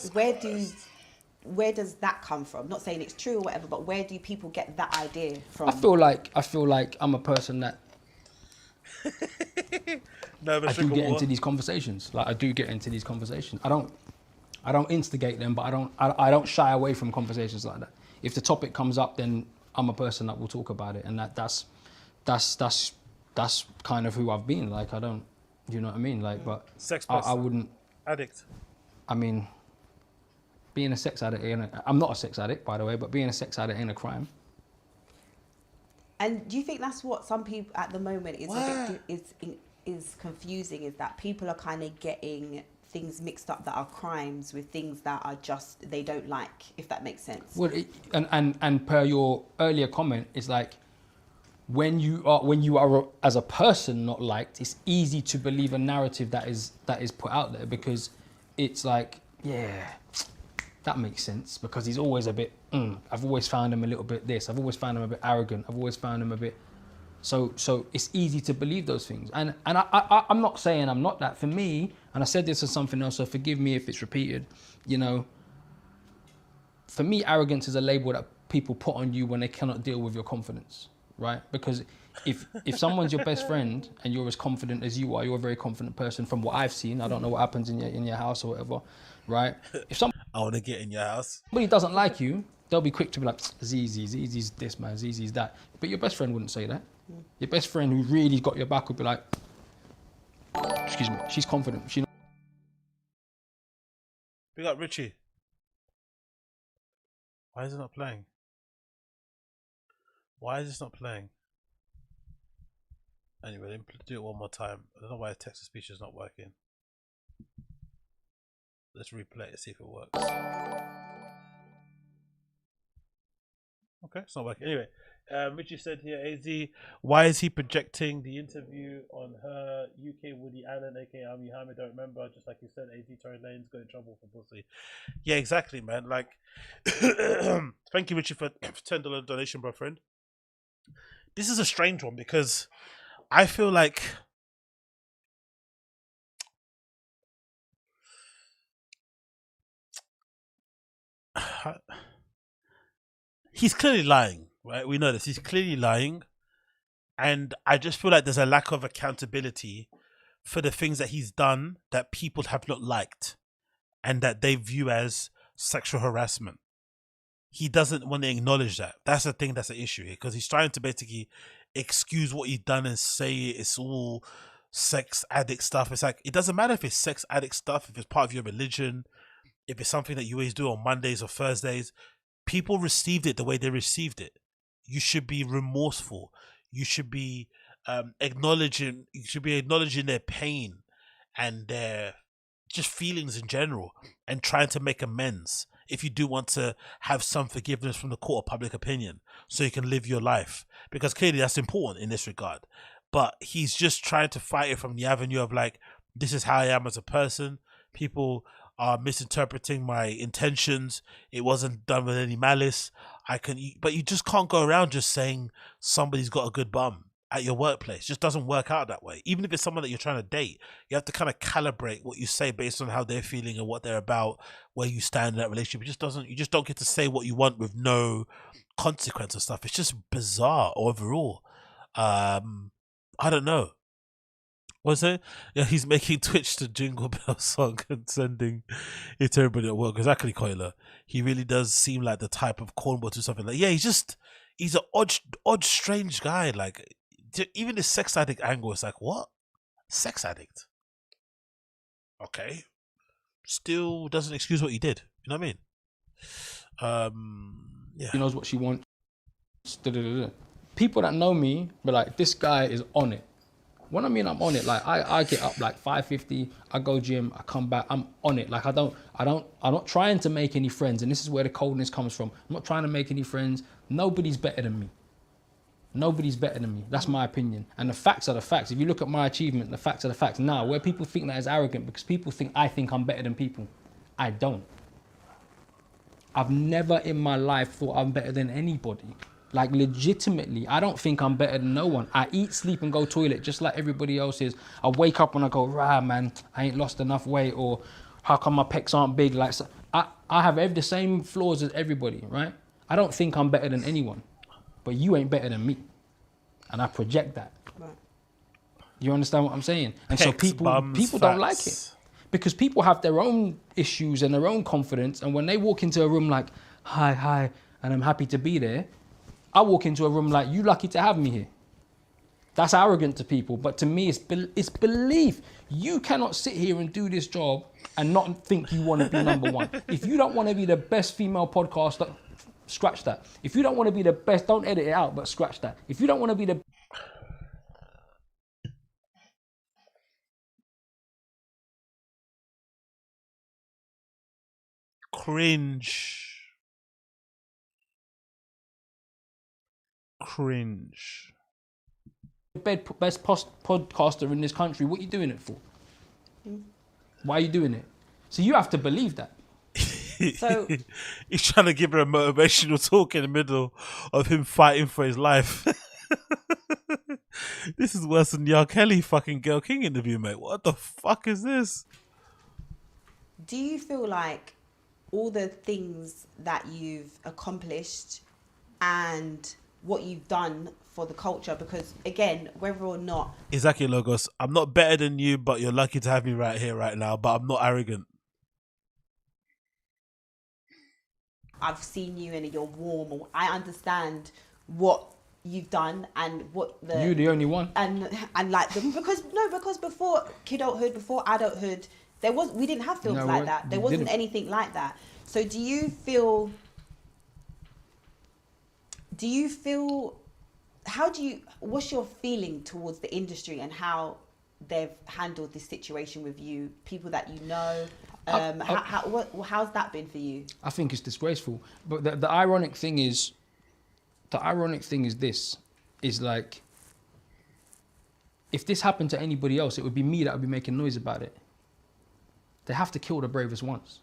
does that come from? Not saying it's true or whatever, but where do people get that idea from? I feel like I'm a person that I do get into these conversations. Like I do get into these conversations. I don't instigate them, but I don't shy away from conversations like that. If the topic comes up, then I'm a person that will talk about it, and that's kind of who I've been. Like I don't, you know what I mean? Like, but sex I wouldn't. Addict. I mean, being a sex addict, I'm not a sex addict, by the way, but being a sex addict ain't a crime. And do you think that's what some people at the moment is confusing? Is that people are kind of getting things mixed up that are crimes with things that are just they don't like, if that makes sense. Well, and per your earlier comment, it's like when you are as a person not liked, it's easy to believe a narrative that is put out there, because it's like, yeah, that makes sense, because he's always a bit, I've always found him a little bit this, I've always found him a bit arrogant, I've always found him a bit, so it's easy to believe those things. And I'm not saying I'm not that. For me, and I said this as something else, so forgive me if it's repeated, for me, arrogance is a label that people put on you when they cannot deal with your confidence, right? Because if someone's your best friend and you're as confident as you are, you're a very confident person from what I've seen. I don't know what happens in your house or whatever, right? If I want to get in your house. Somebody doesn't like you, they'll be quick to be like, Zizi's this, man, Zizi's that. But your best friend wouldn't say that. Your best friend who really got your back would be like, excuse me, she's confident. Big up Richie. Why is it not playing? Why is this not playing? Anyway, let me do it one more time. I don't know why text-to-speech is not working. Let's replay it, see if it works. Okay, it's not working. Anyway, Richie said here, AZ, why is he projecting the interview on her? UK Woody Allen, aka Ami Hamid, don't remember. Just like you said, AZ Tory Lane's got in trouble for pussy. Yeah, exactly, man. Like, thank you, Richie, for $10 donation, bro, friend. This is a strange one because I feel like he's clearly lying, right? We know this. He's clearly lying. And I just feel like there's a lack of accountability for the things that he's done that people have not liked and that they view as sexual harassment. He doesn't want to acknowledge that. That's the thing that's an issue here, because he's trying to basically excuse what he's done and say it's all sex addict stuff. It's like, it doesn't matter if it's sex addict stuff, if it's part of your religion, if it's something that you always do on Mondays or Thursdays. People received it the way they received it. You should be remorseful. You should be acknowledging their pain and their just feelings in general, and trying to make amends if you do want to have some forgiveness from the court of public opinion so you can live your life, because clearly that's important in this regard. But he's just trying to fight it from the avenue of like, this is how I am as a person. People are misinterpreting my intentions. It wasn't done with any malice. But you just can't go around just saying somebody's got a good bum at your workplace. It just doesn't work out that way. Even if it's someone that you're trying to date, you have to kind of calibrate what you say based on how they're feeling and what they're about, where you stand in that relationship. You just don't get to say what you want with no consequence of stuff. It's just bizarre overall. I don't know. Was it? Yeah, he's making Twitch to Jingle Bell song and sending it to everybody at work. Exactly, Coiler. He really does seem like the type of cornball to something like. Yeah, he's an odd, strange guy. Like, even the sex addict angle is like, what? Sex addict? Okay. Still doesn't excuse what he did. You know what I mean? Yeah. She knows what she wants. People that know me be like, this guy is on it. When I mean I'm on it, like I get up like 5:50, I go gym, I come back, I'm on it. Like I'm not trying to make any friends, and this is where the coldness comes from. I'm not trying to make any friends. Nobody's better than me. Nobody's better than me. That's my opinion. And the facts are the facts. If you look at my achievement, the facts are the facts. Now, where people think that is arrogant because people think I think I'm better than people. I don't. I've never in my life thought I'm better than anybody. Like legitimately, I don't think I'm better than no one. I eat, sleep and go toilet just like everybody else is. I wake up and I go, rah man, I ain't lost enough weight, or how come my pecs aren't big? Like, so I have the same flaws as everybody, right? I don't think I'm better than anyone, but you ain't better than me. And I project that. Right. You understand what I'm saying? And so people don't like it because people have their own issues and their own confidence. And when they walk into a room like, hi, and I'm happy to be there, I walk into a room like, you lucky to have me here. That's arrogant to people, but to me, it's belief. You cannot sit here and do this job and not think you want to be number one. If you don't want to be the best female podcaster, scratch that. If you don't want to be the best, don't edit it out, but scratch that. If you don't want to be the cringe. Best podcaster in this country, what are you doing it for? Why are you doing it? So you have to believe that. So he's trying to give her a motivational talk in the middle of him fighting for his life. This is worse than the R. Kelly fucking Gayle King interview, mate. What the fuck is this? Do you feel like all the things that you've accomplished and what you've done for the culture, because again, whether or not Exactly, Logos. I'm not better than you, but you're lucky to have me right here, right now. But I'm not arrogant. I've seen you and you're warm, or I understand what you've done and what you're the only one, and like because before kidulthood, before adulthood, we didn't have films like that. There wasn't anything like that. So do you feel what's your feeling towards the industry and how they've handled this situation with you, people that you know? How's that been for you? I think it's disgraceful. But the ironic thing is this, is like, if this happened to anybody else, it would be me that would be making noise about it. They have to kill the bravest ones.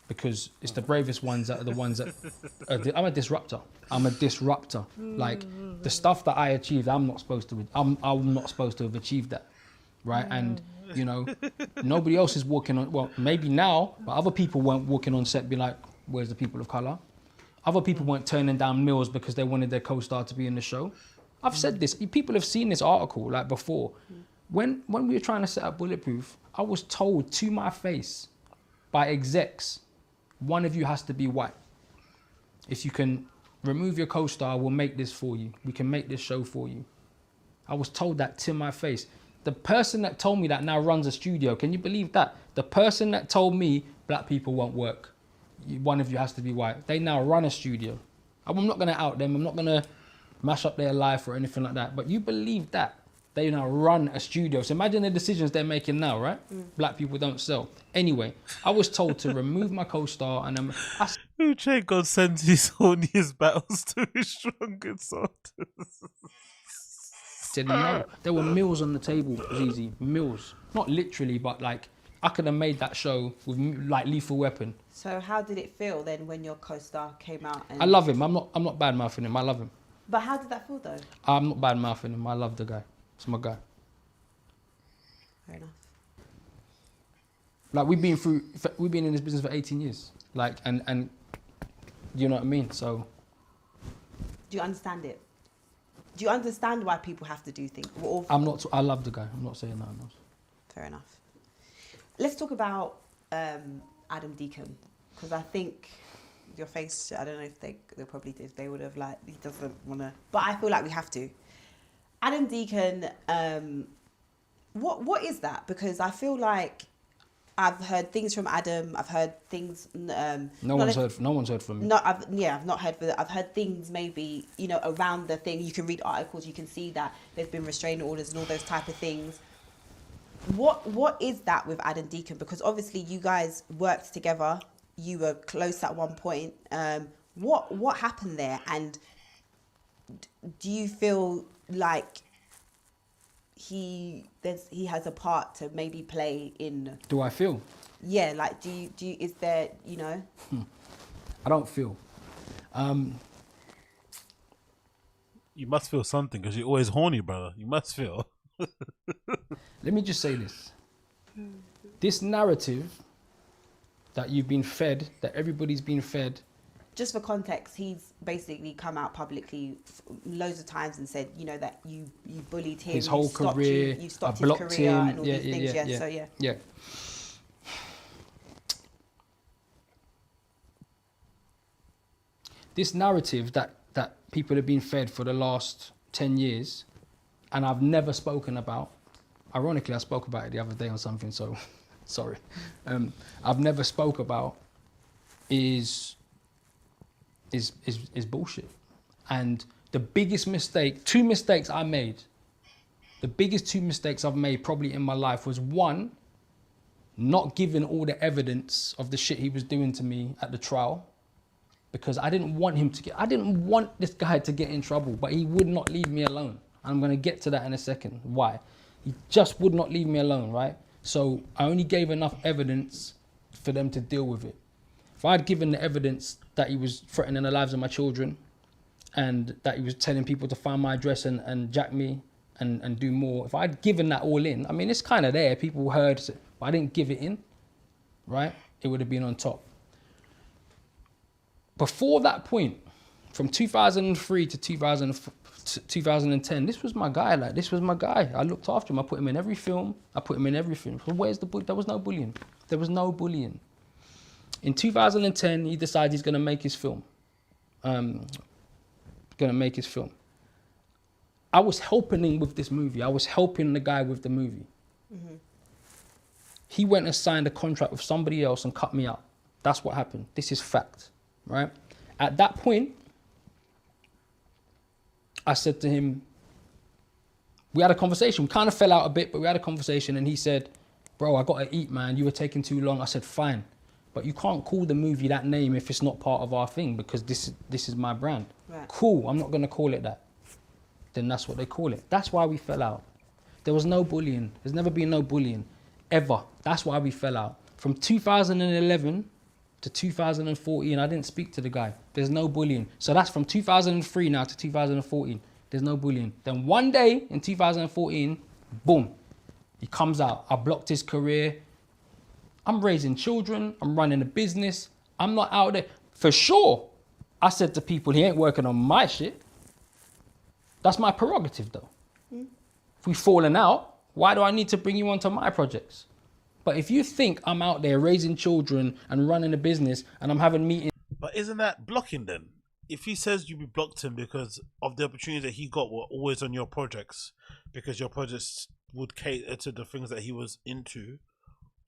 Because it's the bravest ones that are the ones that I'm a disruptor. Like the stuff that I achieved, I'm not supposed to have achieved that, right? And you know, nobody else is walking on. Well, maybe now, but other people weren't walking on set, be like, "Where's the people of color?" Other people weren't turning down meals because they wanted their co-star to be in the show. I've said this. People have seen this article like before. When we were trying to set up Bulletproof, I was told to my face by execs, one of you has to be white. If you can remove your co-star, we'll make this for you. We can make this show for you. I was told that to my face. The person that told me that now runs a studio. Can you believe that? The person that told me black people won't work, one of you has to be white, they now run a studio. I'm not going to out them. I'm not going to mash up their life or anything like that. But you believe that. They now run a studio. So imagine the decisions they're making now, right? Black people don't sell. Anyway, I was told to remove my co-star, and Uche God sends his horniest battles to his strongest soldiers. Said no. There were meals on the table, Zizi. Meals. Not literally, but like, I could have made that show with like Lethal Weapon. So how did it feel then when your co-star came out? And I love him. I'm not bad mouthing him. I love him. But how did that feel though? I'm not bad mouthing him. I love the guy. It's my guy. Fair enough. Like we've been in this business for 18 years. Like and you know what I mean? So do you understand it? Do you understand why people have to do things? I love the guy. I'm not saying that. Fair enough. Let's talk about Adam Deacon, because I think your face, I don't know if they probably did. They would have like, he doesn't want to, but I feel like we have to. Adam Deacon, what is that? Because I feel like I've heard things from Adam. I've heard things. No one's heard from me. No, I've not heard. I've heard things maybe around the thing. You can read articles. You can see that there's been restraining orders and all those type of things. What is that with Adam Deacon? Because obviously you guys worked together. You were close at one point. What happened there? And do you feel like he has a part to maybe play in? Do I feel? Yeah, like do you is there, you know? I don't feel. You must feel something because you're always horny, brother. You must feel. Let me just say this. This narrative that you've been fed, that everybody's been fed. Just for context, he's basically come out publicly loads of times and said, you know, that you bullied him. His whole career, you stopped I blocked his career him. and all these things. Yeah. This narrative that people have been fed for the last 10 years, and I've never spoken about. Ironically, I spoke about it the other day on something, so sorry. I've never spoke about is bullshit. And the biggest mistake, two mistakes I made, the biggest two mistakes I've made probably in my life was, one, not giving all the evidence of the shit he was doing to me at the trial, because I didn't want this guy to get in trouble, but he would not leave me alone. I'm gonna get to that in a second. Why? He just would not leave me alone, right? So I only gave enough evidence for them to deal with it. If I'd given the evidence that he was threatening the lives of my children and that he was telling people to find my address and jack me and do more, if I'd given that all in, I mean, it's kind of there, people heard, but I didn't give it in, right? It would have been on top. Before that point, from 2003 to 2010, this was my guy, this was my guy. I looked after him, I put him in every film, So where's the bullying? There was no bullying. There was no bullying. In 2010, he decided he's gonna make his film. I was helping him with this movie. I was helping the guy with the movie. Mm-hmm. He went and signed a contract with somebody else and cut me out. That's what happened. This is fact, right? At that point, I said to him, we had a conversation. We kind of fell out a bit, but we had a conversation, and he said, bro, I gotta eat, man. You were taking too long. I said, fine, but you can't call the movie that name if it's not part of our thing, because this is my brand. Right. Cool, I'm not gonna call it that. Then that's what they call it. That's why we fell out. There was no bullying. There's never been no bullying, ever. That's why we fell out. From 2011 to 2014, I didn't speak to the guy. There's no bullying. So that's from 2003 now to 2014. There's no bullying. Then one day in 2014, boom, he comes out. I blocked his career. I'm raising children. I'm running a business. I'm not out there. For sure, I said to people, he ain't working on my shit. That's my prerogative though. If we've fallen out, why do I need to bring you onto my projects? But if you think I'm out there raising children and running a business and I'm having meetings. But isn't that blocking then? If he says you blocked him because of the opportunities that he got were always on your projects, because your projects would cater to the things that he was into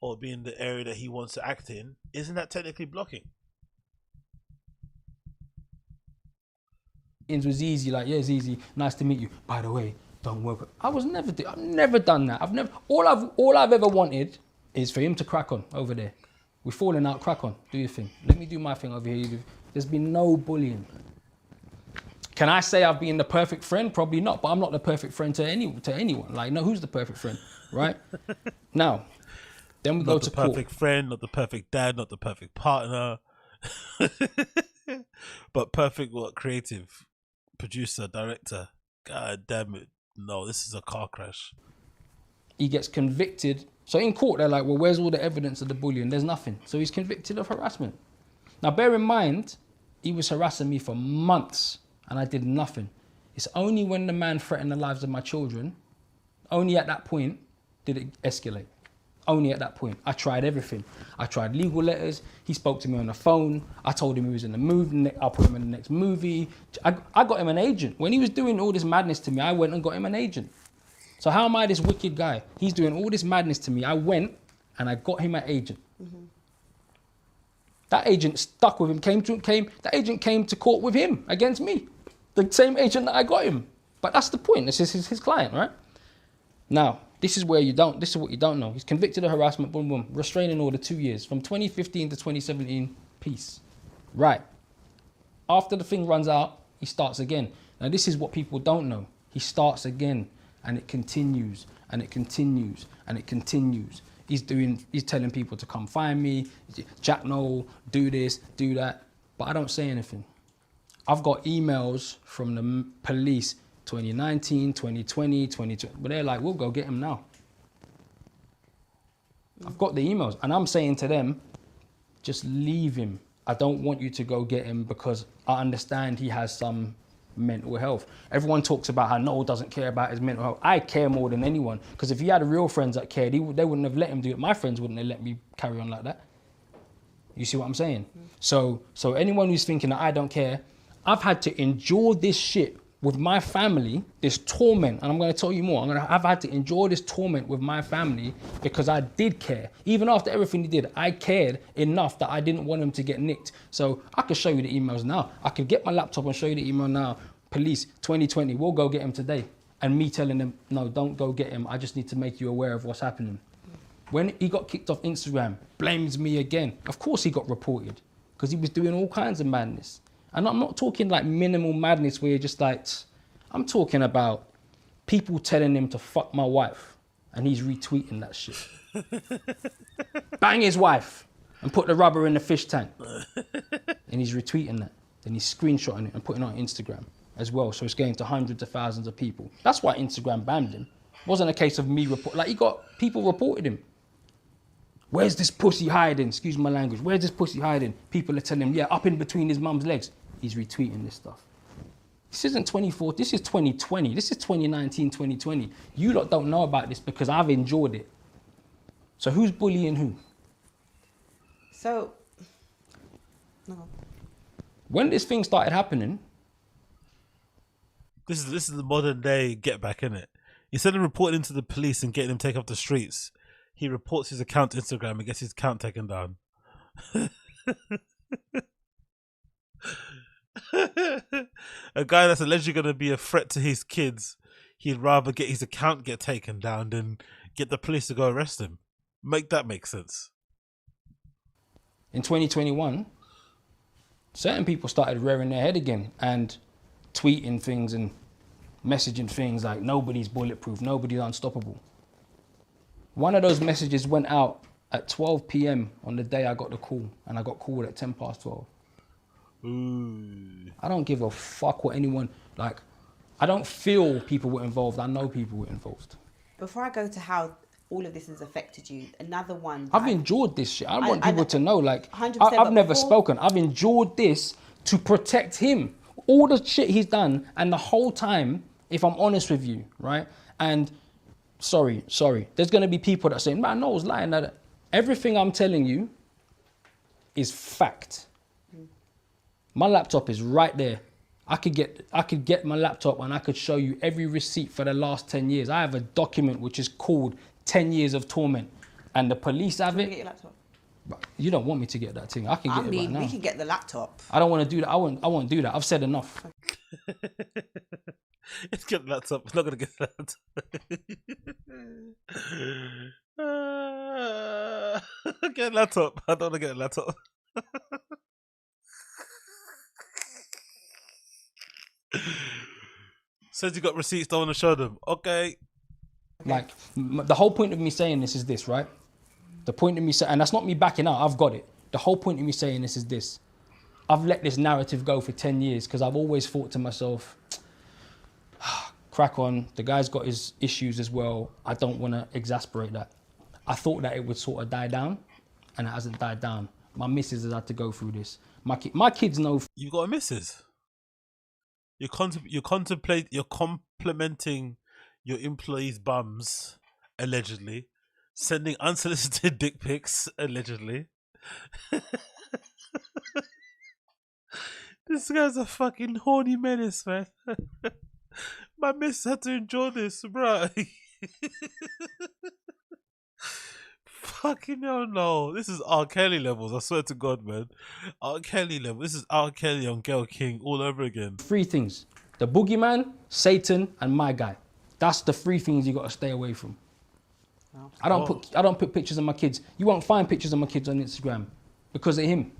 or be in the area that he wants to act in, isn't that technically blocking? It was easy, like, yeah, it's easy. Nice to meet you. By the way, don't work. I've never done that. All I've ever wanted is for him to crack on over there. We're falling out, crack on, do your thing. Let me do my thing over here. There's been no bullying. Can I say I've been the perfect friend? Probably not, but I'm not the perfect friend to anyone. Like, no, who's the perfect friend, right? Now, then we go to court. Not the perfect friend, not the perfect dad, not the perfect partner, but perfect what? Creative, producer, director. God damn it. No, this is a car crash. He gets convicted. So in court, they're like, well, where's all the evidence of the bullying? There's nothing. So he's convicted of harassment. Now, bear in mind, he was harassing me for months and I did nothing. It's only when the man threatened the lives of my children, only at that point did it escalate. Only at that point. I tried everything. I tried legal letters. He spoke to me on the phone. I told him he was in the movie. I'll put him in the next movie. I got him an agent. When he was doing all this madness to me, I went and got him an agent. So how am I this wicked guy? He's doing all this madness to me. I went and I got him an agent. Mm-hmm. That agent stuck with him, that agent came to court with him against me. The same agent that I got him. But that's the point. This is his client, right? Now, this is what you don't know. He's convicted of harassment, boom, boom. Restraining order 2 years. From 2015 to 2017, peace. Right. After the thing runs out, he starts again. Now this is what people don't know. He starts again and it continues and it continues and it continues. He's telling people to come find me, Jack Noel, do this, do that, but I don't say anything. I've got emails from the police 2019, 2020, 2020, but they're like, we'll go get him now. I've got the emails and I'm saying to them, just leave him. I don't want you to go get him because I understand he has some mental health. Everyone talks about how Noel doesn't care about his mental health. I care more than anyone because if he had real friends that cared, they wouldn't have let him do it. My friends wouldn't have let me carry on like that. You see what I'm saying? So anyone who's thinking that I don't care, I've had to endure this shit with my family, this torment, and I'm going to tell you more. I've had to endure this torment with my family because I did care. Even after everything he did, I cared enough that I didn't want him to get nicked. So I could show you the emails now. I could get my laptop and show you the email now. Police, 2020, we'll go get him today. And me telling them, no, don't go get him. I just need to make you aware of what's happening. When he got kicked off Instagram, blames me again. Of course he got reported because he was doing all kinds of madness. And I'm not talking like minimal madness where you're just like, I'm talking about people telling him to fuck my wife and he's retweeting that shit. Bang his wife and put the rubber in the fish tank. And he's retweeting that. Then he's screenshotting it and putting it on Instagram as well. So it's going to hundreds of thousands of people. That's why Instagram banned him. It wasn't a case of me people reported him. Where's this pussy hiding? Excuse my language. Where's this pussy hiding? People are telling him, yeah, up in between his mum's legs. He's retweeting this stuff. This isn't 24, this is 2020. This is 2019, 2020. You lot don't know about this because I've endured it. So who's bullying who? So, no. When this thing started happening, this is the modern day get back, innit? Instead of reporting to the police and getting him taken off the streets, he reports his account to Instagram and gets his account taken down. A guy that's allegedly going to be a threat to his kids, he'd rather get his account get taken down than get the police to go arrest him. Make that make sense. In 2021, certain people started rearing their head again and tweeting things and messaging things like nobody's bulletproof, nobody's unstoppable. One of those messages went out at 12 p.m. on the day I got the call, and I got called at 10 past 12. I don't give a fuck what anyone, I don't feel people were involved. I know people were involved. Before I go to how all of this has affected you, another one. I've endured this shit. I want people to know, 100%, I've never spoken. I've endured this to protect him. All the shit he's done, and the whole time, if I'm honest with you, right? And sorry, there's going to be people that say, man, no, I was lying. Everything I'm telling you is fact. My laptop is right there. I could get my laptop and I could show you every receipt for the last 10 years. I have a document which is called 10 years of torment, and the police have it. Get your laptop. You don't want me to get that thing. I can get it right now. We can get the laptop. I don't want to do that. I won't do that. I've said enough. Let's get the laptop. I'm not going to get that. Get a laptop. I don't want to get a laptop. Says you got receipts, don't want to show them. Okay. The whole point of me saying this is this, right? The point of me saying, and that's not me backing out, I've got it. The whole point of me saying this is this. I've let this narrative go for 10 years because I've always thought to myself, crack on, the guy's got his issues as well. I don't want to exasperate that. I thought that it would sort of die down, and it hasn't died down. My missus has had to go through this. My kids know. You've got a missus? You're complimenting your employees' bums, allegedly, sending unsolicited dick pics, allegedly. This guy's a fucking horny menace, man. My miss had to endure this, bro. Fucking hell, no. This is R. Kelly levels, I swear to God, man. R. Kelly level. This is R. Kelly on Gayle King all over again. 3 things. The boogeyman, Satan, and my guy. That's the 3 things you got to stay away from. Wow. I don't put pictures of my kids. You won't find pictures of my kids on Instagram because of him.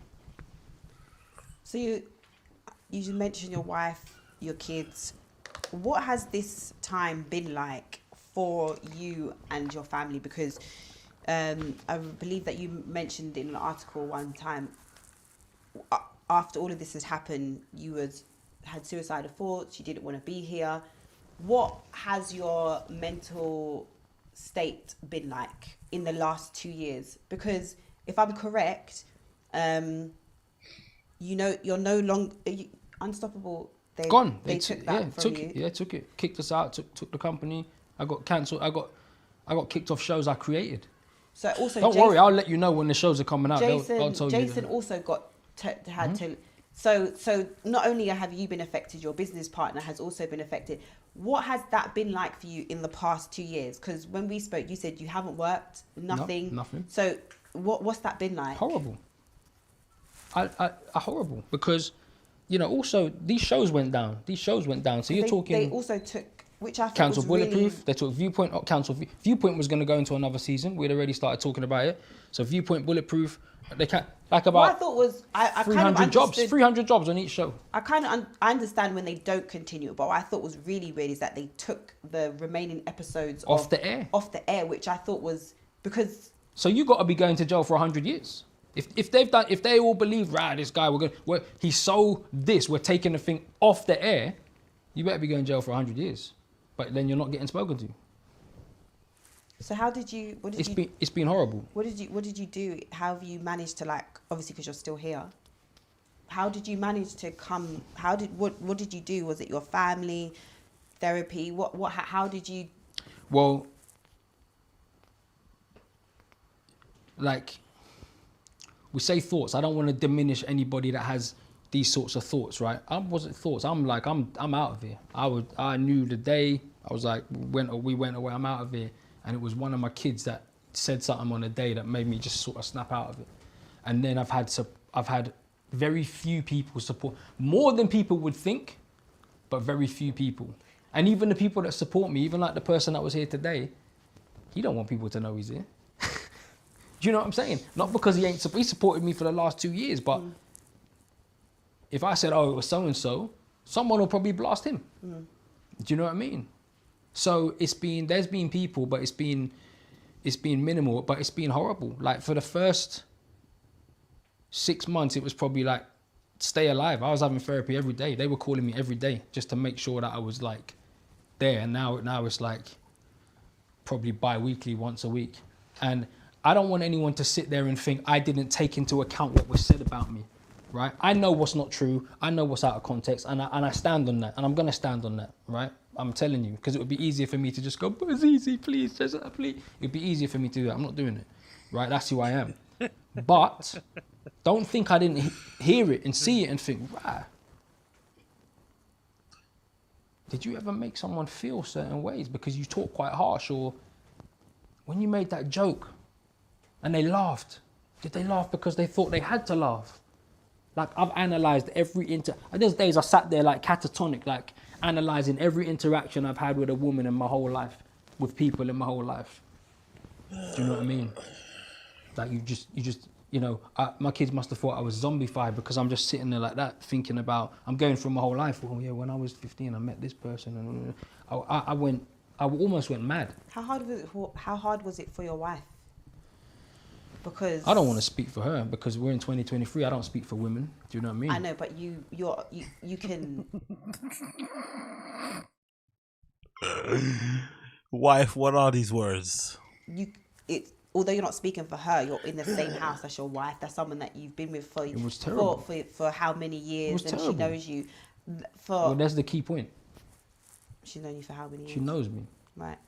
So you mentioned your wife your kids. What has this time been like for you and your family? Because I believe that you mentioned in an article one time, after all of this has happened, you had suicidal thoughts, you didn't want to be here. What has your mental state been like in the last 2 years? Because if I'm correct, you know, you're no longer Unstoppable. Gone. They took that from you. Yeah, took it. Kicked us out. Took the company. I got cancelled. I got kicked off shows I created. So also, don't worry, I'll let you know when the shows are coming out. Jason also got had to. So not only have you been affected, your business partner has also been affected. What has that been like for you in the past 2 years? Because when we spoke, you said you haven't worked, nothing. No, nothing. So what's that been like? Horrible. Horrible, because, you know, also these shows went down. So you're talking. They also took, which I thought Cancel was Bulletproof. really... They took Viewpoint. Viewpoint was going to go into another season. We'd already started talking about it. So Viewpoint, Bulletproof. They can't, like about. What I thought was I 300 kind of jobs. 300 jobs on each show. I kind of I understand when they don't continue, but what I thought was really weird is that they took the remaining episodes off the air, which I thought was because. So you got to be going to jail for 100 years. If they all believe, right, this guy he's so this, we're taking the thing off the air, you better be going to jail for 100 years. But then you're not getting spoken to. So how did you? It's been horrible. What did you do? How have you managed to, like, obviously because you're still here? How did you manage to come? What did you do? Was it your family, therapy? How did you? Well, like, we say thoughts. I don't want to diminish anybody that has these sorts of thoughts, right? I'm out of here. I knew the day I was like, we went away, I'm out of here. And it was one of my kids that said something on a day that made me just sort of snap out of it. And then I've had very few people support, more than people would think, but very few people. And even the people that support me, even like the person that was here today, he don't want people to know he's here. Do you know what I'm saying? Not because he supported me for the last 2 years, but if I said, oh, it was so-and-so, someone will probably blast him. Do you know what I mean? So there's been people, but it's been minimal, but it's been horrible. Like for the first 6 months, it was probably like, stay alive. I was having therapy every day. They were calling me every day just to make sure that I was like there. And now it's like probably bi-weekly, once a week. And I don't want anyone to sit there and think I didn't take into account what was said about me, right? I know what's not true. I know what's out of context, and I stand on that, and I'm gonna stand on that, right? I'm telling you, because it would be easier for me to just go, but it's easy, please, just please. It'd be easier for me to do that. I'm not doing it, right? That's who I am. But don't think I didn't hear it and see it and think, right. Did you ever make someone feel certain ways because you talk quite harsh, or when you made that joke and they laughed, did they laugh because they thought they had to laugh? Like, I've analysed there's days I sat there like catatonic, like analysing every interaction I've had with a woman in my whole life, with people in my whole life. Do you know what I mean? Like, you know, my kids must have thought I was zombified because I'm just sitting there like that, thinking about, I'm going through my whole life. Oh yeah, when I was 15, I met this person, and I almost went mad. How hard was it for your wife? Because I don't want to speak for her because we're in 2023. I don't speak for women. Do you know what I mean? I know, but you can. Wife, what are these words? Although you're not speaking for her, you're in the same house as your wife. That's someone that you've been with for how many years, and she knows you. Well, that's the key point. She's known you for how many years? She knows me. Right.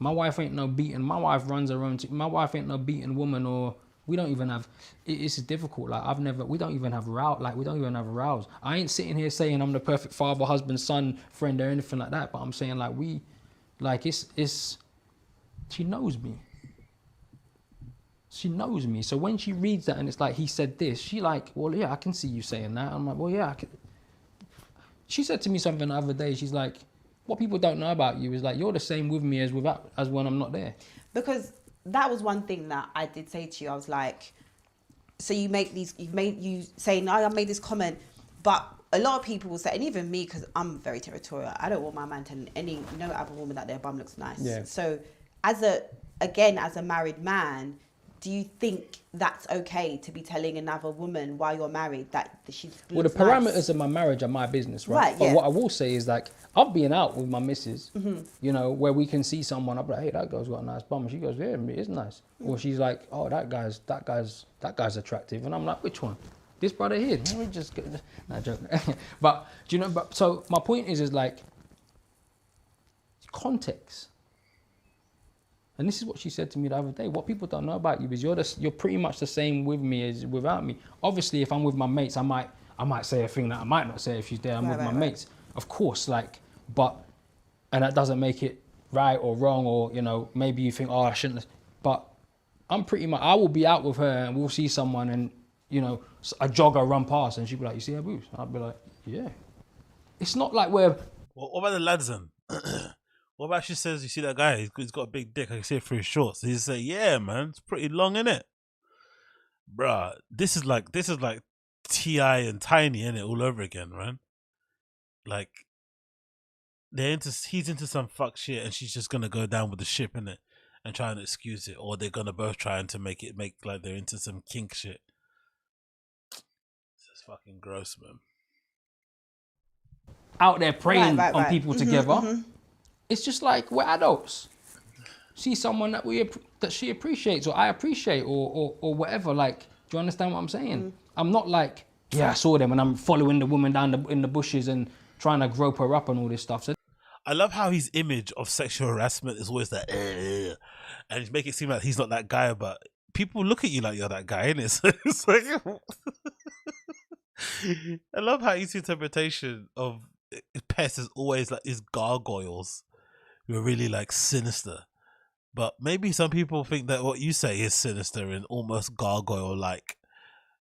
My wife ain't no beaten. My wife runs her own. My wife ain't no beaten woman, or we don't even have. It's difficult. Like we don't even have rows. I ain't sitting here saying I'm the perfect father, husband, son, friend, or anything like that. But I'm saying it's. She knows me. She knows me. So when she reads that and it's like, he said this, she like, well, yeah, I can see you saying that. I'm like, well, yeah, I can. She said to me something the other day. She's like, what people don't know about you is like, you're the same with me as when I'm not there. Because that was one thing that I did say to you. I was like, so you say, no, I made this comment, but a lot of people will say, and even me, because I'm very territorial, I don't want my man telling no other woman that their bum looks nice. Yeah. So as a married man, do you think that's okay to be telling another woman while you're married that she's Well, the parameters of my marriage are my business, right? Right, But yeah. what I will say is, like, I've been out with my missus, Mhm. you know, where we can see someone, I'll be like, hey, that girl's got a nice bum. And she goes, yeah, it is nice. Or she's like, oh, that guy's attractive. And I'm like, which one? This brother here. Let me just get nah, joke. But do you know? So my point is like context. And this is what she said to me the other day. What people don't know about you is you're pretty much the same with me as without me. Obviously, if I'm with my mates, I might say a thing that I might not say if she's there. I'm with my mates, of course. Like, and that doesn't make it right or wrong, or you know, maybe you think, oh, I shouldn't. But I'm pretty much. I will be out with her, and we'll see someone, and you know, a jogger run past, and she'll be like, "You see her boobs?" I'll be like, "Yeah." It's not like we're. What about the lads then? What about she says, you see that guy? He's got a big dick. I can see it through his shorts. He say, yeah, man, it's pretty long, innit? Bruh, this is like T.I. and Tiny, innit? All over again, man. Like, he's into some fuck shit, and she's just gonna go down with the ship, innit? And try and excuse it, or they're gonna both try to make like they're into some kink shit. It's fucking gross, man. Out there preying on right. people together. It's just like we're adults. See someone that she appreciates or I appreciate or whatever. Like, do you understand what I'm saying? I'm not like, yeah, I saw them and I'm following the woman down in the bushes and trying to grope her up and all this stuff. So I love how his image of sexual harassment is always that, and he's making it seem like he's not that guy, but people look at you like you're that guy, innit? So it's like, I love how his interpretation of pests is always like these gargoyles who are really like sinister. But maybe some people think that what you say is sinister and almost gargoyle-like.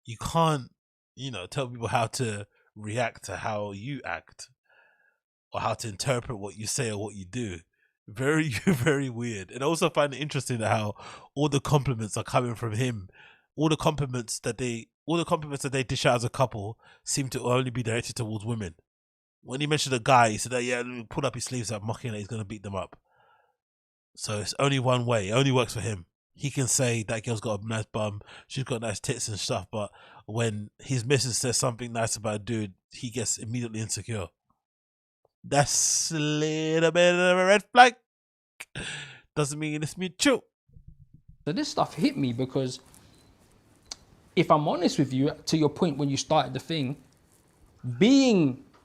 You can't, you know, tell people how to react to how you act or how to interpret what you say or what you do. Very, very weird. And I also find it interesting that how all the compliments are coming from him. All the compliments that they dish out as a couple seem to only be directed towards women. When he mentioned a guy, he said that, yeah, pull up his sleeves up, mocking that he's going to beat them up. So it's only one way. It only works for him. He can say that girl's got a nice bum, she's got nice tits and stuff, but when his missus says something nice about a dude, he gets immediately insecure. That's a little bit of a red flag. Doesn't mean it's mutual. So this stuff hit me because if I'm honest with you, to your point when you started the thing,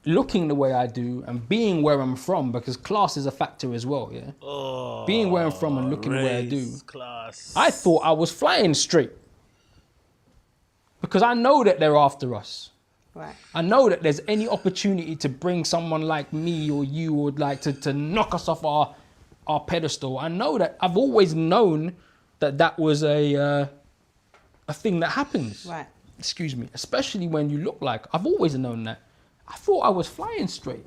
looking the way I do and being where I'm from, because class is a factor as well, yeah? Oh, being where I'm from and looking the way I do. Class. I thought I was flying straight. Because I know that they're after us. Right. I know that there's any opportunity to bring someone like me or you or like to knock us off our pedestal. I know that. I've always known that was a thing that happens. Right. Excuse me. Especially when you look like, I've always known that. I thought I was flying straight.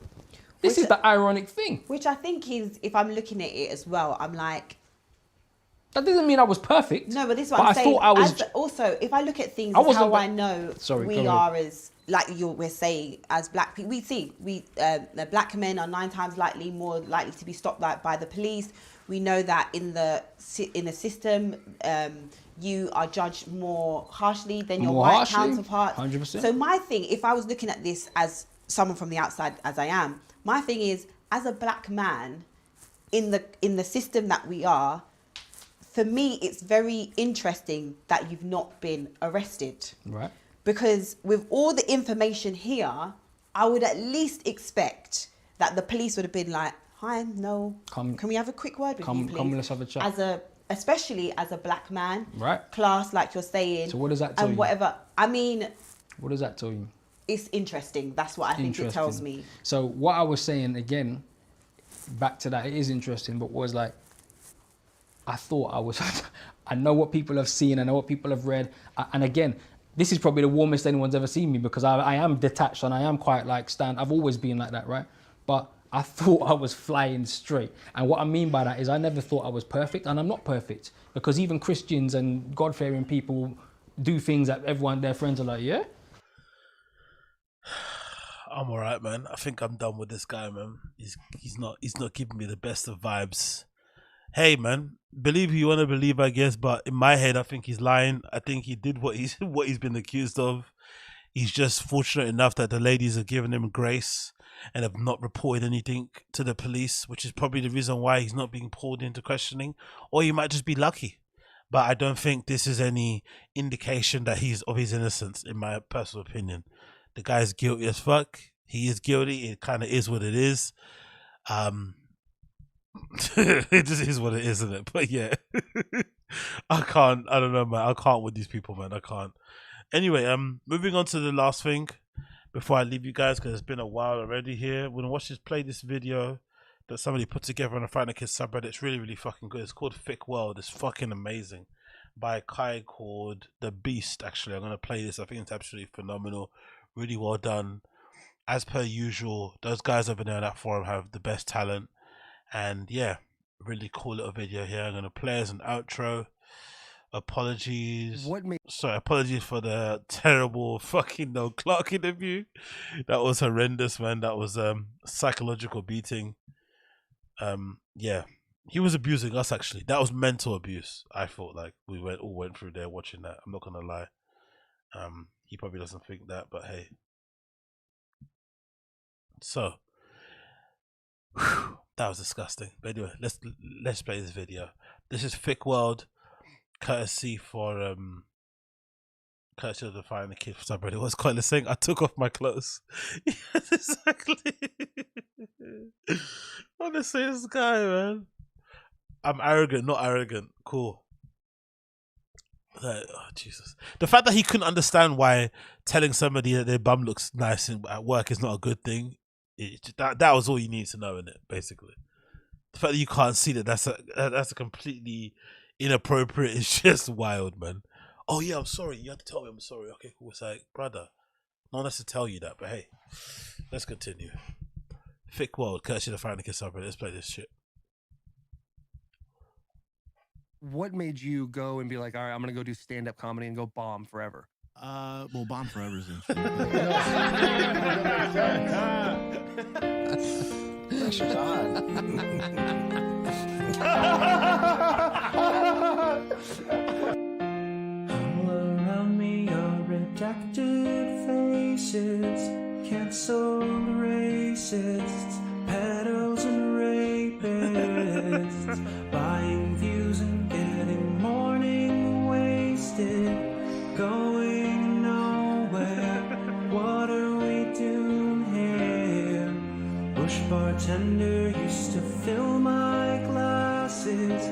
This is the ironic thing. Which I think is, if I'm looking at it as well, I'm like... That doesn't mean I was perfect. No, but this is what I'm saying. Thought I was... Also, if I look at things as how I know we are as, like we're saying, as black people, the black men are 9 times more likely to be stopped by the police. We know that in the system, you are judged more harshly than your white counterparts. 100%. So my thing, if I was looking at this as someone from the outside, as I am, my thing is, as a black man, in the system that we are, for me, it's very interesting that you've not been arrested. Right. Because with all the information here, I would at least expect that the police would have been like, hi, no, can we have a quick word with you, please? Come, let's have a chat. Especially as a black man, right? Class, like you're saying. So what does that tell you? And whatever. I mean, what does that tell you? It's interesting. That's what I think it tells me. So what I was saying again, back to that, it is interesting, but was like, I thought I was. I know what people have seen. I know what people have read. And again, this is probably the warmest anyone's ever seen me because I am detached and I am quite like I've always been like that, right? But I thought I was flying straight. And what I mean by that is I never thought I was perfect, and I'm not perfect, because even Christians and God-fearing people do things that their friends are like, yeah? I'm alright, man. I think I'm done with this guy, man. He's not giving me the best of vibes. Hey, man, believe who you want to believe, I guess, but in my head, I think he's lying. I think he did what he's been accused of. He's just fortunate enough that the ladies have given him grace and have not reported anything to the police, which is probably the reason why he's not being pulled into questioning. Or he might just be lucky. But I don't think this is any indication that he's of his innocence, in my personal opinion. The guy's guilty as fuck. He is guilty. It kind of is what it is. It just is what it is, isn't it? But yeah, I don't know, man. I can't with these people, man. I can't. Anyway, moving on to the last thing before I leave you guys, because it's been a while already here. We're gonna play this video that somebody put together on the Fighting Kids subreddit. It's really, really fucking good. It's called Thick World. It's fucking amazing. By a guy called The Beast, actually. I'm gonna play this. I think it's absolutely phenomenal. Really well done. As per usual, those guys over there on that forum have the best talent. And yeah, really cool little video here. I'm gonna play as an outro. Apologies. Apologies for the terrible fucking No Clark interview. That was horrendous, man. That was psychological beating. Yeah, he was abusing us, actually. That was mental abuse. I felt like we all went through there watching that. I'm not gonna lie. He probably doesn't think that, but hey. So that was disgusting. But anyway, let's play this video. This is Thick World, courtesy of the Fighting Kids subreddit. What's quite the saying? I took off my clothes. Yes, exactly. Honestly, this guy, man. I'm arrogant, not arrogant. Cool. Like, oh Jesus! The fact that he couldn't understand why telling somebody that their bum looks nice at work is not a good thing. That was all you need to know in it, basically. The fact that you can't see that's a completely inappropriate. It's just wild, man. Oh yeah, I'm sorry. You have to tell me I'm sorry. Okay, cool. It's like, brother, no one has to tell you that. But hey, let's continue. Thick World, courtesy of the Fighting Kids subreddit. Let's play this shit. What made you go and be like, all right, I'm gonna go do stand-up comedy and go bomb forever? Well, bomb forever is Pressure's on. All around me are redacted faces, canceled racists, pedos and rapists, buying views and getting morning wasted, going nowhere. What are we doing here? Bush bartender used to fill my glasses.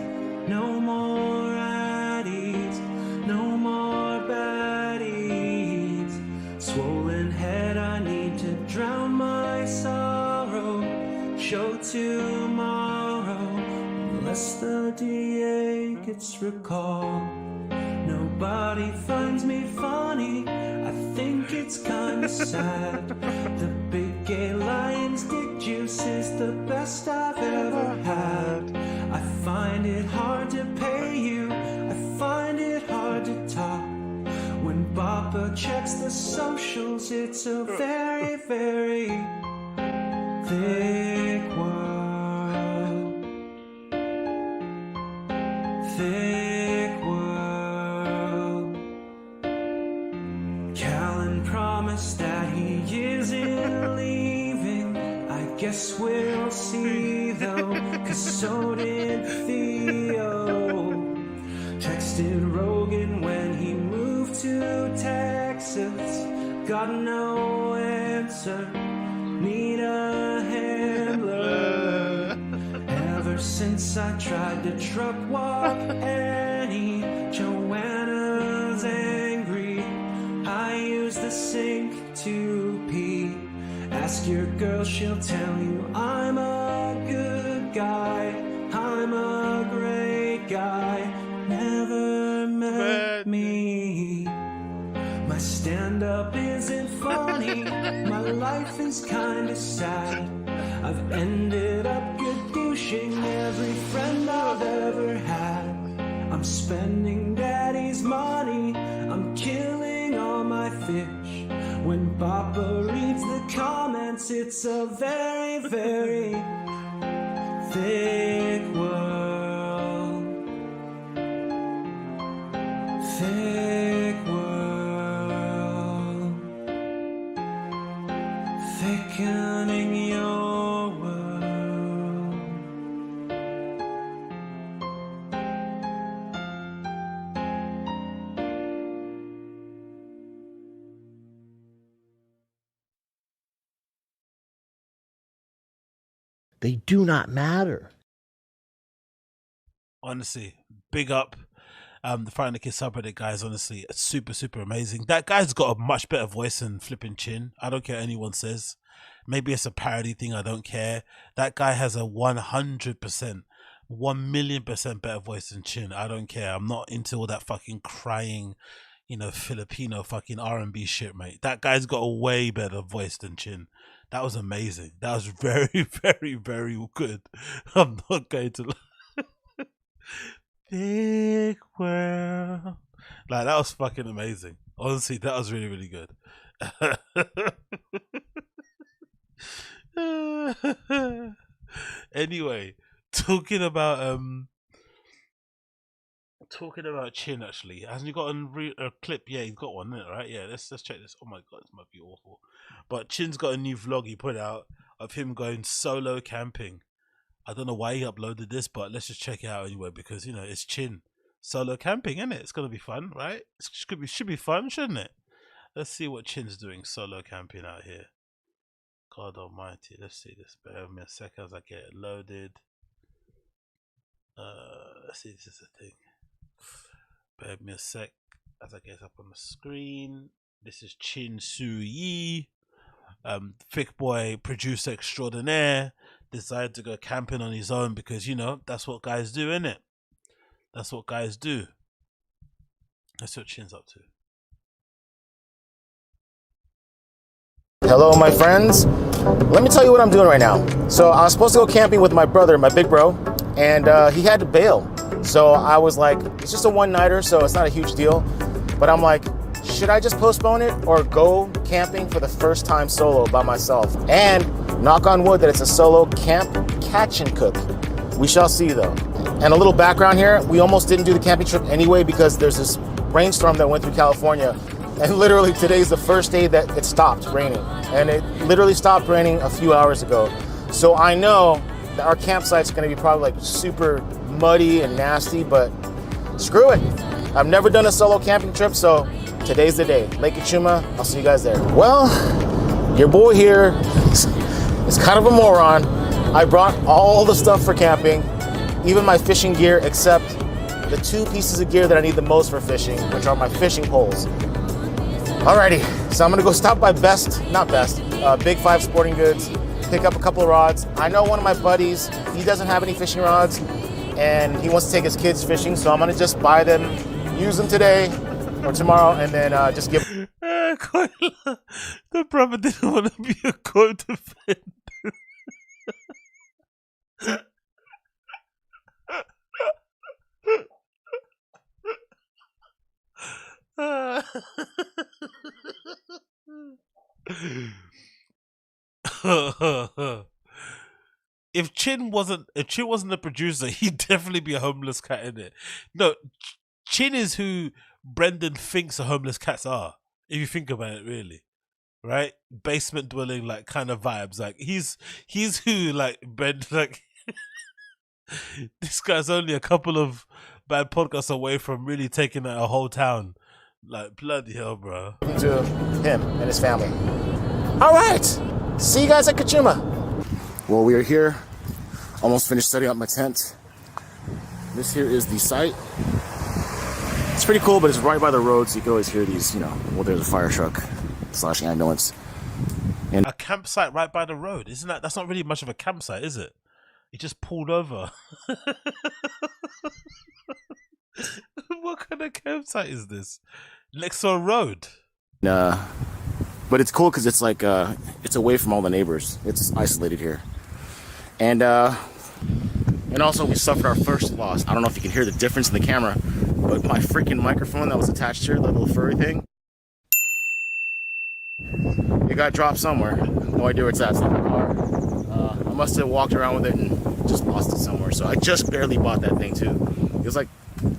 No more addies, no more baddies. Swollen head, I need to drown my sorrow. Show tomorrow, unless the DA gets recalled. Nobody finds me funny, I think it's kinda sad. The big gay lion's dick juice is the best I've ever had. I find it hard to pay you, I find it hard to talk. When Bopper checks the socials, it's a very, very thick world. Thick world. Callen promised that he isn't leaving. I guess we'll see though, cause so did Theo. Texted Rogan when he moved to Texas. Got no answer, need a handler. Ever since I tried to truck walk Annie, Joanna's angry. I use the sink to pee. Ask your girl, she'll tell you I'm a good guy. I'm a great guy. Never met me. My stand-up isn't funny. My life is kinda sad. I've ended up douching every friend I've ever had. I'm spending daddy's money. I'm killing all my fish. When Papa reads the comments, romance. It's a very, very thick world. Thick world. Thickening your world. They do not matter. Honestly, big up. The Friday Kids subreddit guys, honestly, super, super amazing. That guy's got a much better voice than flipping Chin. I don't care what anyone says. Maybe it's a parody thing, I don't care. That guy has a 100%, 1,000,000% better voice than Chin. I don't care. I'm not into all that fucking crying, you know, Filipino fucking R&B shit, mate. That guy's got a way better voice than Chin. That was amazing. That was very, very, very good. I'm not going to... Big world. Like, that was fucking amazing. Honestly, that was really, really good. Anyway, talking about Chin, actually, hasn't he got a clip? Yeah, he's got one, isn't it, right? Yeah, let's check this. Oh my god, this might be awful. But Chin's got a new vlog he put out of him going solo camping. I don't know why he uploaded this, but let's just check it out anyway, because, you know, it's Chin solo camping, isn't it? It's gonna be fun, right? It should be fun, shouldn't it? Let's see what Chin's doing solo camping out here. God almighty, let's see this. Bear with me a second as I get it loaded. Let's see, this is the thing. Bear with me a sec as I get it up on the screen. This is Chin Su Yi, thick boy producer extraordinaire. Decided to go camping on his own because, you know, that's what guys do, innit? That's what guys do. That's what Chin's up to. Hello, my friends. Let me tell you what I'm doing right now. So I was supposed to go camping with my brother, my big bro, and he had to bail. So I was like, it's just a one-nighter, so it's not a huge deal. But I'm like, should I just postpone it or go camping for the first time solo by myself? And knock on wood that it's a solo camp catch and cook. We shall see though. And a little background here, we almost didn't do the camping trip anyway because there's this rainstorm that went through California. And literally today's the first day that it stopped raining. And it literally stopped raining a few hours ago. So I know that our campsite's gonna be probably like super muddy and nasty, but screw it. I've never done a solo camping trip, so today's the day. Lake Kachuma, I'll see you guys there. Well, your boy here is kind of a moron. I brought all the stuff for camping, even my fishing gear, except the two pieces of gear that I need the most for fishing, which are my fishing poles. Alrighty, so I'm gonna go stop by Big 5 Sporting Goods, pick up a couple of rods. I know one of my buddies, he doesn't have any fishing rods, and he wants to take his kids fishing, so I'm gonna just buy them, use them today or tomorrow, and then just give. The brother didn't want to be a co-defendant. If Chin wasn't a producer, he'd definitely be a homeless cat in it. No, Chin is who Brendan thinks the homeless cats are. If you think about it, really, right? Basement dwelling, like kind of vibes. Like he's who like Brendan. Like this guy's only a couple of bad podcasts away from really taking out a whole town. Like bloody hell, bro. To him and his family. All right, see you guys at Kachuma. Well, we are here. Almost finished setting up my tent. This here is the site. It's pretty cool, but it's right by the road, so you can always hear these, you know, well, there's a fire truck / ambulance. And a campsite right by the road. Isn't that's not really much of a campsite, is it? It just pulled over. What kind of campsite is this? Next to a road. But it's cool because it's like it's away from all the neighbors. It's isolated here. And also we suffered our first loss. I don't know if you can hear the difference in the camera, but my freaking microphone that was attached here, that little furry thing, It got dropped somewhere. No idea where it's at. It's not in the car. I must have walked around with it and just lost it somewhere. So I just barely bought that thing too. It was like,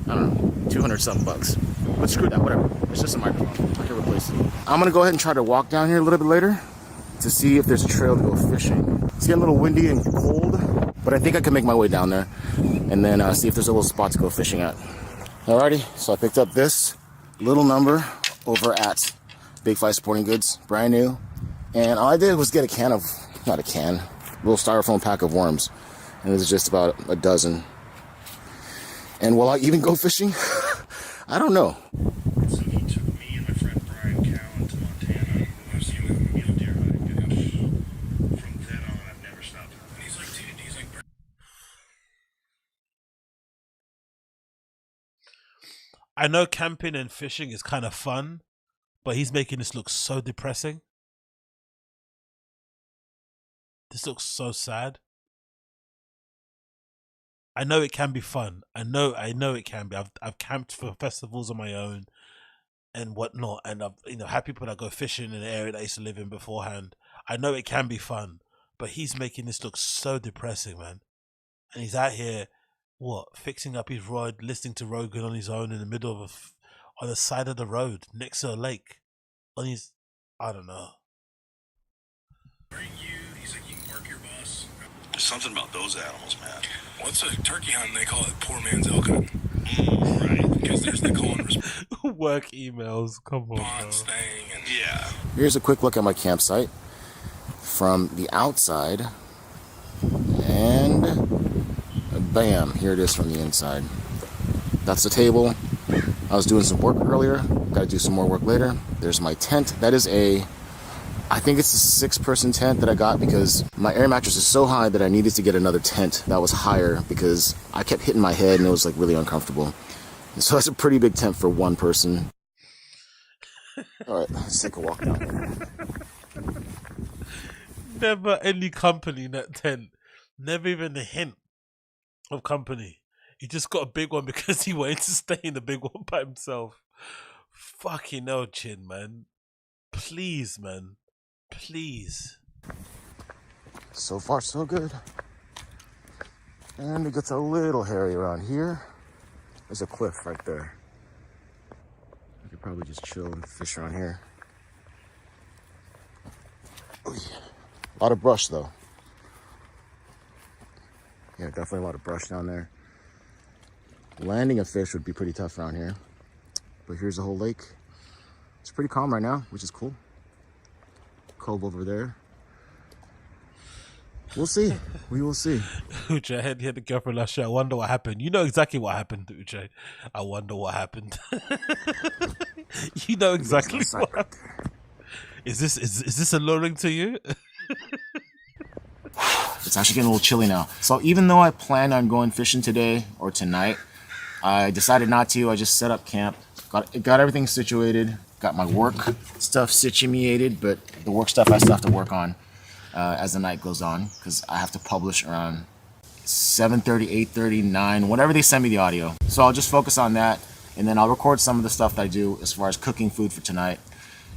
I don't know, 200 something bucks. But screw that, whatever. It's just a microphone. I can replace it. I'm gonna go ahead and try to walk down here a little bit later to see if there's a trail to go fishing. It's getting a little windy and cold, but I think I can make my way down there and then see if there's a little spot to go fishing at. Alrighty, so I picked up this little number over at Big Five Sporting Goods, brand new. And all I did was get a can of, not a can, a little styrofoam pack of worms. And it was just about a dozen. And will I even go fishing? I don't know. So he took me and my friend Bryan, Callen to Montana. I was the only one to deer hunting. And from then on, I've never stopped. And he's like, dude, he's like, I know camping and fishing is kind of fun, but he's making this look so depressing. This looks so sad. I know it can be fun. I know it can be. I've camped for festivals on my own and whatnot, and I've had people that go fishing in an area that I used to live in beforehand. I know it can be fun, but he's making this look so depressing, man. And he's out here, fixing up his rod, listening to Rogan on his own in the middle of on the side of the road next to a lake. On his, I don't know. he's like, you can park your bus. There's something about those animals, man. What's a turkey hunt? They call it poor man's elk hunt. Right, because there's the call and response. Work emails, come on. Thing and yeah. Here's a quick look at my campsite from the outside. And bam, here it is from the inside. That's the table. I was doing some work earlier. Got to do some more work later. There's my tent. That is I think it's a 6-person tent that I got because my air mattress is so high that I needed to get another tent that was higher because I kept hitting my head and it was like really uncomfortable. So that's a pretty big tent for one person. All right, let's take a walk down. Never any company in that tent. Never even a hint of company. He just got a big one because he wanted to stay in the big one by himself. Fucking hell, Chin, man. Please, man. Please. So far, so good. And it gets a little hairy around here. There's a cliff right there. I could probably just chill and fish around here. Oh, yeah. A lot of brush, though. Yeah, definitely a lot of brush down there. Landing a fish would be pretty tough around here. But here's the whole lake. It's pretty calm right now, which is cool. Cove over there. We'll see. We will see. Uche, I had the girlfriend last year. I wonder what happened. You know exactly what happened, Uche. I wonder what happened. You know exactly what happened. Is this alluring to you? It's actually getting a little chilly now. So even though I planned on going fishing today or tonight, I decided not to. I just set up camp, got everything situated, got my work stuff situated, but the work stuff I still have to work on as the night goes on because I have to publish around 7:30, 8:30, 9, whenever they send me the audio. So I'll just focus on that, and then I'll record some of the stuff that I do as far as cooking food for tonight,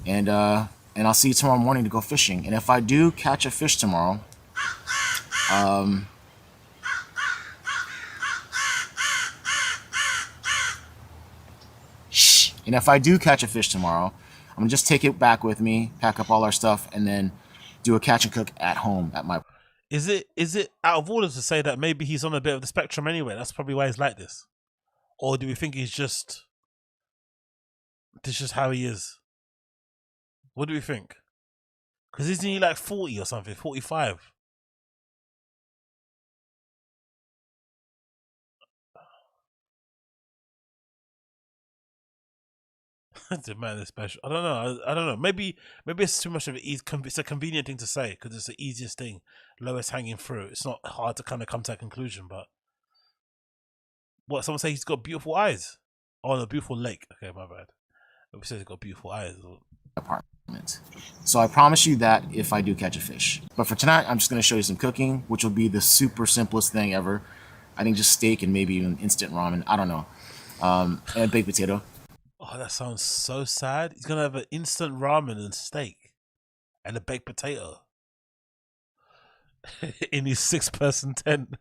and I'll see you tomorrow morning to go fishing. And if I do catch a fish tomorrow, and if I do catch a fish tomorrow, I'm gonna just take it back with me, pack up all our stuff, and then do a catch and cook at home at my. Is it out of order to say that maybe he's on a bit of the spectrum anyway? That's probably why he's like this, or do we think he's just this is just how he is? What do we think? Because isn't he like 40 or something, 45? The man is special. I don't know. I don't know. Maybe it's too much of it's a convenient thing to say because it's the easiest thing, lowest hanging fruit. It's not hard to kind of come to a conclusion. But what someone say he's got beautiful eyes. Oh, a beautiful lake. Okay, my bad. We said he's got beautiful eyes. Apartment. So I promise you that if I do catch a fish. But for tonight, I'm just going to show you some cooking, which will be the super simplest thing ever. I think just steak and maybe even instant ramen. I don't know. And baked potato. Oh, that sounds so sad. He's gonna have an instant ramen and steak. and a baked potato in his 6-person tent.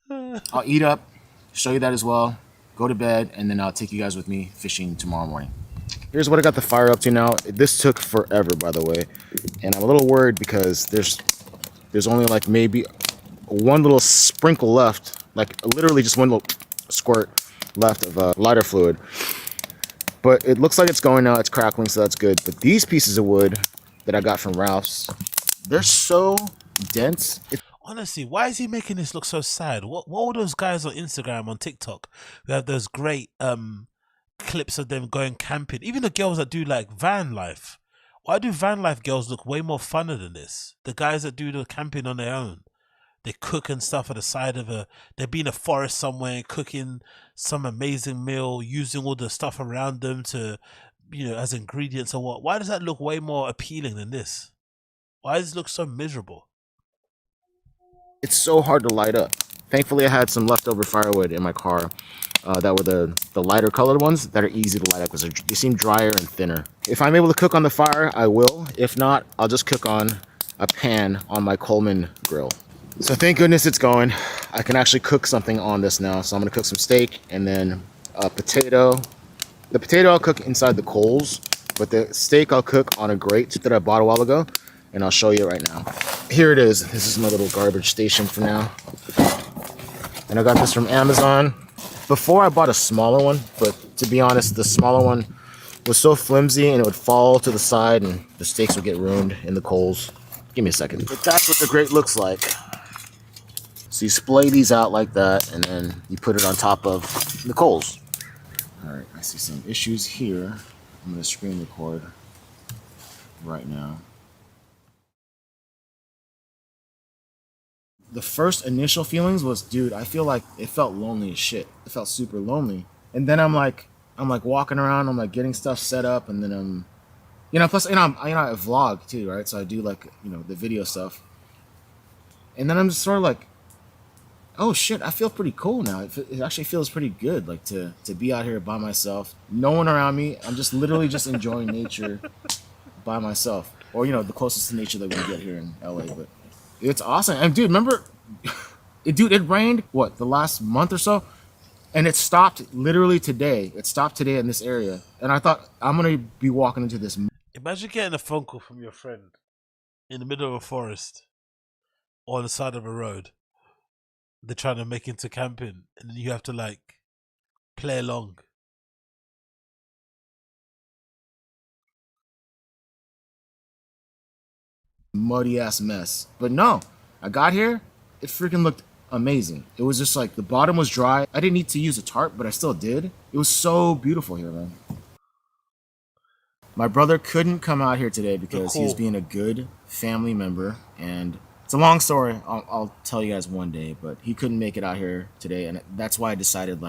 I'll eat up, show you that as well, go to bed, and then I'll take you guys with me fishing tomorrow morning. Here's what I got the fire up to now. This took forever, by the way, and I'm a little worried because there's only like maybe one little sprinkle left, like literally just one little squirt left of lighter fluid. But it looks like it's going now. It's crackling, so that's good. But these pieces of wood that I got from Ralph's, they're so dense. Honestly, why is he making this look so sad? What were those guys on Instagram, on TikTok, who have those great clips of them going camping? Even the girls that do like van life. Why do van life girls look way more funner than this? The guys that do the camping on their own. They cook and stuff at the side of they'd be in a forest somewhere cooking some amazing meal, using all the stuff around them to, as ingredients or what. Why does that look way more appealing than this? Why does it look so miserable? It's so hard to light up. Thankfully, I had some leftover firewood in my car that were the lighter colored ones that are easy to light up because they seem drier and thinner. If I'm able to cook on the fire, I will. If not, I'll just cook on a pan on my Coleman grill. So thank goodness it's going. I can actually cook something on this now. So I'm gonna cook some steak and then a potato. The potato I'll cook inside the coals, but the steak I'll cook on a grate that I bought a while ago, and I'll show you right now. Here it is. This is my little garbage station for now. And I got this from Amazon. Before I bought a smaller one, but to be honest, the smaller one was so flimsy and it would fall to the side and the steaks would get ruined in the coals. Give me a second. But that's what the grate looks like. So you splay these out like that, and then you put it on top of the coals. All right, I see some issues here. I'm gonna screen record right now. The first initial feelings was, dude, I feel like it felt lonely as shit. It felt super lonely. And then I'm like walking around, I'm like getting stuff set up, and then plus I vlog too, right? So I do like, the video stuff. And then I'm just sort of like, oh shit, I feel pretty cool now. It actually feels pretty good, like to be out here by myself, no one around me. I'm just literally just enjoying nature by myself, or the closest to nature that we get here in LA. But it's awesome. And dude, remember, it rained the last month or so, and it stopped literally today. It stopped today in this area, and I thought I'm gonna be walking into this. Imagine getting a phone call from your friend in the middle of a forest or on the side of a road. They're trying to make into camping, and then you have to play along. Muddy ass mess. But no, I got here, it freaking looked amazing. It was just like the bottom was dry. I didn't need to use a tarp, but I still did. It was so beautiful here, man. My brother couldn't come out here today because he was being a good family member, and it's a long story. I'll tell you guys one day, but he couldn't make it out here today, and that's why I decided,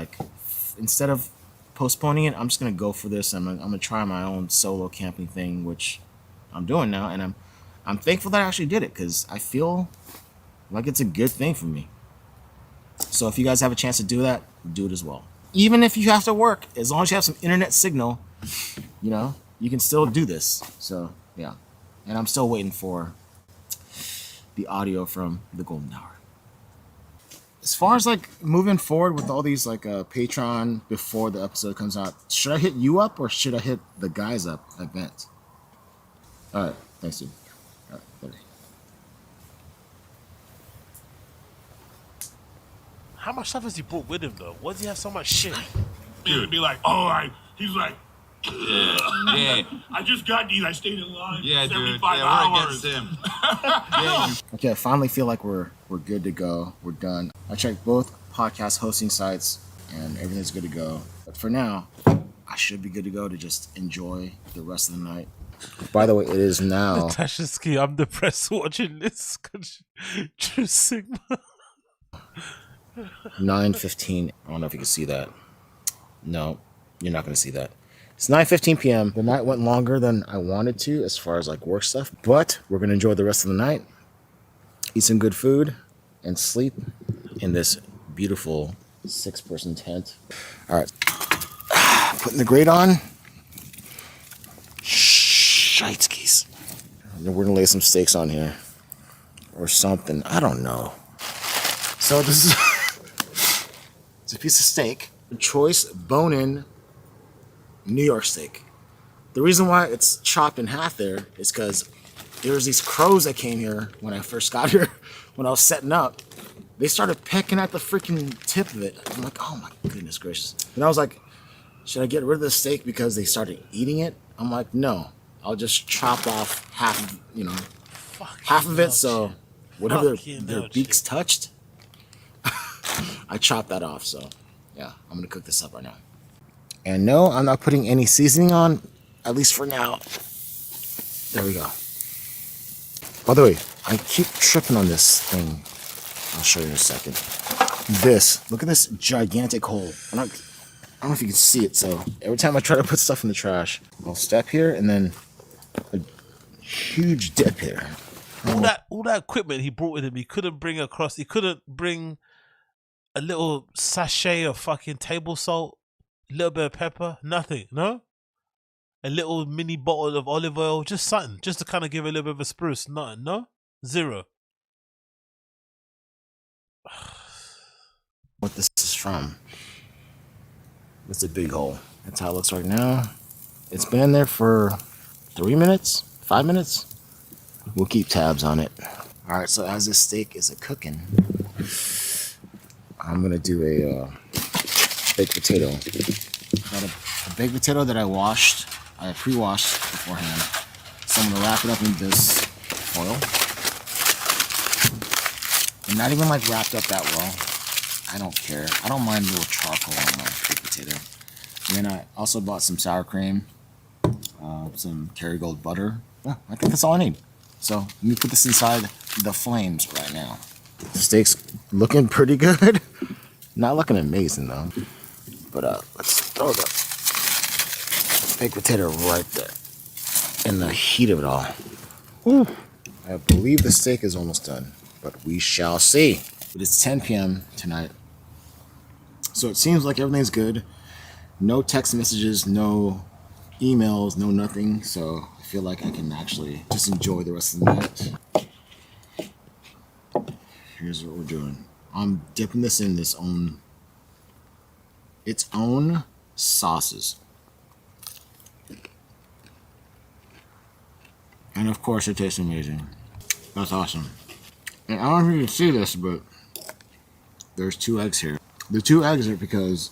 instead of postponing it, I'm just gonna go for this. I'm gonna try my own solo camping thing, which I'm doing now, and I'm thankful that I actually did it because I feel like it's a good thing for me. So if you guys have a chance to do that, do it as well. Even if you have to work, as long as you have some internet signal, you can still do this. So yeah, and I'm still waiting for the audio from the Golden Hour. As far as moving forward with all these Patreon before the episode comes out, should I hit you up or should I hit the guys up at Vent? All right, thanks, dude. All right, later. How much stuff has he brought with him though? Why does he have so much shit? He'd be like, he's like, yeah. I just got these. I stayed in line. Yeah, 75 hours. We're against him. Okay, I finally feel like we're good to go. We're done. I checked both podcast hosting sites and everything's good to go. But for now, I should be good to go to just enjoy the rest of the night. By the way, it is now Natasha Ski, I'm depressed watching this. True Sigma. 9:15. I don't know if you can see that. No, you're not going to see that. It's 9:15 p.m. The night went longer than I wanted to as far as work stuff, but we're going to enjoy the rest of the night, eat some good food, and sleep in this beautiful 6-person tent. All right, putting the grate on. Shh. Shiteskis. We're gonna lay some steaks on here. Or something. I don't know. So this is it's a piece of steak. Choice bone-in New York steak. The reason why it's chopped in half there is because there was these crows that came here when I first got here, when I was setting up. They started pecking at the freaking tip of it. I'm like, oh my goodness gracious. And I was like, should I get rid of the steak because they started eating it? I'm like, no. I'll just chop off half, you know, half of it, so whatever their beaks touched, I chopped that off. So yeah, I'm gonna cook this up right now. And no, I'm not putting any seasoning on, at least for now. There we go. By the way, I keep tripping on this thing. I'll show you in a second. Look at this gigantic hole. I don't know if you can see it, so every time I try to put stuff in the trash, I'll step here and then a huge dip here. All that equipment he brought with him, he couldn't bring across. He couldn't bring a little sachet of fucking table salt, a little bit of pepper, nothing. No, a little mini bottle of olive oil, just something, just to kind of give it a little bit of a spruce. Nothing. No, zero. What this is from? It's a big hole. That's how it looks right now. It's been in there for 3 minutes, 5 minutes. We'll keep tabs on it. All right, so as this steak is cooking, I'm gonna do a baked potato. Got a baked potato that I pre-washed beforehand. So I'm gonna wrap it up in this foil. And not even like wrapped up that well. I don't care. I don't mind a little charcoal on my baked potato. And then I also bought some sour cream, some Kerrygold butter. Yeah, I think that's all I need. So let me put this inside the flames right now. The steak's looking pretty good. Not looking amazing though. But let's throw the baked potato right there in the heat of it all. Whew. I believe the steak is almost done, but we shall see. But it's 10 p.m. tonight. So it seems like everything's good. No text messages, no emails, no nothing. So I feel like I can actually just enjoy the rest of the night. Here's what we're doing. I'm dipping this in its own sauces. And of course it tastes amazing. That's awesome. And I don't know if you can see this, but there's 2 eggs here. The 2 eggs are because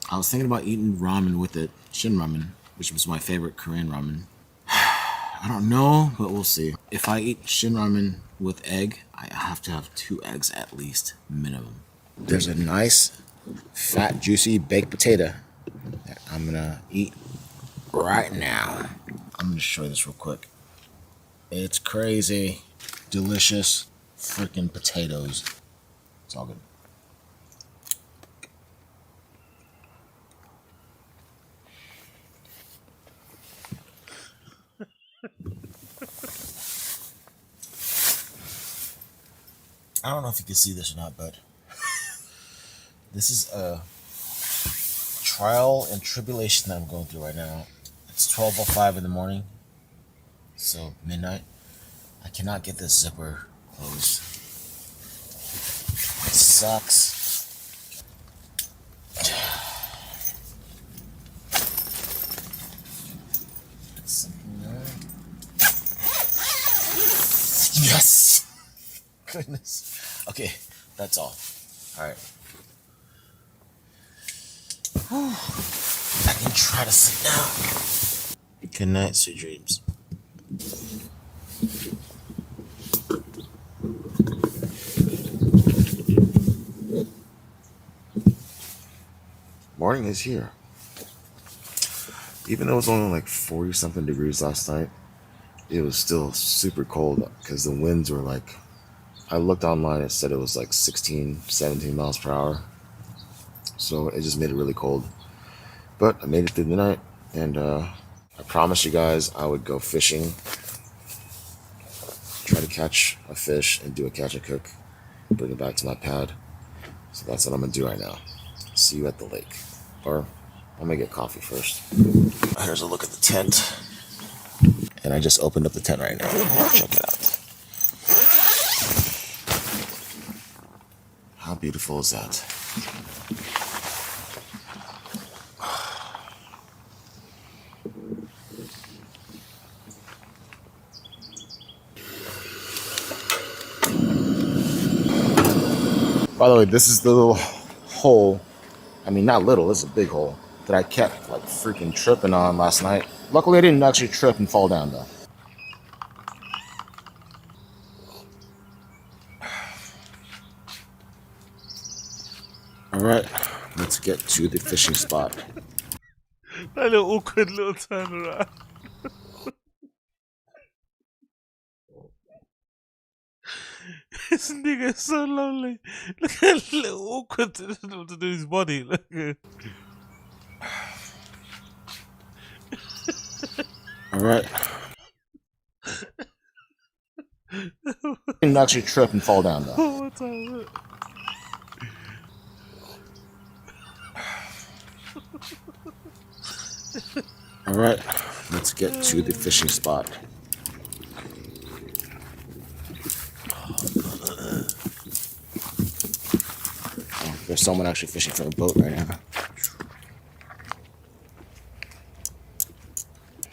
I was thinking about eating ramen with it, Shin ramen, which was my favorite Korean ramen. I don't know, but we'll see. If I eat Shin ramen with egg, I have to have 2 eggs at least, minimum. There's a nice, fat, juicy baked potato that I'm gonna eat right now. I'm gonna show you this real quick. It's crazy, delicious, freaking potatoes. It's all good. I don't know if you can see this or not, but this is a trial and tribulation that I'm going through right now. It's 12:05 in the morning, so midnight. I cannot get this zipper closed. It sucks. Yes! Goodness. Okay, that's all. Alright. I can try to sleep now. Good night, sweet dreams. Morning is here. Even though it was only like 40 something degrees last night, it was still super cold because the winds were like, I looked online, it said it was like 16, 17 miles per hour. So it just made it really cold. But I made it through the night, and I promised you guys I would go fishing, try to catch a fish and do a catch and cook, bring it back to my pad. So that's what I'm gonna do right now. See you at the lake. Or I'm gonna get coffee first. Here's a look at the tent. And I just opened up the tent right now. Check it out. How beautiful is that? By the way, this is the little hole. I mean, not little, this is a big hole that I kept like freaking tripping on last night. Luckily, I didn't actually trip and fall down though. All right, let's get to the fishing spot. That little awkward little turnaround. This nigga is so lonely. Look at that little awkward to do his body. Look at. All right. Didn't actually trip and fall down though. Oh, what's that? All right, let's get to the fishing spot. Oh, there's someone actually fishing from a boat right now.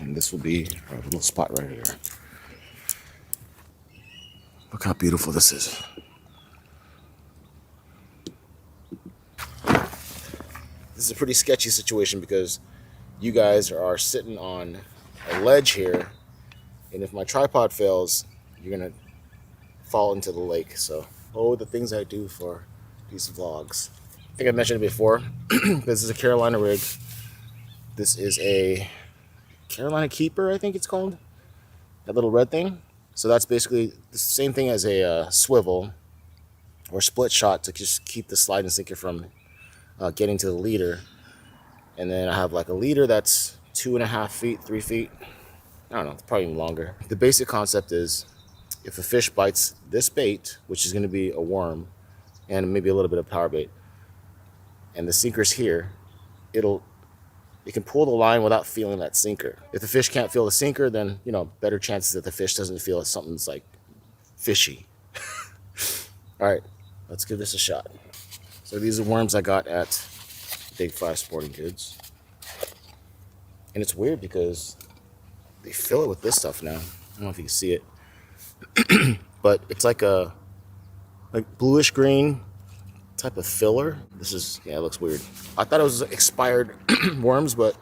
And this will be our little spot right here. Look how beautiful this is. This is a pretty sketchy situation because you guys are sitting on a ledge here, and if my tripod fails, you're gonna fall into the lake. So, oh, the things I do for these vlogs. I think I mentioned it before. This is a Carolina rig. This is a Carolina Keeper, I think it's called. That little red thing. So that's basically the same thing as a swivel or split shot to just keep the slide and sinker from getting to the leader. And then I have like a leader that's 2.5 feet, 3 feet. I don't know, probably even longer. The basic concept is if a fish bites this bait, which is going to be a worm and maybe a little bit of power bait, and the sinker's here, it can pull the line without feeling that sinker. If the fish can't feel the sinker, then, you know, better chances that the fish doesn't feel something's like fishy. All right, let's give this a shot. So these are worms I got at Big 5 Sporting Goods. And it's weird because they fill it with this stuff now. I don't know if you can see it. But it's like a bluish green type of filler. This is, yeah, it looks weird. I thought it was expired worms, but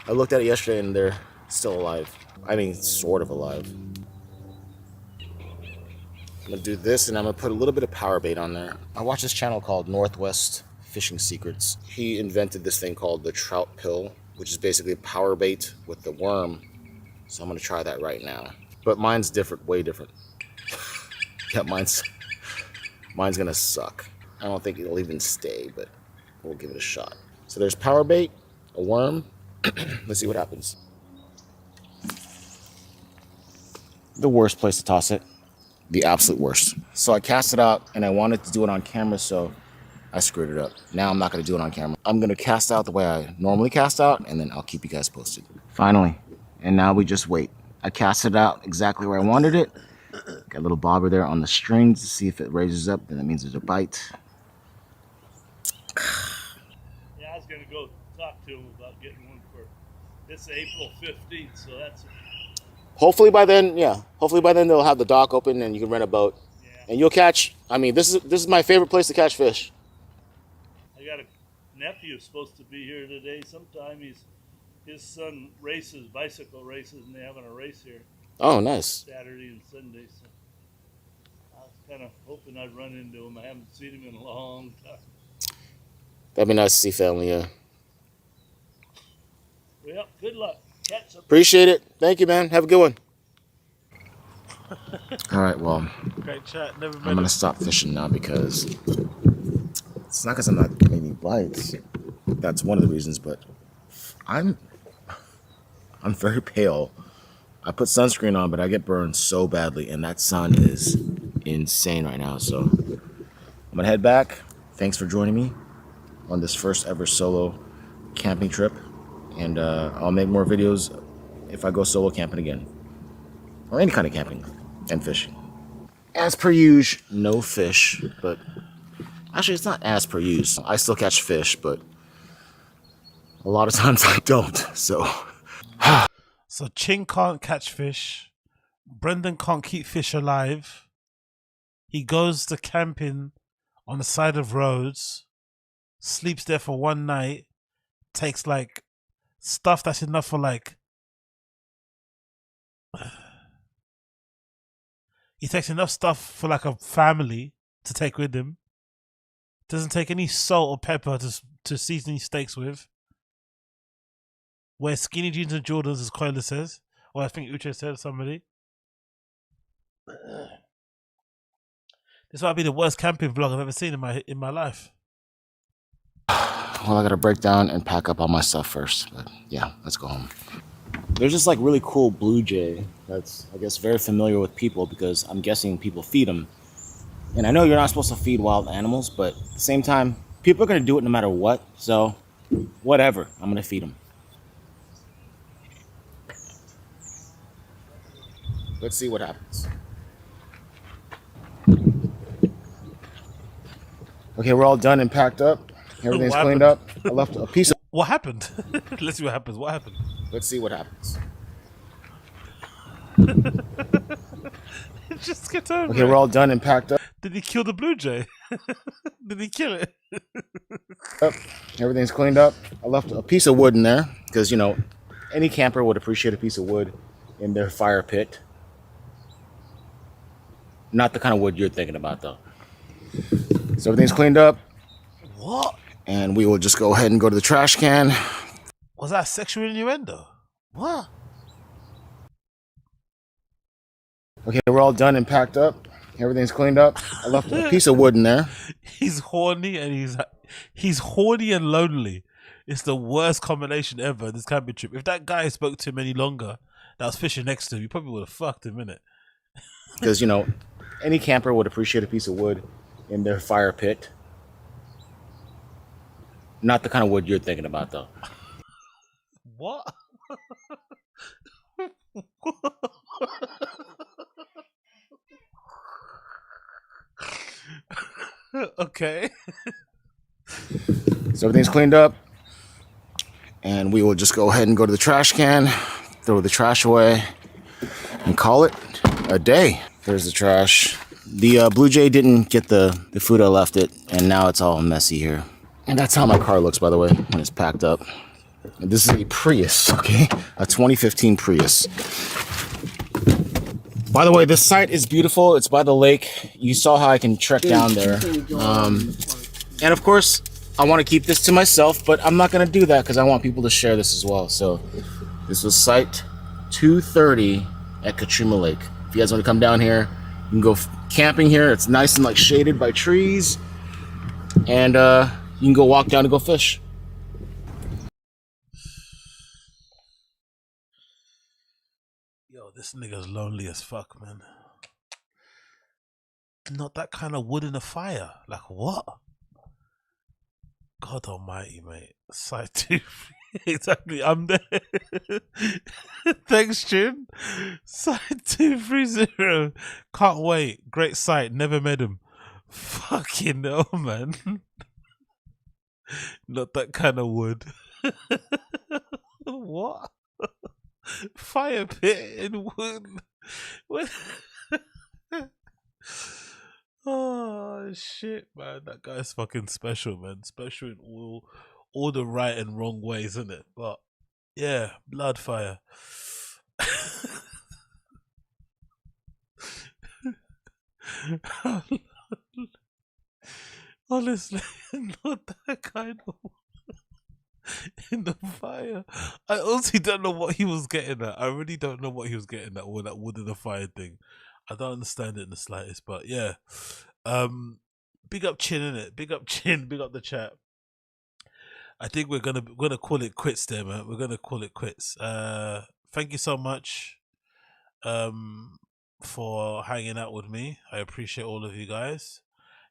I looked at it yesterday and they're still alive. I mean, sort of alive. I'm gonna do this and I'm gonna put a little bit of power bait on there. I watched this channel called Northwest Fishing Secrets. He invented this thing called the trout pill, which is basically a power bait with the worm. So I'm gonna try that right now. But mine's different, way different. Yeah, mine's gonna suck. I don't think it'll even stay, but we'll give it a shot. So there's power bait, a worm. Let's see what happens. The worst place to toss it. The absolute worst. So I cast it out and I wanted to do it on camera, so I screwed it up. Now I'm not gonna do it on camera. I'm gonna cast out the way I normally cast out and then I'll keep you guys posted. Finally, and now we just wait. I cast it out exactly where I wanted it. Got a little bobber there on the string to see if it raises up, then that means there's a bite. Yeah, I was gonna go talk to him about getting one for this April 15th, so that's Hopefully by then, yeah. Hopefully by then they'll have the dock open and you can rent a boat. Yeah. And you'll catch, I mean, this is my favorite place to catch fish. I got a nephew supposed to be here today sometime. His son races, bicycle races, and they're having a race here. Oh, nice. Saturday and Sunday, so I was kind of hoping I'd run into him. I haven't seen him in a long time. That'd be nice to see family, yeah. Well, good luck. Catch up. Appreciate it. Thank you, man. Have a good one. All right, well, Great chat. Never I'm gonna stop fishing now because it's not because I'm not getting any bites. That's one of the reasons, but I'm very pale. I put sunscreen on, but I get burned so badly, and that sun is insane right now. So I'm gonna head back. Thanks for joining me on this first ever solo camping trip, and I'll make more videos if I go solo camping again. or any kind of camping and fishing. As per usual, no fish, but actually it's not as per usual. I still catch fish, but a lot of times I don't, so. So Ching can't catch fish. Brendan can't keep fish alive. He goes to camping on the side of roads, sleeps there for one night, takes like stuff that's enough for like, he takes enough stuff for like a family to take with him. Doesn't take any salt or pepper to season his steaks with. Wears skinny jeans and Jordans, as Coiler says. Or I think Uche said, somebody. This might be the worst camping vlog I've ever seen in my life. Well, I gotta break down and pack up all my stuff first. But yeah, let's go home. There's this like really cool blue jay that's, I guess, very familiar with people because I'm guessing people feed them. And I know you're not supposed to feed wild animals, but at the same time, people are gonna do it no matter what. So whatever, I'm gonna feed them. Let's see what happens. Okay, we're all done and packed up. Everything's cleaned up. I left a piece of... What happened? Let's see what happens. What happened? Let's see what happens. Just get over Okay, it. we're all done and packed up. Did he kill the blue jay? Did he kill it? Everything's cleaned up. I left a piece of wood in there because, you know, any camper would appreciate a piece of wood in their fire pit. Not the kind of wood you're thinking about, though. So everything's cleaned up. What? And we will just go ahead and go to the trash can. Was that sexual innuendo? What? Okay, we're all done and packed up. Everything's cleaned up. I left a piece of wood in there. He's horny and he's horny and lonely. It's the worst combination ever, this camping trip. If that guy spoke to him any longer that was fishing next to him, you probably would have fucked him, innit? Because, you know, any camper would appreciate a piece of wood in their fire pit. Not the kind of wood you're thinking about, though. What? Okay. So everything's cleaned up. And we will just go ahead and go to the trash can, throw the trash away, and call it a day. There's the trash. The Blue Jay didn't get the food I left it, and now it's all messy here. And that's how my car looks, by the way, when it's packed up. And this is a Prius, okay? A 2015 Prius. By the way, this site is beautiful. It's by the lake. You saw how I can trek down there. And of course, I want to keep this to myself, but I'm not going to do that because I want people to share this as well. So this was site 230 at Katrina Lake. If you guys want to come down here, you can go camping here. It's nice and like shaded by trees. And you can go walk down and go fish. Yo, this nigga's lonely as fuck, man. Not that kind of wood in the fire. Like, what? God almighty, mate. Side 2. Exactly, I'm there. Thanks, Chin. Side 230. Can't wait. Great site. Never met him. Fucking hell, man. Not that kind of wood. What? Fire pit in wood. What? Oh shit, man! That guy's fucking special, man. Special in all the right and wrong ways, isn't it? But yeah, blood fire. Honestly, not that kind of in the fire. I honestly don't know what he was getting at. I really don't know what he was getting at with that wood in the fire thing. I don't understand it in the slightest, but yeah. Big up Chin, innit? Big up Chin, big up the chat. I think we're gonna call it quits there, man. We're gonna call it quits. Thank you so much for hanging out with me. I appreciate all of you guys.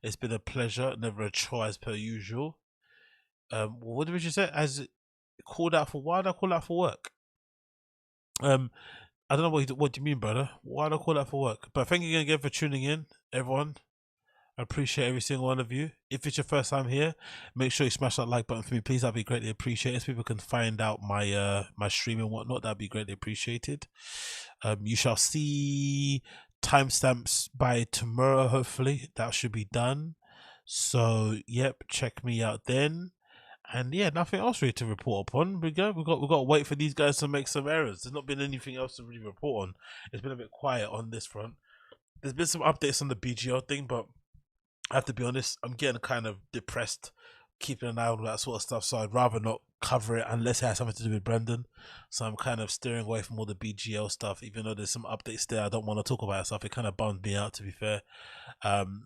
It's been a pleasure, never a chore as per usual. What did you say? As called out for why did I call out for work? I don't know what do you mean, brother. Why do I call that for work? But thank you again for tuning in, everyone. I appreciate every single one of you. If it's your first time here, make sure you smash that like button for me, please. That'd be greatly appreciated. So people can find out my my stream and whatnot. That'd be greatly appreciated. You shall see timestamps by tomorrow. Hopefully, that should be done. So, yep, check me out then. And yeah, nothing else really to report upon. We've got to wait for these guys to make some errors. There's not been anything else to really report on. It's been a bit quiet on this front. There's been some updates on the BGL thing, but I have to be honest, I'm getting kind of depressed keeping an eye on that sort of stuff, so I'd rather not cover it unless it has something to do with Brendan. So I'm kind of steering away from all the BGL stuff, even though there's some updates there. I don't want to talk about stuff. It kind of bummed me out, to be fair.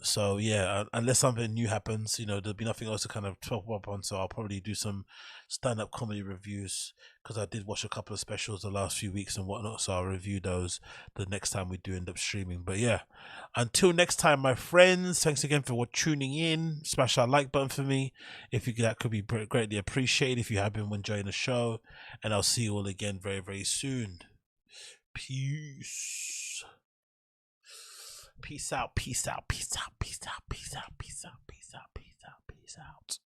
So yeah, unless something new happens, you know, there'll be nothing else to kind of talk up on. So I'll probably do some stand-up comedy reviews, because I did watch a couple of specials the last few weeks and whatnot, so I'll review those the next time we do end up streaming. But yeah, until next time, my friends, thanks again for tuning in. Smash that like button for me if you that could be greatly appreciated if you have been enjoying the show, and I'll see you all again very, very soon. Peace. Peace out, peace out, peace out, peace out, peace out, peace out, peace out, peace out, peace out.